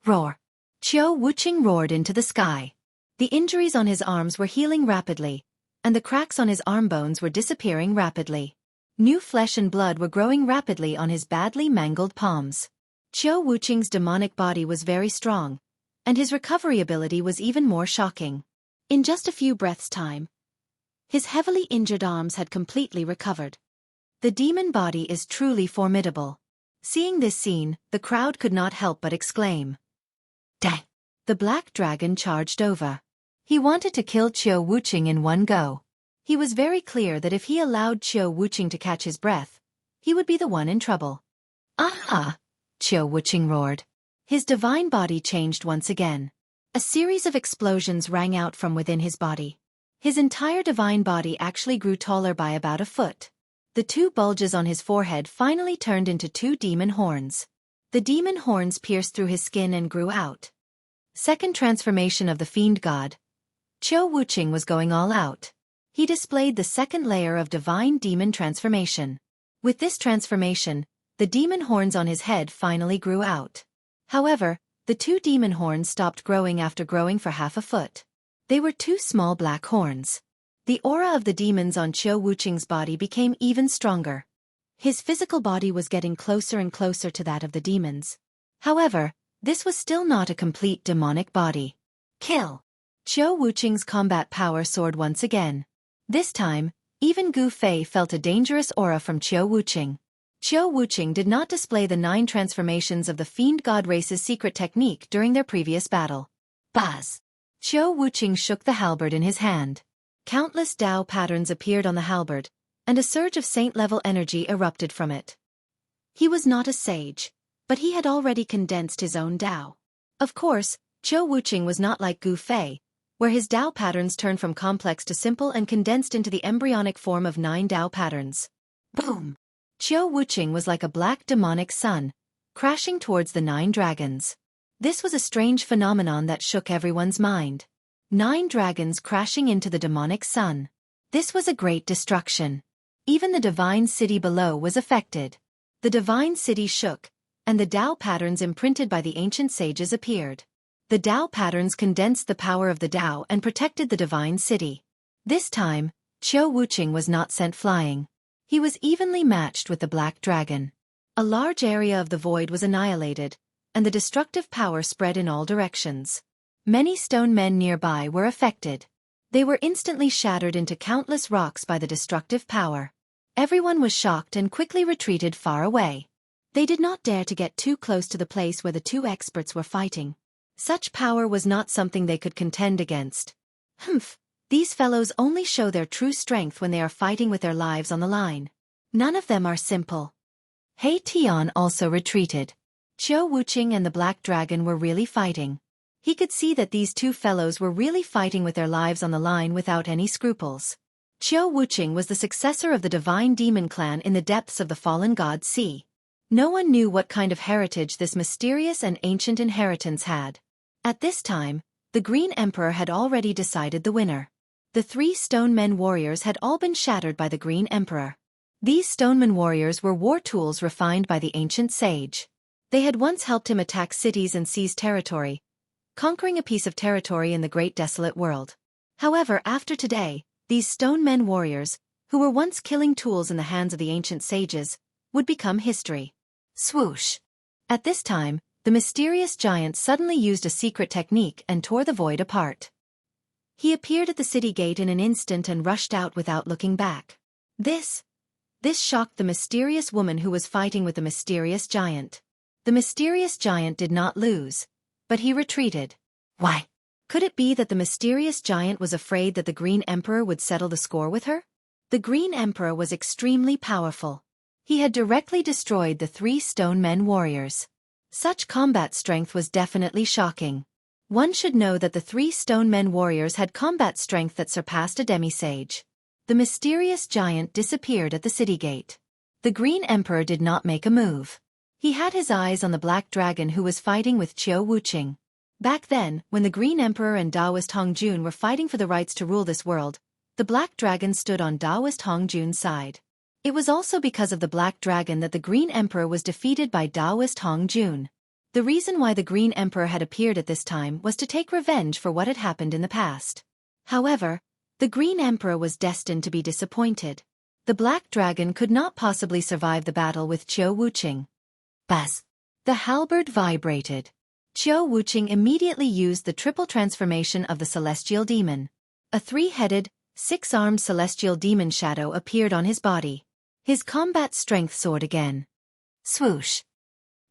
Roar! Qiu Wuqing roared into the sky. The injuries on his arms were healing rapidly, and the cracks on his arm bones were disappearing rapidly. New flesh and blood were growing rapidly on his badly mangled palms. Qiu Wuqing's demonic body was very strong, and his recovery ability was even more shocking. In just a few breaths' time, his heavily injured arms had completely recovered. The demon body is truly formidable. Seeing this scene, the crowd could not help but exclaim. Dang! The Black Dragon charged over. He wanted to kill Qiu Wuqing in one go. He was very clear that if he allowed Qiu Wuqing to catch his breath, he would be the one in trouble. Ah! Qiu Wuqing roared. His divine body changed once again. A series of explosions rang out from within his body. His entire divine body actually grew taller by about a foot. The 2 bulges on his forehead finally turned into 2 demon horns. The demon horns pierced through his skin and grew out. Second transformation of the fiend god. Qiu Wuqing was going all out. He displayed the 2nd layer of divine demon transformation. With this transformation, the demon horns on his head finally grew out. However, the 2 demon horns stopped growing after growing for half a foot. They were 2 small black horns. The aura of the demons on Qiu Wuqing's body became even stronger. His physical body was getting closer and closer to that of the demons. However, this was still not a complete demonic body. Kill! Qiu Wuqing's combat power soared once again. This time, even Gu Fei felt a dangerous aura from Qiu Wuqing. Qiu Wuqing did not display the 9 transformations of the fiend god race's secret technique during their previous battle. Buzz! Qiu Wuqing shook the halberd in his hand. Countless Dao patterns appeared on the halberd, and a surge of saint-level energy erupted from it. He was not a sage, but he had already condensed his own Dao. Of course, Qiu Wuqing was not like Gu Fei, where his Dao patterns turned from complex to simple and condensed into the embryonic form of 9 Dao patterns. Boom! Qiu Wuqing was like a black demonic sun, crashing towards the 9 dragons. This was a strange phenomenon that shook everyone's mind. 9 dragons crashing into the demonic sun. This was a great destruction. Even the divine city below was affected. The divine city shook, and the Dao patterns imprinted by the ancient sages appeared. The Dao patterns condensed the power of the Dao and protected the divine city. This time, Qiu Wuqing was not sent flying. He was evenly matched with the Black Dragon. A large area of the void was annihilated, and the destructive power spread in all directions. Many stone men nearby were affected. They were instantly shattered into countless rocks by the destructive power. Everyone was shocked and quickly retreated far away. They did not dare to get too close to the place where the 2 experts were fighting. Such power was not something they could contend against. Humph! These fellows only show their true strength when they are fighting with their lives on the line. None of them are simple. He Tian also retreated. Qiu Wuqing and the Black Dragon were really fighting. He could see that these 2 fellows were really fighting with their lives on the line without any scruples. Qiu Wuqing was the successor of the divine demon clan in the depths of the fallen god sea. No one knew what kind of heritage this mysterious and ancient inheritance had. At this time, The Green Emperor had already decided the winner. The 3 stone men warriors had all been shattered by the Green Emperor. These stoneman warriors were war tools refined by the ancient sage. They had once helped him attack cities and seize territory, conquering a piece of territory in the great desolate world. However, after today, these stone men warriors, who were once killing tools in the hands of the ancient sages, would become history. Swoosh! At this time, the mysterious giant suddenly used a secret technique and tore the void apart. He appeared at the city gate in an instant and rushed out without looking back. This shocked the mysterious woman who was fighting with the mysterious giant. The mysterious giant did not lose, but he retreated. Why? Could it be that the mysterious giant was afraid that the Green Emperor would settle the score with her? The Green Emperor was extremely powerful. He had directly destroyed the 3 stone men warriors. Such combat strength was definitely shocking. One should know that the 3 stone men warriors had combat strength that surpassed a demi-sage. The mysterious giant disappeared at the city gate. The Green Emperor did not make a move. He had his eyes on the black dragon who was fighting with Wuxia. Back then, when the Green Emperor and Taoist Hongjun were fighting for the rights to rule this world, the black dragon stood on Taoist Hongjun's side. It was also because of the black dragon that the Green Emperor was defeated by Taoist Hongjun. The reason why the Green Emperor had appeared at this time was to take revenge for what had happened in the past. However, the Green Emperor was destined to be disappointed. The black dragon could not possibly survive the battle with Wuxia. Buzz! The halberd vibrated. Wuxia immediately used the triple transformation of the celestial demon. A 3-headed, 6-armed celestial demon shadow appeared on his body. His combat strength soared again. Swoosh!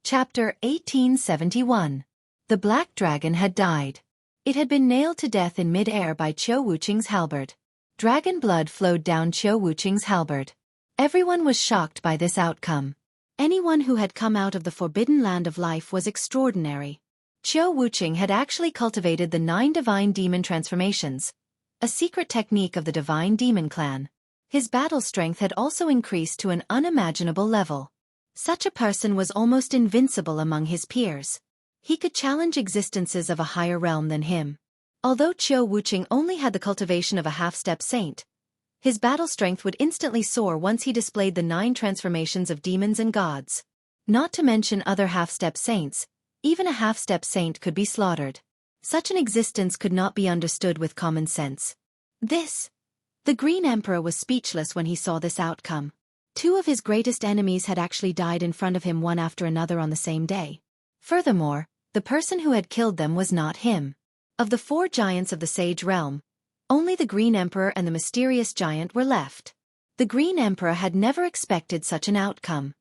Chapter 1871. The black dragon had died. It had been nailed to death in mid-air by Wuxia's halberd. Dragon blood flowed down Wuxia's halberd. Everyone was shocked by this outcome. Anyone who had come out of the forbidden land of life was extraordinary. Wuxia had actually cultivated the 9 divine demon transformations, a secret technique of the divine demon clan. His battle strength had also increased to an unimaginable level. Such a person was almost invincible among his peers. He could challenge existences of a higher realm than him. Although Wuxia only had the cultivation of a half-step saint, his battle strength would instantly soar once he displayed the 9 transformations of demons and gods. Not to mention other half-step saints, even a half-step saint could be slaughtered. Such an existence could not be understood with common sense. The Green Emperor was speechless when he saw this outcome. 2 of his greatest enemies had actually died in front of him one after another on the same day. Furthermore, the person who had killed them was not him. Of the 4 giants of the Sage Realm, only the Green Emperor and the mysterious giant were left. The Green Emperor had never expected such an outcome.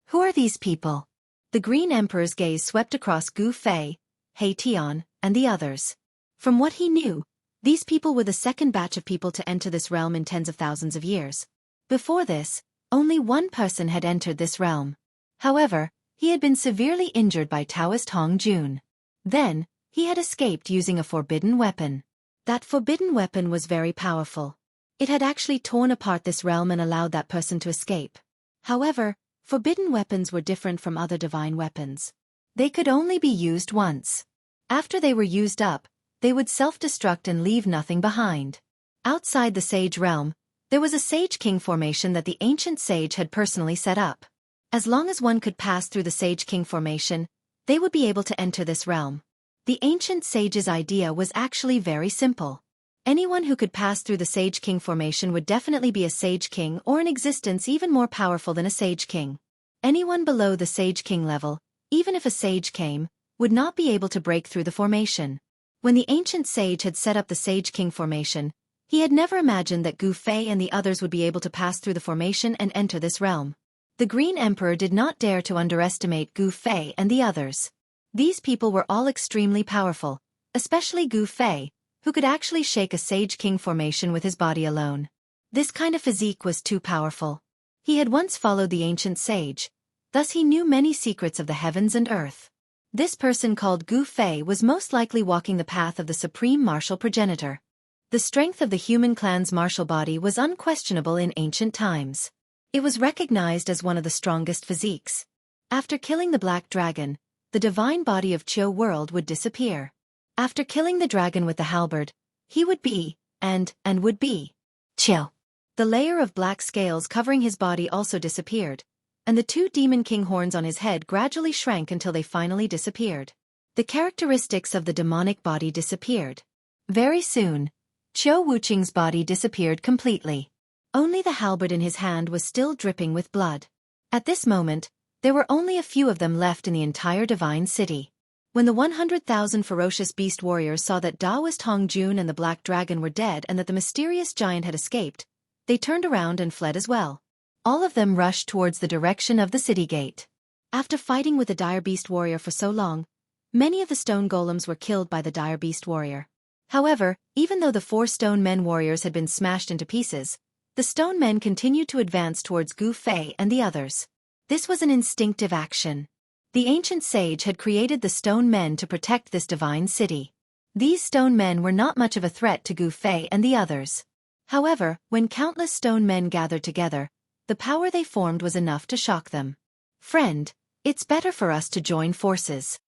Who are these people? The Green Emperor's gaze swept across Gu Fei, He Tian, and the others. From what he knew, these people were the second batch of people to enter this realm in tens of thousands of years. Before this, only one person had entered this realm. However, he had been severely injured by Taoist Hongjun. Then, he had escaped using a forbidden weapon. That forbidden weapon was very powerful. It had actually torn apart this realm and allowed that person to escape. However, forbidden weapons were different from other divine weapons. They could only be used once. After they were used up, they would self-destruct and leave nothing behind. Outside the Sage Realm, there was a Sage King formation that the ancient sage had personally set up. As long as one could pass through the Sage King formation, they would be able to enter this realm. The ancient sage's idea was actually very simple. Anyone who could pass through the Sage King formation would definitely be a Sage King or an existence even more powerful than a Sage King. Anyone below the Sage King level, even if a sage came, would not be able to break through the formation. When the ancient sage had set up the Sage King formation, he had never imagined that Gu Fei and the others would be able to pass through the formation and enter this realm. The Green Emperor did not dare to underestimate Gu Fei and the others. These people were all extremely powerful, especially Gu Fei, who could actually shake a Sage King formation with his body alone. This kind of physique was too powerful. He had once followed the ancient sage, thus he knew many secrets of the heavens and earth. This person called Gu Fei was most likely walking the path of the supreme martial progenitor. The strength of the human clan's martial body was unquestionable in ancient times. It was recognized as one of the strongest physiques. After killing the black dragon, the divine body of Chiu world would disappear. After killing the dragon with the halberd, he would be, and would be, chill. The layer of black scales covering his body also disappeared, and the two demon king horns on his head gradually shrank until they finally disappeared. The characteristics of the demonic body disappeared. Very soon, Qiu Wuqing's body disappeared completely. Only the halberd in his hand was still dripping with blood. At this moment, there were only a few of them left in the entire divine city. When the 100,000 ferocious beast warriors saw that Taoist Hongjun and the Black Dragon were dead and that the mysterious giant had escaped, they turned around and fled as well. All of them rushed towards the direction of the city gate. After fighting with the dire beast warrior for so long, many of the stone golems were killed by the dire beast warrior. However, even though the 4 stone men warriors had been smashed into pieces, the stone men continued to advance towards Gu Fei and the others. This was an instinctive action. The ancient sage had created the stone men to protect this divine city. These stone men were not much of a threat to Gu Fei and the others. However, when countless stone men gathered together, the power they formed was enough to shock them. "Friend, it's better for us to join forces,"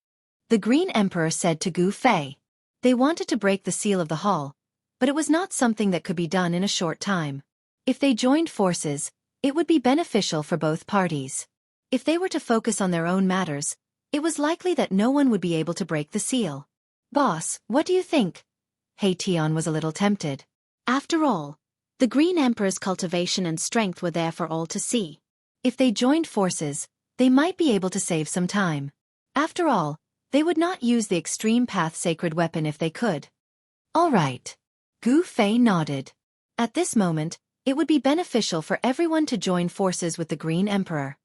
the Green Emperor said to Gu Fei. They wanted to break the seal of the hall, but it was not something that could be done in a short time. If they joined forces, it would be beneficial for both parties. If they were to focus on their own matters, it was likely that no one would be able to break the seal. "Boss, what do you think?" He Tian was a little tempted. After all, the Green Emperor's cultivation and strength were there for all to see. If they joined forces, they might be able to save some time. After all, they would not use the extreme path sacred weapon if they could. All right. Gu Fei nodded. At this moment, it would be beneficial for everyone to join forces with the Green Emperor.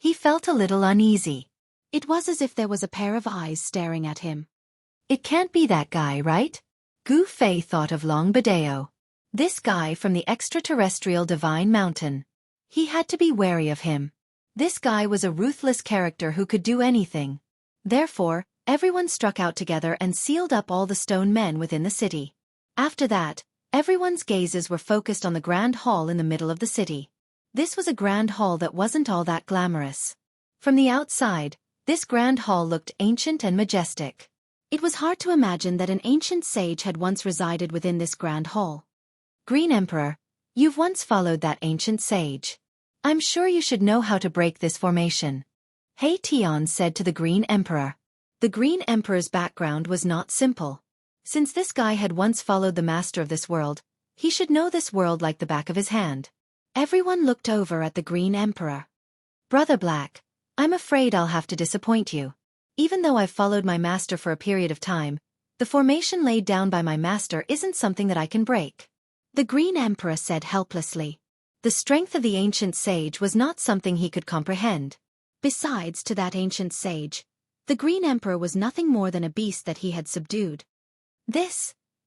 He felt a little uneasy. It was as if there was a pair of eyes staring at him. It can't be that guy, right? Gu Fei thought of Long Badeo. This guy from the extraterrestrial divine mountain. He had to be wary of him. This guy was a ruthless character who could do anything. Therefore, everyone struck out together and sealed up all the stone men within the city. After that, everyone's gazes were focused on the grand hall in the middle of the city. This was a grand hall that wasn't all that glamorous. From the outside, this grand hall looked ancient and majestic. It was hard to imagine that an ancient sage had once resided within this grand hall. Green Emperor, you've once followed that ancient sage. I'm sure you should know how to break this formation. He Tian said to the Green Emperor. The Green Emperor's background was not simple. Since this guy had once followed the master of this world, he should know this world like the back of his hand. Everyone looked over at the Green Emperor. Brother Black, I'm afraid I'll have to disappoint you. Even though I've followed my master for a period of time, the formation laid down by my master isn't something that I can break. The Green Emperor said helplessly. The strength of the ancient sage was not something he could comprehend. Besides, to that ancient sage, the Green Emperor was nothing more than a beast that he had subdued.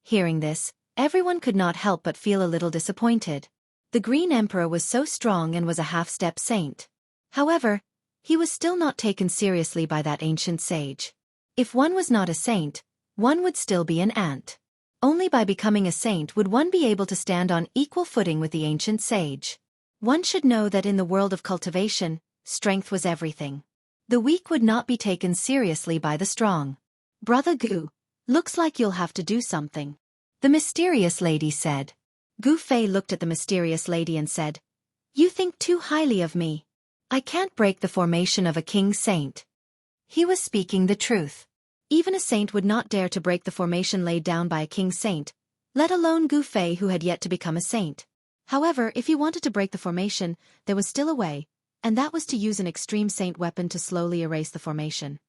Hearing this, everyone could not help but feel a little disappointed. The Green Emperor was so strong and was a half-step saint. However, he was still not taken seriously by that ancient sage. If one was not a saint, one would still be an ant. Only by becoming a saint would one be able to stand on equal footing with the ancient sage. One should know that in the world of cultivation, strength was everything. The weak would not be taken seriously by the strong. Brother Gu, looks like you'll have to do something. The mysterious lady said. Gu Fei looked at the mysterious lady and said, "You think too highly of me. I can't break the formation of a king saint." He was speaking the truth. Even a saint would not dare to break the formation laid down by a king saint, let alone Gu Fei who had yet to become a saint. However, if he wanted to break the formation, there was still a way, and that was to use an extreme saint weapon to slowly erase the formation.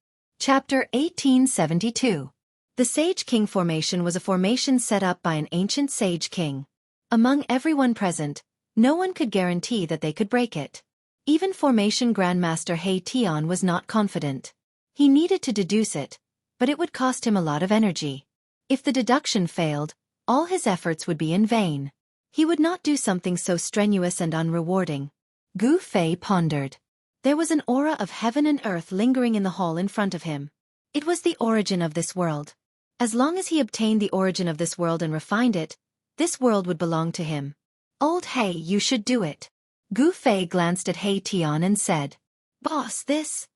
Chapter 1872. The Sage King formation was a formation set up by an ancient sage king. Among everyone present, no one could guarantee that they could break it. Even Formation Grandmaster He Tian was not confident. He needed to deduce it, but it would cost him a lot of energy. If the deduction failed, all his efforts would be in vain. He would not do something so strenuous and unrewarding. Gu Fei pondered. There was an aura of heaven and earth lingering in the hall in front of him. It was the origin of this world. As long as he obtained the origin of this world and refined it, this world would belong to him. Old He, you should do it. Gu Fei glanced at He Tian and said, "Boss, this?"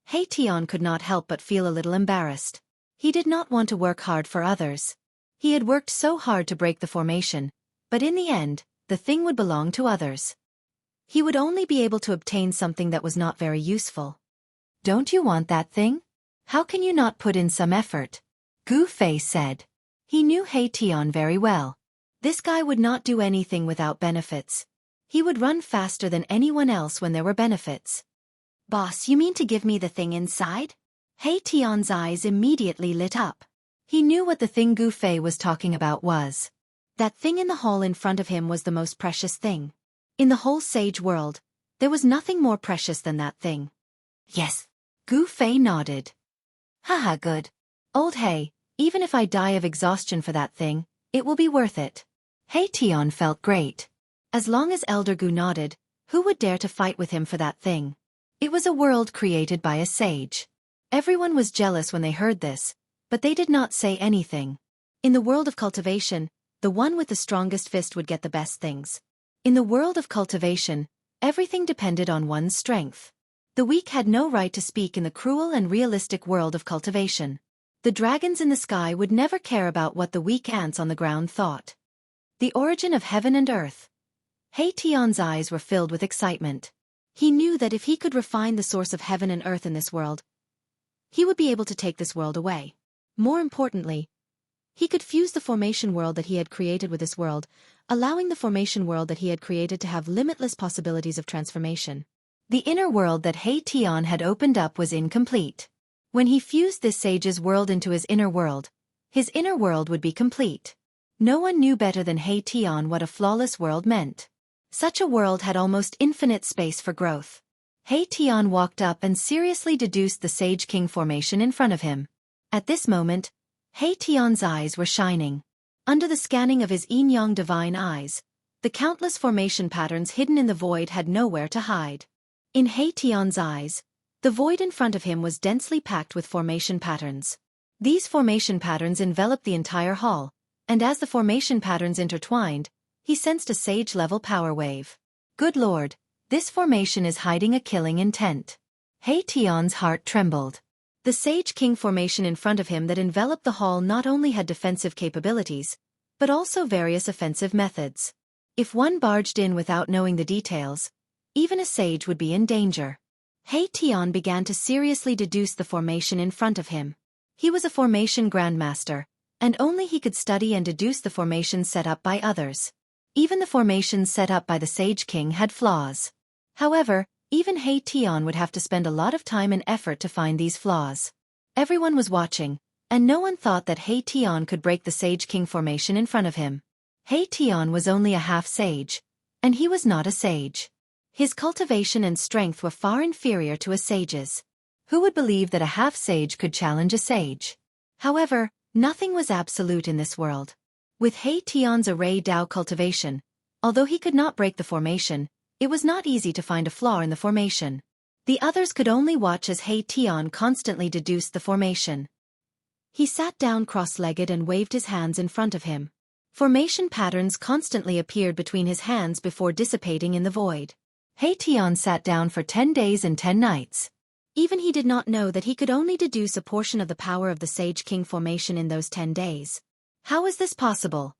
He Tian could not help but feel a little embarrassed. He did not want to work hard for others. He had worked so hard to break the formation, but in the end, the thing would belong to others. He would only be able to obtain something that was not very useful. Don't you want that thing? How can you not put in some effort? Gu Fei said. He knew He Tian very well. This guy would not do anything without benefits. He would run faster than anyone else when there were benefits. Boss, you mean to give me the thing inside? He Tian's eyes immediately lit up. He knew what the thing Gu Fei was talking about was. That thing in the hall in front of him was the most precious thing. In the whole sage world, there was nothing more precious than that thing. Yes. Gu Fei nodded. Haha, good. Old He, even if I die of exhaustion for that thing, it will be worth it. He Tian felt great. As long as Elder Gu nodded, who would dare to fight with him for that thing? It was a world created by a sage. Everyone was jealous when they heard this, but they did not say anything. In the world of cultivation, the one with the strongest fist would get the best things. In the world of cultivation, everything depended on one's strength. The weak had no right to speak in the cruel and realistic world of cultivation. The dragons in the sky would never care about what the weak ants on the ground thought. The origin of heaven and earth. He Tian's eyes were filled with excitement. He knew that if he could refine the source of heaven and earth in this world, he would be able to take this world away. More importantly, he could fuse the formation world that he had created with this world, allowing the formation world that he had created to have limitless possibilities of transformation. The inner world that He Tian had opened up was incomplete. When he fused this sage's world into his inner world would be complete. No one knew better than He Tian what a flawless world meant. Such a world had almost infinite space for growth. He Tian walked up and seriously deduced the Sage King formation in front of him. At this moment, He Tian's eyes were shining. Under the scanning of his yin-yang divine eyes, the countless formation patterns hidden in the void had nowhere to hide. In He Tian's eyes, the void in front of him was densely packed with formation patterns. These formation patterns enveloped the entire hall, and as the formation patterns intertwined, he sensed a sage-level power wave. Good Lord, this formation is hiding a killing intent. He Tian's heart trembled. The Sage King formation in front of him that enveloped the hall not only had defensive capabilities, but also various offensive methods. If one barged in without knowing the details, even a sage would be in danger. He Tian began to seriously deduce the formation in front of him. He was a formation grandmaster, and only he could study and deduce the formations set up by others. Even the formations set up by the Sage King had flaws. However, even He Tian would have to spend a lot of time and effort to find these flaws. Everyone was watching, and no one thought that He Tian could break the Sage King formation in front of him. He Tian was only a half-sage, and he was not a sage. His cultivation and strength were far inferior to a sage's. Who would believe that a half-sage could challenge a sage? However, nothing was absolute in this world. With He Tian's array Dao cultivation, although he could not break the formation, it was not easy to find a flaw in the formation. The others could only watch as He Tian constantly deduced the formation. He sat down cross-legged and waved his hands in front of him. Formation patterns constantly appeared between his hands before dissipating in the void. He Tian sat down for 10 days and 10 nights. Even he did not know that he could only deduce a portion of the power of the Sage King formation in those 10 days. How is this possible?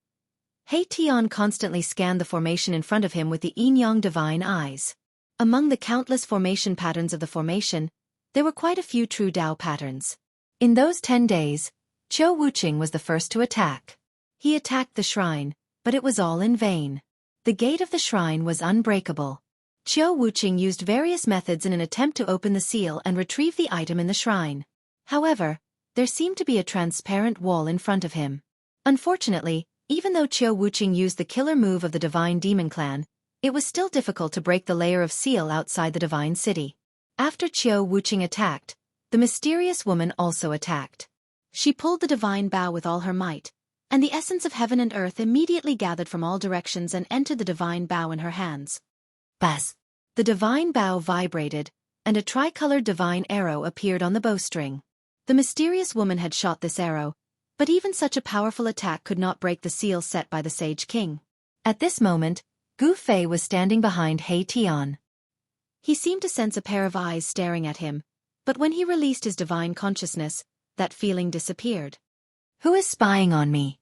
He Tian constantly scanned the formation in front of him with the yin-yang divine eyes. Among the countless formation patterns of the formation, there were quite a few true Dao patterns. In those 10 days, Qiu Wuqing was the first to attack. He attacked the shrine, but it was all in vain. The gate of the shrine was unbreakable. Qiu Wuqing used various methods in an attempt to open the seal and retrieve the item in the shrine. However, there seemed to be a transparent wall in front of him. Unfortunately, even though Qiu Wuqing used the killer move of the Divine Demon Clan, it was still difficult to break the layer of seal outside the Divine City. After Qiu Wuqing attacked, the mysterious woman also attacked. She pulled the divine bow with all her might, and the essence of heaven and earth immediately gathered from all directions and entered the divine bow in her hands. Buzz! The divine bow vibrated, and a tricolored divine arrow appeared on the bowstring. The mysterious woman had shot this arrow, but even such a powerful attack could not break the seal set by the Sage King. At this moment, Gu Fei was standing behind He Tian. He seemed to sense a pair of eyes staring at him, but when he released his divine consciousness, that feeling disappeared. Who is spying on me?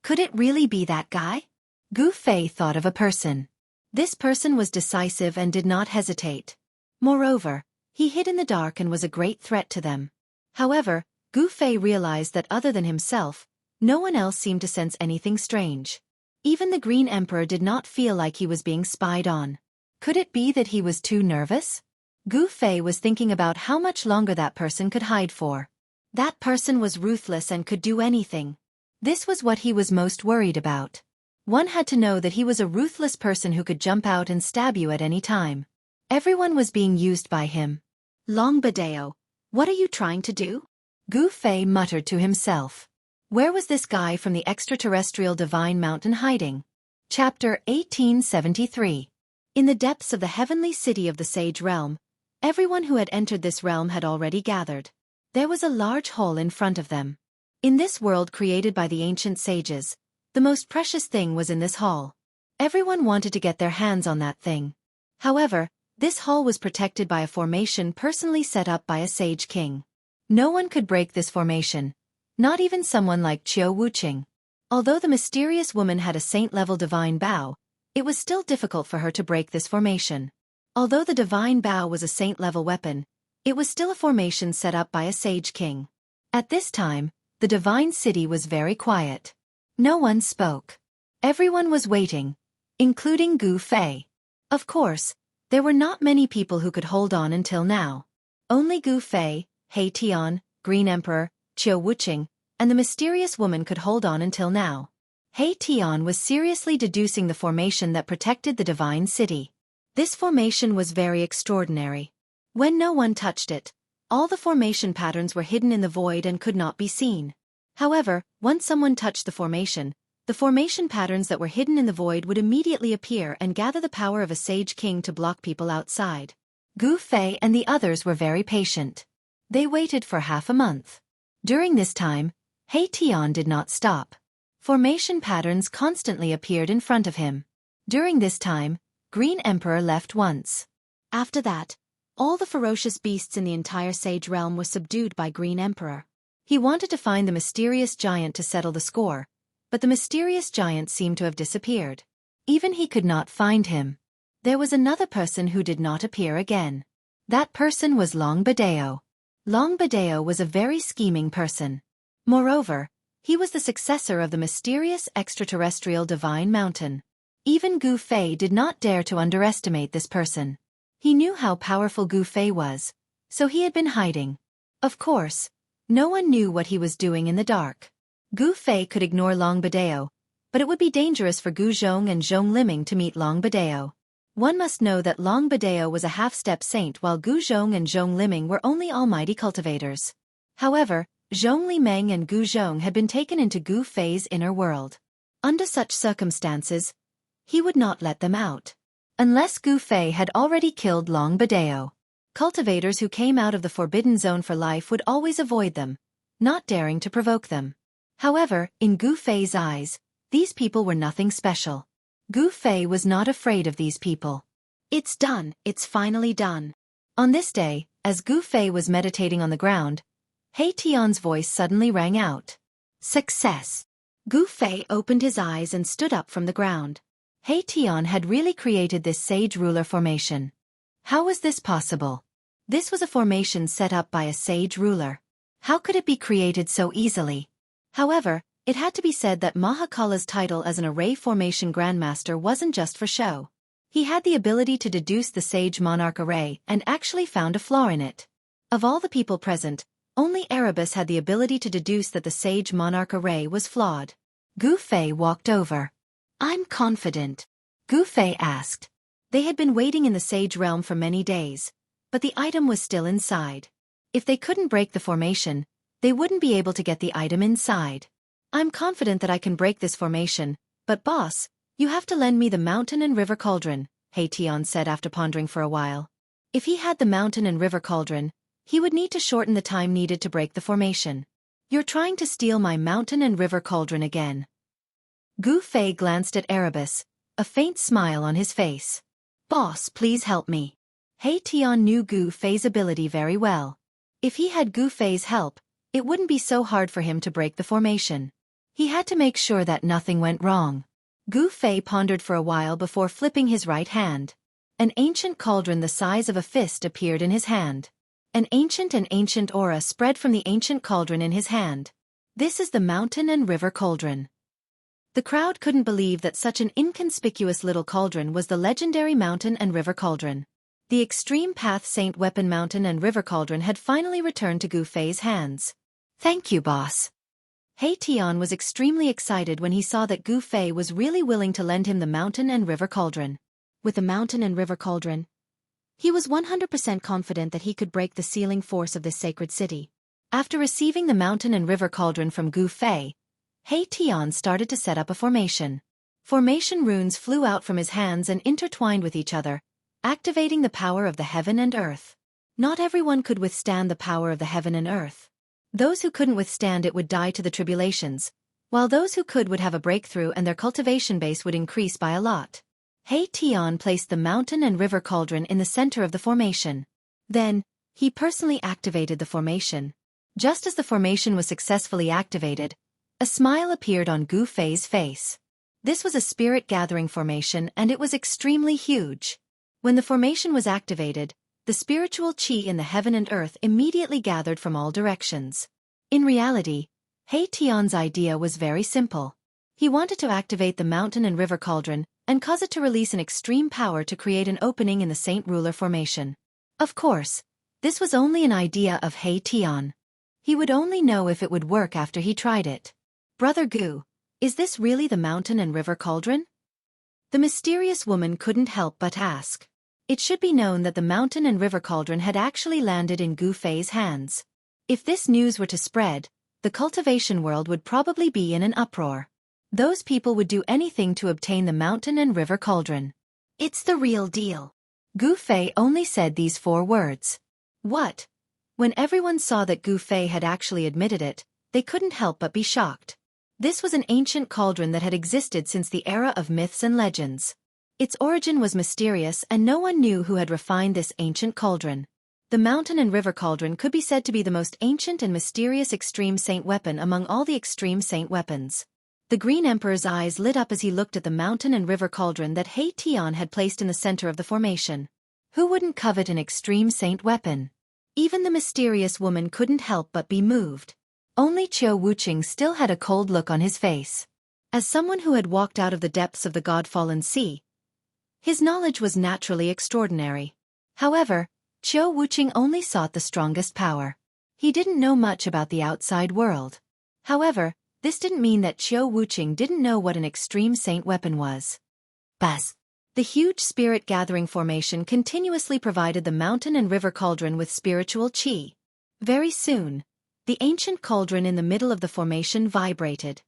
Could it really be that guy? Gu Fei thought of a person. This person was decisive and did not hesitate. Moreover, he hid in the dark and was a great threat to them. However, Gu Fei realized that other than himself, no one else seemed to sense anything strange. Even the Green Emperor did not feel like he was being spied on. Could it be that he was too nervous? Gu Fei was thinking about how much longer that person could hide for. That person was ruthless and could do anything. This was what he was most worried about. One had to know that he was a ruthless person who could jump out and stab you at any time. Everyone was being used by him. Longbadeo, what are you trying to do? Gu Fei muttered to himself. Where was this guy from the extraterrestrial divine mountain hiding? Chapter 1873. In the depths of the heavenly city of the Sage Realm, everyone who had entered this realm had already gathered. There was a large hall in front of them. In this world created by the ancient sages, the most precious thing was in this hall. Everyone wanted to get their hands on that thing. However, this hall was protected by a formation personally set up by a sage king. No one could break this formation, not even someone like Qiu Wuqing. Although the mysterious woman had a saint-level divine bow, it was still difficult for her to break this formation. Although the divine bow was a saint-level weapon, it was still a formation set up by a sage king. At this time, the divine city was very quiet. No one spoke. Everyone was waiting, including Gu Fei. Of course, there were not many people who could hold on until now. Only Gu Fei, He Tian, Green Emperor, Qiu Wuqing, and the mysterious woman could hold on until now. He Tian was seriously deducing the formation that protected the divine city. This formation was very extraordinary. When no one touched it, all the formation patterns were hidden in the void and could not be seen. However, once someone touched the formation patterns that were hidden in the void would immediately appear and gather the power of a sage king to block people outside. Gu Fei and the others were very patient. They waited for half a month. During this time, He Tian did not stop. Formation patterns constantly appeared in front of him. During this time, Green Emperor left once. After that, all the ferocious beasts in the entire Sage Realm were subdued by Green Emperor. He wanted to find the mysterious giant to settle the score, but the mysterious giant seemed to have disappeared. Even he could not find him. There was another person who did not appear again. That person was Longbadeo. Longbadeo was a very scheming person. Moreover, he was the successor of the mysterious extraterrestrial divine mountain. Even Gu Fei did not dare to underestimate this person. He knew how powerful Gu Fei was, so he had been hiding. Of course, no one knew what he was doing in the dark. Gu Fei could ignore Longbadeo, but it would be dangerous for Gu Zhong and Zhong Liming to meet Longbadeo. One must know that Longbadeo was a half-step saint while Gu Zhong and Zhong Liming were only almighty cultivators. However, Zhong Liming and Gu Zhong had been taken into Gu Fei's inner world. Under such circumstances, he would not let them out. Unless Gu Fei had already killed Longbadeo. Cultivators who came out of the forbidden zone for life would always avoid them, not daring to provoke them. However, in Gu Fei's eyes, these people were nothing special. Gu Fei was not afraid of these people. It's done, it's finally done. On this day, as Gu Fei was meditating on the ground, He Tian's voice suddenly rang out. Success! Gu Fei opened his eyes and stood up from the ground. He Tian had really created this sage ruler formation. How was this possible? This was a formation set up by a sage ruler. How could it be created so easily? However, it had to be said that Mahakala's title as an array formation grandmaster wasn't just for show. He had the ability to deduce the sage monarch array and actually found a flaw in it. Of all the people present, only Erebus had the ability to deduce that the sage monarch array was flawed. Gu Fei walked over. I'm confident. Gu Fei asked. They had been waiting in the Sage Realm for many days, but the item was still inside. If they couldn't break the formation, they wouldn't be able to get the item inside. I'm confident that I can break this formation, but boss, you have to lend me the mountain and river cauldron, He Tian said after pondering for a while. If he had the mountain and river cauldron, he would need to shorten the time needed to break the formation. You're trying to steal my mountain and river cauldron again. Gu Fei glanced at Erebus, a faint smile on his face. Boss, please help me. He Tian knew Gu Fei's ability very well. If he had Gu Fei's help, it wouldn't be so hard for him to break the formation. He had to make sure that nothing went wrong. Gu Fei pondered for a while before flipping his right hand. An ancient cauldron the size of a fist appeared in his hand. An ancient aura spread from the ancient cauldron in his hand. This is the mountain and river cauldron. The crowd couldn't believe that such an inconspicuous little cauldron was the legendary mountain and river cauldron. The extreme path saint weapon mountain and river cauldron had finally returned to Gu Fei's hands. Thank you, boss. He Tian was extremely excited when he saw that Gu Fei was really willing to lend him the mountain and river cauldron. With the mountain and river cauldron, he was 100% confident that he could break the sealing force of this sacred city. After receiving the mountain and river cauldron from Gu Fei, He Tian started to set up a formation. Formation runes flew out from his hands and intertwined with each other, activating the power of the heaven and earth. Not everyone could withstand the power of the heaven and earth. Those who couldn't withstand it would die to the tribulations, while those who could would have a breakthrough and their cultivation base would increase by a lot. He Tian placed the mountain and river cauldron in the center of the formation. Then, he personally activated the formation. Just as the formation was successfully activated, a smile appeared on Gu Fei's face. This was a spirit-gathering formation and it was extremely huge. When the formation was activated, the spiritual qi in the heaven and earth immediately gathered from all directions. In reality, He Tian's idea was very simple. He wanted to activate the mountain and river cauldron and cause it to release an extreme power to create an opening in the Saint Ruler formation. Of course, this was only an idea of He Tian. He would only know if it would work after he tried it. Brother Gu, is this really the mountain and river cauldron? The mysterious woman couldn't help but ask. It should be known that the mountain and river cauldron had actually landed in Gu Fei's hands. If this news were to spread, the cultivation world would probably be in an uproar. Those people would do anything to obtain the mountain and river cauldron. It's the real deal. Gu Fei only said these 4 words. What? When everyone saw that Gu Fei had actually admitted it, they couldn't help but be shocked. This was an ancient cauldron that had existed since the era of myths and legends. Its origin was mysterious and no one knew who had refined this ancient cauldron. The mountain and river cauldron could be said to be the most ancient and mysterious extreme saint weapon among all the extreme saint weapons. The Green Emperor's eyes lit up as he looked at the mountain and river cauldron that He Tian had placed in the center of the formation. Who wouldn't covet an extreme saint weapon? Even the mysterious woman couldn't help but be moved. Only Wuxia still had a cold look on his face. As someone who had walked out of the depths of the God-fallen sea, his knowledge was naturally extraordinary. However, Wuxia only sought the strongest power. He didn't know much about the outside world. However, this didn't mean that Wuxia didn't know what an extreme saint weapon was. Buzz! The huge spirit-gathering formation continuously provided the mountain and river cauldron with spiritual qi. Very soon, the ancient cauldron in the middle of the formation vibrated.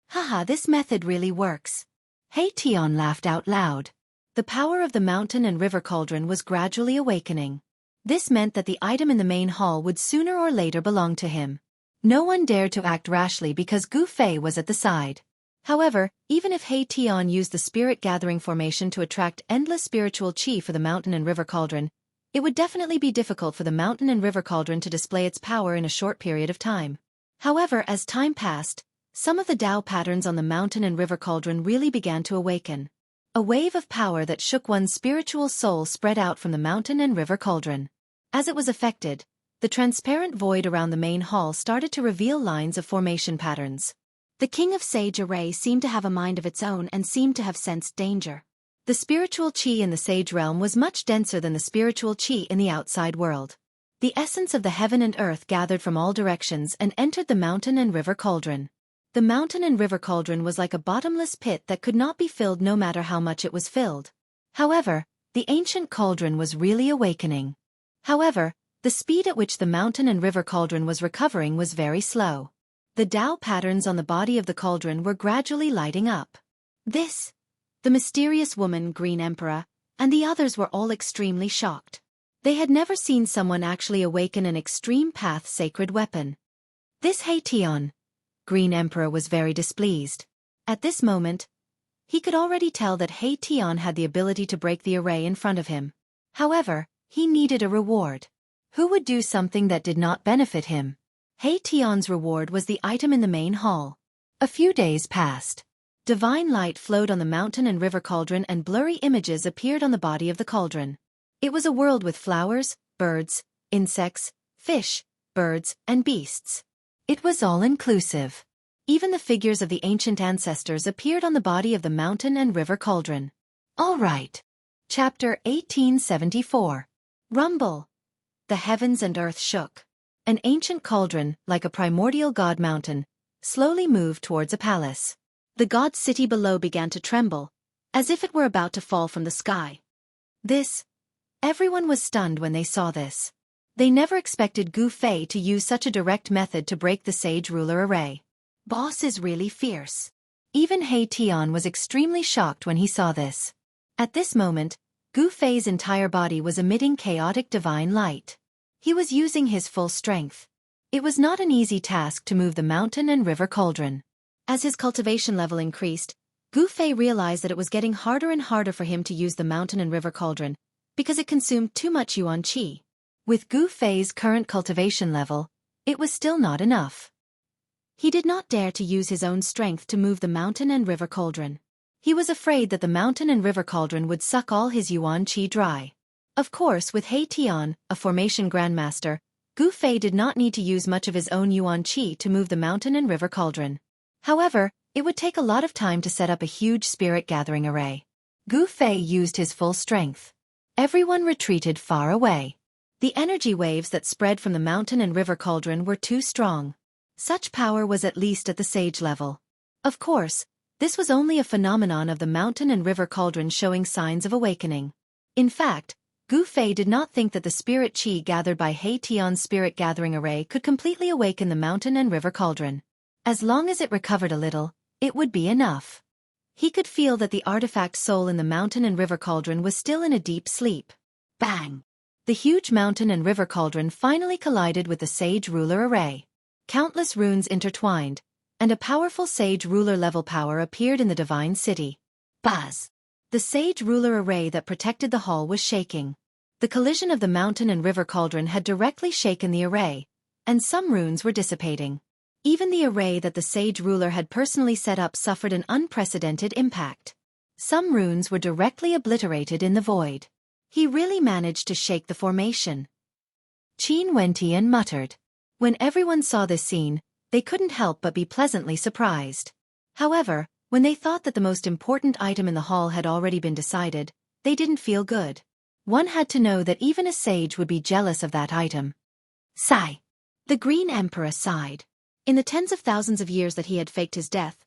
Haha, this method really works. He Tian laughed out loud. The power of the mountain and river cauldron was gradually awakening. This meant that the item in the main hall would sooner or later belong to him. No one dared to act rashly because Gu Fei was at the side. However, even if He Tian used the spirit-gathering formation to attract endless spiritual qi for the mountain and river cauldron, it would definitely be difficult for the mountain and river cauldron to display its power in a short period of time. However, as time passed, some of the Tao patterns on the mountain and river cauldron really began to awaken. A wave of power that shook one's spiritual soul spread out from the mountain and river cauldron. As it was affected, the transparent void around the main hall started to reveal lines of formation patterns. The King of Sage Array seemed to have a mind of its own and seemed to have sensed danger. The spiritual qi in the sage realm was much denser than the spiritual qi in the outside world. The essence of the heaven and earth gathered from all directions and entered the mountain and river cauldron. The mountain and river cauldron was like a bottomless pit that could not be filled no matter how much it was filled. However, the ancient cauldron was really awakening. However, the speed at which the mountain and river cauldron was recovering was very slow. The Tao patterns on the body of the cauldron were gradually lighting up. The mysterious woman, Green Emperor, and the others were all extremely shocked. They had never seen someone actually awaken an extreme path sacred weapon. This He Tian, Green Emperor was very displeased. At this moment, he could already tell that He Tian had the ability to break the array in front of him. However, he needed a reward. Who would do something that did not benefit him? He Tian's reward was the item in the main hall. A few days passed. Divine light flowed on the mountain and river cauldron, and blurry images appeared on the body of the cauldron. It was a world with flowers, birds, insects, fish, birds, and beasts. It was all-inclusive. Even the figures of the ancient ancestors appeared on the body of the mountain and river cauldron. All right. Chapter 1874. Rumble. The heavens and earth shook. An ancient cauldron, like a primordial god mountain, slowly moved towards a palace. The god city below began to tremble, as if it were about to fall from the sky. Everyone was stunned when they saw this. They never expected Gu Fei to use such a direct method to break the sage ruler array. Boss is really fierce. Even He Tian was extremely shocked when he saw this. At this moment, Gu Fei's entire body was emitting chaotic divine light. He was using his full strength. It was not an easy task to move the mountain and river cauldron. As his cultivation level increased, Gu Fei realized that it was getting harder and harder for him to use the mountain and river cauldron, because it consumed too much yuan qi. With Gu Fei's current cultivation level, it was still not enough. He did not dare to use his own strength to move the mountain and river cauldron. He was afraid that the mountain and river cauldron would suck all his yuan qi dry. Of course, with He Tian, a formation grandmaster, Gu Fei did not need to use much of his own yuan qi to move the mountain and river cauldron. However, it would take a lot of time to set up a huge spirit gathering array. Gu Fei used his full strength. Everyone retreated far away. The energy waves that spread from the mountain and river cauldron were too strong. Such power was at least at the sage level. Of course, this was only a phenomenon of the mountain and river cauldron showing signs of awakening. In fact, Gu Fei did not think that the spirit qi gathered by He Tian's spirit gathering array could completely awaken the mountain and river cauldron. As long as it recovered a little, it would be enough. He could feel that the artifact soul in the mountain and river cauldron was still in a deep sleep. Bang! The huge mountain and river cauldron finally collided with the sage ruler array. Countless runes intertwined, and a powerful sage ruler level power appeared in the divine city. Buzz! The sage ruler array that protected the hall was shaking. The collision of the mountain and river cauldron had directly shaken the array, and some runes were dissipating. Even the array that the sage ruler had personally set up suffered an unprecedented impact. Some runes were directly obliterated in the void. He really managed to shake the formation. Qin Wentian muttered. When everyone saw this scene, they couldn't help but be pleasantly surprised. However, when they thought that the most important item in the hall had already been decided, they didn't feel good. One had to know that even a sage would be jealous of that item. Sigh. The Green Emperor sighed. In the tens of thousands of years that he had faked his death,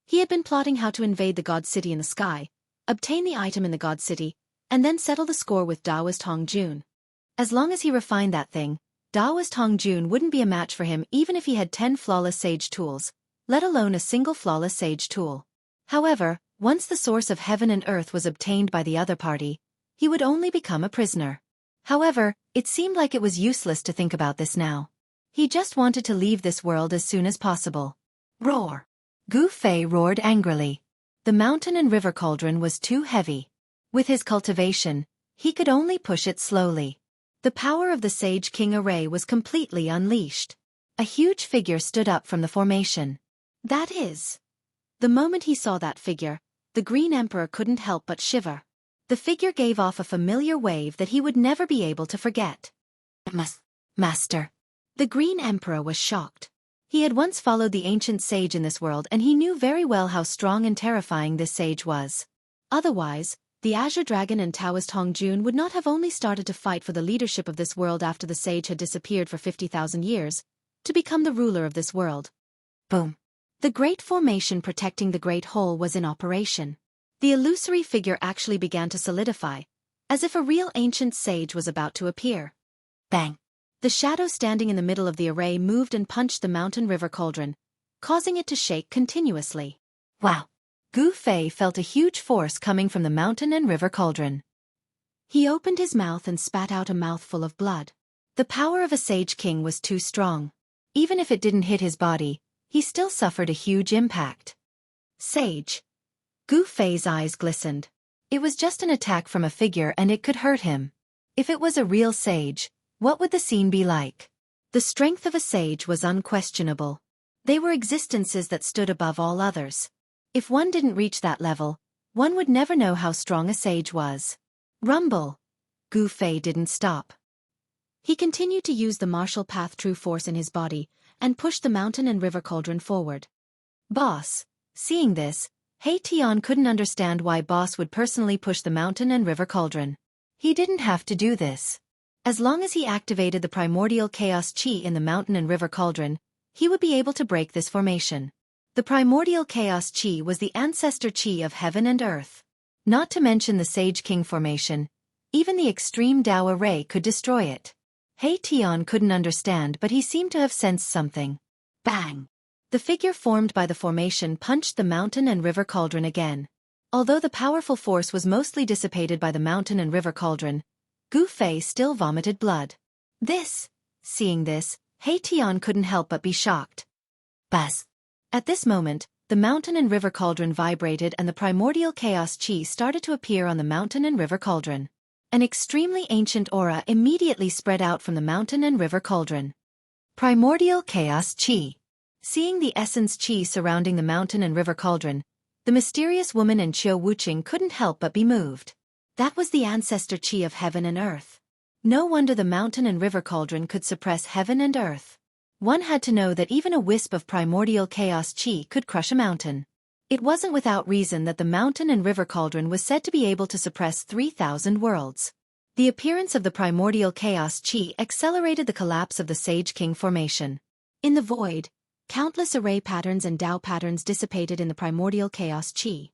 he had been plotting how to invade the God City in the sky, obtain the item in the God City, and then settle the score with Taoist Hong Jun. As long as he refined that thing, Taoist Hong Jun wouldn't be a match for him even if he had 10 flawless sage tools, let alone a single flawless sage tool. However, once the source of heaven and earth was obtained by the other party, he would only become a prisoner. However, it seemed like it was useless to think about this now. He just wanted to leave this world as soon as possible. Roar! Gu Fei roared angrily. The mountain and river cauldron was too heavy. With his cultivation, he could only push it slowly. The power of the Sage King array was completely unleashed. A huge figure stood up from the formation. That is. The moment he saw that figure, the Green Emperor couldn't help but shiver. The figure gave off a familiar wave that he would never be able to forget. Master. The Green Emperor was shocked. He had once followed the ancient sage in this world, and he knew very well how strong and terrifying this sage was. Otherwise, the Azure Dragon and Taoist Hong Jun would not have only started to fight for the leadership of this world after the sage had disappeared for 50,000 years, to become the ruler of this world. Boom. The great formation protecting the Great Hole was in operation. The illusory figure actually began to solidify, as if a real ancient sage was about to appear. Bang! The shadow standing in the middle of the array moved and punched the mountain river cauldron, causing it to shake continuously. Wow! Gu Fei felt a huge force coming from the mountain and river cauldron. He opened his mouth and spat out a mouthful of blood. The power of a Sage King was too strong. Even if it didn't hit his body, he still suffered a huge impact. Sage. Gu Fei's eyes glistened. It was just an attack from a figure and it could hurt him. If it was a real sage, what would the scene be like? The strength of a sage was unquestionable. They were existences that stood above all others. If one didn't reach that level, one would never know how strong a sage was. Rumble. Gu Fei didn't stop. He continued to use the martial path true force in his body, and pushed the mountain and river cauldron forward. Boss. Seeing this, He Tian couldn't understand why Boss would personally push the mountain and river cauldron. He didn't have to do this. As long as he activated the primordial chaos chi in the mountain and river cauldron, he would be able to break this formation. The primordial chaos chi was the ancestor chi of heaven and earth. Not to mention the Sage King formation, even the extreme Dao array could destroy it. He Tian couldn't understand, but he seemed to have sensed something. Bang! The figure formed by the formation punched the mountain and river cauldron again. Although the powerful force was mostly dissipated by the mountain and river cauldron, Gu Fei still vomited blood. Seeing this, He Tian couldn't help but be shocked. Buzz! At this moment, the mountain and river cauldron vibrated and the primordial chaos chi started to appear on the mountain and river cauldron. An extremely ancient aura immediately spread out from the mountain and river cauldron. Primordial chaos chi. Seeing the essence chi surrounding the mountain and river cauldron, the mysterious woman in Qiu Wuqing couldn't help but be moved. That was the ancestor chi of heaven and earth. No wonder the mountain and river cauldron could suppress heaven and earth. One had to know that even a wisp of primordial chaos chi could crush a mountain. It wasn't without reason that the mountain and river cauldron was said to be able to suppress 3,000 worlds. The appearance of the primordial chaos chi accelerated the collapse of the Sage King formation. In the void, countless array patterns and Dao patterns dissipated in the primordial chaos chi.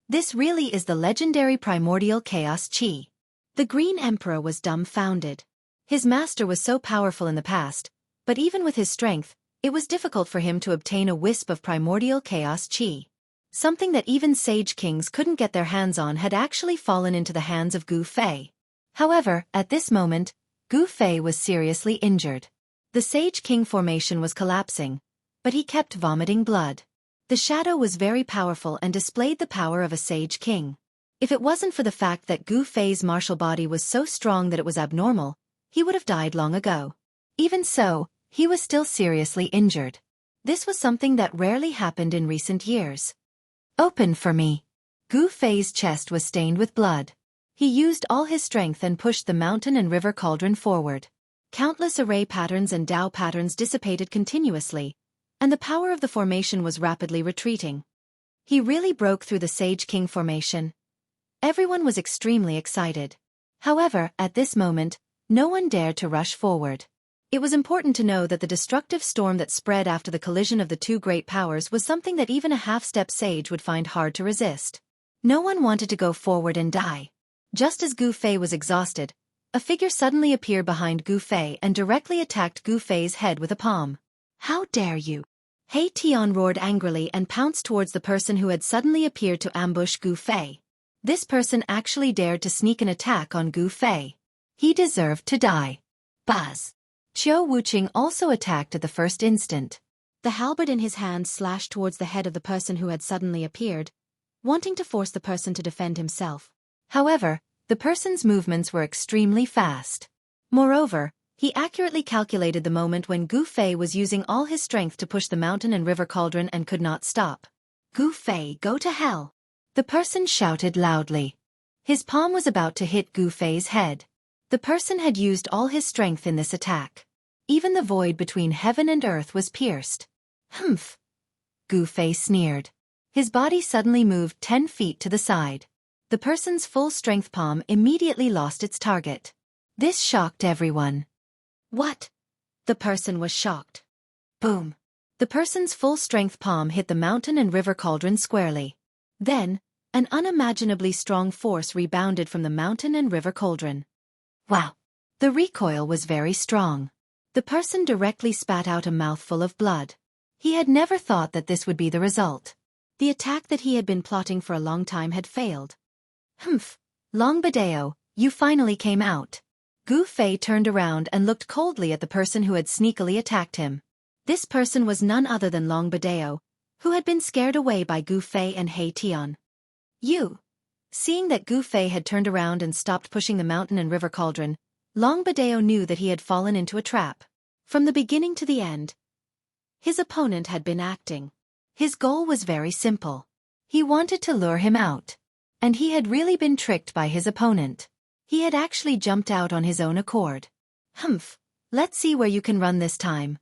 This really is the legendary primordial chaos chi. The Green Emperor was dumbfounded. His master was so powerful in the past, but even with his strength, it was difficult for him to obtain a wisp of primordial chaos chi. Something that even Sage Kings couldn't get their hands on had actually fallen into the hands of Gu Fei. However, at this moment, Gu Fei was seriously injured. The Sage King formation was collapsing, but he kept vomiting blood. The shadow was very powerful and displayed the power of a Sage King. If it wasn't for the fact that Gu Fei's martial body was so strong that it was abnormal, he would have died long ago. Even so, he was still seriously injured. This was something that rarely happened in recent years. Open for me. Gu Fei's chest was stained with blood. He used all his strength and pushed the mountain and river cauldron forward. Countless array patterns and Dao patterns dissipated continuously, and the power of the formation was rapidly retreating. He really broke through the Sage King formation. Everyone was extremely excited. However, at this moment, no one dared to rush forward. It was important to know that the destructive storm that spread after the collision of the two great powers was something that even a half-step sage would find hard to resist. No one wanted to go forward and die. Just as Gu Fei was exhausted, a figure suddenly appeared behind Gu Fei and directly attacked Gu Fei's head with a palm. How dare you! He Tian roared angrily and pounced towards the person who had suddenly appeared to ambush Gu Fei. This person actually dared to sneak an attack on Gu Fei. He deserved to die. Buzz! Qiu Wuqing also attacked at the first instant. The halberd in his hand slashed towards the head of the person who had suddenly appeared, wanting to force the person to defend himself. However, the person's movements were extremely fast. Moreover, he accurately calculated the moment when Gu Fei was using all his strength to push the mountain and river cauldron and could not stop. Gu Fei, go to hell! The person shouted loudly. His palm was about to hit Gu Fei's head. The person had used all his strength in this attack. Even the void between heaven and earth was pierced. Humph! Gu Fei sneered. His body suddenly moved 10 feet to the side. The person's full-strength palm immediately lost its target. This shocked everyone. What? The person was shocked. Boom! The person's full-strength palm hit the mountain and river cauldron squarely. Then, an unimaginably strong force rebounded from the mountain and river cauldron. Wow! The recoil was very strong. The person directly spat out a mouthful of blood. He had never thought that this would be the result. The attack that he had been plotting for a long time had failed. Humph! Long Badeo, you finally came out. Gu Fei turned around and looked coldly at the person who had sneakily attacked him. This person was none other than Long Badeo, who had been scared away by Gu Fei and He Tian. You! Seeing that Gu Fei had turned around and stopped pushing the mountain and river cauldron, Long Badeo knew that he had fallen into a trap. From the beginning to the end, his opponent had been acting. His goal was very simple. He wanted to lure him out. And he had really been tricked by his opponent. He had actually jumped out on his own accord. Humph, let's see where you can run this time.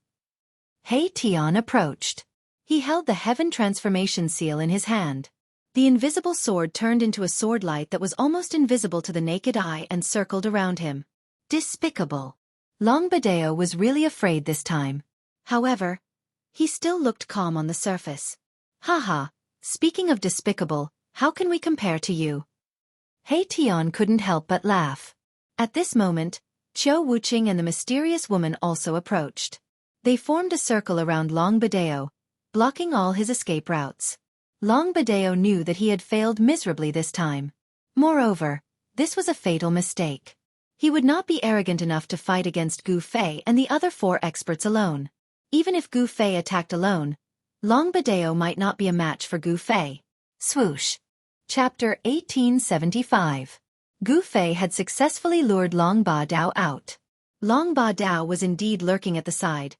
He Tian approached. He held the Heaven Transformation Seal in his hand. The invisible sword turned into a sword light that was almost invisible to the naked eye and circled around him. Despicable. Long Badeo was really afraid this time. However, he still looked calm on the surface. Haha, speaking of despicable, how can we compare to you? He Tian couldn't help but laugh. At this moment, Qiu Wuqing and the mysterious woman also approached. They formed a circle around Long Badeo, blocking all his escape routes. Long Badeo knew that he had failed miserably this time. Moreover, this was a fatal mistake. He would not be arrogant enough to fight against Gu Fei and the other 4 experts alone. Even if Gu Fei attacked alone, Long Badeo might not be a match for Gu Fei. Swoosh. Chapter 1875. Gu Fei had successfully lured Long Badao out. Long Badao was indeed lurking at the side,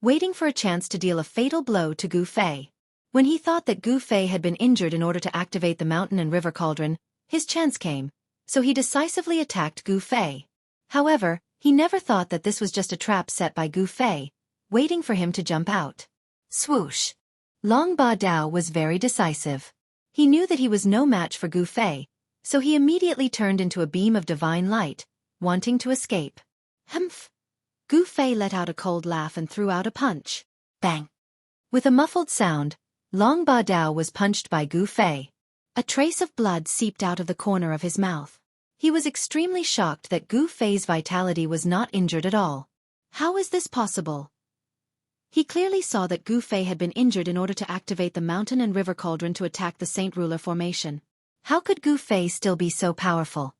waiting for a chance to deal a fatal blow to Gu Fei. When he thought that Gu Fei had been injured in order to activate the mountain and river cauldron, his chance came, so he decisively attacked Gu Fei. However, he never thought that this was just a trap set by Gu Fei, waiting for him to jump out. Swoosh. Long Badao was very decisive. He knew that he was no match for Gu Fei, so he immediately turned into a beam of divine light, wanting to escape. Humph! Gu Fei let out a cold laugh and threw out a punch. Bang! With a muffled sound, Long Badao was punched by Gu Fei. A trace of blood seeped out of the corner of his mouth. He was extremely shocked that Gu Fei's vitality was not injured at all. How is this possible? He clearly saw that Gu Fei had been injured in order to activate the mountain and river cauldron to attack the Saint Ruler formation. How could Gu Fei still be so powerful?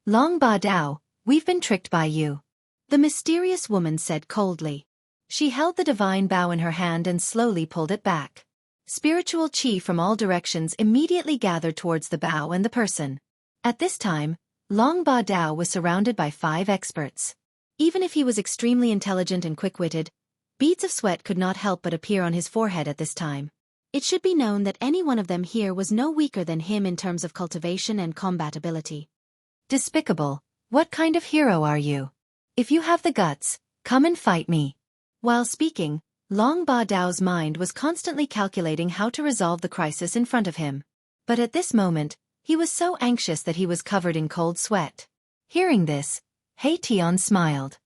Long Badao, we've been tricked by you. The mysterious woman said coldly. She held the divine bow in her hand and slowly pulled it back. Spiritual qi from all directions immediately gathered towards the bow and the person. At this time, Long Badao was surrounded by 5 experts. Even if he was extremely intelligent and quick-witted, beads of sweat could not help but appear on his forehead at this time. It should be known that any one of them here was no weaker than him in terms of cultivation and combat ability. Despicable, what kind of hero are you? If you have the guts, come and fight me. While speaking, Long Badao's mind was constantly calculating how to resolve the crisis in front of him. But at this moment, he was so anxious that he was covered in cold sweat. Hearing this, He Tian smiled.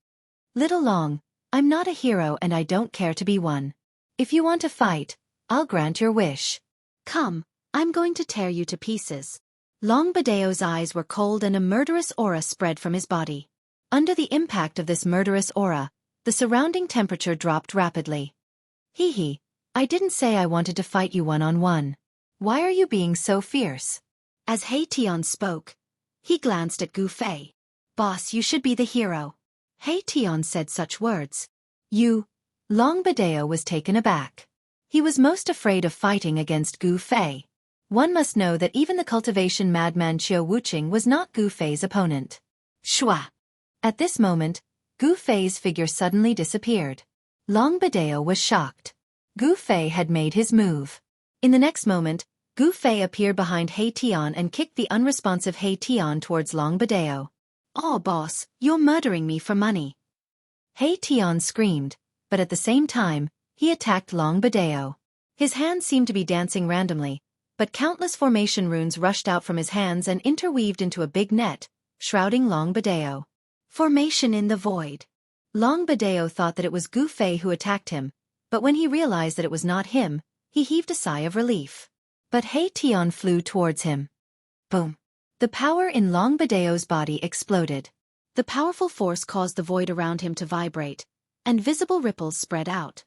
Little Long, I'm not a hero and I don't care to be one. If you want to fight, I'll grant your wish. Come, I'm going to tear you to pieces. Long Badao's eyes were cold and a murderous aura spread from his body. Under the impact of this murderous aura, the surrounding temperature dropped rapidly. Hee, I didn't say I wanted to fight you one-on-one. Why are you being so fierce? As He Tian spoke, he glanced at Gu Fei. Boss, you should be the hero. He Tian said such words. You? Long Badao was taken aback. He was most afraid of fighting against Gu Fei. One must know that even the cultivation madman Qiu Wuqing was not Gu Fei's opponent. Shua! At this moment, Gu Fei's figure suddenly disappeared. Long Badao was shocked. Gu Fei had made his move. In the next moment, Gu Fei appeared behind He Tian and kicked the unresponsive He Tian towards Long Badao. Oh boss, you're murdering me for money. He Tian screamed, but at the same time, he attacked Long Badao. His hands seemed to be dancing randomly, but countless formation runes rushed out from his hands and interweaved into a big net, shrouding Long Badao. Formation in the void. Long Badao thought that it was Gu Fei who attacked him, but when he realized that it was not him, he heaved a sigh of relief. But He Tian flew towards him. Boom! The power in Long Badao's body exploded. The powerful force caused the void around him to vibrate, and visible ripples spread out.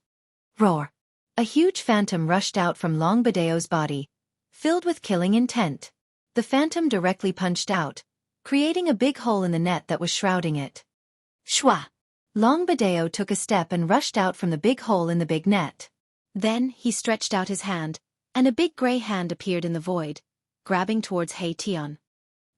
Roar! A huge phantom rushed out from Long Badao's body, filled with killing intent. The phantom directly punched out, creating a big hole in the net that was shrouding it. Shwa! Long Badao took a step and rushed out from the big hole in the big net. Then he stretched out his hand, and a big gray hand appeared in the void, grabbing towards He Tian.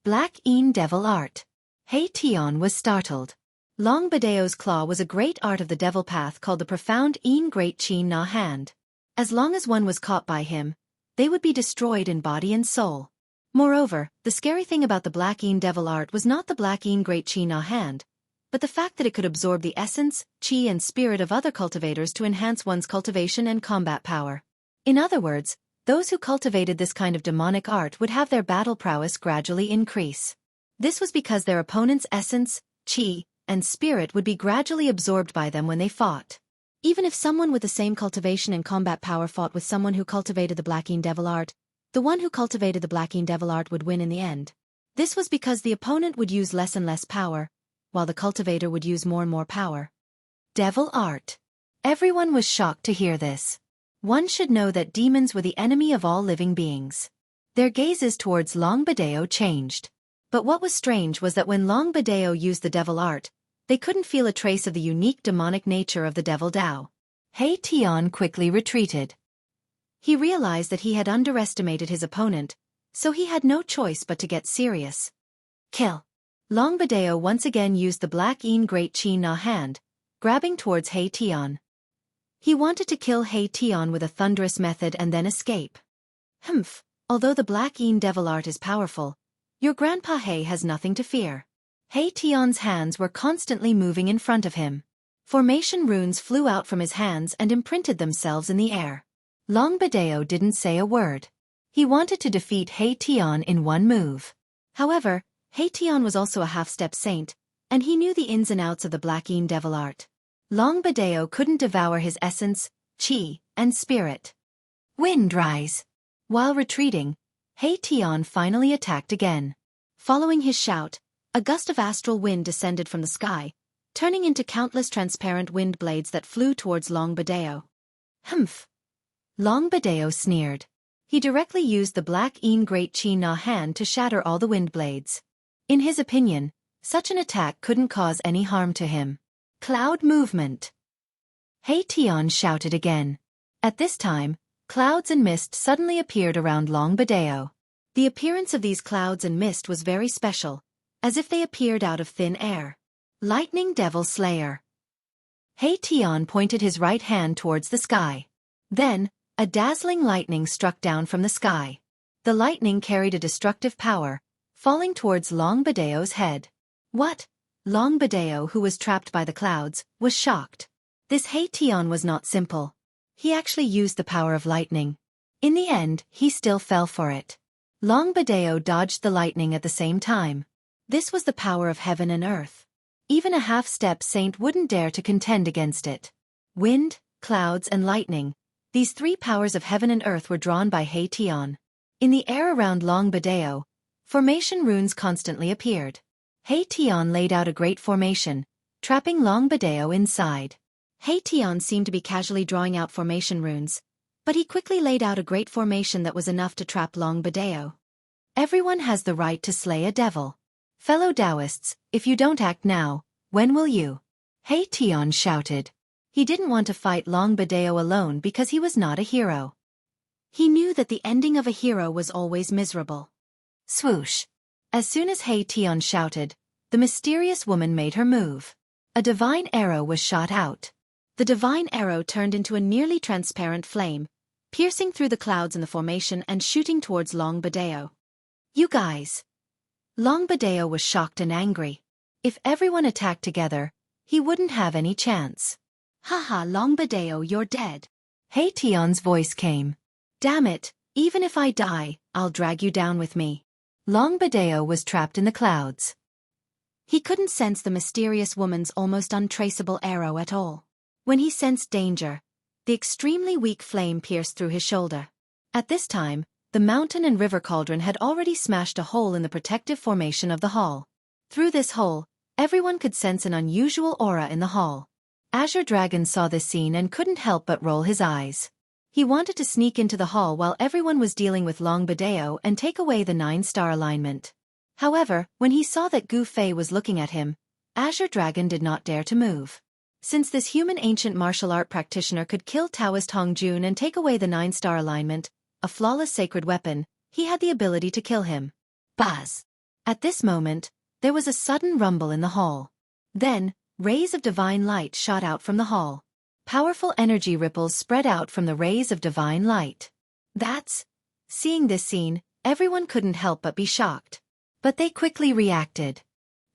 Black Een Devil Art. He Tian was startled. Long Badeo's claw was a great art of the devil path called the profound Een Great Chi Na Hand. As long as one was caught by him, they would be destroyed in body and soul. Moreover, the scary thing about the Black Een Devil art was not the Black Een Great Chi Na Hand, but the fact that it could absorb the essence, chi and spirit of other cultivators to enhance one's cultivation and combat power. In other words, those who cultivated this kind of demonic art would have their battle prowess gradually increase. This was because their opponent's essence, chi, and spirit would be gradually absorbed by them when they fought. Even if someone with the same cultivation and combat power fought with someone who cultivated the Black Een Devil art, the one who cultivated the Black Een Devil art would win in the end. This was because the opponent would use less and less power, while the cultivator would use more and more power. Devil art. Everyone was shocked to hear this. One should know that demons were the enemy of all living beings. Their gazes towards Long Badeo changed. But what was strange was that when Long Badeo used the devil art, they couldn't feel a trace of the unique demonic nature of the devil Dao. He Tian quickly retreated. He realized that he had underestimated his opponent, so he had no choice but to get serious. Kill. Long Badeo once again used the Black Een Great Chi Na Hand, grabbing towards He Tian. He wanted to kill He Tian with a thunderous method and then escape. Humph, although the Black Een Devil art is powerful, your Grandpa He has nothing to fear. He Tian's hands were constantly moving in front of him. Formation runes flew out from his hands and imprinted themselves in the air. Long Badeo didn't say a word. He wanted to defeat He Tian in one move. However, He Tian was also a half-step saint, and he knew the ins and outs of the Black Een Devil art. Long Badeo couldn't devour his essence, chi, and spirit. Wind rise. While retreating, He Tian finally attacked again. Following his shout, a gust of astral wind descended from the sky, turning into countless transparent wind blades that flew towards Long Badeo. Humph! Long Badeo sneered. He directly used the Black Een Great Chi Na Hand to shatter all the wind blades. In his opinion, such an attack couldn't cause any harm to him. Cloud movement. He Tian shouted again. At this time, clouds and mist suddenly appeared around Long Badeo. The appearance of these clouds and mist was very special, as if they appeared out of thin air. Lightning Devil Slayer. He Tian pointed his right hand towards the sky. Then, a dazzling lightning struck down from the sky. The lightning carried a destructive power, falling towards Long Badeo's head. What? Long Badeo, who was trapped by the clouds, was shocked. This He Tian was not simple. He actually used the power of lightning. In the end, he still fell for it. Long Badeo dodged the lightning at the same time. This was the power of heaven and earth. Even a half-step saint wouldn't dare to contend against it. Wind, clouds and lightning. These three powers of heaven and earth were drawn by He Tian. In the air around Long Badeo, formation runes constantly appeared. He Tian laid out a great formation, trapping Long Badeo inside. He Tian seemed to be casually drawing out formation runes, but he quickly laid out a great formation that was enough to trap Long Badeo. Everyone has the right to slay a devil. Fellow Taoists, if you don't act now, when will you? He Tian shouted. He didn't want to fight Long Badeo alone because he was not a hero. He knew that the ending of a hero was always miserable. Swoosh. As soon as He Tian shouted, the mysterious woman made her move. A divine arrow was shot out. The divine arrow turned into a nearly transparent flame, piercing through the clouds in the formation and shooting towards Long Badeo. You guys. Long Badeo was shocked and angry. If everyone attacked together, he wouldn't have any chance. Haha, Long Badeo, you're dead. He Tian's voice came. Damn it, even if I die, I'll drag you down with me. Long Badeo was trapped in the clouds. He couldn't sense the mysterious woman's almost untraceable arrow at all. When he sensed danger, the extremely weak flame pierced through his shoulder. At this time, the mountain and river cauldron had already smashed a hole in the protective formation of the hall. Through this hole, everyone could sense an unusual aura in the hall. Azure Dragon saw this scene and couldn't help but roll his eyes. He wanted to sneak into the hall while everyone was dealing with Long Badeo and take away the 9-star alignment. However, when he saw that Gu Fei was looking at him, Azure Dragon did not dare to move. Since this human ancient martial art practitioner could kill Taoist Hong Jun and take away the 9-star alignment, a flawless sacred weapon, he had the ability to kill him. Buzz! At this moment, there was a sudden rumble in the hall. Then, Rays of divine light shot out from the hall. Powerful energy ripples spread out from the rays of divine light. Seeing this scene, everyone couldn't help but be shocked. But they quickly reacted.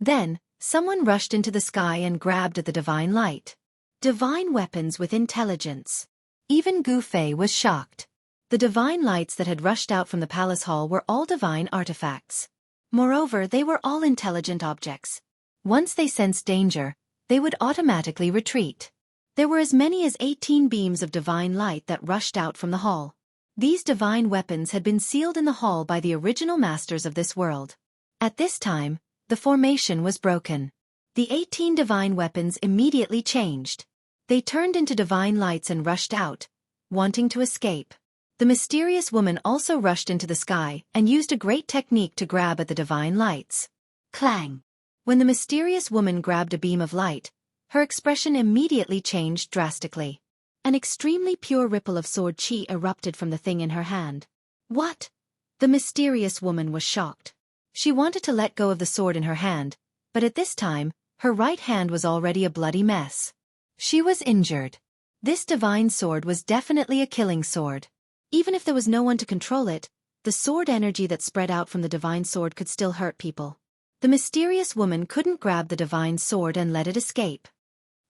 Then, someone rushed into the sky and grabbed at the divine light. Divine weapons with intelligence. Even Gu Fei was shocked. The divine lights that had rushed out from the palace hall were all divine artifacts. Moreover, they were all intelligent objects. Once they sensed danger, they would automatically retreat. There were as many as 18 beams of divine light that rushed out from the hall. These divine weapons had been sealed in the hall by the original masters of this world. At this time, the formation was broken. The 18 divine weapons immediately changed. They turned into divine lights and rushed out, wanting to escape. The mysterious woman also rushed into the sky and used a great technique to grab at the divine lights. Clang! When the mysterious woman grabbed a beam of light, her expression immediately changed drastically. An extremely pure ripple of sword chi erupted from the thing in her hand. What? The mysterious woman was shocked. She wanted to let go of the sword in her hand, but at this time, her right hand was already a bloody mess. She was injured. This divine sword was definitely a killing sword. Even if there was no one to control it, the sword energy that spread out from the divine sword could still hurt people. The mysterious woman couldn't grab the divine sword and let it escape.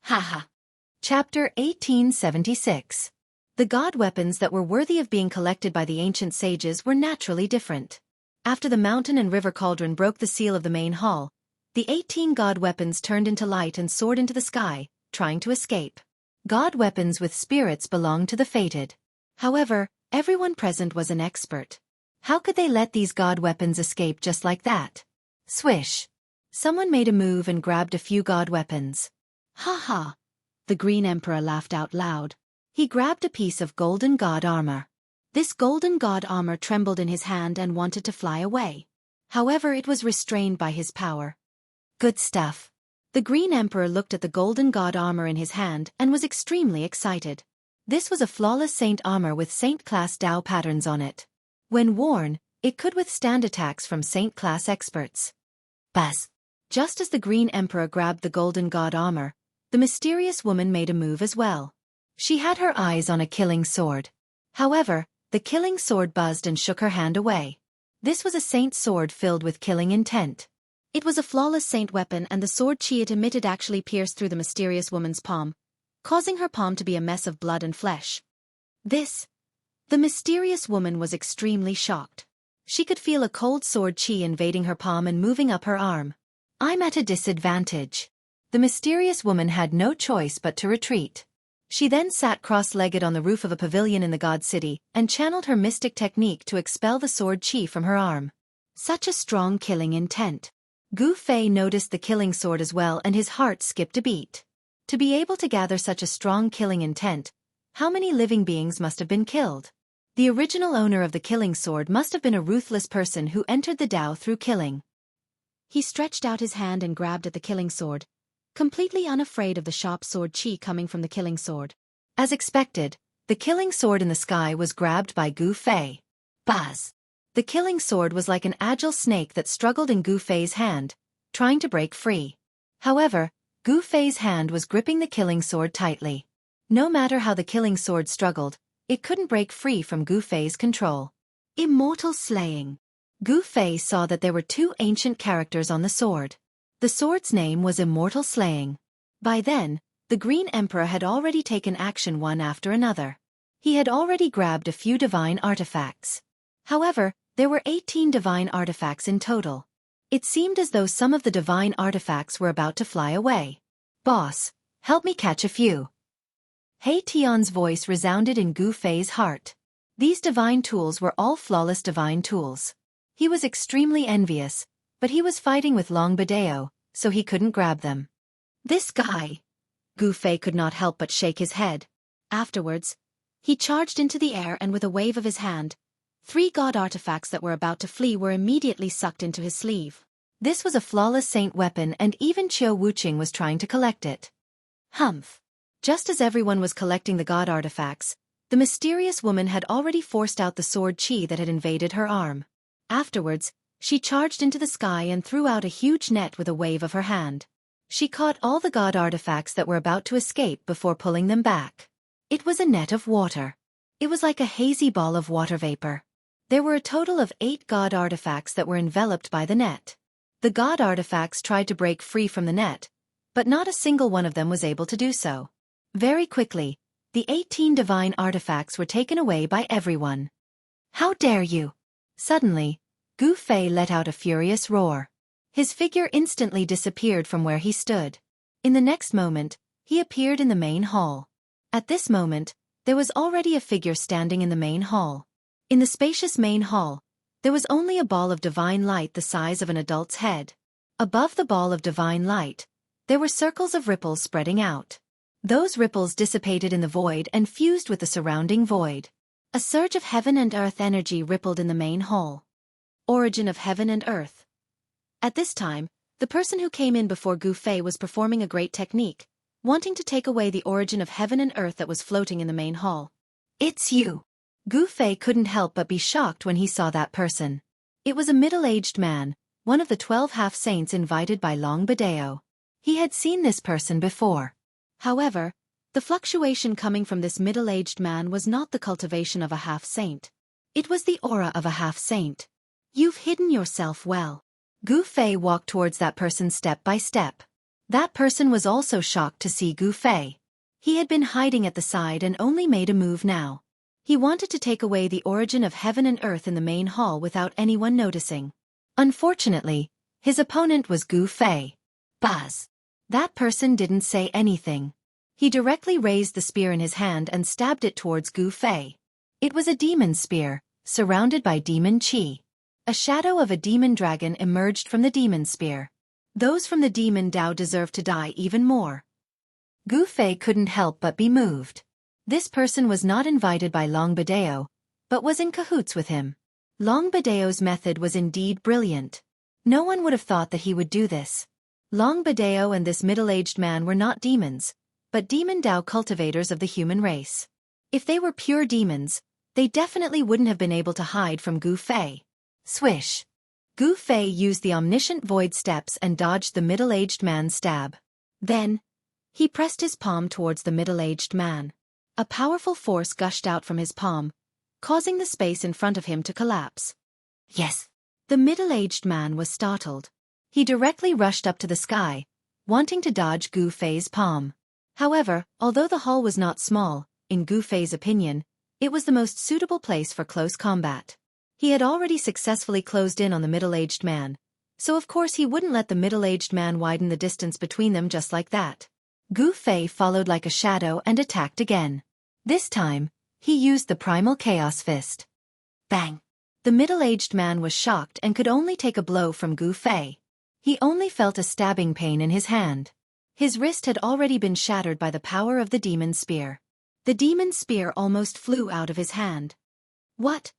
Haha. Chapter 1876. The god weapons that were worthy of being collected by the ancient sages were naturally different. After the mountain and river cauldron broke the seal of the main hall, the 18 god weapons turned into light and soared into the sky, trying to escape. God weapons with spirits belonged to the fated. However, everyone present was an expert. How could they let these god weapons escape just like that? Swish! Someone made a move and grabbed a few god weapons. Ha ha! The Green Emperor laughed out loud. He grabbed a piece of golden god armor. This golden god armor trembled in his hand and wanted to fly away. However, it was restrained by his power. Good stuff. The Green Emperor looked at the golden god armor in his hand and was extremely excited. This was a flawless saint armor with saint-class Dao patterns on it. When worn, it could withstand attacks from saint-class experts. Buzz! Just as the Green Emperor grabbed the golden god armor, the mysterious woman made a move as well. She had her eyes on a killing sword. However, the killing sword buzzed and shook her hand away. This was a saint sword filled with killing intent. It was a flawless saint weapon and the sword chi it emitted actually pierced through the mysterious woman's palm, causing her palm to be a mess of blood and flesh. The mysterious woman was extremely shocked. She could feel a cold sword chi invading her palm and moving up her arm. I'm at a disadvantage. The mysterious woman had no choice but to retreat. She then sat cross-legged on the roof of a pavilion in the god city and channeled her mystic technique to expel the sword chi from her arm. Such a strong killing intent. Gu Fei noticed the killing sword as well and his heart skipped a beat. To be able to gather such a strong killing intent, how many living beings must have been killed? The original owner of the killing sword must have been a ruthless person who entered the Dao through killing. He stretched out his hand and grabbed at the killing sword, completely unafraid of the sharp sword chi coming from the killing sword. As expected, the killing sword in the sky was grabbed by Gu Fei. Buzz! The killing sword was like an agile snake that struggled in Gu Fei's hand, trying to break free. However, Gu Fei's hand was gripping the killing sword tightly. No matter how the killing sword struggled, it couldn't break free from Gu Fei's control. Immortal slaying. Gu Fei saw that there were two ancient characters on the sword. The sword's name was Immortal Slaying. By then, the Green Emperor had already taken action one after another. He had already grabbed a few divine artifacts. However, there were 18 divine artifacts in total. It seemed as though some of the divine artifacts were about to fly away. Boss, help me catch a few. Hei Tian's voice resounded in Gu Fei's heart. These divine tools were all flawless divine tools. He was extremely envious, but he was fighting with Long Badeo, so he couldn't grab them. This guy! Gu Fei could not help but shake his head. Afterwards, he charged into the air and with a wave of his hand, 3 god artifacts that were about to flee were immediately sucked into his sleeve. This was a flawless saint weapon and even Qiu Wuqing was trying to collect it. Humph! Just as everyone was collecting the god artifacts, the mysterious woman had already forced out the sword chi that had invaded her arm. Afterwards, she charged into the sky and threw out a huge net with a wave of her hand. She caught all the god artifacts that were about to escape before pulling them back. It was a net of water. It was like a hazy ball of water vapor. There were a total of 8 god artifacts that were enveloped by the net. The god artifacts tried to break free from the net, but not a single one of them was able to do so. Very quickly, the 18 divine artifacts were taken away by everyone. How dare you! Suddenly, Gu Fei let out a furious roar. His figure instantly disappeared from where he stood. In the next moment, he appeared in the main hall. At this moment, there was already a figure standing in the main hall. In the spacious main hall, there was only a ball of divine light the size of an adult's head. Above the ball of divine light, there were circles of ripples spreading out. Those ripples dissipated in the void and fused with the surrounding void. A surge of heaven and earth energy rippled in the main hall. Origin of heaven and earth. At this time, the person who came in before Gu Fei was performing a great technique, wanting to take away the origin of heaven and earth that was floating in the main hall. It's you! Gu Fei couldn't help but be shocked when he saw that person. It was a middle-aged man, one of the 12 half-saints invited by Long Badeo. He had seen this person before. However, the fluctuation coming from this middle-aged man was not the cultivation of a half-saint. It was the aura of a half-saint. You've hidden yourself well. Gu Fei walked towards that person step by step. That person was also shocked to see Gu Fei. He had been hiding at the side and only made a move now. He wanted to take away the origin of heaven and earth in the main hall without anyone noticing. Unfortunately, his opponent was Gu Fei. Buzz! That person didn't say anything. He directly raised the spear in his hand and stabbed it towards Gu Fei. It was a demon spear, surrounded by demon qi. A shadow of a demon dragon emerged from the demon spear. Those from the demon Dao deserved to die even more. Gu Fei couldn't help but be moved. This person was not invited by Long Badeo, but was in cahoots with him. Long Badeo's method was indeed brilliant. No one would have thought that he would do this. Long Badeo and this middle-aged man were not demons, but demon Dao cultivators of the human race. If they were pure demons, they definitely wouldn't have been able to hide from Gu Fei. Swish! Gu Fei used the omniscient void steps and dodged the middle-aged man's stab. Then, he pressed his palm towards the middle-aged man. A powerful force gushed out from his palm, causing the space in front of him to collapse. Yes! The middle-aged man was startled. He directly rushed up to the sky, wanting to dodge Gu Fei's palm. However, although the hall was not small, in Gu Fei's opinion, it was the most suitable place for close combat. He had already successfully closed in on the middle-aged man, so of course he wouldn't let the middle-aged man widen the distance between them just like that. Gu Fei followed like a shadow and attacked again. This time, he used the primal chaos fist. Bang! The middle-aged man was shocked and could only take a blow from Gu Fei. He only felt a stabbing pain in his hand. His wrist had already been shattered by the power of the demon spear. The demon spear almost flew out of his hand. What?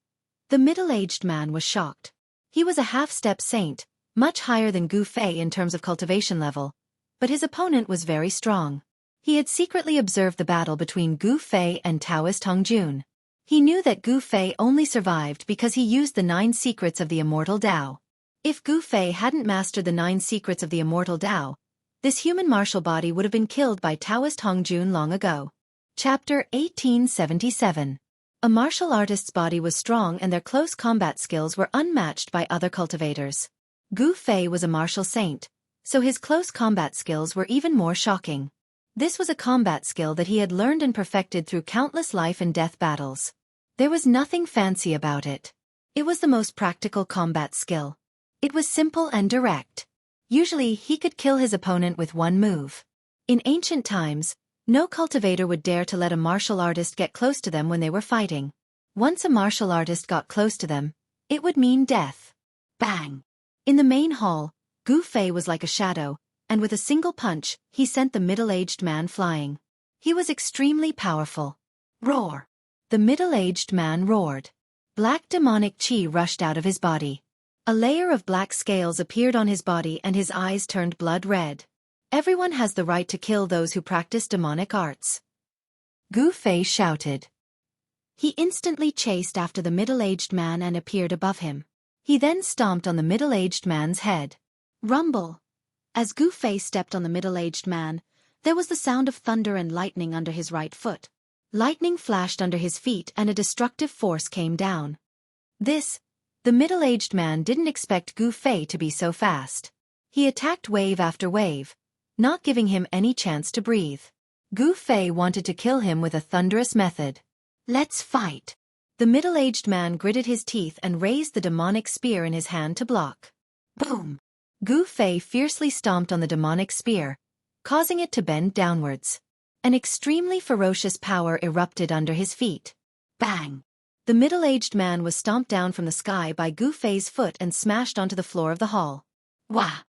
The middle-aged man was shocked. He was a half-step saint, much higher than Gu Fei in terms of cultivation level, but his opponent was very strong. He had secretly observed the battle between Gu Fei and Taoist Hongjun. He knew that Gu Fei only survived because he used the 9 secrets of the immortal Dao. If Gu Fei hadn't mastered the 9 secrets of the immortal Dao, this human martial body would have been killed by Taoist Hongjun long ago. Chapter 1877. A martial artist's body was strong and their close combat skills were unmatched by other cultivators. Gu Fei was a martial saint, so his close combat skills were even more shocking. This was a combat skill that he had learned and perfected through countless life and death battles. There was nothing fancy about it. It was the most practical combat skill. It was simple and direct. Usually he could kill his opponent with one move. In ancient times, no cultivator would dare to let a martial artist get close to them when they were fighting. Once a martial artist got close to them, it would mean death. Bang! In the main hall, Gu Fei was like a shadow, and with a single punch, he sent the middle-aged man flying. He was extremely powerful. Roar! The middle-aged man roared. Black demonic qi rushed out of his body. A layer of black scales appeared on his body and his eyes turned blood red. Everyone has the right to kill those who practice demonic arts. Gu Fei shouted. He instantly chased after the middle-aged man and appeared above him. He then stomped on the middle-aged man's head. Rumble! As Gu Fei stepped on the middle-aged man, there was the sound of thunder and lightning under his right foot. Lightning flashed under his feet and a destructive force came down. The middle-aged man didn't expect Gu Fei to be so fast. He attacked wave after wave, not giving him any chance to breathe. Gu Fei wanted to kill him with a thunderous method. "Let's fight." The middle-aged man gritted his teeth and raised the demonic spear in his hand to block. Boom! Gu Fei fiercely stomped on the demonic spear, causing it to bend downwards. An extremely ferocious power erupted under his feet. Bang! The middle-aged man was stomped down from the sky by Gu Fei's foot and smashed onto the floor of the hall. Wah!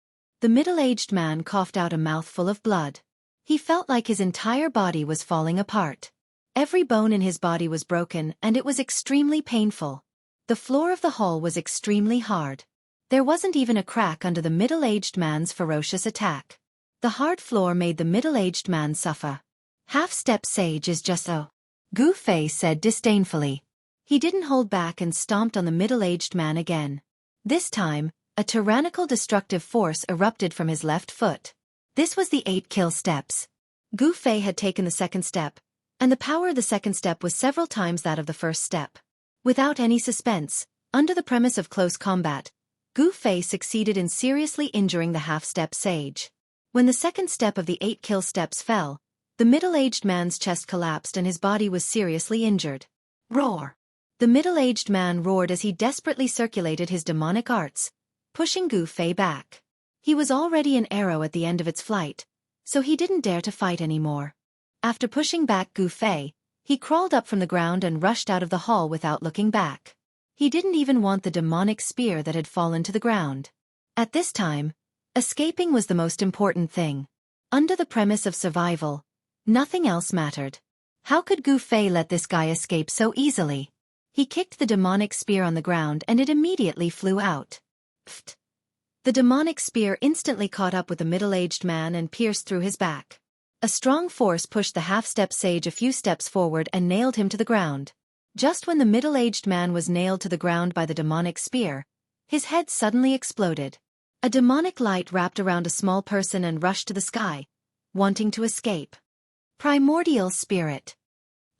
The middle-aged man coughed out a mouthful of blood. He felt like his entire body was falling apart. Every bone in his body was broken and it was extremely painful. The floor of the hall was extremely hard. There wasn't even a crack under the middle-aged man's ferocious attack. The hard floor made the middle-aged man suffer. "Half-step sage is just so," Gu Fei said disdainfully. He didn't hold back and stomped on the middle-aged man again. This time, a tyrannical destructive force erupted from his left foot. This was the 8 kill steps. Gu Fei had taken the second step, and the power of the second step was several times that of the first step. Without any suspense, under the premise of close combat, Gu Fei succeeded in seriously injuring the half-step sage. When the second step of the 8 kill steps fell, the middle-aged man's chest collapsed and his body was seriously injured. Roar! The middle-aged man roared as he desperately circulated his demonic arts, pushing Gu Fei back. He was already an arrow at the end of its flight, so he didn't dare to fight anymore. After pushing back Gu Fei, he crawled up from the ground and rushed out of the hall without looking back. He didn't even want the demonic spear that had fallen to the ground. At this time, escaping was the most important thing. Under the premise of survival, nothing else mattered. How could Gu Fei let this guy escape so easily? He kicked the demonic spear on the ground and it immediately flew out. Pfft! The demonic spear instantly caught up with the middle-aged man and pierced through his back. A strong force pushed the half-step sage a few steps forward and nailed him to the ground. Just when the middle-aged man was nailed to the ground by the demonic spear, his head suddenly exploded. A demonic light wrapped around a small person and rushed to the sky, wanting to escape. Primordial spirit.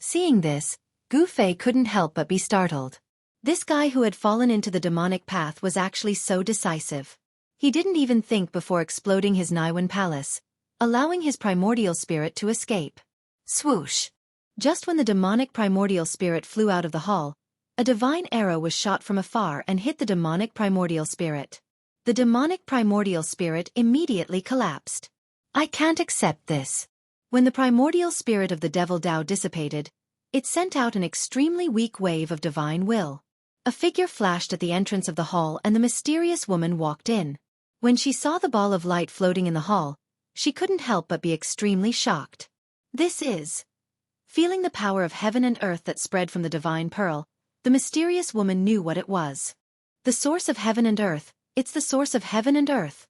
Seeing this, Gu Fei couldn't help but be startled. This guy who had fallen into the demonic path was actually so decisive. He didn't even think before exploding his Naiwen palace, allowing his primordial spirit to escape. Swoosh! Just when the demonic primordial spirit flew out of the hall, a divine arrow was shot from afar and hit the demonic primordial spirit. The demonic primordial spirit immediately collapsed. "I can't accept this." When the primordial spirit of the devil Tao dissipated, it sent out an extremely weak wave of divine will. A figure flashed at the entrance of the hall and the mysterious woman walked in. When she saw the ball of light floating in the hall, she couldn't help but be extremely shocked. This is... Feeling the power of heaven and earth that spread from the divine pearl, the mysterious woman knew what it was. The source of heaven and earth, it's the source of heaven and earth.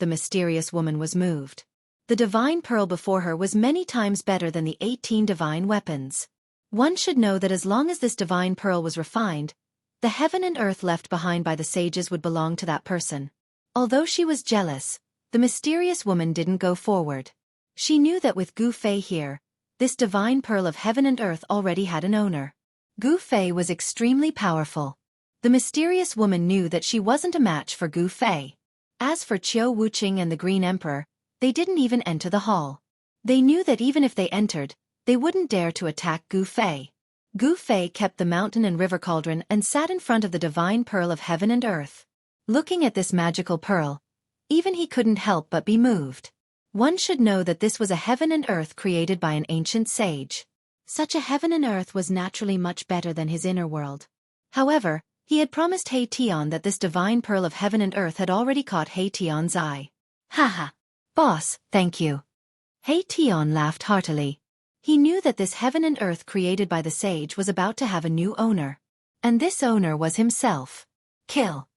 The mysterious woman was moved. The divine pearl before her was many times better than the 18 divine weapons. One should know that as long as this divine pearl was refined, the heaven and earth left behind by the sages would belong to that person. Although she was jealous, the mysterious woman didn't go forward. She knew that with Gu Fei here, this divine pearl of heaven and earth already had an owner. Gu Fei was extremely powerful. The mysterious woman knew that she wasn't a match for Gu Fei. As for Qiu Wuqing and the Green Emperor, they didn't even enter the hall. They knew that even if they entered, they wouldn't dare to attack Gu Fei. Gu Fei kept the mountain and river cauldron and sat in front of the divine pearl of heaven and earth. Looking at this magical pearl, even he couldn't help but be moved. One should know that this was a heaven and earth created by an ancient sage. Such a heaven and earth was naturally much better than his inner world. However, he had promised He Tian that this divine pearl of heaven and earth had already caught He Tian's eye. Haha. Boss, thank you. He Tian laughed heartily. He knew that this heaven and earth created by the sage was about to have a new owner. And this owner was himself. Kill.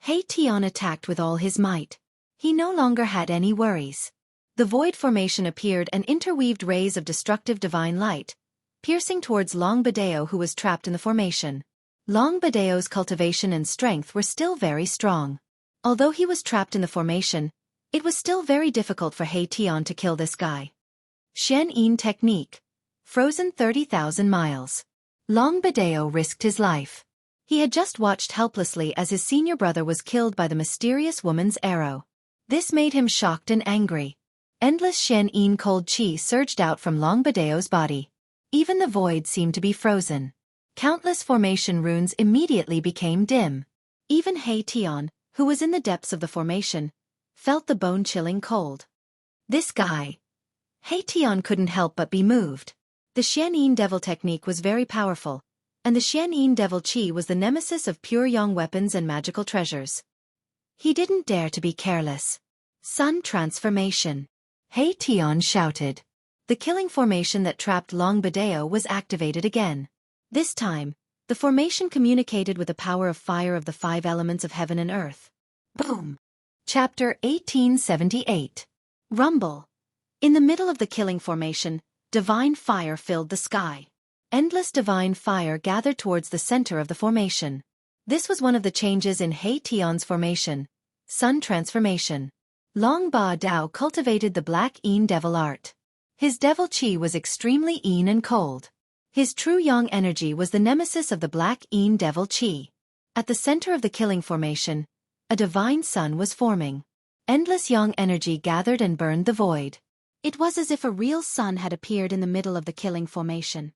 He Tian attacked with all his might. He no longer had any worries. The void formation appeared and interweaved rays of destructive divine light, piercing towards Long Badeo who was trapped in the formation. Long Badeo's cultivation and strength were still very strong. Although he was trapped in the formation, It was still very difficult for He Tian to kill this guy. Xianxia technique. Frozen 30,000 miles. Long Badeo risked his life. He had just watched helplessly as his senior brother was killed by the mysterious woman's arrow. This made him shocked and angry. Endless Xianxia cold chi surged out from Long Badeo's body. Even the void seemed to be frozen. Countless formation runes immediately became dim. Even He Tian, who was in the depths of the formation, felt the bone-chilling cold. This guy. He Tian couldn't help but be moved. The Xianxia devil technique was very powerful, and the Xianxia devil chi was the nemesis of pure yang weapons and magical treasures. He didn't dare to be careless. Sun transformation. He Tian shouted. The killing formation that trapped Long Badeo was activated again. This time, the formation communicated with the power of fire of the 5 elements of heaven and earth. Boom! Chapter 1878. Rumble. In the middle of the killing formation, divine fire filled the sky. Endless divine fire gathered towards the center of the formation. This was one of the changes in He Tian's formation. Sun transformation. Long Ba Dao cultivated the black Yin devil art. His devil chi was extremely Yin and cold. His true yang energy was the nemesis of the black Yin devil chi. At the center of the killing formation, a divine sun was forming. Endless yang energy gathered and burned the void. It was as if a real sun had appeared in the middle of the killing formation.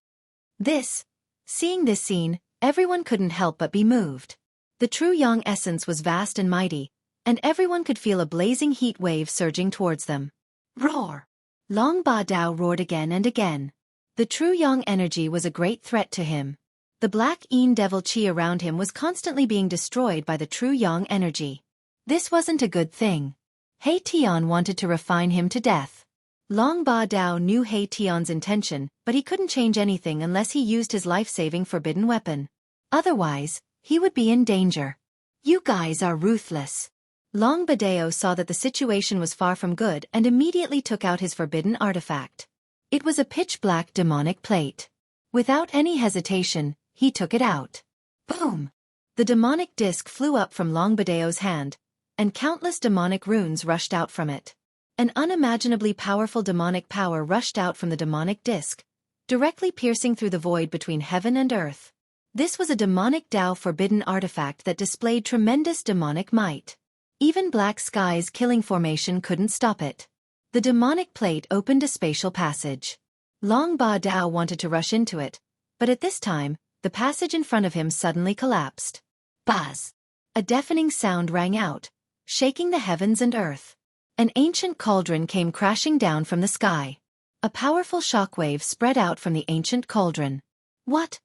Seeing this scene, everyone couldn't help but be moved. The true yang essence was vast and mighty, and everyone could feel a blazing heat wave surging towards them. Roar! Long Ba Dao roared again and again. The true yang energy was a great threat to him. The black Yin devil chi around him was constantly being destroyed by the true yang energy. This wasn't a good thing. He Tian wanted to refine him to death. Long Ba Dao knew He Tian's intention, but he couldn't change anything unless he used his life-saving forbidden weapon. Otherwise, he would be in danger. You guys are ruthless. Long Badeo saw that the situation was far from good and immediately took out his forbidden artifact. It was a pitch-black demonic plate. Without any hesitation, he took it out. Boom! The demonic disc flew up from Long Badeo's hand, and countless demonic runes rushed out from it. An unimaginably powerful demonic power rushed out from the demonic disc, directly piercing through the void between heaven and earth. This was a demonic Dao forbidden artifact that displayed tremendous demonic might. Even Black Sky's killing formation couldn't stop it. The demonic plate opened a spatial passage. Long Ba Dao wanted to rush into it, but at this time, the passage in front of him suddenly collapsed. Buzz! A deafening sound rang out, shaking the heavens and earth. An ancient cauldron came crashing down from the sky. A powerful shockwave spread out from the ancient cauldron. What?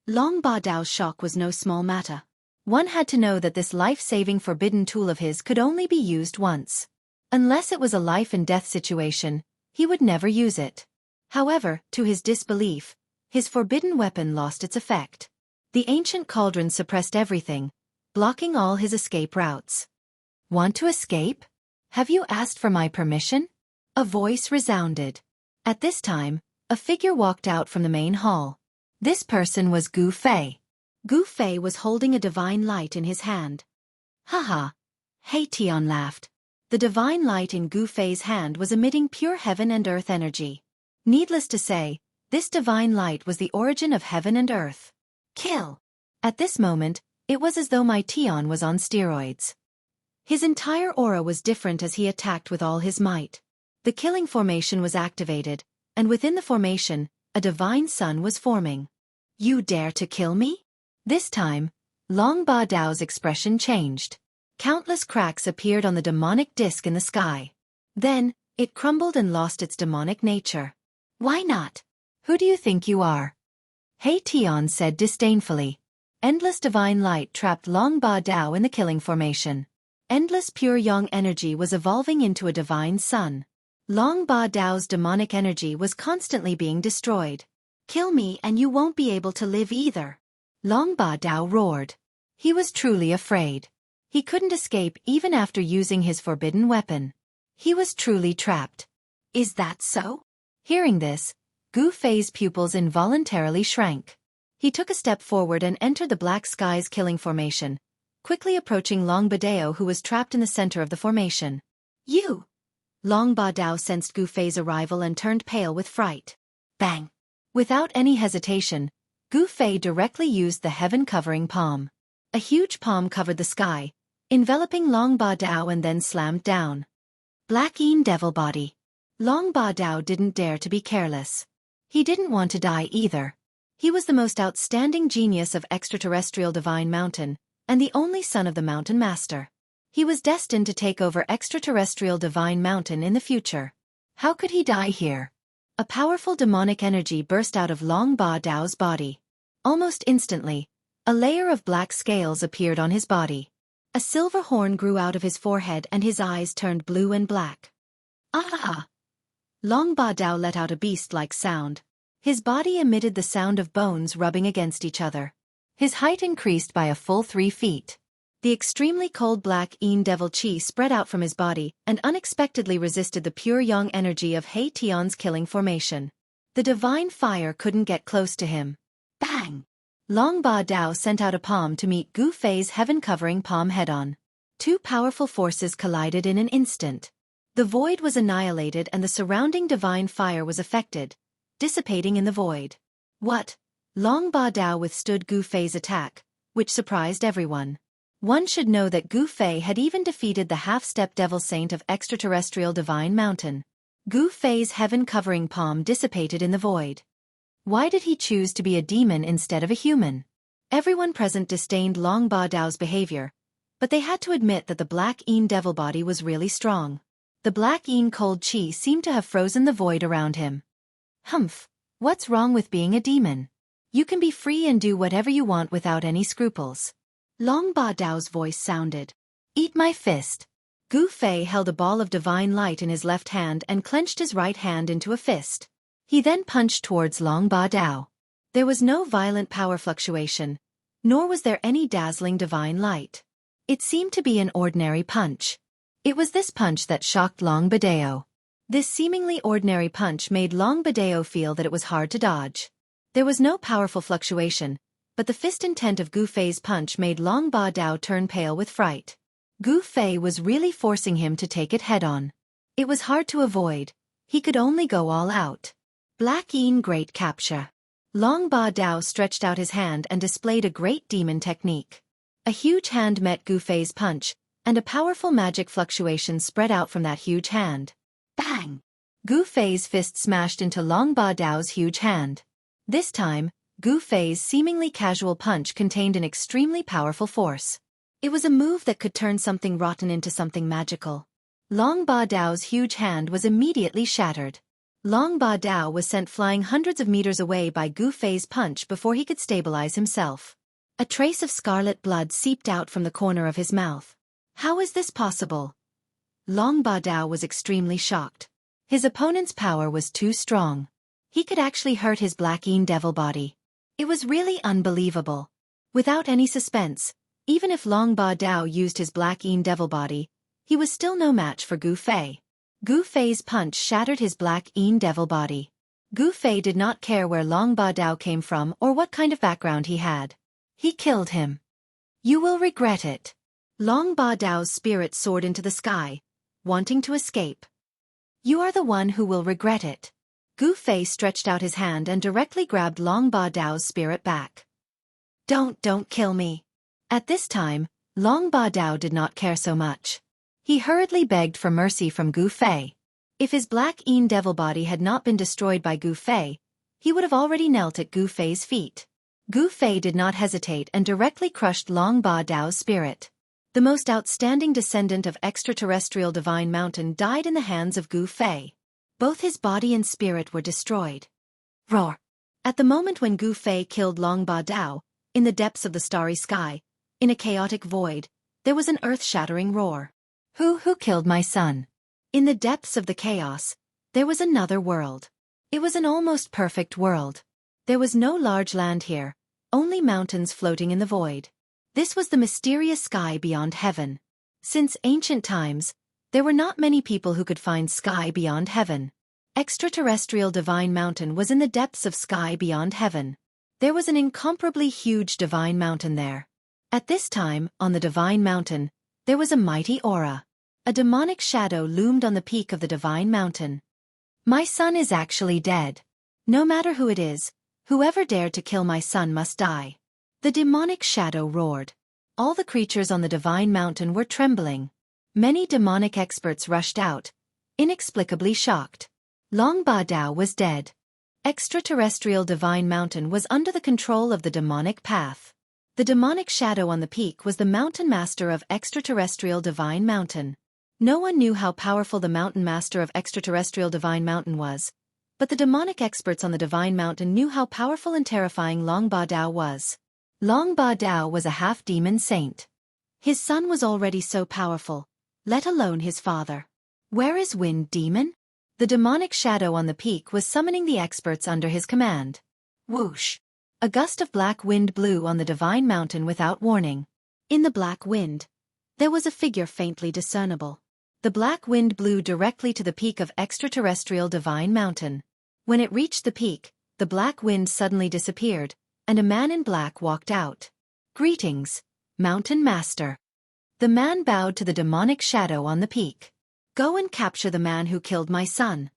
Long Ba Dao's shock was no small matter. One had to know that this life-saving forbidden tool of his could only be used once. Unless it was a life-and-death situation, he would never use it. However, to his disbelief, his forbidden weapon lost its effect. The ancient cauldron suppressed everything, blocking all his escape routes. Want to escape? Have you asked for my permission? A voice resounded. At this time, a figure walked out from the main hall. This person was Gu Fei. Gu Fei was holding a divine light in his hand. Haha! He Tian laughed. The divine light in Gu Fei's hand was emitting pure heaven and earth energy. Needless to say, this divine light was the origin of heaven and earth. Kill! At this moment, it was as though my Tian was on steroids. His entire aura was different as he attacked with all his might. The killing formation was activated, and within the formation, a divine sun was forming. You dare to kill me? This time, Long Ba Dao's expression changed. Countless cracks appeared on the demonic disc in the sky. Then, it crumbled and lost its demonic nature. Why not? Who do you think you are? He Tian said disdainfully. Endless divine light trapped Long Ba Dao in the killing formation. Endless pure yang energy was evolving into a divine sun. Long Ba Dao's demonic energy was constantly being destroyed. Kill me and you won't be able to live either. Long Ba Dao roared. He was truly afraid. He couldn't escape even after using his forbidden weapon. He was truly trapped. Is that so? Hearing this, Gu Fei's pupils involuntarily shrank. He took a step forward and entered the Black Sky's killing formation, quickly approaching Long Badeo who was trapped in the center of the formation. You! Long Ba Dao sensed Gu Fei's arrival and turned pale with fright. Bang! Without any hesitation, Gu Fei directly used the heaven-covering palm. A huge palm covered the sky, enveloping Long Ba Dao and then slammed down. Black Yin Devil Body. Long Ba Dao didn't dare to be careless. He didn't want to die either. He was the most outstanding genius of extraterrestrial Divine Mountain, and the only son of the Mountain Master. He was destined to take over extraterrestrial Divine Mountain in the future. How could he die here? A powerful demonic energy burst out of Long Ba Dao's body. Almost instantly, a layer of black scales appeared on his body. A silver horn grew out of his forehead and his eyes turned blue and black. Ah! Long Ba Dao let out a beast-like sound. His body emitted the sound of bones rubbing against each other. His height increased by a full 3 feet. The extremely cold black Yin Devil Chi spread out from his body and unexpectedly resisted the pure yang energy of Hei Tian's killing formation. The divine fire couldn't get close to him. Bang! Long Ba Dao sent out a palm to meet Gu Fei's heaven-covering palm head-on. Two powerful forces collided in an instant. The void was annihilated and the surrounding divine fire was affected, dissipating in the void. What? Long Ba Dao withstood Gu Fei's attack, which surprised everyone. One should know that Gu Fei had even defeated the half-step devil saint of extraterrestrial Divine Mountain. Gu Fei's heaven-covering palm dissipated in the void. Why did he choose to be a demon instead of a human? Everyone present disdained Long Ba Dao's behavior, but they had to admit that the black Yin devil body was really strong. The black Yin cold chi seemed to have frozen the void around him. Humph! What's wrong with being a demon? You can be free and do whatever you want without any scruples. Long Ba Dao's voice sounded. Eat my fist. Gu Fei held a ball of divine light in his left hand and clenched his right hand into a fist. He then punched towards Long Ba Dao. There was no violent power fluctuation, nor was there any dazzling divine light. It seemed to be an ordinary punch. It was this punch that shocked Long Ba Dao. This seemingly ordinary punch made Long Ba Dao feel that it was hard to dodge. There was no powerful fluctuation, but the fist intent of Gu Fei's punch made Long Ba Dao turn pale with fright. Gu Fei was really forcing him to take it head-on. It was hard to avoid. He could only go all out. Black Yin Great Capture. Long Ba Dao stretched out his hand and displayed a great demon technique. A huge hand met Gu Fei's punch, and a powerful magic fluctuation spread out from that huge hand. Bang! Gu Fei's fist smashed into Long Ba Dao's huge hand. This time, Gu Fei's seemingly casual punch contained an extremely powerful force. It was a move that could turn something rotten into something magical. Long Ba Dao's huge hand was immediately shattered. Long Ba Dao was sent flying hundreds of meters away by Gu Fei's punch before he could stabilize himself. A trace of scarlet blood seeped out from the corner of his mouth. How is this possible? Long Ba Dao was extremely shocked. His opponent's power was too strong. He could actually hurt his black Yin devil body. It was really unbelievable. Without any suspense, even if Long Ba Dao used his black Yin devil body, he was still no match for Gu Fei. Gu Fei's punch shattered his black Yin devil body. Gu Fei did not care where Long Ba Dao came from or what kind of background he had. He killed him. You will regret it. Long Ba Dao's spirit soared into the sky, wanting to escape. You are the one who will regret it. Gu Fei stretched out his hand and directly grabbed Long Ba Dao's spirit back. Don't kill me. At this time, Long Ba Dao did not care so much. He hurriedly begged for mercy from Gu Fei. If his black Yin devil body had not been destroyed by Gu Fei, he would have already knelt at Gu Fei's feet. Gu Fei did not hesitate and directly crushed Long Ba Dao's spirit. The most outstanding descendant of extraterrestrial Divine Mountain died in the hands of Gu Fei. Both his body and spirit were destroyed. Roar! At the moment when Gu Fei killed Long Ba Dao, in the depths of the starry sky, in a chaotic void, there was an earth-shattering roar. Who killed my son? In the depths of the chaos, there was another world. It was an almost perfect world. There was no large land here, only mountains floating in the void. This was the mysterious sky beyond heaven. Since ancient times, there were not many people who could find sky beyond heaven. Extraterrestrial Divine Mountain was in the depths of sky beyond heaven. There was an incomparably huge Divine Mountain there. At this time, on the Divine Mountain, there was a mighty aura. A demonic shadow loomed on the peak of the divine mountain. My son is actually dead. No matter who it is, whoever dared to kill my son must die. The demonic shadow roared. All the creatures on the divine mountain were trembling. Many demonic experts rushed out, inexplicably shocked. Long Ba Dao was dead. Extraterrestrial divine mountain was under the control of the demonic path. The demonic shadow on the peak was the mountain master of extraterrestrial divine mountain. No one knew how powerful the mountain master of extraterrestrial divine mountain was, but the demonic experts on the divine mountain knew how powerful and terrifying Long Ba Dao was. Long Ba Dao was a half-demon saint. His son was already so powerful, let alone his father. Where is Wind Demon? The demonic shadow on the peak was summoning the experts under his command. Whoosh! A gust of black wind blew on the divine mountain without warning. In the black wind, there was a figure faintly discernible. The black wind blew directly to the peak of extraterrestrial divine mountain. When it reached the peak, the black wind suddenly disappeared, and a man in black walked out. Greetings, Mountain Master. The man bowed to the demonic shadow on the peak. Go and capture the man who killed my son.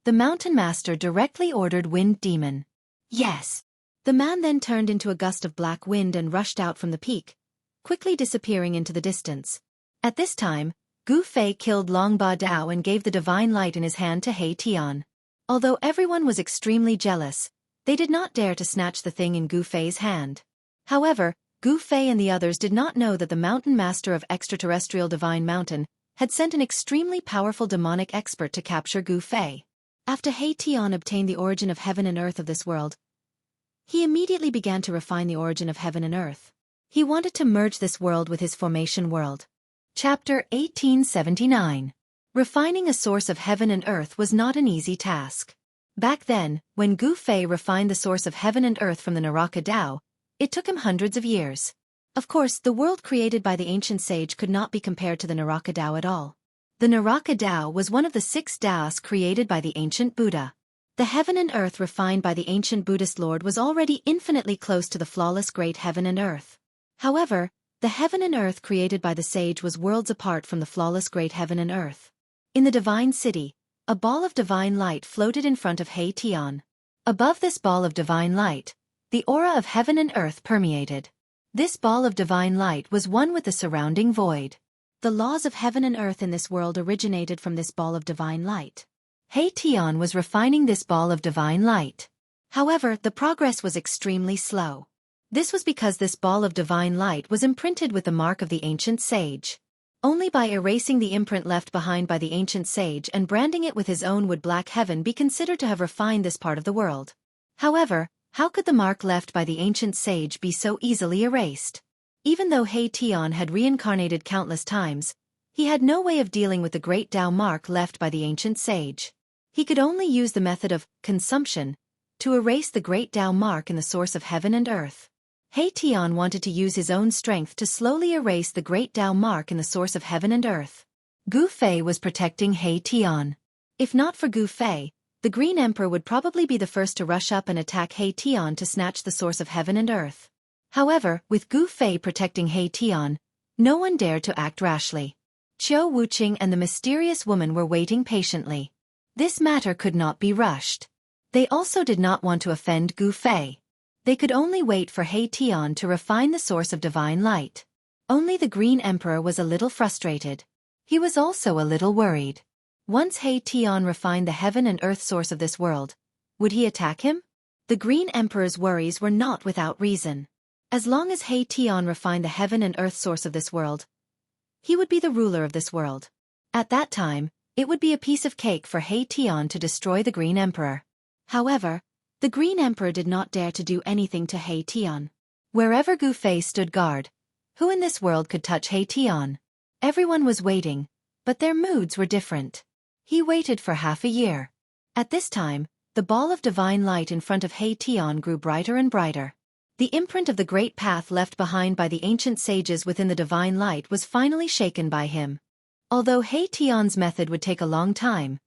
The Mountain Master directly ordered Wind Demon. Yes. The man then turned into a gust of black wind and rushed out from the peak, quickly disappearing into the distance. At this time, Gu Fei killed Long Ba Dao and gave the divine light in his hand to He Tian. Although everyone was extremely jealous, they did not dare to snatch the thing in Gu Fei's hand. However, Gu Fei and the others did not know that the mountain master of extraterrestrial divine mountain had sent an extremely powerful demonic expert to capture Gu Fei. After He Tian obtained the origin of heaven and earth of this world, he immediately began to refine the origin of heaven and earth. He wanted to merge this world with his formation world. Chapter 1879. Refining a source of heaven and earth was not an easy task. Back then, when Gu Fei refined the source of heaven and earth from the Naraka Tao, it took him hundreds of years. Of course, the world created by the ancient sage could not be compared to the Naraka Tao at all. The Naraka Tao was one of the 6 Taos created by the ancient Buddha. The heaven and earth refined by the ancient Buddhist Lord was already infinitely close to the flawless great heaven and earth. However, the heaven and earth created by the sage was worlds apart from the flawless great heaven and earth. In the divine city, a ball of divine light floated in front of He Tian. Above this ball of divine light, the aura of heaven and earth permeated. This ball of divine light was one with the surrounding void. The laws of heaven and earth in this world originated from this ball of divine light. He Tian was refining this ball of divine light. However, the progress was extremely slow. This was because this ball of divine light was imprinted with the mark of the ancient sage. Only by erasing the imprint left behind by the ancient sage and branding it with his own would black heaven be considered to have refined this part of the world. However, how could the mark left by the ancient sage be so easily erased? Even though He Tian had reincarnated countless times, he had no way of dealing with the great Tao mark left by the ancient sage. He could only use the method of consumption to erase the great Tao mark in the source of heaven and earth. He Tian wanted to use his own strength to slowly erase the great Tao mark in the source of heaven and earth. Gu Fei was protecting He Tian. If not for Gu Fei, the Green Emperor would probably be the first to rush up and attack He Tian to snatch the source of heaven and earth. However, with Gu Fei protecting He Tian, no one dared to act rashly. Qiu Wuqing and the mysterious woman were waiting patiently. This matter could not be rushed. They also did not want to offend Gu Fei. They could only wait for He Tian to refine the source of divine light. Only the Green Emperor was a little frustrated. He was also a little worried. Once He Tian refined the heaven and earth source of this world, would he attack him? The Green Emperor's worries were not without reason. As long as He Tian refined the heaven and earth source of this world, he would be the ruler of this world. At that time, it would be a piece of cake for He Tian to destroy the Green Emperor. However, the Green Emperor did not dare to do anything to He Tian. Wherever Gu Fei stood guard, who in this world could touch He Tian? Everyone was waiting, but their moods were different. He waited for half a year. At this time, the ball of divine light in front of He Tian grew brighter and brighter. The imprint of the great path left behind by the ancient sages within the divine light was finally shaken by him. Although He Tian's method would take a long time,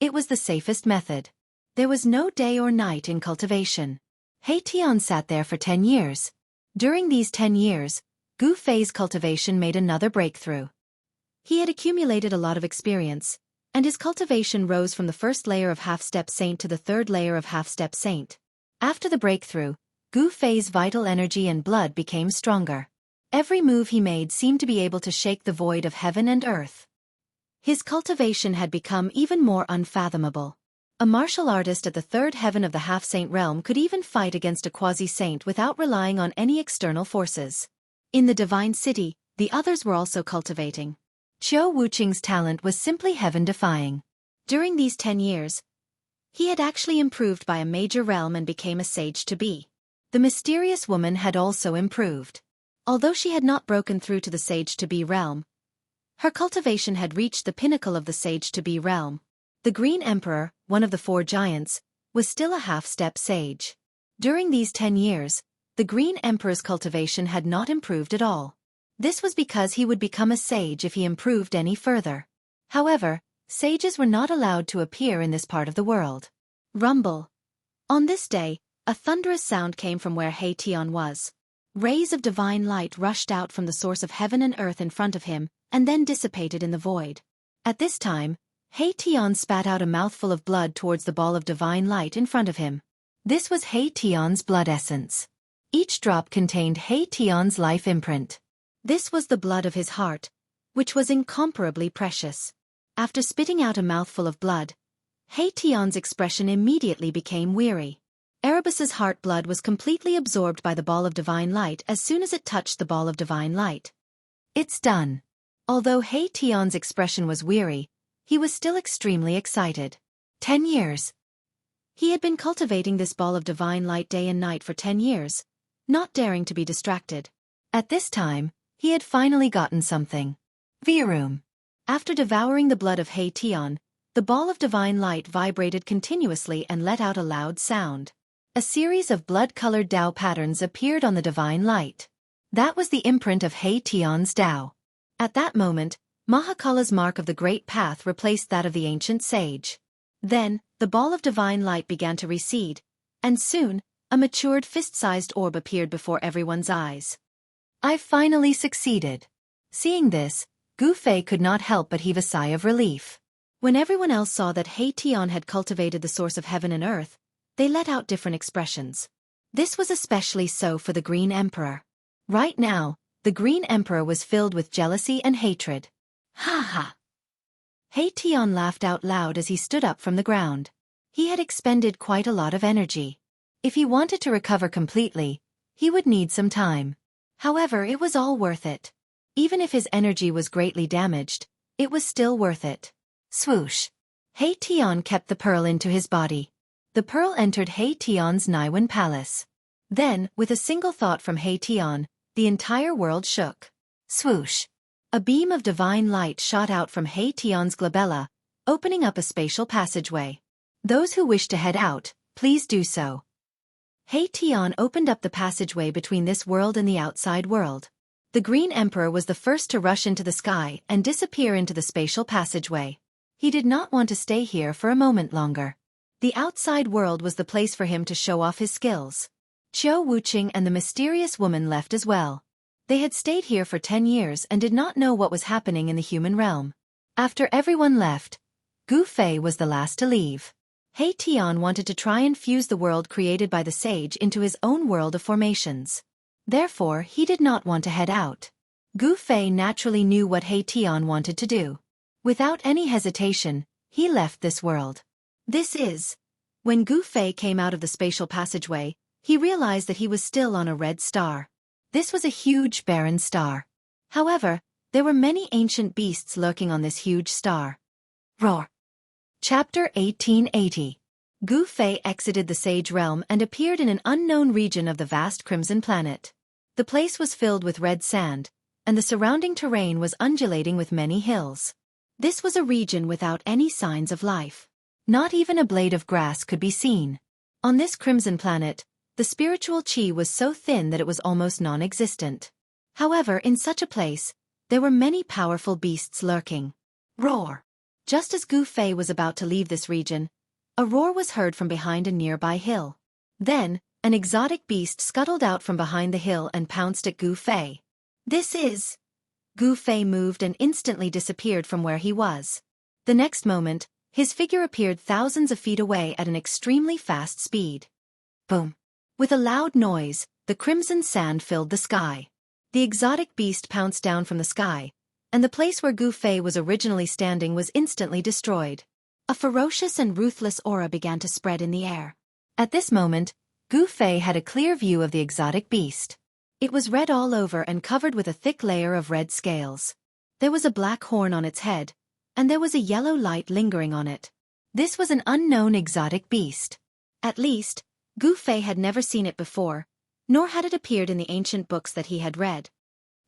it was the safest method. There was no day or night in cultivation. He Tian sat there for 10 years. During these 10 years, Gu Fei's cultivation made another breakthrough. He had accumulated a lot of experience, and his cultivation rose from the first layer of half-step saint to the third layer of half-step saint. After the breakthrough, Gu Fei's vital energy and blood became stronger. Every move he made seemed to be able to shake the void of heaven and earth. His cultivation had become even more unfathomable. A martial artist at the third heaven of the half-saint realm could even fight against a quasi-saint without relying on any external forces. In the divine city, the others were also cultivating. Qiu Wuqing's talent was simply heaven-defying. During these 10 years, he had actually improved by a major realm and became a sage-to-be. The mysterious woman had also improved. Although she had not broken through to the sage-to-be realm, her cultivation had reached the pinnacle of the sage-to-be realm. The Green Emperor, one of the 4 giants, was still a half-step sage. During these 10 years, the Green Emperor's cultivation had not improved at all. This was because he would become a sage if he improved any further. However, sages were not allowed to appear in this part of the world. Rumble. On this day, a thunderous sound came from where He Tian was. Rays of divine light rushed out from the source of heaven and earth in front of him, and then dissipated in the void. At this time, He Tian spat out a mouthful of blood towards the ball of divine light in front of him. This was He Tian's blood essence. Each drop contained He Tian's life imprint. This was the blood of his heart, which was incomparably precious. After spitting out a mouthful of blood, He Tian's expression immediately became weary. Erebus's heart blood was completely absorbed by the ball of divine light as soon as it touched the ball of divine light. It's done. Although He Tian's expression was weary, he was still extremely excited. 10 years. He had been cultivating this ball of divine light day and night for 10 years, not daring to be distracted. At this time, he had finally gotten something. Virum. After devouring the blood of He Tian, the ball of divine light vibrated continuously and let out a loud sound. A series of blood-colored Dao patterns appeared on the divine light. That was the imprint of He Tian's Dao. At that moment, Mahakala's mark of the Great Path replaced that of the ancient sage. Then, the ball of divine light began to recede, and soon, a matured fist-sized orb appeared before everyone's eyes. I've finally succeeded. Seeing this, Gu Fei could not help but heave a sigh of relief. When everyone else saw that He Tian had cultivated the source of heaven and earth, they let out different expressions. This was especially so for the Green Emperor. Right now, the Green Emperor was filled with jealousy and hatred. Ha ha! He Tian laughed out loud as he stood up from the ground. He had expended quite a lot of energy. If he wanted to recover completely, he would need some time. However, it was all worth it. Even if his energy was greatly damaged, it was still worth it. Swoosh! He Tian kept the pearl into his body. The pearl entered He Tian's Naiwan palace. Then, with a single thought from He Tian, the entire world shook. Swoosh! A beam of divine light shot out from He Tian's glabella, opening up a spatial passageway. Those who wish to head out, please do so. He Tian opened up the passageway between this world and the outside world. The Green Emperor was the first to rush into the sky and disappear into the spatial passageway. He did not want to stay here for a moment longer. The outside world was the place for him to show off his skills. Qiu Wuqing and the mysterious woman left as well. They had stayed here for 10 years and did not know what was happening in the human realm. After everyone left, Gu Fei was the last to leave. He Tian wanted to try and fuse the world created by the sage into his own world of formations. Therefore, he did not want to head out. Gu Fei naturally knew what He Tian wanted to do. Without any hesitation, he left this world. When Gu Fei came out of the spatial passageway, he realized that he was still on a red star. This was a huge barren star. However, there were many ancient beasts lurking on this huge star. Roar! Chapter 1880. Gu Fei exited the Sage Realm and appeared in an unknown region of the vast Crimson Planet. The place was filled with red sand, and the surrounding terrain was undulating with many hills. This was a region without any signs of life. Not even a blade of grass could be seen. On this Crimson Planet, the spiritual qi was so thin that it was almost non-existent. However, in such a place, there were many powerful beasts lurking. Roar! Just as Gu Fei was about to leave this region, a roar was heard from behind a nearby hill. Then, an exotic beast scuttled out from behind the hill and pounced at Gu Fei. Gu Fei moved and instantly disappeared from where he was. The next moment, his figure appeared thousands of feet away at an extremely fast speed. Boom! With a loud noise, the crimson sand filled the sky. The exotic beast pounced down from the sky, and the place where Gu Fei was originally standing was instantly destroyed. A ferocious and ruthless aura began to spread in the air. At this moment, Gu Fei had a clear view of the exotic beast. It was red all over and covered with a thick layer of red scales. There was a black horn on its head, and there was a yellow light lingering on it. This was an unknown exotic beast. At least, Gu Fei had never seen it before, nor had it appeared in the ancient books that he had read.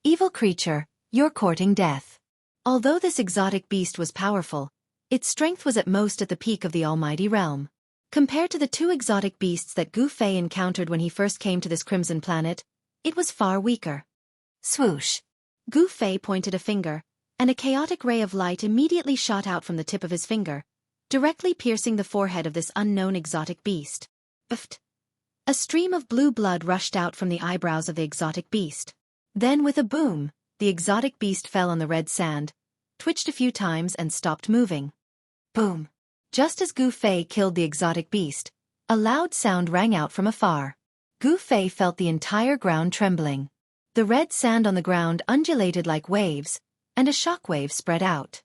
Evil creature, you're courting death. Although this exotic beast was powerful, its strength was at most at the peak of the almighty realm. Compared to the two exotic beasts that Gu Fei encountered when he first came to this crimson planet, it was far weaker. Swoosh! Gu Fei pointed a finger, and a chaotic ray of light immediately shot out from the tip of his finger, directly piercing the forehead of this unknown exotic beast. Biffed! A stream of blue blood rushed out from the eyebrows of the exotic beast. Then with a boom, the exotic beast fell on the red sand, twitched a few times and stopped moving. Boom! Just as Gu Fei killed the exotic beast, a loud sound rang out from afar. Gu Fei felt the entire ground trembling. The red sand on the ground undulated like waves, and a shockwave spread out.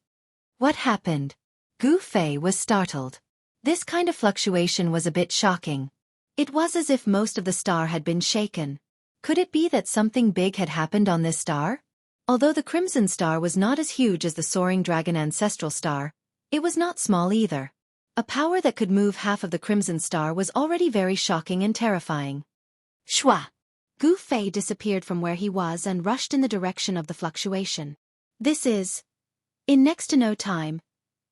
What happened? Gu Fei was startled. This kind of fluctuation was a bit shocking. It was as if most of the star had been shaken. Could it be that something big had happened on this star? Although the Crimson Star was not as huge as the Soaring Dragon Ancestral Star, it was not small either. A power that could move half of the Crimson Star was already very shocking and terrifying. Shwa! Gu Fei disappeared from where he was and rushed in the direction of the fluctuation. In next to no time,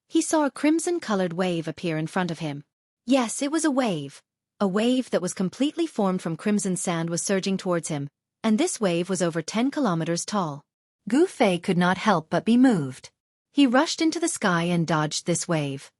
he saw a crimson-colored wave appear in front of him. Yes, it was a wave. A wave that was completely formed from crimson sand was surging towards him, and this wave was over 10 kilometers tall. Gu Fei could not help but be moved. He rushed into the sky and dodged this wave.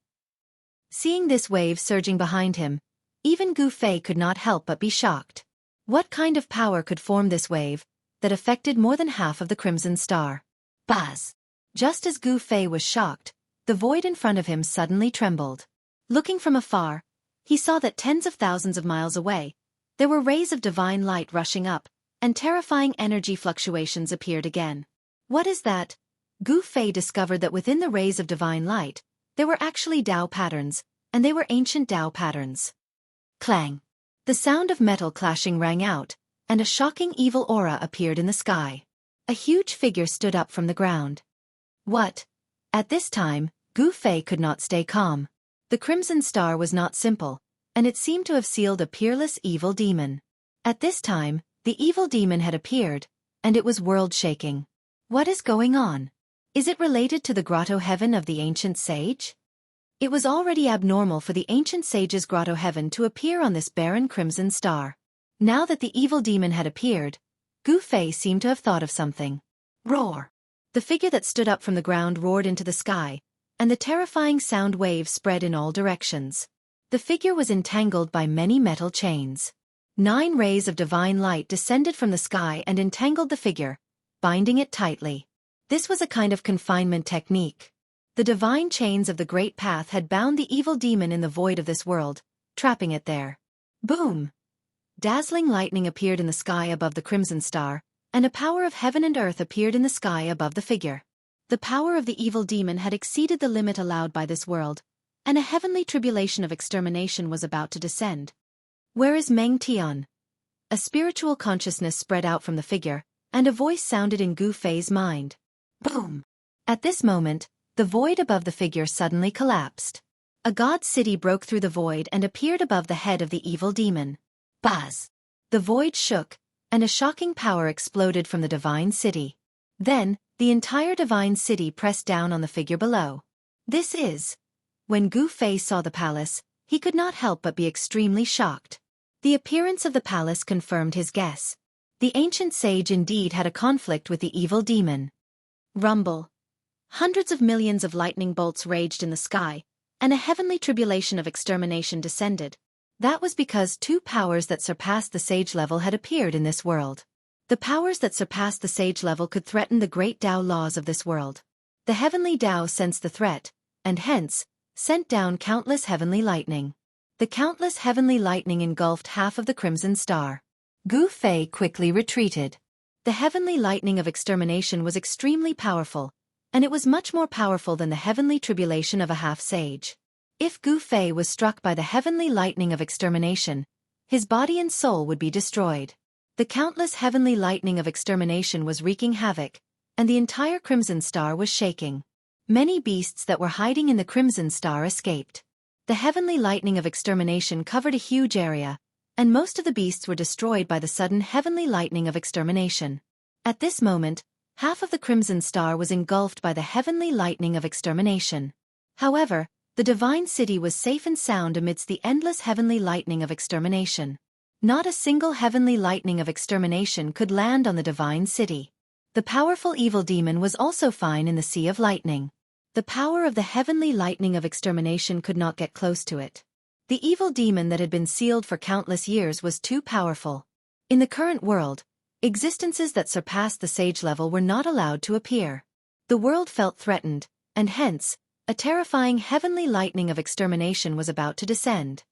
Seeing this wave surging behind him, even Gu Fei could not help but be shocked. What kind of power could form this wave that affected more than half of the Crimson Star? Buzz! Just as Gu Fei was shocked, the void in front of him suddenly trembled. Looking from afar, he saw that tens of thousands of miles away, there were rays of divine light rushing up, and terrifying energy fluctuations appeared again. What is that? Gu Fei discovered that within the rays of divine light, there were actually Tao patterns, and they were ancient Tao patterns. Clang! The sound of metal clashing rang out, and a shocking evil aura appeared in the sky. A huge figure stood up from the ground. What? At this time, Gu Fei could not stay calm. The Crimson Star was not simple, and it seemed to have sealed a peerless evil demon. At this time, the evil demon had appeared, and it was world-shaking. What is going on? Is it related to the grotto heaven of the ancient sage? It was already abnormal for the ancient sage's grotto heaven to appear on this barren crimson star. Now that the evil demon had appeared, Gu Fei seemed to have thought of something. Roar! The figure that stood up from the ground roared into the sky, and the terrifying sound waves spread in all directions. The figure was entangled by many metal chains. 9 rays of divine light descended from the sky and entangled the figure, binding it tightly. This was a kind of confinement technique. The divine chains of the Great Path had bound the evil demon in the void of this world, trapping it there. Boom! Dazzling lightning appeared in the sky above the Crimson Star, and a power of heaven and earth appeared in the sky above the figure. The power of the evil demon had exceeded the limit allowed by this world, and a heavenly tribulation of extermination was about to descend. Where is Meng Tian? A spiritual consciousness spread out from the figure, and a voice sounded in Gu Fei's mind. Boom! At this moment, the void above the figure suddenly collapsed. A god city broke through the void and appeared above the head of the evil demon. Buzz! The void shook, and a shocking power exploded from the divine city. Then, the entire divine city pressed down on the figure below. When Gu Fei saw the palace, he could not help but be extremely shocked. The appearance of the palace confirmed his guess. The ancient sage indeed had a conflict with the evil demon. Rumble! Hundreds of millions of lightning bolts raged in the sky, and a heavenly tribulation of extermination descended. That was because 2 powers that surpassed the sage level had appeared in this world. The powers that surpassed the sage level could threaten the great Tao laws of this world. The heavenly Tao sensed the threat, and hence, sent down countless heavenly lightning. The countless heavenly lightning engulfed half of the crimson star. Gu Fei quickly retreated. The heavenly lightning of extermination was extremely powerful, and it was much more powerful than the heavenly tribulation of a half-sage. If Gu Fei was struck by the heavenly lightning of extermination, his body and soul would be destroyed. The countless heavenly lightning of extermination was wreaking havoc, and the entire crimson star was shaking. Many beasts that were hiding in the crimson star escaped. The heavenly lightning of extermination covered a huge area, and most of the beasts were destroyed by the sudden heavenly lightning of extermination. At this moment, half of the crimson star was engulfed by the heavenly lightning of extermination. However, the divine city was safe and sound amidst the endless heavenly lightning of extermination. Not a single heavenly lightning of extermination could land on the divine city. The powerful evil demon was also fine in the sea of lightning. The power of the heavenly lightning of extermination could not get close to it. The evil demon that had been sealed for countless years was too powerful. In the current world, existences that surpassed the sage level were not allowed to appear. The world felt threatened, and hence, a terrifying heavenly lightning of extermination was about to descend.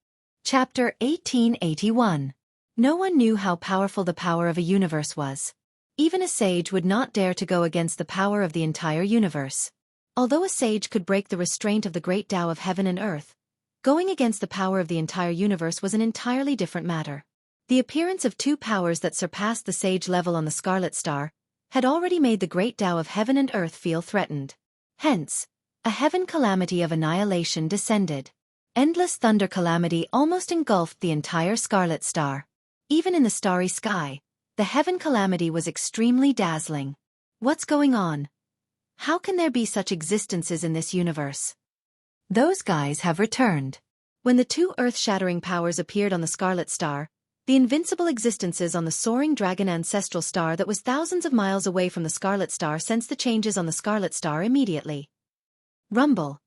Chapter 1881. No one knew how powerful the power of a universe was. Even a sage would not dare to go against the power of the entire universe. Although a sage could break the restraint of the great Tao of heaven and earth, going against the power of the entire universe was an entirely different matter. The appearance of two powers that surpassed the sage level on the Scarlet Star had already made the great Tao of heaven and earth feel threatened. Hence, a heaven calamity of annihilation descended. Endless thunder calamity almost engulfed the entire Scarlet Star. Even in the starry sky, the heaven calamity was extremely dazzling. What's going on? How can there be such existences in this universe? Those guys have returned. When the two earth-shattering powers appeared on the Scarlet Star, the invincible existences on the soaring dragon ancestral star that was thousands of miles away from the Scarlet Star sensed the changes on the Scarlet Star immediately. Rumble.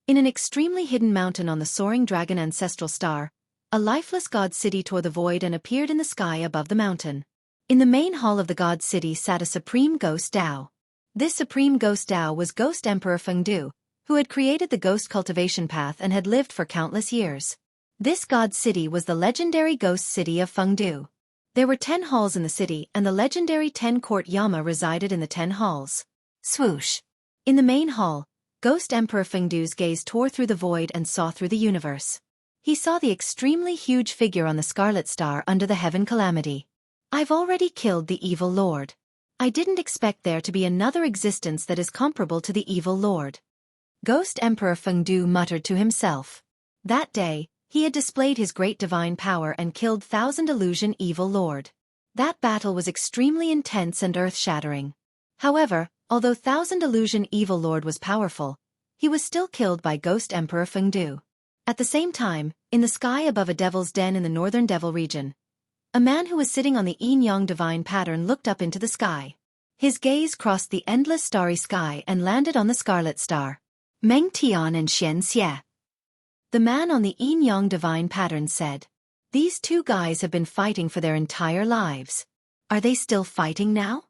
In an extremely hidden mountain on the soaring dragon ancestral star, a lifeless god city tore the void and appeared in the sky above the mountain. In the main hall of the god city sat a supreme ghost Tao. This supreme ghost Tao was Ghost Emperor Fengdu, who had created the ghost cultivation path and had lived for countless years. This god city was the legendary ghost city of Fengdu. There were 10 halls in the city and the legendary 10-court Yama resided in the 10 halls. Swoosh. In the main hall, Ghost Emperor Fengdu's gaze tore through the void and saw through the universe. He saw the extremely huge figure on the Scarlet Star under the heaven calamity. I've already killed the evil lord. I didn't expect there to be another existence that is comparable to the evil lord. Ghost Emperor Fengdu muttered to himself. That day, he had displayed his great divine power and killed Thousand Illusion Evil Lord. That battle was extremely intense and earth-shattering. However, although Thousand Illusion Evil Lord was powerful, he was still killed by Ghost Emperor Fengdu. At the same time, in the sky above a devil's den in the northern devil region, a man who was sitting on the yin-yang divine pattern looked up into the sky. His gaze crossed the endless starry sky and landed on the Scarlet Star. Meng Tian and Xianxia. The man on the yin-yang divine pattern said, "These two guys have been fighting for their entire lives. Are they still fighting now?"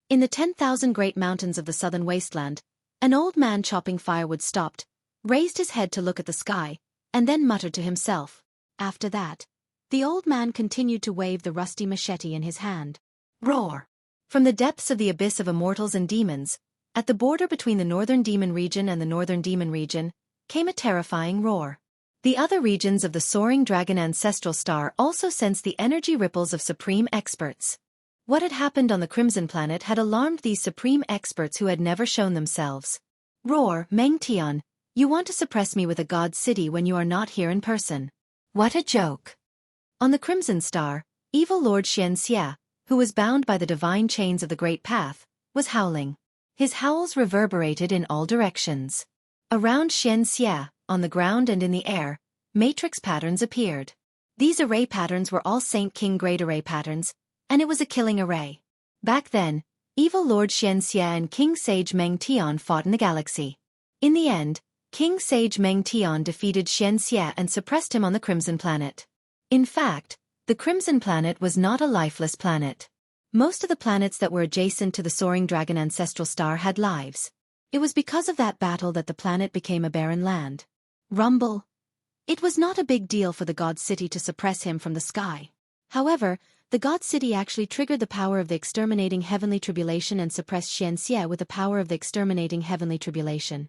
In the 10,000 great mountains of the southern wasteland, an old man chopping firewood stopped, raised his head to look at the sky, and then muttered to himself. After that, the old man continued to wave the rusty machete in his hand. Roar! From the depths of the abyss of immortals and demons, at the border between the northern demon region and the northern demon region, came a terrifying roar. The other regions of the soaring dragon ancestral star also sensed the energy ripples of supreme experts. What had happened on the Crimson Planet had alarmed these supreme experts who had never shown themselves. Roar, Meng Tian, you want to suppress me with a god city when you are not here in person. What a joke. On the Crimson Star, evil Lord Xianxia, who was bound by the divine chains of the Great Path, was howling. His howls reverberated in all directions. Around Xianxia, on the ground and in the air, matrix patterns appeared. These array patterns were all Saint King Great Array patterns, and it was a killing array. Back then, evil Lord Xianxia and King Sage Meng Tian fought in the galaxy. In the end, King Sage Meng Tian defeated Xianxia and suppressed him on the Crimson Planet. In fact, the Crimson Planet was not a lifeless planet. Most of the planets that were adjacent to the soaring dragon ancestral star had lives. It was because of that battle that the planet became a barren land. Rumble. It was not a big deal for the God City to suppress him from the sky. However, the God City actually triggered the power of the exterminating heavenly tribulation and suppressed Xianxia with the power of the exterminating heavenly tribulation.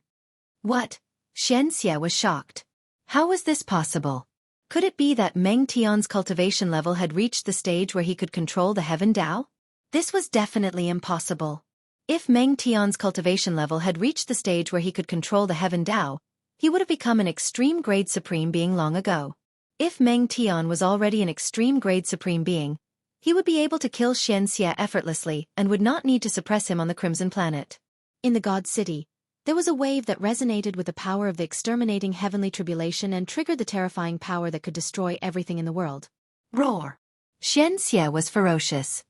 What? Xianxia was shocked. How was this possible? Could it be that Meng Tian's cultivation level had reached the stage where he could control the heaven Dao? This was definitely impossible. If Meng Tian's cultivation level had reached the stage where he could control the heaven Dao, he would have become an extreme grade supreme being long ago. If Meng Tian was already an extreme grade supreme being, he would be able to kill Xianxia effortlessly and would not need to suppress him on the Crimson Planet. In the God City, there was a wave that resonated with the power of the exterminating heavenly tribulation and triggered the terrifying power that could destroy everything in the world. Roar! Xianxia was ferocious.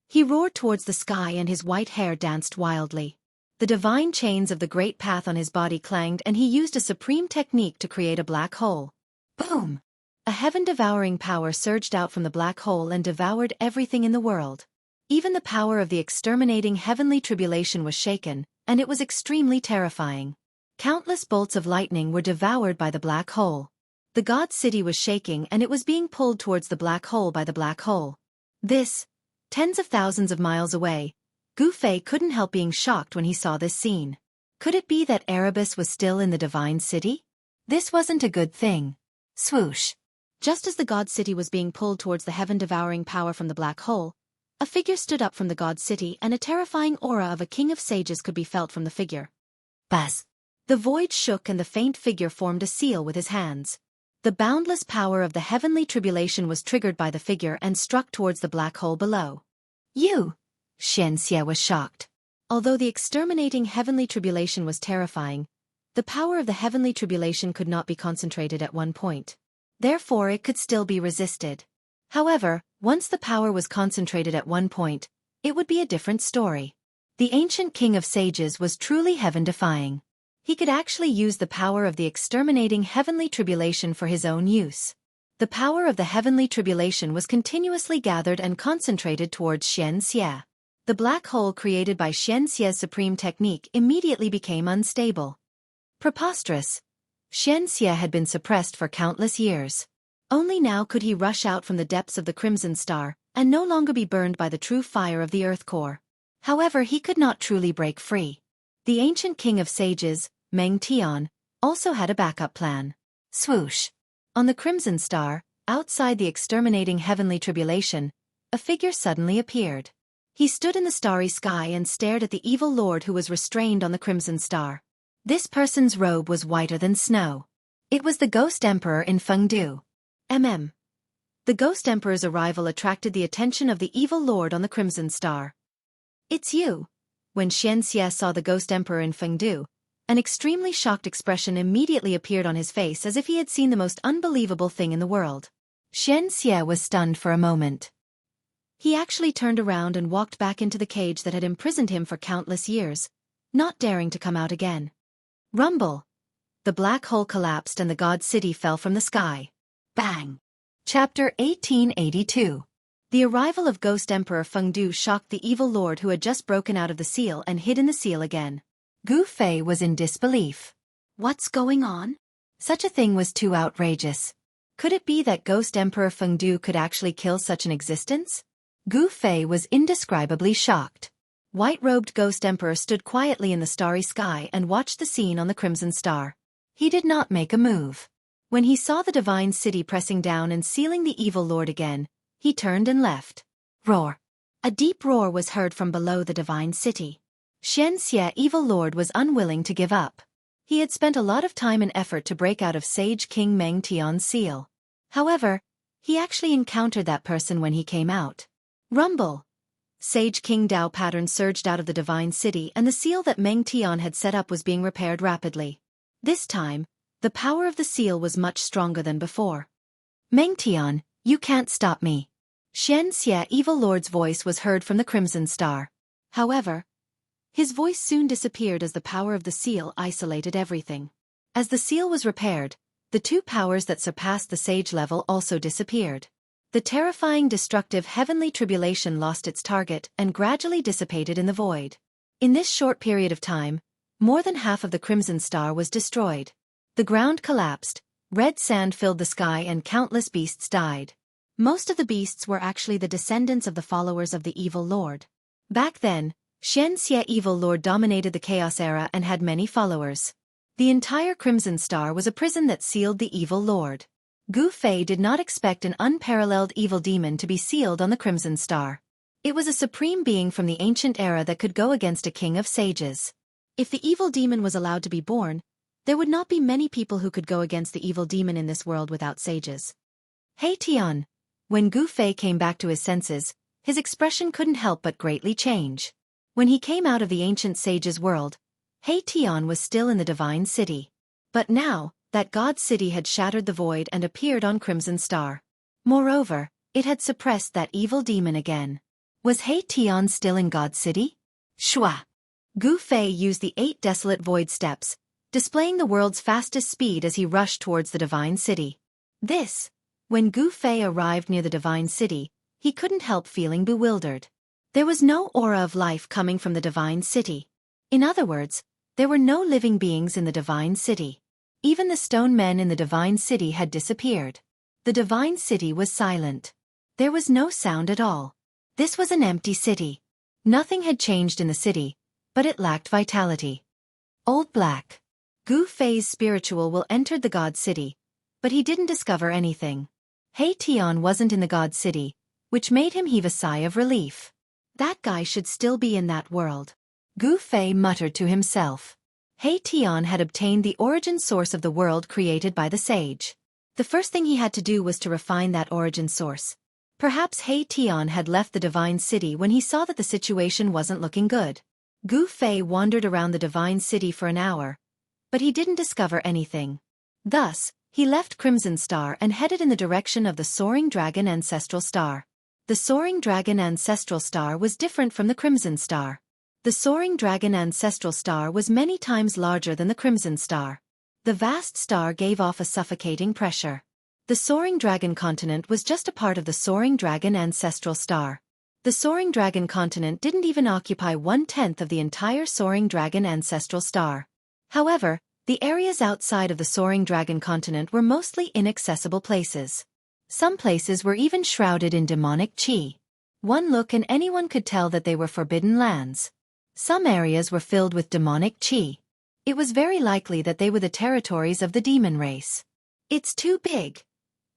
He roared towards the sky and his white hair danced wildly. The divine chains of the great path on his body clanged and he used a supreme technique to create a black hole. Boom! A heaven-devouring power surged out from the black hole and devoured everything in the world. Even the power of the exterminating heavenly tribulation was shaken, and it was extremely terrifying. Countless bolts of lightning were devoured by the black hole. The God City was shaking and it was being pulled towards the black hole by the black hole. This, tens of thousands of miles away, Gu Fei couldn't help being shocked when he saw this scene. Could it be that Erebus was still in the Divine City? This wasn't a good thing. Swoosh! Just as the God City was being pulled towards the heaven-devouring power from the black hole, a figure stood up from the God City and a terrifying aura of a king of sages could be felt from the figure. Buzz! The void shook and the faint figure formed a seal with his hands. The boundless power of the heavenly tribulation was triggered by the figure and struck towards the black hole below. You! Xianxia was shocked. Although the exterminating heavenly tribulation was terrifying, the power of the heavenly tribulation could not be concentrated at one point. Therefore it could still be resisted. However, once the power was concentrated at one point, it would be a different story. The ancient king of sages was truly heaven-defying. He could actually use the power of the exterminating heavenly tribulation for his own use. The power of the heavenly tribulation was continuously gathered and concentrated towards Xianxia. The black hole created by Xianxia's supreme technique immediately became unstable. Preposterous. Xianxia had been suppressed for countless years. Only now could he rush out from the depths of the Crimson Star, and no longer be burned by the true fire of the Earth core. However, he could not truly break free. The ancient king of sages, Meng Tian, also had a backup plan. Swoosh! On the Crimson Star, outside the exterminating heavenly tribulation, a figure suddenly appeared. He stood in the starry sky and stared at the evil lord who was restrained on the Crimson Star. This person's robe was whiter than snow. It was the Ghost Emperor in Fengdu. The Ghost Emperor's arrival attracted the attention of the evil lord on the Crimson Star. It's you. When Xianxia saw the Ghost Emperor in Fengdu, an extremely shocked expression immediately appeared on his face as if he had seen the most unbelievable thing in the world. Xianxia was stunned for a moment. He actually turned around and walked back into the cage that had imprisoned him for countless years, not daring to come out again. Rumble! The black hole collapsed and the God City fell from the sky. Bang! Chapter 1882. The arrival of Ghost Emperor Fengdu shocked the evil lord who had just broken out of the seal and hid in the seal again. Gu Fei was in disbelief. What's going on? Such a thing was too outrageous. Could it be that Ghost Emperor Fengdu could actually kill such an existence? Gu Fei was indescribably shocked. White-robed Ghost Emperor stood quietly in the starry sky and watched the scene on the Crimson Star. He did not make a move. When he saw the divine city pressing down and sealing the evil lord again, he turned and left. Roar! A deep roar was heard from below the divine city. Xianxia evil lord was unwilling to give up. He had spent a lot of time and effort to break out of Sage King Meng Tian's seal. However, he actually encountered that person when he came out. Rumble! Sage King Dao pattern surged out of the divine city and the seal that Meng Tian had set up was being repaired rapidly. This time, the power of the seal was much stronger than before. Meng Tian, you can't stop me. Xianxia evil lord's voice was heard from the Crimson Star. However, his voice soon disappeared as the power of the seal isolated everything. As the seal was repaired, the two powers that surpassed the sage level also disappeared. The terrifying destructive heavenly tribulation lost its target and gradually dissipated in the void. In this short period of time, more than half of the Crimson Star was destroyed. The ground collapsed, red sand filled the sky and countless beasts died. Most of the beasts were actually the descendants of the followers of the Evil Lord. Back then, Xianxia Evil Lord dominated the Chaos Era and had many followers. The entire Crimson Star was a prison that sealed the Evil Lord. Gu Fei did not expect an unparalleled evil demon to be sealed on the Crimson Star. It was a supreme being from the ancient era that could go against a king of sages. If the evil demon was allowed to be born, there would not be many people who could go against the evil demon in this world without sages. Hey Tian! When Gu Fei came back to his senses, his expression couldn't help but greatly change. When he came out of the ancient sage's world, Hey Tian was still in the divine city. But now, that god city had shattered the void and appeared on Crimson Star. Moreover, it had suppressed that evil demon again. Was Hey Tian still in God City? Shua! Gu Fei used the 8 desolate void steps, displaying the world's fastest speed as he rushed towards the divine city. When Gu Fei arrived near the divine city, he couldn't help feeling bewildered. There was no aura of life coming from the divine city. In other words, there were no living beings in the divine city. Even the stone men in the divine city had disappeared. The divine city was silent. There was no sound at all. This was an empty city. Nothing had changed in the city, but it lacked vitality. Old Black. Gu Fei's spiritual will entered the god city, but he didn't discover anything. Hey Tian wasn't in the god city, which made him heave a sigh of relief. That guy should still be in that world. Gu Fei muttered to himself. Hey Tian had obtained the origin source of the world created by the sage. The first thing he had to do was to refine that origin source. Perhaps Hey Tian had left the divine city when he saw that the situation wasn't looking good. Gu Fei wandered around the divine city for an hour, but he didn't discover anything. Thus, he left Crimson Star and headed in the direction of the Soaring Dragon Ancestral Star. The Soaring Dragon Ancestral Star was different from the Crimson Star. The Soaring Dragon Ancestral Star was many times larger than the Crimson Star. The vast star gave off a suffocating pressure. The Soaring Dragon Continent was just a part of the Soaring Dragon Ancestral Star. The Soaring Dragon Continent didn't even occupy 1/10 of the entire Soaring Dragon Ancestral Star. However, the areas outside of the Soaring Dragon Continent were mostly inaccessible places. Some places were even shrouded in demonic qi. One look and anyone could tell that they were forbidden lands. Some areas were filled with demonic qi. It was very likely that they were the territories of the demon race. It's too big.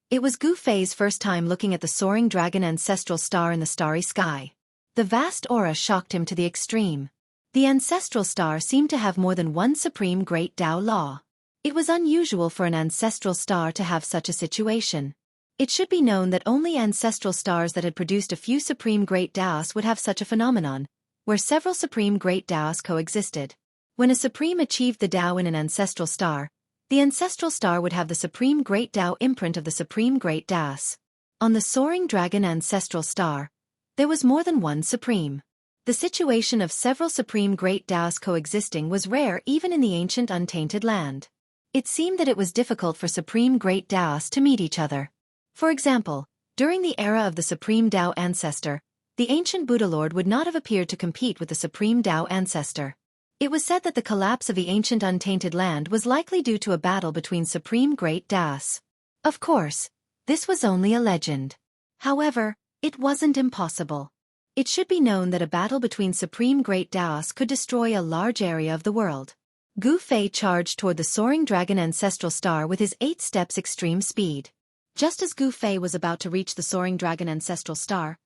It was Gu Fei's first time looking at the Soaring Dragon Ancestral Star in the starry sky. The vast aura shocked him to the extreme. The Ancestral Star seemed to have more than one supreme great Tao law. It was unusual for an ancestral star to have such a situation. It should be known that only ancestral stars that had produced a few supreme great Taos would have such a phenomenon, where several supreme great Taos coexisted. When a supreme achieved the Tao in an ancestral star, the ancestral star would have the supreme great Tao imprint of the supreme great Taos. On the Soaring Dragon Ancestral Star, there was more than one supreme. The situation of several supreme great Taos coexisting was rare even in the ancient untainted land. It seemed that it was difficult for supreme great Taos to meet each other. For example, during the era of the Supreme Tao Ancestor, the ancient Buddha Lord would not have appeared to compete with the Supreme Tao Ancestor. It was said that the collapse of the ancient untainted land was likely due to a battle between supreme great Taos. Of course, this was only a legend. However, it wasn't impossible. It should be known that a battle between supreme great Taos could destroy a large area of the world. Gu Fei charged toward the Soaring Dragon Ancestral Star with his 8 steps extreme speed. Just as Gu Fei was about to reach the Soaring Dragon Ancestral Star,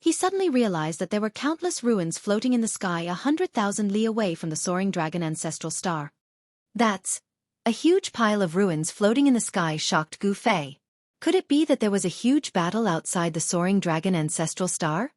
he suddenly realized that there were countless ruins floating in the sky 100,000 li away from the Soaring Dragon Ancestral Star. That's a huge pile of ruins floating in the sky shocked Gu Fei. Could it be that there was a huge battle outside the Soaring Dragon Ancestral Star?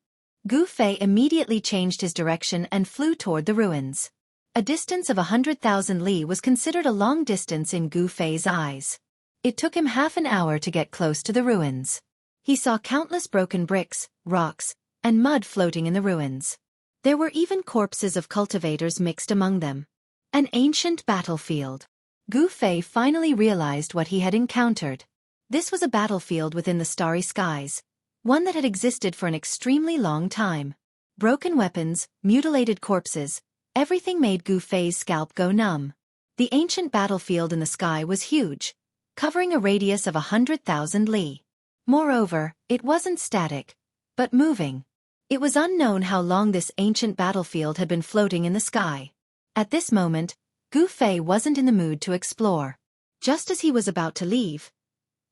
Gu Fei immediately changed his direction and flew toward the ruins. A distance of 100,000 li was considered a long distance in Gu Fei's eyes. It took him half an hour to get close to the ruins. He saw countless broken bricks, rocks, and mud floating in the ruins. There were even corpses of cultivators mixed among them. An ancient battlefield. Gu Fei finally realized what he had encountered. This was a battlefield within the starry skies, one that had existed for an extremely long time. Broken weapons, mutilated corpses, everything made Gu Fei's scalp go numb. The ancient battlefield in the sky was huge, covering a radius of 100,000 li. Moreover, it wasn't static, but moving. It was unknown how long this ancient battlefield had been floating in the sky. At this moment, Gu Fei wasn't in the mood to explore. Just as he was about to leave,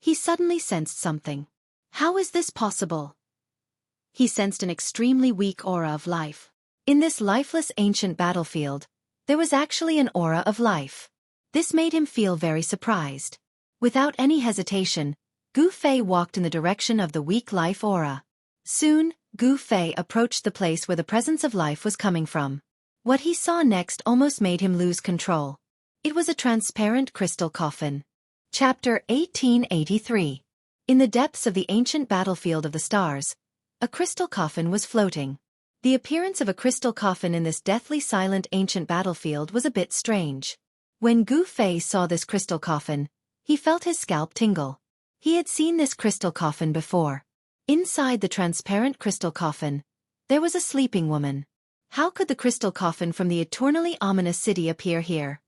he suddenly sensed something. How is this possible? He sensed an extremely weak aura of life. In this lifeless ancient battlefield, there was actually an aura of life. This made him feel very surprised. Without any hesitation, Gu Fei walked in the direction of the weak life aura. Soon, Gu Fei approached the place where the presence of life was coming from. What he saw next almost made him lose control. It was a transparent crystal coffin. Chapter 1883. In the depths of the ancient battlefield of the stars, a crystal coffin was floating. The appearance of a crystal coffin in this deathly silent ancient battlefield was a bit strange. When Gu Fei saw this crystal coffin, he felt his scalp tingle. He had seen this crystal coffin before. Inside the transparent crystal coffin, there was a sleeping woman. How could the crystal coffin from the eternally ominous city appear here?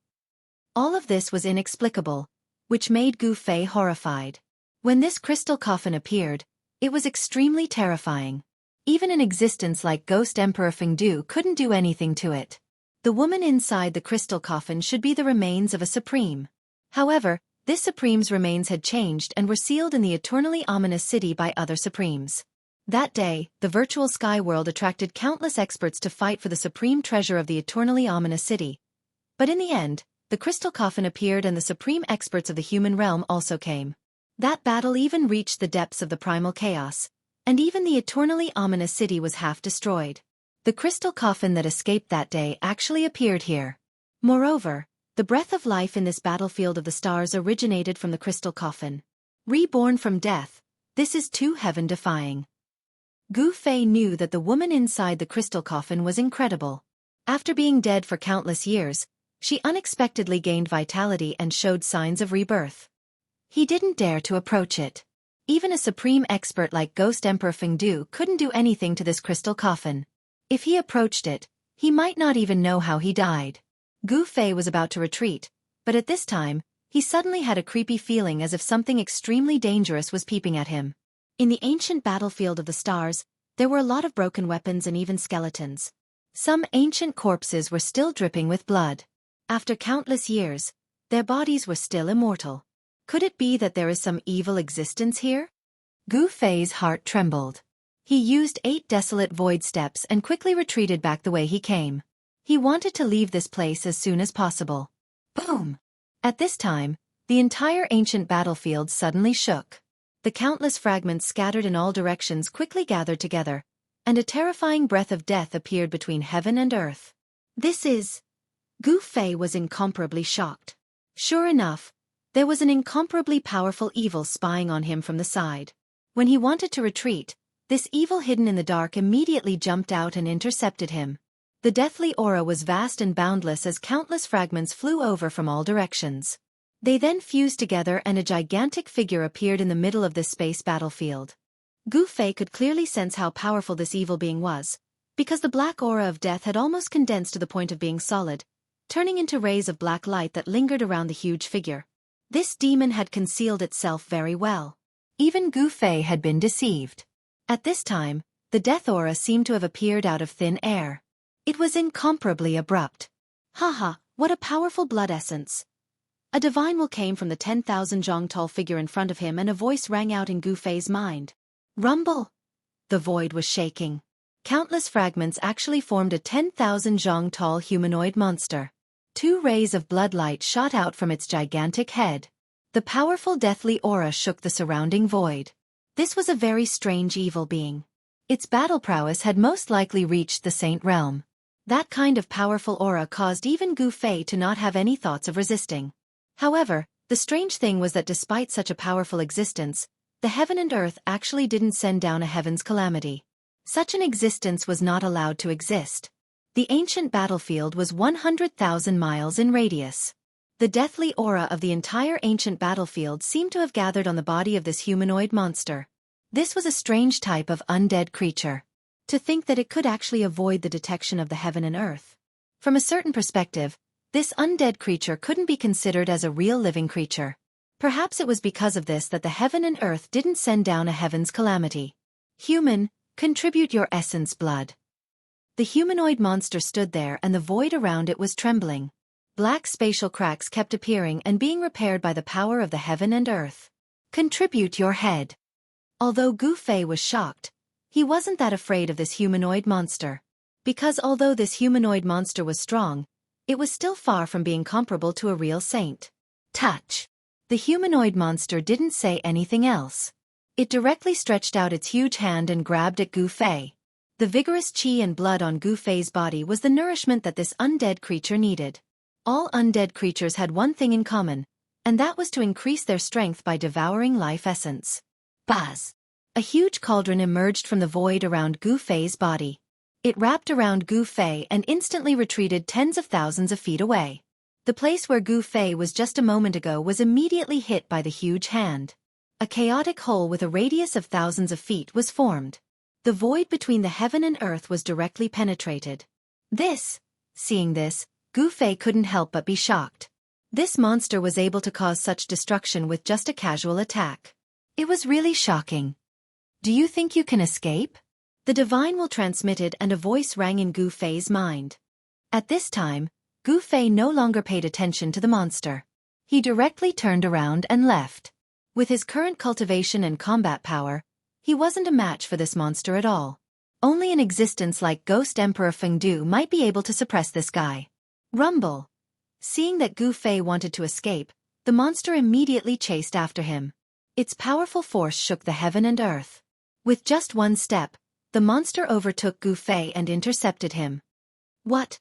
All of this was inexplicable, which made Gu Fei horrified. When this crystal coffin appeared, it was extremely terrifying. Even an existence like Ghost Emperor Fengdu couldn't do anything to it. The woman inside the crystal coffin should be the remains of a supreme. However, this supreme's remains had changed and were sealed in the eternally ominous city by other supremes. That day, the virtual sky world attracted countless experts to fight for the supreme treasure of the eternally ominous city. But in the end, the crystal coffin appeared and the supreme experts of the human realm also came. That battle even reached the depths of the primal chaos, and even the eternally ominous city was half destroyed. The crystal coffin that escaped that day actually appeared here. Moreover, the breath of life in this battlefield of the stars originated from the crystal coffin. Reborn from death, this is too heaven-defying. Gu Fei knew that the woman inside the crystal coffin was incredible. After being dead for countless years, she unexpectedly gained vitality and showed signs of rebirth. He didn't dare to approach it. Even a supreme expert like Ghost Emperor Fengdu couldn't do anything to this crystal coffin. If he approached it, he might not even know how he died. Gu Fei was about to retreat, but at this time, he suddenly had a creepy feeling as if something extremely dangerous was peeping at him. In the ancient battlefield of the stars, there were a lot of broken weapons and even skeletons. Some ancient corpses were still dripping with blood. After countless years, their bodies were still immortal. Could it be that there is some evil existence here? Gu Fei's heart trembled. He used 8 desolate void steps and quickly retreated back the way he came. He wanted to leave this place as soon as possible. Boom! At this time, the entire ancient battlefield suddenly shook. The countless fragments scattered in all directions quickly gathered together, and a terrifying breath of death appeared between heaven and earth. This is... Gu Fei was incomparably shocked. Sure enough, there was an incomparably powerful evil spying on him from the side. When he wanted to retreat, this evil hidden in the dark immediately jumped out and intercepted him. The deathly aura was vast and boundless as countless fragments flew over from all directions. They then fused together and a gigantic figure appeared in the middle of this space battlefield. Gu Fei could clearly sense how powerful this evil being was, because the black aura of death had almost condensed to the point of being solid, turning into rays of black light that lingered around the huge figure. This demon had concealed itself very well. Even Gu Fei had been deceived. At this time, the death aura seemed to have appeared out of thin air. It was incomparably abrupt. Haha, what a powerful blood essence. A divine will came from the 10,000 zhang tall figure in front of him and a voice rang out in Gu Fei's mind. Rumble! The void was shaking. Countless fragments actually formed a 10,000 zhang tall humanoid monster. 2 rays of bloodlight shot out from its gigantic head. The powerful deathly aura shook the surrounding void. This was a very strange evil being. Its battle prowess had most likely reached the Saint Realm. That kind of powerful aura caused even Gu Fei to not have any thoughts of resisting. However, the strange thing was that despite such a powerful existence, the heaven and earth actually didn't send down a heaven's calamity. Such an existence was not allowed to exist. The ancient battlefield was 100,000 miles in radius. The deathly aura of the entire ancient battlefield seemed to have gathered on the body of this humanoid monster. This was a strange type of undead creature. To think that it could actually avoid the detection of the heaven and earth. From a certain perspective, this undead creature couldn't be considered as a real living creature. Perhaps it was because of this that the heaven and earth didn't send down a heaven's calamity. Human, contribute your essence blood. The humanoid monster stood there and the void around it was trembling. Black spatial cracks kept appearing and being repaired by the power of the heaven and earth. Contribute your head. Although Gu Fei was shocked, he wasn't that afraid of this humanoid monster. Because although this humanoid monster was strong, it was still far from being comparable to a real saint. Touch. The humanoid monster didn't say anything else. It directly stretched out its huge hand and grabbed at Gu Fei. The vigorous qi and blood on Gu Fei's body was the nourishment that this undead creature needed. All undead creatures had one thing in common, and that was to increase their strength by devouring life essence. Buzz! A huge cauldron emerged from the void around Gu Fei's body. It wrapped around Gu Fei and instantly retreated tens of thousands of feet away. The place where Gu Fei was just a moment ago was immediately hit by the huge hand. A chaotic hole with a radius of thousands of feet was formed. The void between the heaven and earth was directly penetrated. Seeing this, Gu Fei couldn't help but be shocked. This monster was able to cause such destruction with just a casual attack. It was really shocking. Do you think you can escape? The divine will transmitted and a voice rang in Gu Fei's mind. At this time, Gu Fei no longer paid attention to the monster. He directly turned around and left. With his current cultivation and combat power, he wasn't a match for this monster at all. Only an existence like Ghost Emperor Fengdu might be able to suppress this guy. Rumble. Seeing that Gu Fei wanted to escape, the monster immediately chased after him. Its powerful force shook the heaven and earth. With just one step, the monster overtook Gu Fei and intercepted him. What?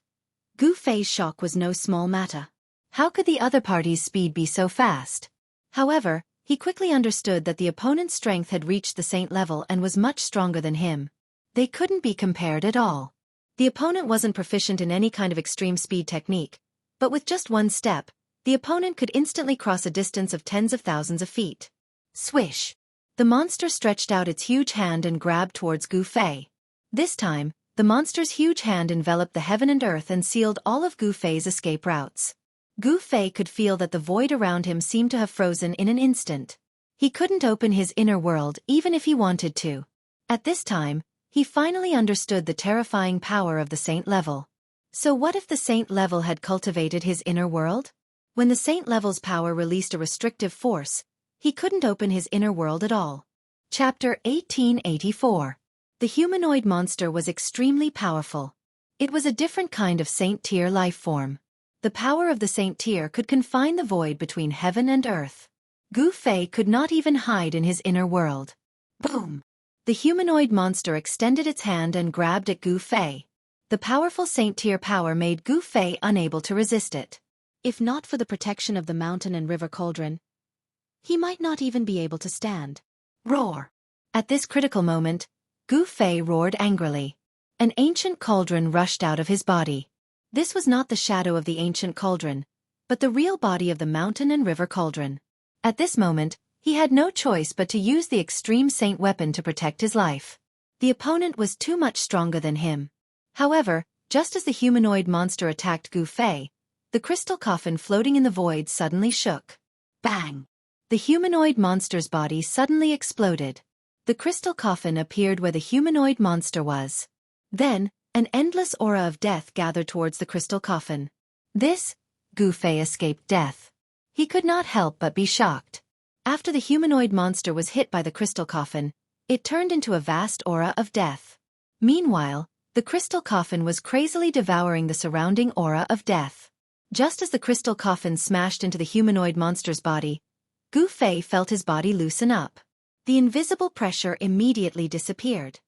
Gu Fei's shock was no small matter. How could the other party's speed be so fast? However, he quickly understood that the opponent's strength had reached the saint level and was much stronger than him. They couldn't be compared at all. The opponent wasn't proficient in any kind of extreme speed technique, but with just one step, the opponent could instantly cross a distance of tens of thousands of feet. Swish! The monster stretched out its huge hand and grabbed towards Gu Fei. This time, the monster's huge hand enveloped the heaven and earth and sealed all of Gu Fei's escape routes. Gu Fei could feel that the void around him seemed to have frozen in an instant. He couldn't open his inner world even if he wanted to. At this time, he finally understood the terrifying power of the saint level. So what if the saint level had cultivated his inner world? When the saint level's power released a restrictive force, he couldn't open his inner world at all. Chapter 1884. The humanoid monster was extremely powerful. It was a different kind of saint tier life form. The power of the saint tier could confine the void between heaven and earth. Gu Fei could not even hide in his inner world. Boom! The humanoid monster extended its hand and grabbed at Gu Fei. The powerful saint tier power made Gu Fei unable to resist it. If not for the protection of the mountain and river cauldron, he might not even be able to stand. Roar! At this critical moment, Gu Fei roared angrily. An ancient cauldron rushed out of his body. This was not the shadow of the ancient cauldron, but the real body of the mountain and river cauldron. At this moment, he had no choice but to use the extreme saint weapon to protect his life. The opponent was too much stronger than him. However, just as the humanoid monster attacked Gu Fei, the crystal coffin floating in the void suddenly shook. Bang! The humanoid monster's body suddenly exploded. The crystal coffin appeared where the humanoid monster was. Then, an endless aura of death gathered towards the crystal coffin. Gu Fei escaped death. He could not help but be shocked. After the humanoid monster was hit by the crystal coffin, it turned into a vast aura of death. Meanwhile, the crystal coffin was crazily devouring the surrounding aura of death. Just as the crystal coffin smashed into the humanoid monster's body, Gu Fei felt his body loosen up. The invisible pressure immediately disappeared.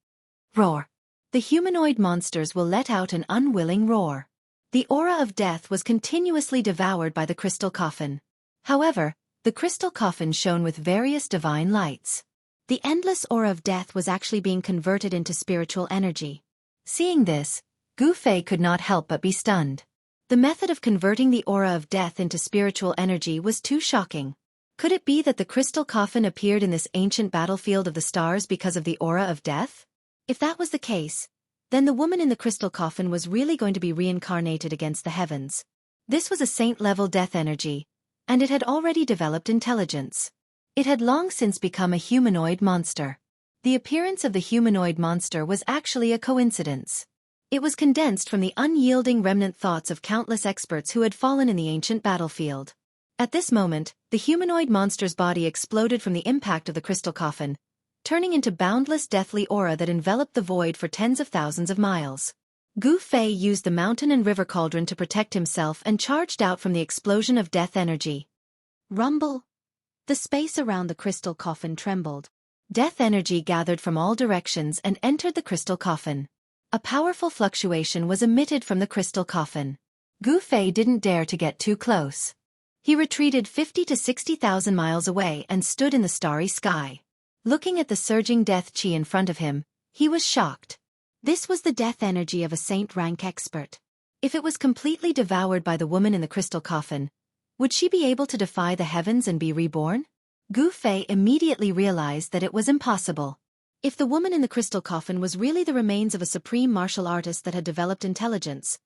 Roar! The humanoid monsters will let out an unwilling roar. The aura of death was continuously devoured by the crystal coffin. However, the crystal coffin shone with various divine lights. The endless aura of death was actually being converted into spiritual energy. Seeing this, Gu Fei could not help but be stunned. The method of converting the aura of death into spiritual energy was too shocking. Could it be that the crystal coffin appeared in this ancient battlefield of the stars because of the aura of death? If that was the case, then the woman in the crystal coffin was really going to be reincarnated against the heavens. This was a saint-level death energy, and it had already developed intelligence. It had long since become a humanoid monster. The appearance of the humanoid monster was actually a coincidence. It was condensed from the unyielding remnant thoughts of countless experts who had fallen in the ancient battlefield. At this moment, the humanoid monster's body exploded from the impact of the crystal coffin, turning into boundless deathly aura that enveloped the void for tens of thousands of miles. Gu Fei used the mountain and river cauldron to protect himself and charged out from the explosion of death energy. Rumble! The space around the crystal coffin trembled. Death energy gathered from all directions and entered the crystal coffin. A powerful fluctuation was emitted from the crystal coffin. Gu Fei didn't dare to get too close. He retreated 50 to 60,000 miles away and stood in the starry sky. Looking at the surging death chi in front of him, he was shocked. This was the death energy of a saint-rank expert. If it was completely devoured by the woman in the crystal coffin, would she be able to defy the heavens and be reborn? Gu Fei immediately realized that it was impossible. If the woman in the crystal coffin was really the remains of a supreme martial artist that had developed intelligence,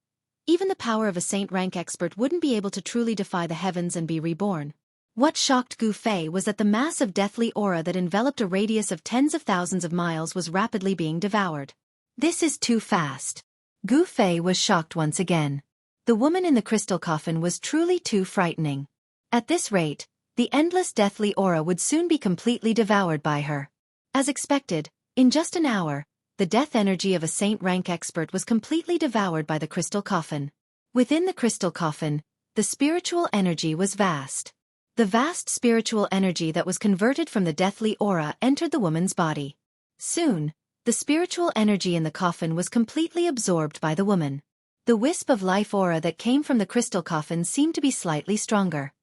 even the power of a saint-rank expert wouldn't be able to truly defy the heavens and be reborn. What shocked Gu Fei was that the mass of deathly aura that enveloped a radius of tens of thousands of miles was rapidly being devoured. This is too fast. Gu Fei was shocked once again. The woman in the crystal coffin was truly too frightening. At this rate, the endless deathly aura would soon be completely devoured by her. As expected, in just an hour, the death energy of a saint-rank expert was completely devoured by the crystal coffin. Within the crystal coffin, the spiritual energy was vast. The vast spiritual energy that was converted from the deathly aura entered the woman's body. Soon, the spiritual energy in the coffin was completely absorbed by the woman. The wisp of life aura that came from the crystal coffin seemed to be slightly stronger.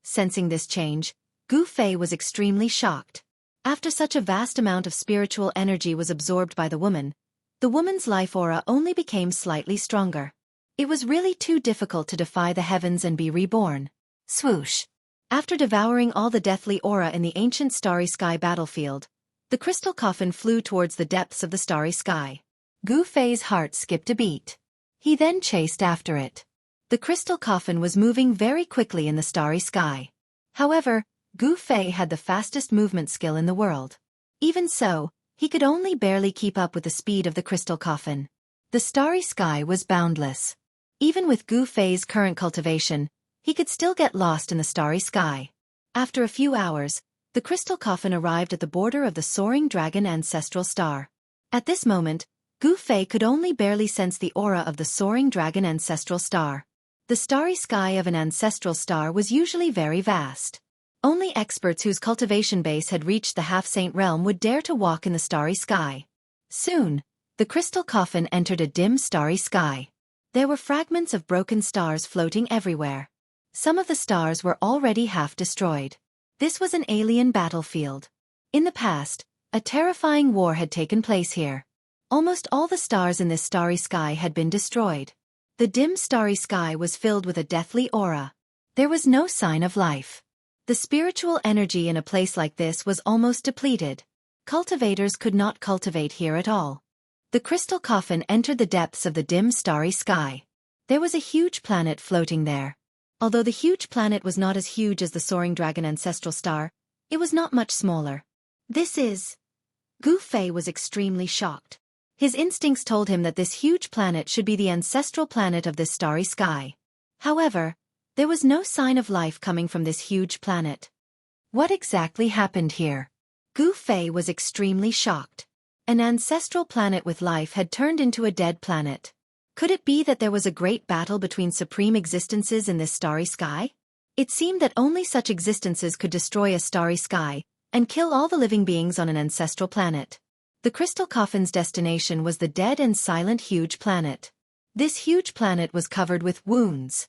Sensing this change, Gu Fei was extremely shocked. After such a vast amount of spiritual energy was absorbed by the woman's life aura only became slightly stronger. It was really too difficult to defy the heavens and be reborn. Swoosh! After devouring all the deathly aura in the ancient starry sky battlefield, the crystal coffin flew towards the depths of the starry sky. Gu Fei's heart skipped a beat. He then chased after it. The crystal coffin was moving very quickly in the starry sky. However, Gu Fei had the fastest movement skill in the world. Even so, he could only barely keep up with the speed of the crystal coffin. The starry sky was boundless. Even with Gu Fei's current cultivation, he could still get lost in the starry sky. After a few hours, the crystal coffin arrived at the border of the soaring dragon ancestral star. At this moment, Gu Fei could only barely sense the aura of the soaring dragon ancestral star. The starry sky of an ancestral star was usually very vast. Only experts whose cultivation base had reached the half-saint realm would dare to walk in the starry sky. Soon, the crystal coffin entered a dim starry sky. There were fragments of broken stars floating everywhere. Some of the stars were already half destroyed. This was an alien battlefield. In the past, a terrifying war had taken place here. Almost all the stars in this starry sky had been destroyed. The dim starry sky was filled with a deathly aura. There was no sign of life. The spiritual energy in a place like this was almost depleted. Cultivators could not cultivate here at all. The crystal coffin entered the depths of the dim starry sky. There was a huge planet floating there. Although the huge planet was not as huge as the soaring dragon ancestral star, it was not much smaller. Gu Fei was extremely shocked. His instincts told him that this huge planet should be the ancestral planet of this starry sky. However, there was no sign of life coming from this huge planet. What exactly happened here? Gu Fei was extremely shocked. An ancestral planet with life had turned into a dead planet. Could it be that there was a great battle between supreme existences in this starry sky? It seemed that only such existences could destroy a starry sky and kill all the living beings on an ancestral planet. The crystal coffin's destination was the dead and silent huge planet. This huge planet was covered with wounds.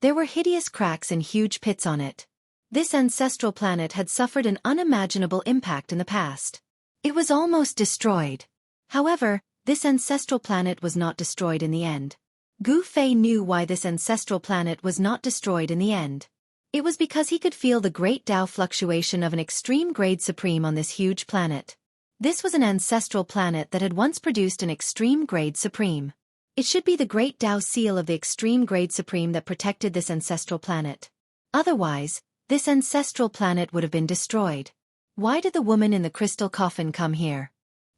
There were hideous cracks and huge pits on it. This ancestral planet had suffered an unimaginable impact in the past. It was almost destroyed. However, this ancestral planet was not destroyed in the end. Gu Fei knew why this ancestral planet was not destroyed in the end. It was because he could feel the great Tao fluctuation of an extreme grade supreme on this huge planet. This was an ancestral planet that had once produced an extreme grade supreme. It should be the great Tao seal of the extreme grade supreme that protected this ancestral planet. Otherwise, this ancestral planet would have been destroyed. Why did the woman in the crystal coffin come here?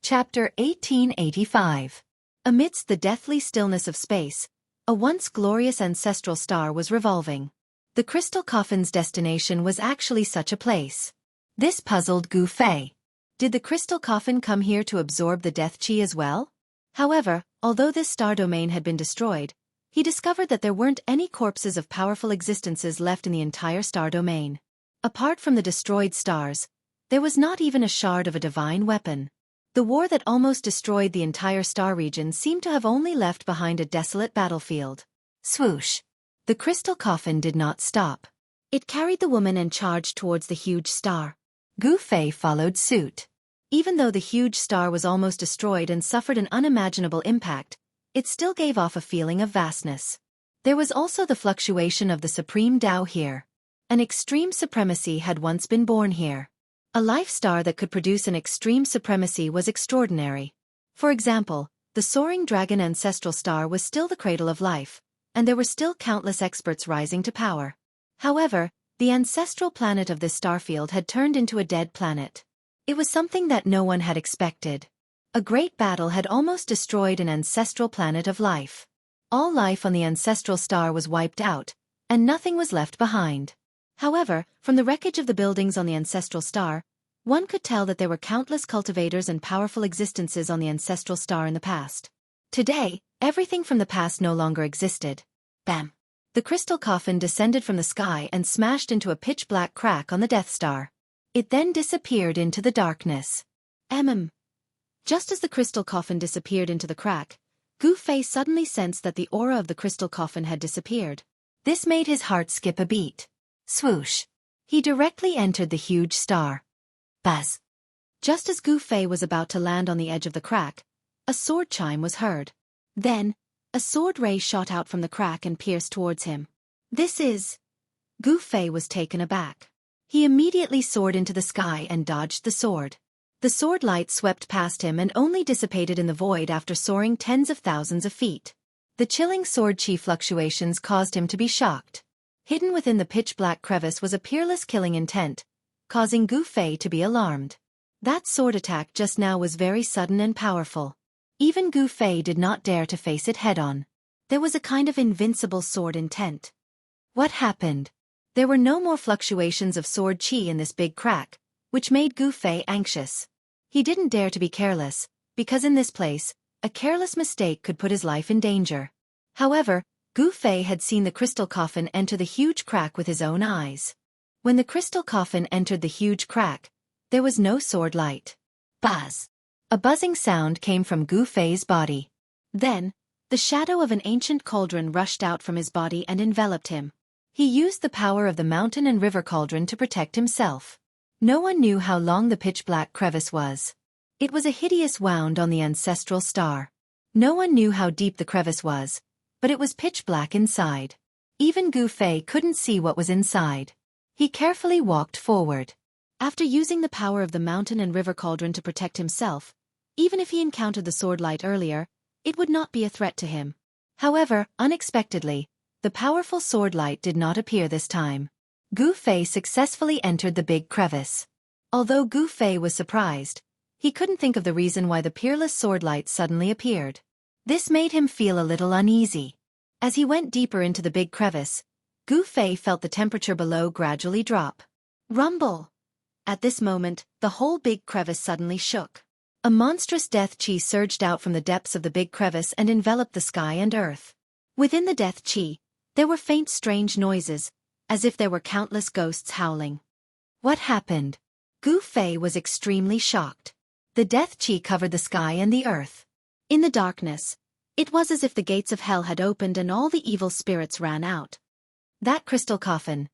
Chapter 1885. Amidst the deathly stillness of space, a once glorious ancestral star was revolving. The crystal coffin's destination was actually such a place. This puzzled Gu Fei. Did the crystal coffin come here to absorb the death chi as well? However, although this star domain had been destroyed, he discovered that there weren't any corpses of powerful existences left in the entire star domain. Apart from the destroyed stars, there was not even a shard of a divine weapon. The war that almost destroyed the entire star region seemed to have only left behind a desolate battlefield. Swoosh! The crystal coffin did not stop. It carried the woman and charged towards the huge star. Gu Fei followed suit. Even though the huge star was almost destroyed and suffered an unimaginable impact, it still gave off a feeling of vastness. There was also the fluctuation of the supreme Tao here. An extreme supremacy had once been born here. A life star that could produce an extreme supremacy was extraordinary. For example, the soaring dragon ancestral star was still the cradle of life, and there were still countless experts rising to power. However, the ancestral planet of this starfield had turned into a dead planet. It was something that no one had expected. A great battle had almost destroyed an ancestral planet of life. All life on the ancestral star was wiped out, and nothing was left behind. However, from the wreckage of the buildings on the ancestral star, one could tell that there were countless cultivators and powerful existences on the ancestral star in the past. Today, everything from the past no longer existed. Bam! The crystal coffin descended from the sky and smashed into a pitch-black crack on the Death Star. It then disappeared into the darkness. Just as the crystal coffin disappeared into the crack, Gu Fei suddenly sensed that the aura of the crystal coffin had disappeared. This made his heart skip a beat. Swoosh! He directly entered the huge star. Buzz! Just as Gu Fei was about to land on the edge of the crack, a sword chime was heard. Then, a sword ray shot out from the crack and pierced towards him. This is... Gu Fei was taken aback. He immediately soared into the sky and dodged the sword. The sword light swept past him and only dissipated in the void after soaring tens of thousands of feet. The chilling sword chi fluctuations caused him to be shocked. Hidden within the pitch-black crevice was a peerless killing intent, causing Gu Fei to be alarmed. That sword attack just now was very sudden and powerful. Even Gu Fei did not dare to face it head-on. There was a kind of invincible sword intent. What happened? There were no more fluctuations of sword chi in this big crack, which made Gu Fei anxious. He didn't dare to be careless, because in this place, a careless mistake could put his life in danger. However, Gu Fei had seen the crystal coffin enter the huge crack with his own eyes. When the crystal coffin entered the huge crack, there was no sword light. Buzz! A buzzing sound came from Gu Fei's body. Then, the shadow of an ancient cauldron rushed out from his body and enveloped him. He used the power of the mountain and river cauldron to protect himself. No one knew how long the pitch-black crevice was. It was a hideous wound on the ancestral star. No one knew how deep the crevice was, but it was pitch-black inside. Even Gu Fei couldn't see what was inside. He carefully walked forward. After using the power of the mountain and river cauldron to protect himself, even if he encountered the sword light earlier, it would not be a threat to him. However, unexpectedly, the powerful sword light did not appear this time. Gu Fei successfully entered the big crevice. Although Gu Fei was surprised, he couldn't think of the reason why the peerless sword light suddenly appeared. This made him feel a little uneasy. As he went deeper into the big crevice, Gu Fei felt the temperature below gradually drop. Rumble! At this moment, the whole big crevice suddenly shook. A monstrous death chi surged out from the depths of the big crevice and enveloped the sky and earth. Within the death chi, there were faint strange noises, as if there were countless ghosts howling. What happened? Gu Fei was extremely shocked. The death chi covered the sky and the earth. In the darkness, it was as if the gates of hell had opened and all the evil spirits ran out. That crystal coffin.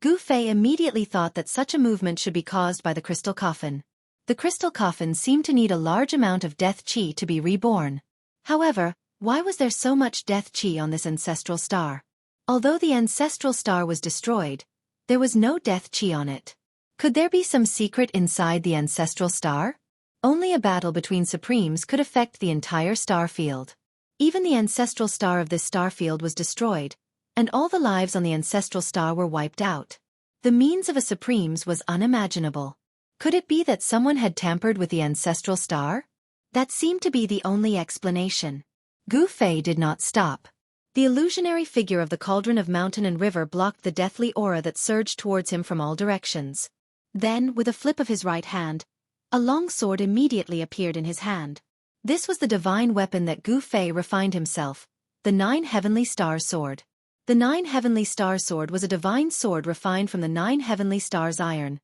Gu Fei immediately thought that such a movement should be caused by the crystal coffin. The crystal coffin seemed to need a large amount of death chi to be reborn. However, Why was there so much death qi on this ancestral star? Although the ancestral star was destroyed, there was no death qi on it. Could there be some secret inside the ancestral star? Only a battle between supremes could affect the entire star field. Even the ancestral star of this star field was destroyed, and all the lives on the ancestral star were wiped out. The means of a supremes was unimaginable. Could it be that someone had tampered with the ancestral star? That seemed to be the only explanation. Gu Fei did not stop. The illusionary figure of the cauldron of mountain and river blocked the deathly aura that surged towards him from all directions. Then, with a flip of his right hand, a long sword immediately appeared in his hand. This was the divine weapon that Gu Fei refined himself, the 9 Heavenly Star Sword. The 9 Heavenly Star Sword was a divine sword refined from the 9 Heavenly Stars' iron,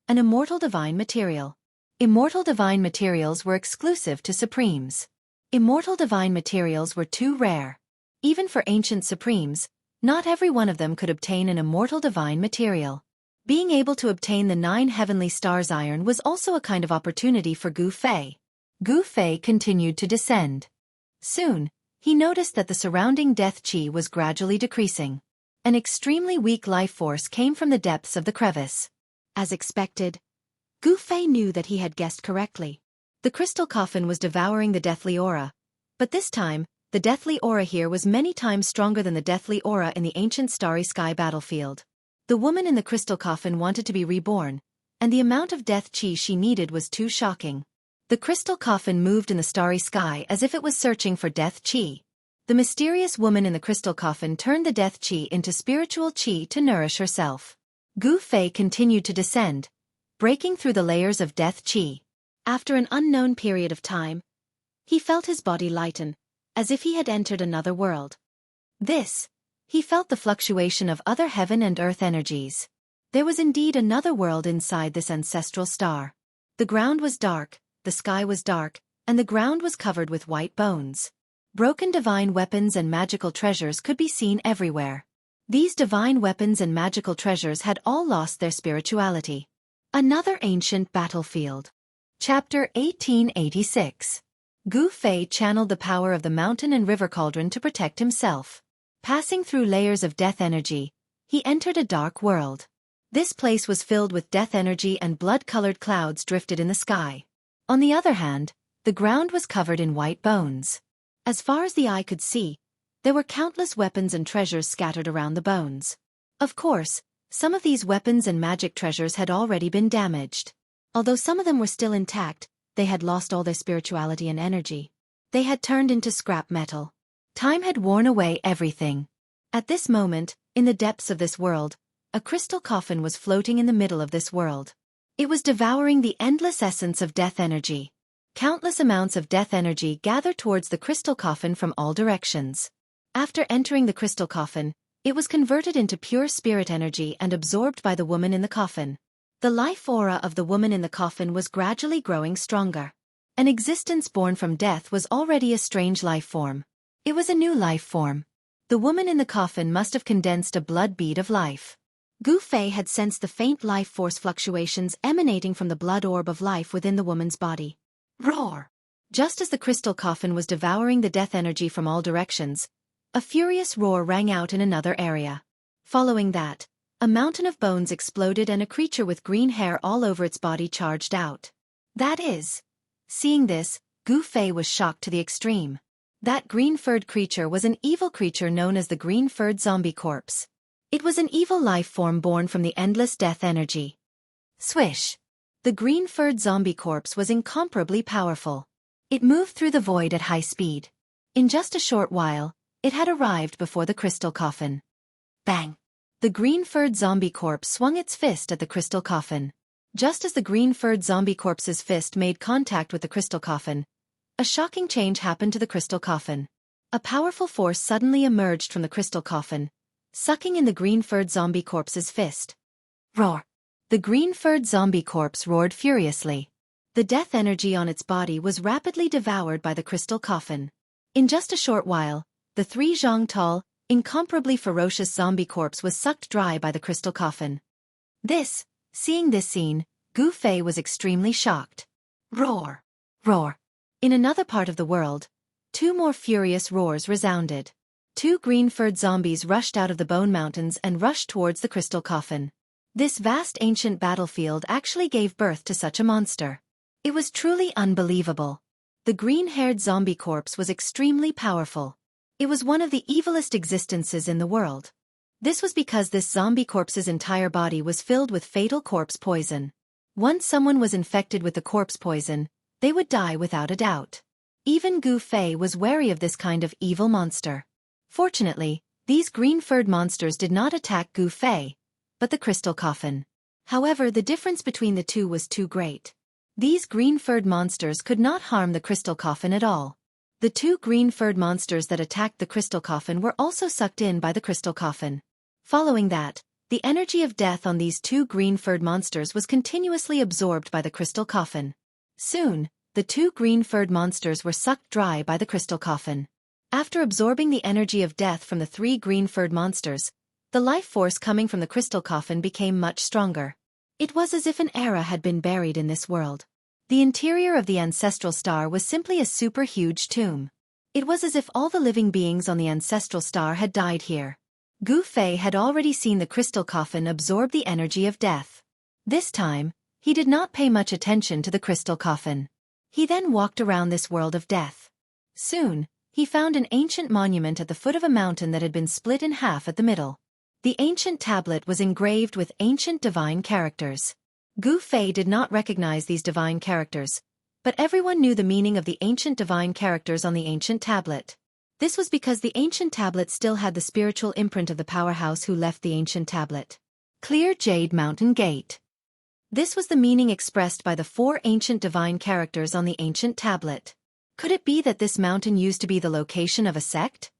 an immortal divine material. Immortal divine materials were exclusive to supremes. Immortal divine materials were too rare. Even for ancient supremes, not every one of them could obtain an immortal divine material. Being able to obtain the 9 Heavenly Stars' iron was also a kind of opportunity for Gu Fei. Gu Fei continued to descend. Soon, he noticed that the surrounding death qi was gradually decreasing. An extremely weak life force came from the depths of the crevice. As expected, Gu Fei knew that he had guessed correctly. The crystal coffin was devouring the deathly aura, but this time, the deathly aura here was many times stronger than the deathly aura in the ancient starry sky battlefield. The woman in the crystal coffin wanted to be reborn, and the amount of death qi she needed was too shocking. The crystal coffin moved in the starry sky as if it was searching for death qi. The mysterious woman in the crystal coffin turned the death qi into spiritual qi to nourish herself. Gu Fei continued to descend, breaking through the layers of death qi. After an unknown period of time, he felt his body lighten, as if he had entered another world. He felt the fluctuation of other heaven and earth energies. There was indeed another world inside this ancestral star. The ground was dark, the sky was dark, and the ground was covered with white bones. Broken divine weapons and magical treasures could be seen everywhere. These divine weapons and magical treasures had all lost their spirituality. Another ancient battlefield. Chapter 1886. Gu Fei channeled the power of the mountain and river cauldron to protect himself. Passing through layers of death energy, he entered a dark world. This place was filled with death energy and blood-colored clouds drifted in the sky. On the other hand, the ground was covered in white bones. As far as the eye could see, there were countless weapons and treasures scattered around the bones. Of course, some of these weapons and magic treasures had already been damaged. Although some of them were still intact, they had lost all their spirituality and energy. They had turned into scrap metal. Time had worn away everything. At this moment, in the depths of this world, a crystal coffin was floating in the middle of this world. It was devouring the endless essence of death energy. Countless amounts of death energy gathered towards the crystal coffin from all directions. After entering the crystal coffin, it was converted into pure spirit energy and absorbed by the woman in the coffin. The life aura of the woman in the coffin was gradually growing stronger. An existence born from death was already a strange life form. It was a new life form. The woman in the coffin must have condensed a blood bead of life. Gu Fei had sensed the faint life force fluctuations emanating from the blood orb of life within the woman's body. Roar! Just as the crystal coffin was devouring the death energy from all directions, a furious roar rang out in another area. Following that, a mountain of bones exploded and a creature with green hair all over its body charged out. Seeing this, Gu Fei was shocked to the extreme. That green-furred creature was an evil creature known as the green-furred zombie corpse. It was an evil life form born from the endless death energy. Swish! The green-furred zombie corpse was incomparably powerful. It moved through the void at high speed. In just a short while, it had arrived before the crystal coffin. Bang! The green-furred zombie corpse swung its fist at the crystal coffin. Just as the green-furred zombie corpse's fist made contact with the crystal coffin, a shocking change happened to the crystal coffin. A powerful force suddenly emerged from the crystal coffin, sucking in the green-furred zombie corpse's fist. Roar! The green-furred zombie corpse roared furiously. The death energy on its body was rapidly devoured by the crystal coffin. In just a short while, the 3 zhang tall, incomparably ferocious zombie corpse was sucked dry by the crystal coffin. Seeing this scene, Gu Fei was extremely shocked. Roar! Roar! In another part of the world, Two more furious roars resounded. Two green-furred zombies rushed out of the bone mountains and rushed towards the crystal coffin. This vast ancient battlefield actually gave birth to such a monster. It was truly unbelievable. The green-haired zombie corpse was extremely powerful. It was one of the evilest existences in the world. This was because this zombie corpse's entire body was filled with fatal corpse poison. Once someone was infected with the corpse poison, they would die without a doubt. Even Gu Fei was wary of this kind of evil monster. Fortunately, these green-furred monsters did not attack Gu Fei, but the crystal coffin. However, the difference between the two was too great. These green-furred monsters could not harm the crystal coffin at all. The two green-furred monsters that attacked the crystal coffin were also sucked in by the crystal coffin. Following that, the energy of death on these two green-furred monsters was continuously absorbed by the crystal coffin. Soon, the two green-furred monsters were sucked dry by the crystal coffin. After absorbing the energy of death from the three green-furred monsters, the life force coming from the crystal coffin became much stronger. It was as if an era had been buried in this world. The interior of the ancestral star was simply a super huge tomb. It was as if all the living beings on the ancestral star had died here. Gu Fei had already seen the crystal coffin absorb the energy of death. This time, he did not pay much attention to the crystal coffin. He then walked around this world of death. Soon, he found an ancient monument at the foot of a mountain that had been split in half at the middle. The ancient tablet was engraved with ancient divine characters. Gu Fei did not recognize these divine characters, but everyone knew the meaning of the ancient divine characters on the ancient tablet. This was because the ancient tablet still had the spiritual imprint of the powerhouse who left the ancient tablet. Clear Jade Mountain Gate. This was the meaning expressed by the four ancient divine characters on the ancient tablet. Could it be that this mountain used to be the location of a sect?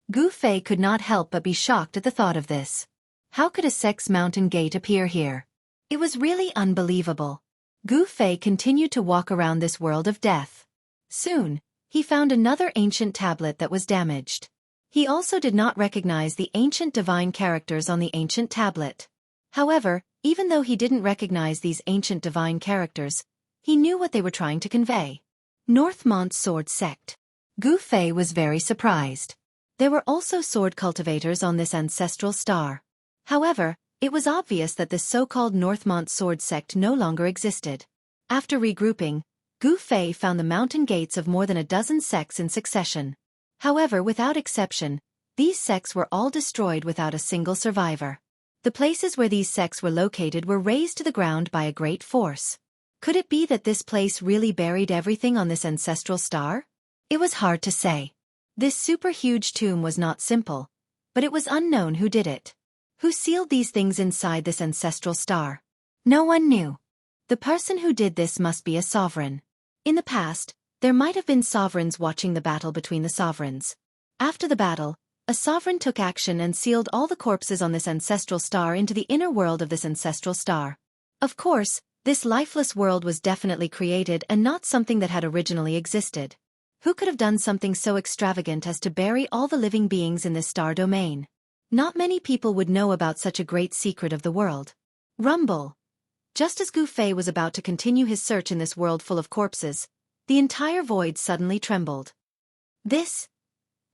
Gu Fei could not help but be shocked at the thought of this. How could a sect's mountain gate appear here? It was really unbelievable. Gu Fei continued to walk around this world of death. Soon, he found another ancient tablet that was damaged. He also did not recognize the ancient divine characters on the ancient tablet. However, even though he didn't recognize these ancient divine characters, he knew what they were trying to convey. Northmont Sword Sect. Gu Fei was very surprised. There were also sword cultivators on this ancestral star. However, it was obvious that this so-called Northmont Sword Sect no longer existed. After regrouping, Gu Fei found the mountain gates of more than a dozen sects in succession. However, without exception, these sects were all destroyed without a single survivor. The places where these sects were located were razed to the ground by a great force. Could it be that this place really buried everything on this ancestral star? It was hard to say. This super huge tomb was not simple, but it was unknown who did it. Who sealed these things inside this ancestral star? No one knew. The person who did this must be a sovereign. In the past, there might have been sovereigns watching the battle between the sovereigns. After the battle, a sovereign took action and sealed all the corpses on this ancestral star into the inner world of this ancestral star. Of course, this lifeless world was definitely created and not something that had originally existed. Who could have done something so extravagant as to bury all the living beings in this star domain? Not many people would know about such a great secret of the world. Rumble. Just as Gu Fei was about to continue his search in this world full of corpses, the entire void suddenly trembled.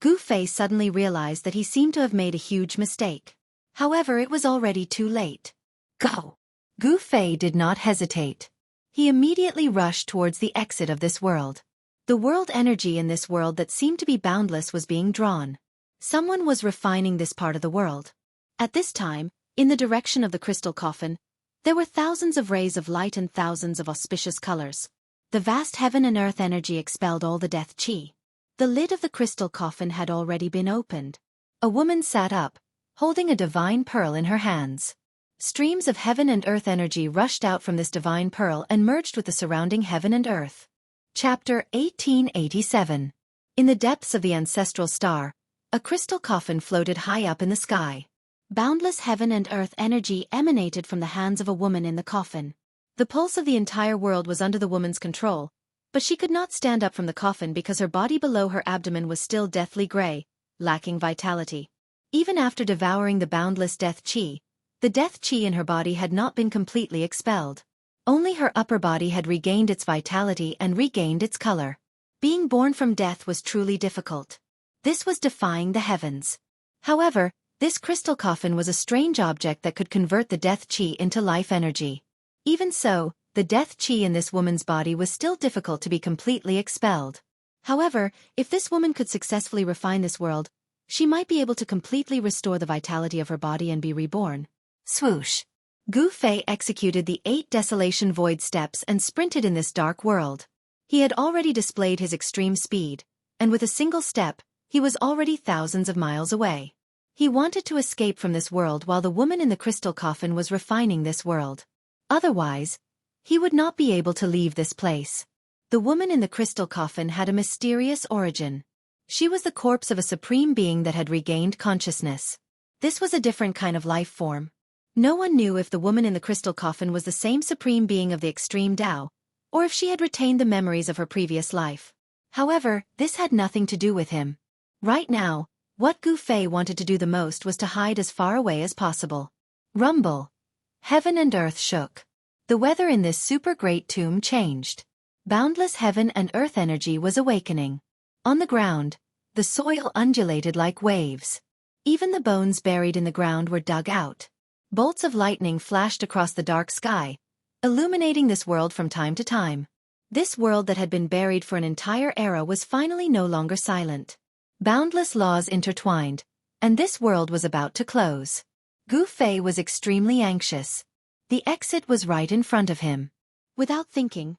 Gu Fei suddenly realized that he seemed to have made a huge mistake. However, it was already too late. Go! Gu Fei did not hesitate. He immediately rushed towards the exit of this world. The world energy in this world that seemed to be boundless was being drawn. Someone was refining this part of the world. At this time, in the direction of the crystal coffin, there were thousands of rays of light and thousands of auspicious colors. The vast heaven and earth energy expelled all the death chi. The lid of the crystal coffin had already been opened. A woman sat up, holding a divine pearl in her hands. Streams of heaven and earth energy rushed out from this divine pearl and merged with the surrounding heaven and earth. Chapter 1887. In the depths of the ancestral star, a crystal coffin floated high up in the sky. Boundless heaven and earth energy emanated from the hands of a woman in the coffin. The pulse of the entire world was under the woman's control, but she could not stand up from the coffin because her body below her abdomen was still deathly gray, lacking vitality. Even after devouring the boundless death chi, the death chi in her body had not been completely expelled. Only her upper body had regained its vitality and regained its color. Being born from death was truly difficult. This was defying the heavens. However, this crystal coffin was a strange object that could convert the death chi into life energy. Even so, the death chi in this woman's body was still difficult to be completely expelled. However, if this woman could successfully refine this world, she might be able to completely restore the vitality of her body and be reborn. Swoosh! Gu Fei executed the 8 Desolation Void steps and sprinted in this dark world. He had already displayed his extreme speed, and with a single step, he was already thousands of miles away. He wanted to escape from this world while the woman in the crystal coffin was refining this world. Otherwise, he would not be able to leave this place. The woman in the crystal coffin had a mysterious origin. She was the corpse of a supreme being that had regained consciousness. This was a different kind of life form. No one knew if the woman in the crystal coffin was the same supreme being of the extreme Tao, or if she had retained the memories of her previous life. However, this had nothing to do with him. Right now, what Gu Fei wanted to do the most was to hide as far away as possible. Rumble. Heaven and earth shook. The weather in this super great tomb changed. Boundless heaven and earth energy was awakening. On the ground, the soil undulated like waves. Even the bones buried in the ground were dug out. Bolts of lightning flashed across the dark sky, illuminating this world from time to time. This world that had been buried for an entire era was finally no longer silent. Boundless laws intertwined, and this world was about to close. Gu Fei was extremely anxious. The exit was right in front of him. Without thinking,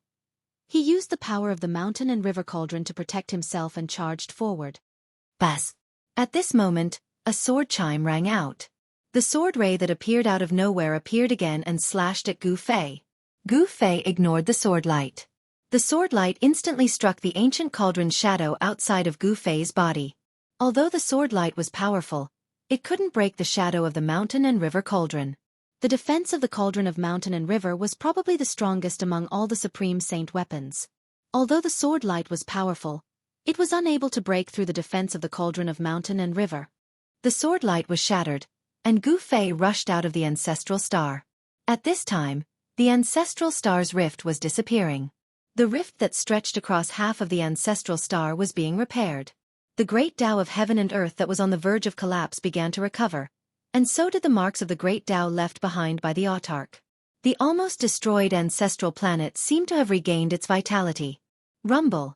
he used the power of the mountain and river cauldron to protect himself and charged forward. Buzz! At this moment, a sword chime rang out. The sword ray that appeared out of nowhere appeared again and slashed at Gu Fei. Gu Fei ignored the sword light. The sword light instantly struck the ancient cauldron's shadow outside of Gu Fei's body. Although the sword light was powerful, it couldn't break the shadow of the mountain and river cauldron. The defense of the cauldron of mountain and river was probably the strongest among all the supreme saint weapons. Although the sword light was powerful, it was unable to break through the defense of the cauldron of mountain and river. The sword light was shattered, and Gu Fei rushed out of the ancestral star. At this time, the ancestral star's rift was disappearing. The rift that stretched across half of the ancestral star was being repaired. The great Tao of heaven and earth that was on the verge of collapse began to recover, and so did the marks of the great Tao left behind by the autarch. The almost destroyed ancestral planet seemed to have regained its vitality. Rumble.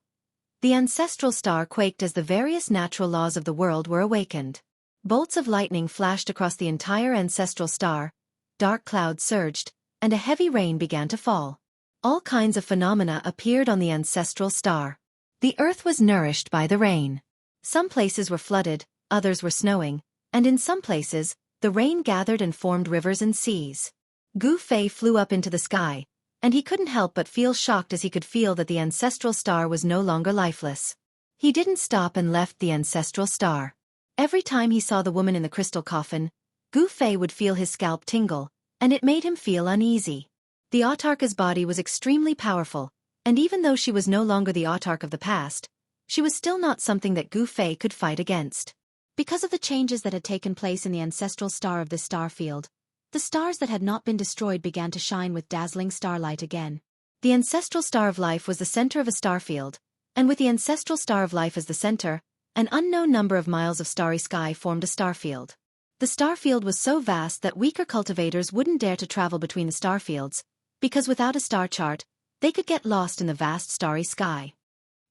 The ancestral star quaked as the various natural laws of the world were awakened. Bolts of lightning flashed across the entire ancestral star, dark clouds surged, and a heavy rain began to fall. All kinds of phenomena appeared on the ancestral star. The earth was nourished by the rain. Some places were flooded, others were snowing, and in some places, the rain gathered and formed rivers and seas. Gu Fei flew up into the sky, and he couldn't help but feel shocked as he could feel that the ancestral star was no longer lifeless. He didn't stop and left the ancestral star. Every time he saw the woman in the crystal coffin, Gu Fei would feel his scalp tingle, and it made him feel uneasy. The autarch's body was extremely powerful, and even though she was no longer the autarch of the past, she was still not something that Gu Fei could fight against. Because of the changes that had taken place in the ancestral star of this star field, the stars that had not been destroyed began to shine with dazzling starlight again. The ancestral star of life was the center of a star field, and with the ancestral star of life as the center, an unknown number of miles of starry sky formed a star field. The star field was so vast that weaker cultivators wouldn't dare to travel between the star fields, because without a star chart, they could get lost in the vast starry sky.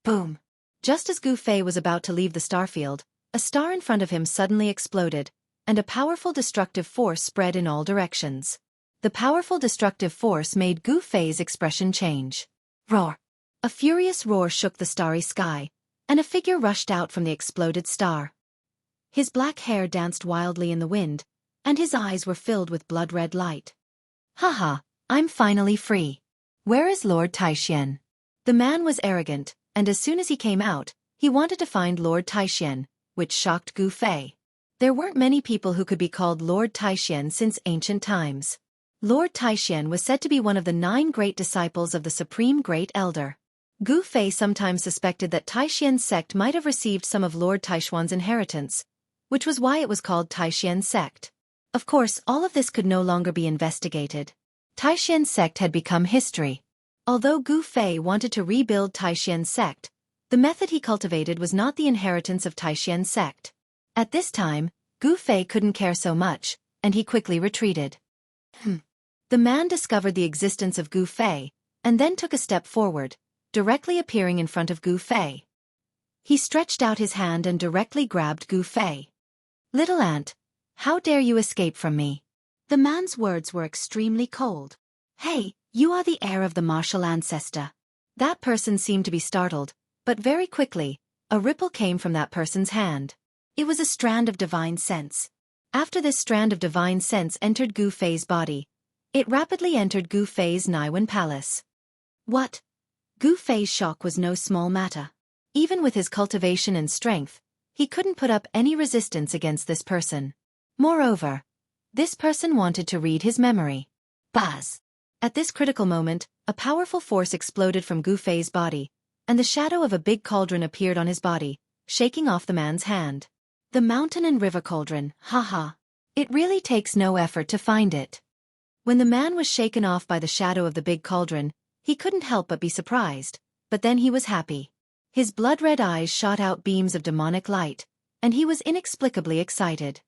Boom! Just as Gu Fei was about to leave the star field, a star in front of him suddenly exploded, and a powerful destructive force spread in all directions. The powerful destructive force made Gu Fei's expression change. Roar! A furious roar shook the starry sky, and a figure rushed out from the exploded star. His black hair danced wildly in the wind, and his eyes were filled with blood-red light. Haha, I'm finally free. Where is Lord Taixian? The man was arrogant, and as soon as he came out, he wanted to find Lord Taixian, which shocked Gu Fei. There weren't many people who could be called Lord Taixian since ancient times. Lord Taixian was said to be one of the 9 great disciples of the Supreme Great Elder. Gu Fei sometimes suspected that Taixian's sect might have received some of Lord Taishuan's inheritance, which was why it was called Taixian's sect. Of course, all of this could no longer be investigated. Taixian's sect had become history. Although Gu Fei wanted to rebuild Taixian's sect, The method he cultivated was not the inheritance of Taishien's sect. At this time, Gu Fei couldn't care so much, and he quickly retreated. The man discovered the existence of Gu Fei, and then took a step forward, directly appearing in front of Gu Fei. He stretched out his hand and directly grabbed Gu Fei. "Little ant, how dare you escape from me?" The man's words were extremely cold. "Hey, you are the heir of the martial ancestor." That person seemed to be startled, but very quickly, a ripple came from that person's hand. It was a strand of divine sense. After this strand of divine sense entered Gu Fei's body, it rapidly entered Gu Fei's Naiwan palace. What? Gu Fei's shock was no small matter. Even with his cultivation and strength, he couldn't put up any resistance against this person. Moreover, this person wanted to read his memory. Buzz! At this critical moment, a powerful force exploded from Gu Fei's body, and the shadow of a big cauldron appeared on his body, shaking off the man's hand. The mountain and river cauldron, haha. It really takes no effort to find it. When the man was shaken off by the shadow of the big cauldron, he couldn't help but be surprised, but then he was happy. His blood-red eyes shot out beams of demonic light, and he was inexplicably excited.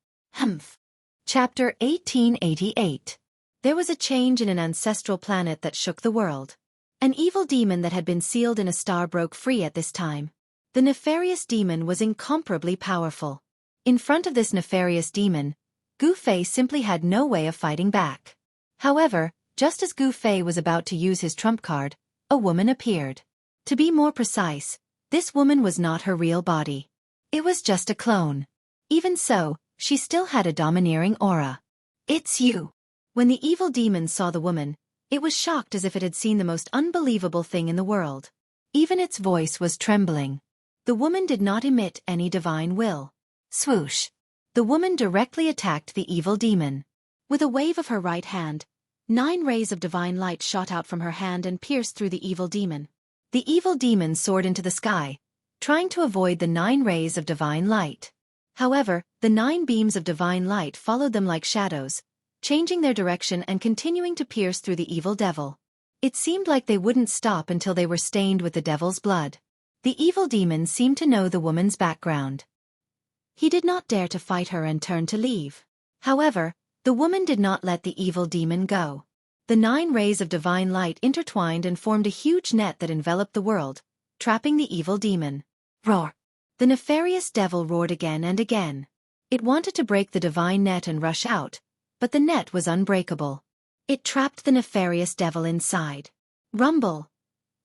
Chapter 1888. There was a change in an ancestral planet that shook the world. An evil demon that had been sealed in a star broke free at this time. The nefarious demon was incomparably powerful. In front of this nefarious demon, Gu Fei simply had no way of fighting back. However, just as Gu Fei was about to use his trump card, a woman appeared. To be more precise, this woman was not her real body. It was just a clone. Even so, she still had a domineering aura. "It's you." When the evil demon saw the woman, it was shocked as if it had seen the most unbelievable thing in the world. Even its voice was trembling. The woman did not emit any divine will. Swoosh! The woman directly attacked the evil demon. With a wave of her right hand, 9 rays of divine light shot out from her hand and pierced through the evil demon. The evil demon soared into the sky, trying to avoid the 9 rays of divine light. However, the 9 beams of divine light followed them like shadows, changing their direction and continuing to pierce through the evil devil. It seemed like they wouldn't stop until they were stained with the devil's blood. The evil demon seemed to know the woman's background. He did not dare to fight her and turned to leave. However, the woman did not let the evil demon go. The 9 rays of divine light intertwined and formed a huge net that enveloped the world, trapping the evil demon. Roar! The nefarious devil roared again and again. It wanted to break the divine net and rush out, but the net was unbreakable. It trapped the nefarious devil inside. Rumble!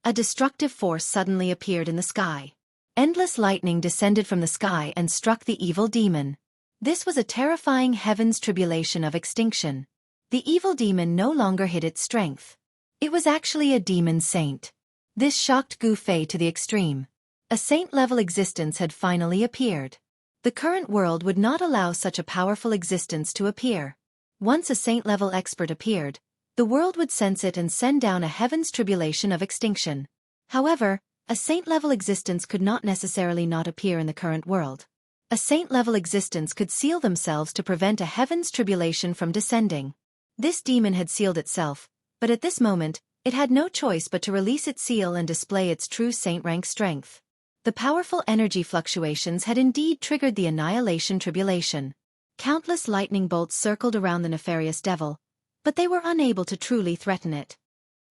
A destructive force suddenly appeared in the sky. Endless lightning descended from the sky and struck the evil demon. This was a terrifying heaven's tribulation of extinction. The evil demon no longer hid its strength. It was actually a demon saint. This shocked Gu Fei to the extreme. A saint-level existence had finally appeared. The current world would not allow such a powerful existence to appear. Once a saint-level expert appeared, the world would sense it and send down a heaven's tribulation of extinction. However, a saint-level existence could not necessarily not appear in the current world. A saint-level existence could seal themselves to prevent a heaven's tribulation from descending. This demon had sealed itself, but at this moment, it had no choice but to release its seal and display its true saint-rank strength. The powerful energy fluctuations had indeed triggered the annihilation tribulation. Countless lightning bolts circled around the nefarious devil, but they were unable to truly threaten it.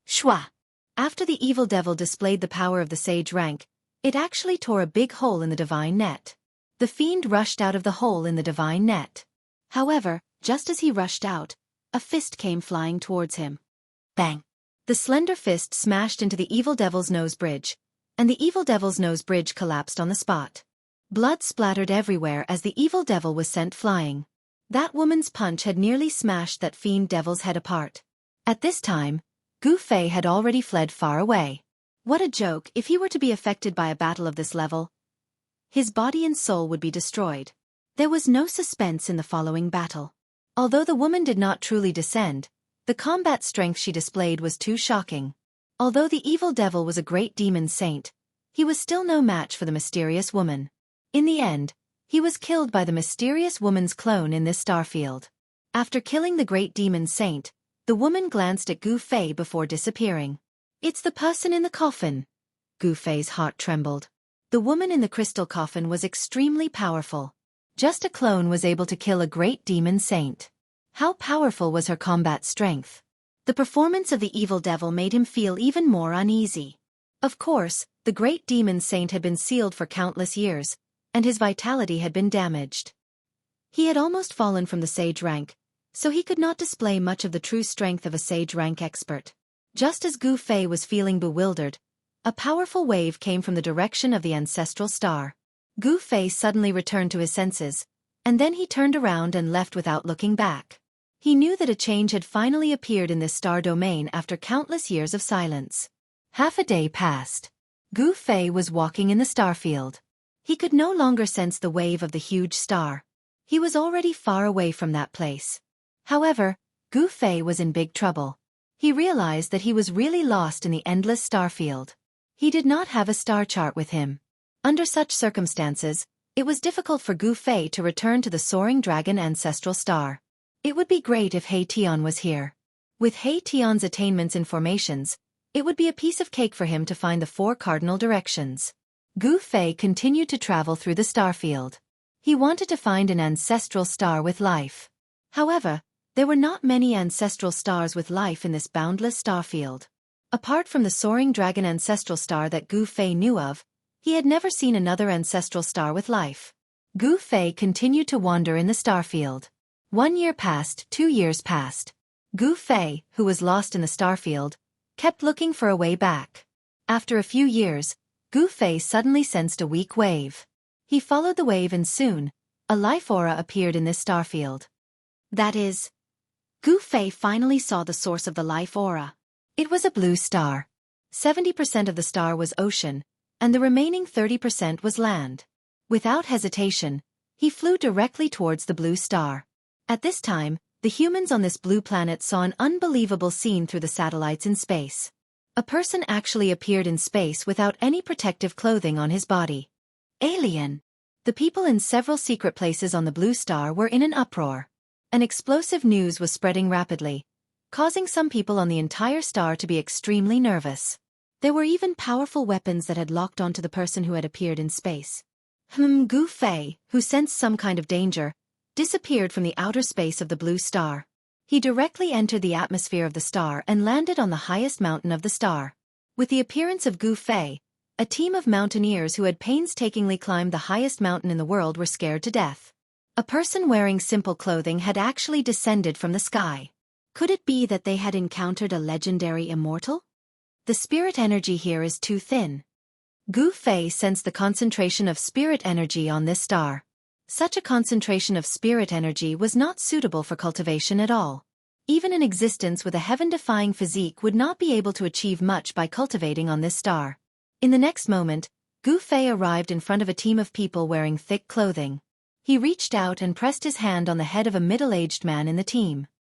Shwa! After the evil devil displayed the power of the sage rank, it actually tore a big hole in the divine net. The fiend rushed out of the hole in the divine net. However, just as he rushed out, a fist came flying towards him. Bang! The slender fist smashed into the evil devil's nose bridge, and the evil devil's nose bridge collapsed on the spot. Blood splattered everywhere as the evil devil was sent flying. That woman's punch had nearly smashed that fiend devil's head apart. At this time, Gu Fei had already fled far away. What a joke if he were to be affected by a battle of this level. His body and soul would be destroyed. There was no suspense in the following battle. Although the woman did not truly descend, the combat strength she displayed was too shocking. Although the evil devil was a great demon saint, he was still no match for the mysterious woman. In the end, he was killed by the mysterious woman's clone in this starfield. After killing the great demon saint, the woman glanced at Gu Fei before disappearing. "It's the person in the coffin." Gu Fei's heart trembled. The woman in the crystal coffin was extremely powerful. Just a clone was able to kill a great demon saint. How powerful was her combat strength? The performance of the evil devil made him feel even more uneasy. Of course, the great demon saint had been sealed for countless years, and his vitality had been damaged. He had almost fallen from the sage rank, so he could not display much of the true strength of a sage rank expert. Just as Gu Fei was feeling bewildered, a powerful wave came from the direction of the ancestral star. Gu Fei suddenly returned to his senses, and then he turned around and left without looking back. He knew that a change had finally appeared in this star domain after countless years of silence. Half a day passed. Gu Fei was walking in the starfield. He could no longer sense the wave of the huge star. He was already far away from that place. However, Gu Fei was in big trouble. He realized that he was really lost in the endless starfield. He did not have a star chart with him. Under such circumstances, it was difficult for Gu Fei to return to the soaring dragon ancestral star. It would be great if He Tian was here. With He Tian's attainments in formations, it would be a piece of cake for him to find the 4 cardinal directions. Gu Fei continued to travel through the starfield. He wanted to find an ancestral star with life. However, there were not many ancestral stars with life in this boundless starfield. Apart from the soaring dragon ancestral star that Gu Fei knew of, he had never seen another ancestral star with life. Gu Fei continued to wander in the starfield. 1 year passed, 2 years passed. Gu Fei, who was lost in the starfield, kept looking for a way back. After a few years, Gu Fei suddenly sensed a weak wave. He followed the wave and soon, a life aura appeared in this starfield. That is, Gu Fei finally saw the source of the life aura. It was a blue star. 70% of the star was ocean, and the remaining 30% was land. Without hesitation, he flew directly towards the blue star. At this time, the humans on this blue planet saw an unbelievable scene through the satellites in space. A person actually appeared in space without any protective clothing on his body. Alien! The people in several secret places on the blue star were in an uproar. An explosive news was spreading rapidly, causing some people on the entire star to be extremely nervous. There were even powerful weapons that had locked onto the person who had appeared in space. Gu Fei, who sensed some kind of danger, disappeared from the outer space of the blue star. He directly entered the atmosphere of the star and landed on the highest mountain of the star. With the appearance of Gu Fei, a team of mountaineers who had painstakingly climbed the highest mountain in the world were scared to death. A person wearing simple clothing had actually descended from the sky. Could it be that they had encountered a legendary immortal? The spirit energy here is too thin. Gu Fei sensed the concentration of spirit energy on this star. Such a concentration of spirit energy was not suitable for cultivation at all. Even an existence with a heaven-defying physique would not be able to achieve much by cultivating on this star. In the next moment, Gu Fei arrived in front of a team of people wearing thick clothing. He reached out and pressed his hand on the head of a middle-aged man in the team.